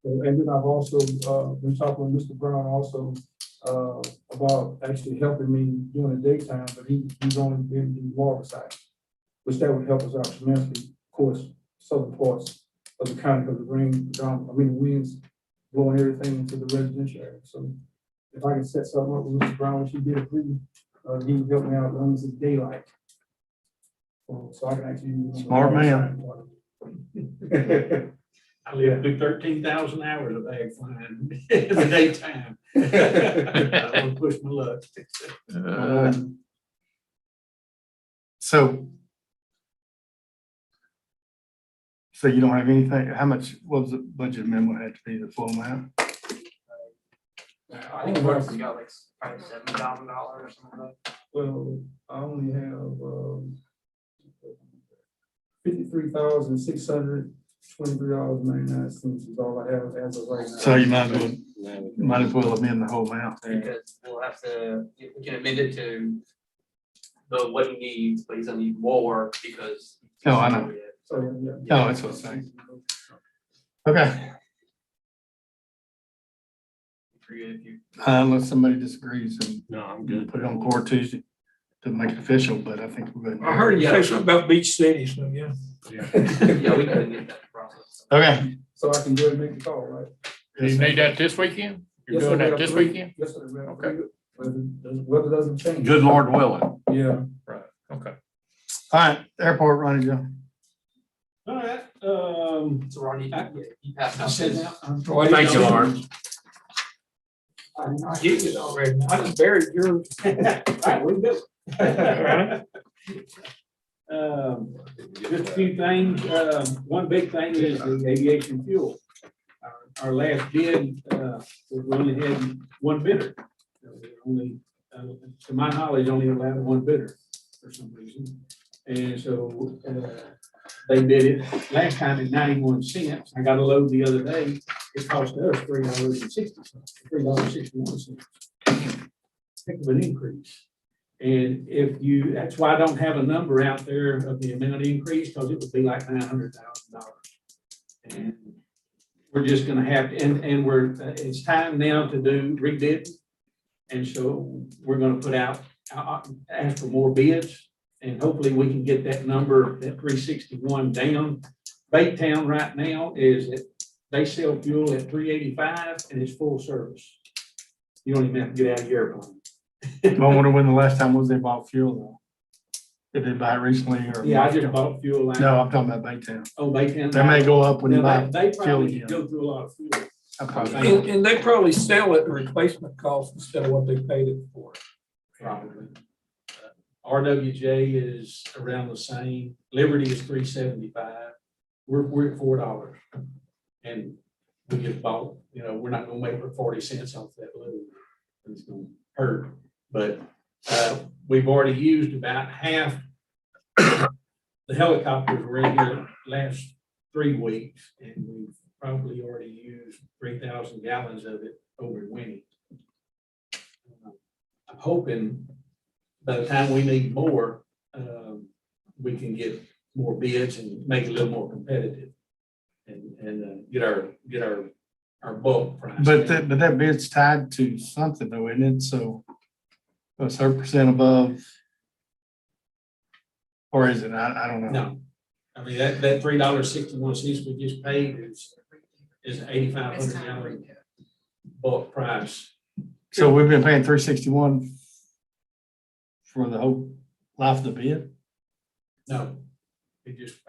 And then I've also, been talking with Mr. Brown also, about actually helping me during the daytime, but he's only been in water side, which that would help us out tremendously, of course, southern parts of the county, because the rain, the winds blowing everything into the residential area. So if I can set something up with Mr. Brown, which he did agree, he would help me out as long as it's daylight. So I can actually. use the Smart water man. side. I live through 13,000 hours of ag flying in the daytime. I don't want to push my luck. So you don't have anything, how much, what was the budget amendment had to be the full amount? I think we got like probably $70,000 or something like that. Well, I only have, 53,623.99 is all I have as of right now. So you might as well amend the whole amount. Because we'll have to, we can amend it to what he needs, but he's gonna need more because. Oh, I know. So, yeah. No, that's what I'm saying. Okay, unless somebody disagrees and No, I'm good. put it on court Tuesday to make it official, but I think we're good. I heard him say something about Beach City, so yeah. Yeah, we can get that process. Okay. So I can go and make the call, right? Do you need that this weekend? You're Yes, doing sir, we that have this three. weekend? Yes, sir. we have Okay. three. Weather doesn't change. Good Lord willing. Yeah. Right, okay. All right, airport running, Joe. All right, So Ronnie, you passed I out said his. now. Thank you, Lauren. I get it already. I just buried yours. Right, we go. Right. Just a few things. One big thing is the aviation fuel. Our last bid, we only had one bidder. Only, to my knowledge, only allowed one bidder for some reason. And so, they bid it last time at 91 cents. I got a load the other day. It cost us $3.61. Heck of an increase. And if you, that's why I don't have a number out there of the amount increase, because it would be like $900,000. And we're just gonna have to, and we're, it's time now to do rebid. And so we're gonna put out, ask for more bids, and hopefully we can get that number, that 361 down. Baytown right now they sell fuel at 385 and it's full service. You don't even have to get out of your airplane. I wonder when the last time was they bought fuel though? Did they buy it recently or? Yeah, I just bought fuel. No, I'm talking about Baytown. Oh, Baytown. They may go up when you Now, buy They fuel probably again. go through a lot of fuel. I probably- And they probably sell it at replacement cost instead of what they paid it for. Probably. RWJ is around the same. Liberty is $3.75. We're at $4. And we just bought, we're not gonna make but 40 cents off that load. it's gonna hurt, but, we've already used about half. The helicopters were in here last 3 weeks, and we've probably already used 3,000 gallons of it over in Winnie. I'm hoping by the time we need more, we can get more bids and make it a little more competitive. And get our bulk price. But down. that bid's tied to something though, isn't it? So a certain percent above. Or is it? I don't know. No, I mean, that $3.61 we just paid is 8,500 gallon bulk price. So we've been paying $3.61 for the whole life of the bid? No, it just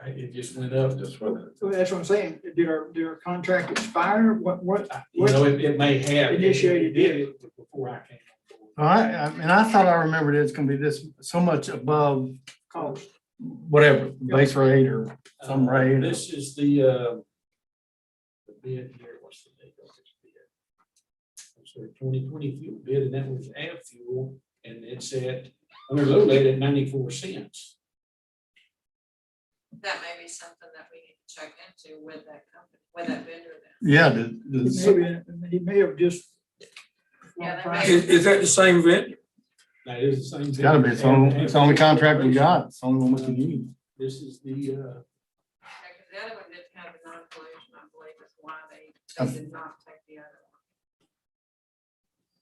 went up. So that's what I'm saying. Did our contract expire? What? You know, it may have. Initiated it before I came. I mean, I thought I remembered it's gonna be this, so much above Cost. whatever, base rate or some rate. This is the bid here. What's the date of this bid? It's a 2020 fuel bid, and that was add fuel, and it's at, we're low rate at 94 cents. That may be something that we need to check into with that company, with that vendor then. Yeah, He may have just. Yeah, they may- Is that the same vendor? That is the same. It's gotta be, it's the only contract we got, it's the only one we can use. This is the, Yeah, 'cause the other one did have a non-collision, I believe, is why they did not take the other one.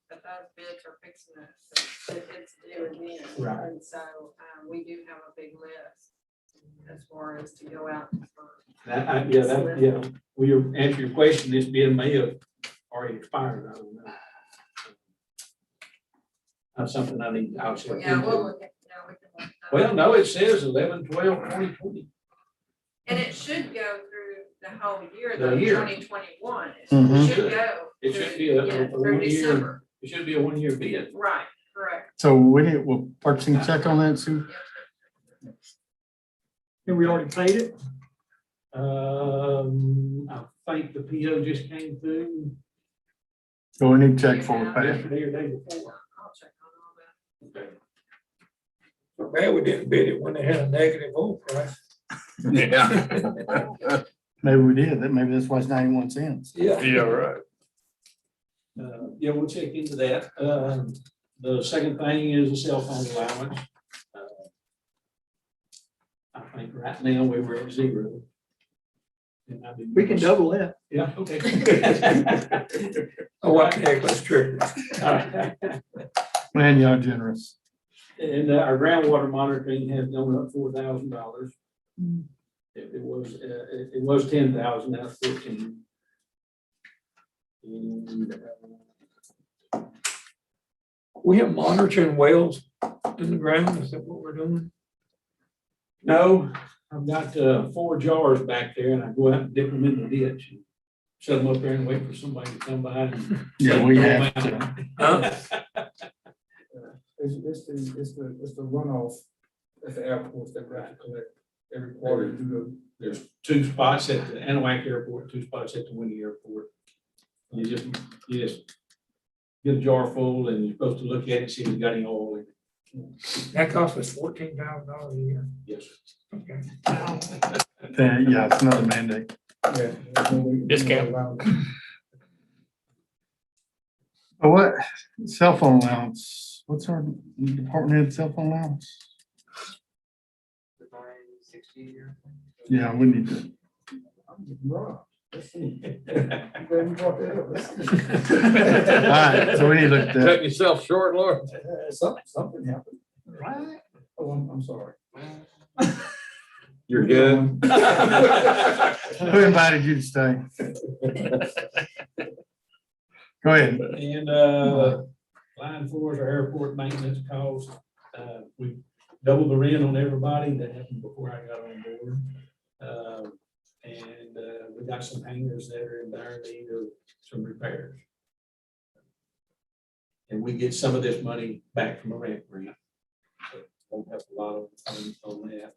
But those bids are fixing it's due again. Right. And so, we do have a big list as far as to go out for. we answer your question, this bid may have already expired, I don't know. That's something I need, I'll check Yeah, we'll into. look at, we can look. at that. Well, no, it says 11/12/2020. And it should go through the whole year, The though, year. 2021. Mhm. It should go. It should be a through 1 year, December. it should be a 1 year bid. Right, correct. So we'll purchasing check on that, Sue? And we already paid it? I think the PO just came through So we need to check for it, pay. yesterday or day before. I'll check on all that. Okay. So bad we didn't bid it when they had a negative oil price. Yeah. Maybe we did, maybe that's why it's 91 cents. Yeah. Yeah, right. Yeah, we'll check into that. The second thing is the cell phone allowance. I think right now we were at 0. And I've been- We can double that. Yeah, okay. Oh, what the heck, let's trip. All right. Man, y'all generous. And our groundwater monitoring has gone up $4,000. It was 10,000, now it's 14. And, We have monitoring wells in the ground. Is that what we're doing? no, I've got 4 jars back there, and I go out and dip them in the ditch and shut them up there and wait for somebody to come by and. Yeah, we have throw 'em to. out. It's the runoff at the airports that we have to collect every quarter to do There's 2 spots at the Anahuac Airport, 2 spots at the Winnie Airport. You just get a jar full, and you're supposed to look at it and see if it's got any oil in it. That cost us $14,000 a year. Yes. Okay. Yeah, it's another mandate. Discount. Oh, what, cell phone allowance, what's our department head cell phone allowance? Yeah, we need to. All right, so we need to look at that. Cutting yourself short, Lord. Something happened. Oh, I'm sorry. You're good. Who invited you to stay? Go ahead. And line 4 is our airport maintenance cost. We doubled the rent on everybody. That happened before I got on board. And we got some hangars that are in dire need of some repairs. And we get some of this money back from a rent grant. So won't have a lot on that.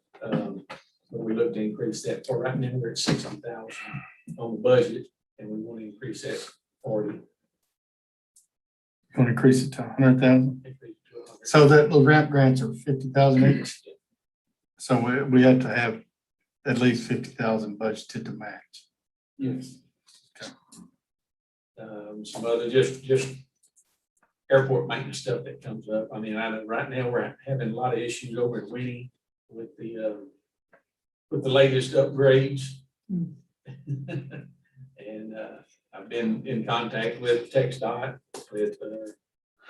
But we look to increase that. For right now, we're at 60,000 on the budget, and we want to increase that 40. Gonna increase it to 100,000. So that the ramp grants are 50,000 each. So we have to have at least 50,000 budgeted to match. Yes. Some other, just airport maintenance stuff that comes up. I mean, right now, we're having a lot of issues over at Winnie with the latest upgrades. And I've been in contact with TxDOT, with the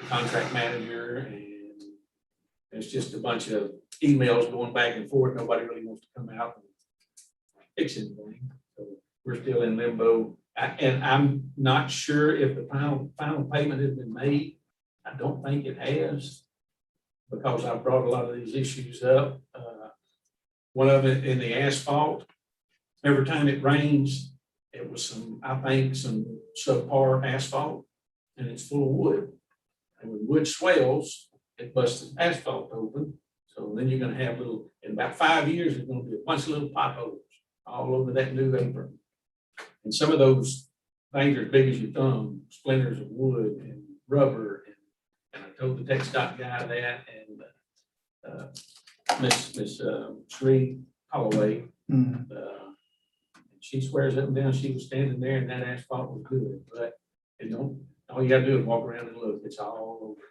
contract manager, and it's just a bunch of emails going back and forth. Nobody really wants to come out and fix anything. So we're still in limbo. And I'm not sure if the final payment has been made. I don't think it has, because I brought a lot of these issues up. One of it in the asphalt, every time it rains, it was some subpar asphalt, and it's full of wood. And when wood swells, it busts the asphalt open. So then you're gonna have in about 5 years, there's gonna be a bunch of little potholes all over that new apron. And some of those things are as big as your thumb, splinters of wood and rubber. And I told the TxDOT guy that, and Miss Sheree Holloway, she swears up and down she was standing there and that asphalt was good, but all you gotta do is walk around and look, it's all over.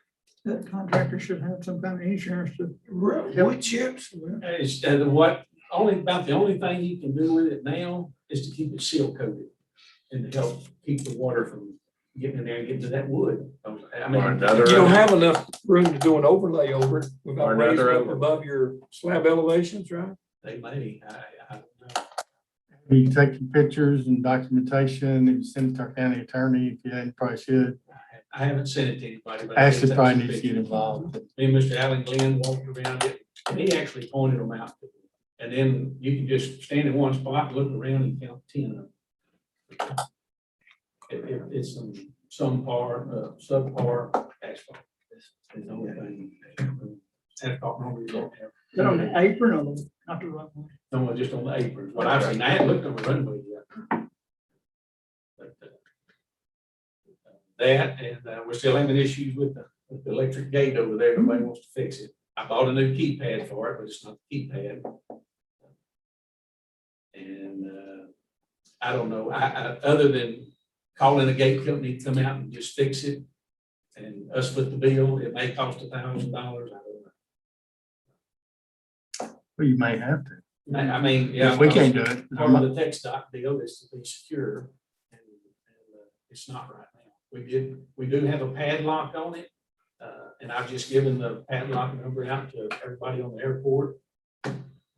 That contractor should have some kind of insurance to. Wood chips. It's, the only thing you can do with it now is to keep it seal coated and to help keep the water from getting in there and getting to that wood. I mean, You don't have enough room to do an overlay over it without raising up above your slab elevations, right? they may, I don't know. You take your pictures and documentation and you send it to our county attorney. If you hadn't, probably should. I haven't sent it to anybody, but. I did Ashley take probably some needs to get pictures. involved. Me and Mr. Allen Glenn walked around it, and he actually pointed them out. And then you can just stand in one spot, look around and count 10 of them. It's subpar asphalt. It's the only thing. Asphalt normally don't have. But on the apron or not the right one? No, just on the apron. What I've seen, I hadn't looked on the runway yet. But, that, and we're still having issues with the electric gate over there. Nobody wants to fix it. I bought a new keypad for it, but it's not the keypad. And I don't know, I other than calling a gate company to come out and just fix it and us with the bill, it may cost $1,000. I don't know. Well, you may have to. I mean, yeah. We can't do it. Part of the TxDOT deal is to be secure, and it's not right now. We do have a padlock on it, and I've just given the padlock number out to everybody on the airport.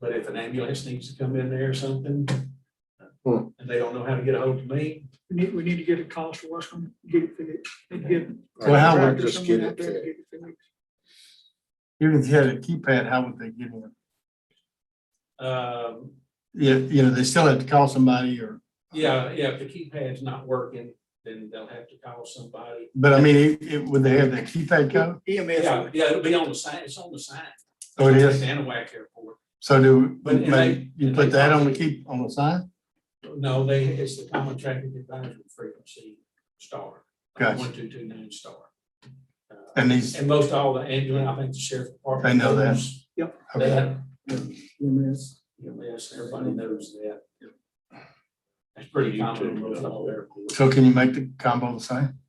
But if an ambulance needs to come in there or something, and they don't know how to get a hold of me. We need to get a cost for what's gonna get it fixed. Well, how would just get it fixed? Even if you had a keypad, how would they get in? Yeah, they still have to call somebody or. Yeah, if the keypad's not working, then they'll have to call somebody. But I mean, would they have that keypad code? EMS. Yeah, it'll be on the sign. It's on the sign. Oh, it is? It's at Anahuac Airport. So But- and they- you and put they that on the probably- on the sign? No, it's the Common Traffic Advisory Frequency star. Gotcha. 1229 star. And these, And most all the ambulance, I think the sheriff department. They know that. knows Yep. That, EMS. yes, everybody knows that. That's pretty common in most all airports. so can you make the combo the same?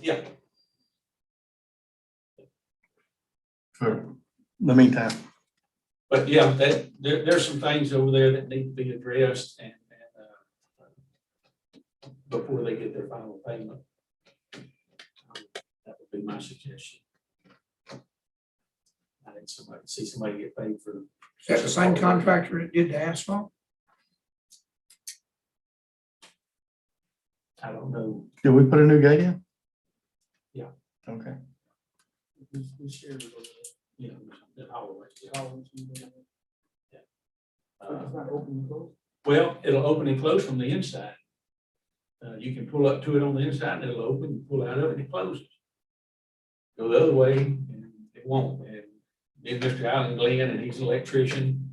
Yeah, For the meantime? but yeah, there's some things over there that need to be addressed and before they get their final payment. That would be my suggestion. I think see somebody get paid for. Is that the same contractor that did the asphalt? I don't know. Did we put a new gate in? Yeah. Okay. Yeah, the hallway. Yeah. Well, it'll open and close from the inside. You can pull up to it on the inside and it'll open, you pull out of it and it closes. Go the other way and it won't. And then Mr. Allen Glenn, and he's an electrician,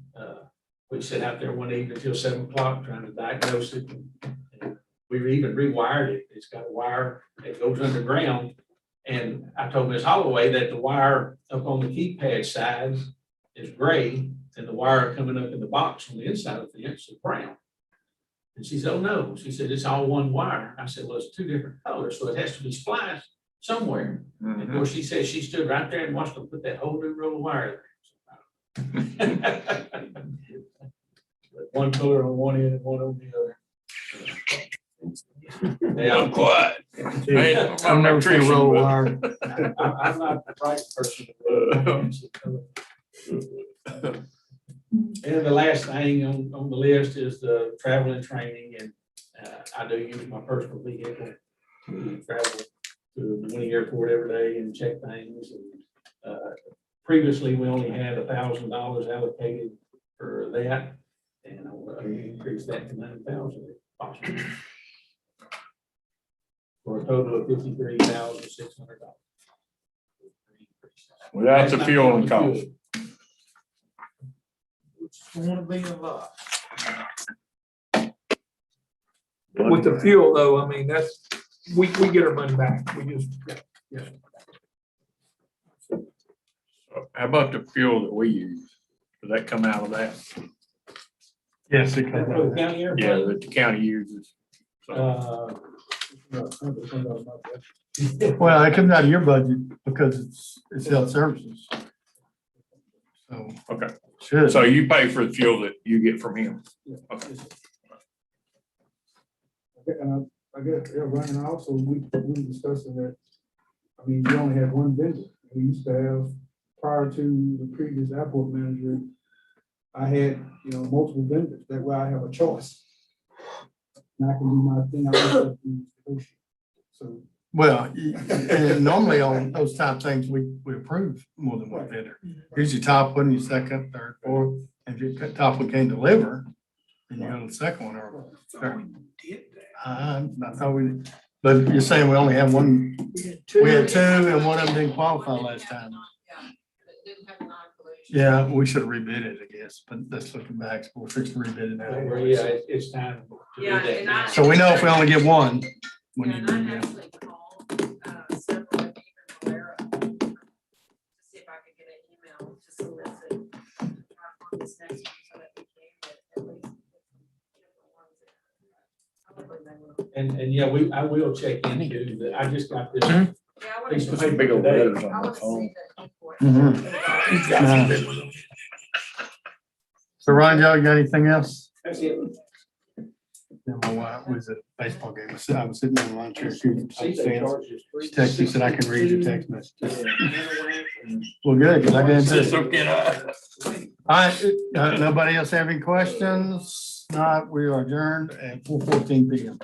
we sat out there one evening until 7 o'clock trying to diagnose it. And We've even rewired it. It's got a wire that goes underground. And I told Ms. Holloway that the wire up on the keypad side is gray and the wire coming up in the box on the inside of the fence is brown. And she said, oh no, she said, it's all one wire. I said, well, it's two different colors, so it has to be spliced somewhere. And of course, she said she stood right there and watched them put that whole new roll of wire there. One color on one end and one on the other. I'm quiet. I've never seen a roll of wire. I'm not the right person. And the last thing on the list is the travel and training, and I do use my personal vehicle to travel to Winnie Airport every day and check things. And previously, we only had $1,000 allocated for that, and I want to increase that to $9,000 if possible. For a total of $53,600. Without the fuel and cost. It's gonna be a lot. With the fuel though, I mean, that's, we get our money back. We just, yeah. How about the fuel that we use? Does that come out of that? Yes, it comes For out. the county airport? Yeah, that the county uses. Well, it comes out of your budget because it's health services. So. Okay. Should. So you pay for the fuel that you get from him? Okay. I guess, yeah, Ryan, also, we were discussing that, I mean, you only have one vendor. We used to have, prior to the previous airport manager, I had, multiple vendors. That way I have a choice. And I can do my thing. I also have to negotiate. So. Well, and normally on those type of things, we approve more than one vendor. Usually top one, you second, third, fourth, and if your top one can't deliver, then you go to the second one or third. I thought we, but you're saying we only have one, we had two and one of them didn't qualify last time. Yeah, we should have rebid it, I guess, but that's looking back, so we'll fix the rebid it Well, now. yeah, it's time. to do Yeah, that and now. I- So we know if we only get one, we Yeah, need to and do I that. actually called several of even Valera to see if I could get an email to solicit on this next one so that we can get at least different ones in. Hopefully they will. And yeah, I will check into that. I just got this. Yeah, I wanna piece of see- paper today. I wanna see the input. Mhm. So Ryan, y'all got anything else? That's it. Yeah, my wife was at a baseball game. I was sitting in the lawn chair. She See, they charge us She texted me, said I can read your text message. $3.62. Well, good, because I got Just into. okay, All right, nobody else have any questions? Not, we are adjourned at 4:14 PM.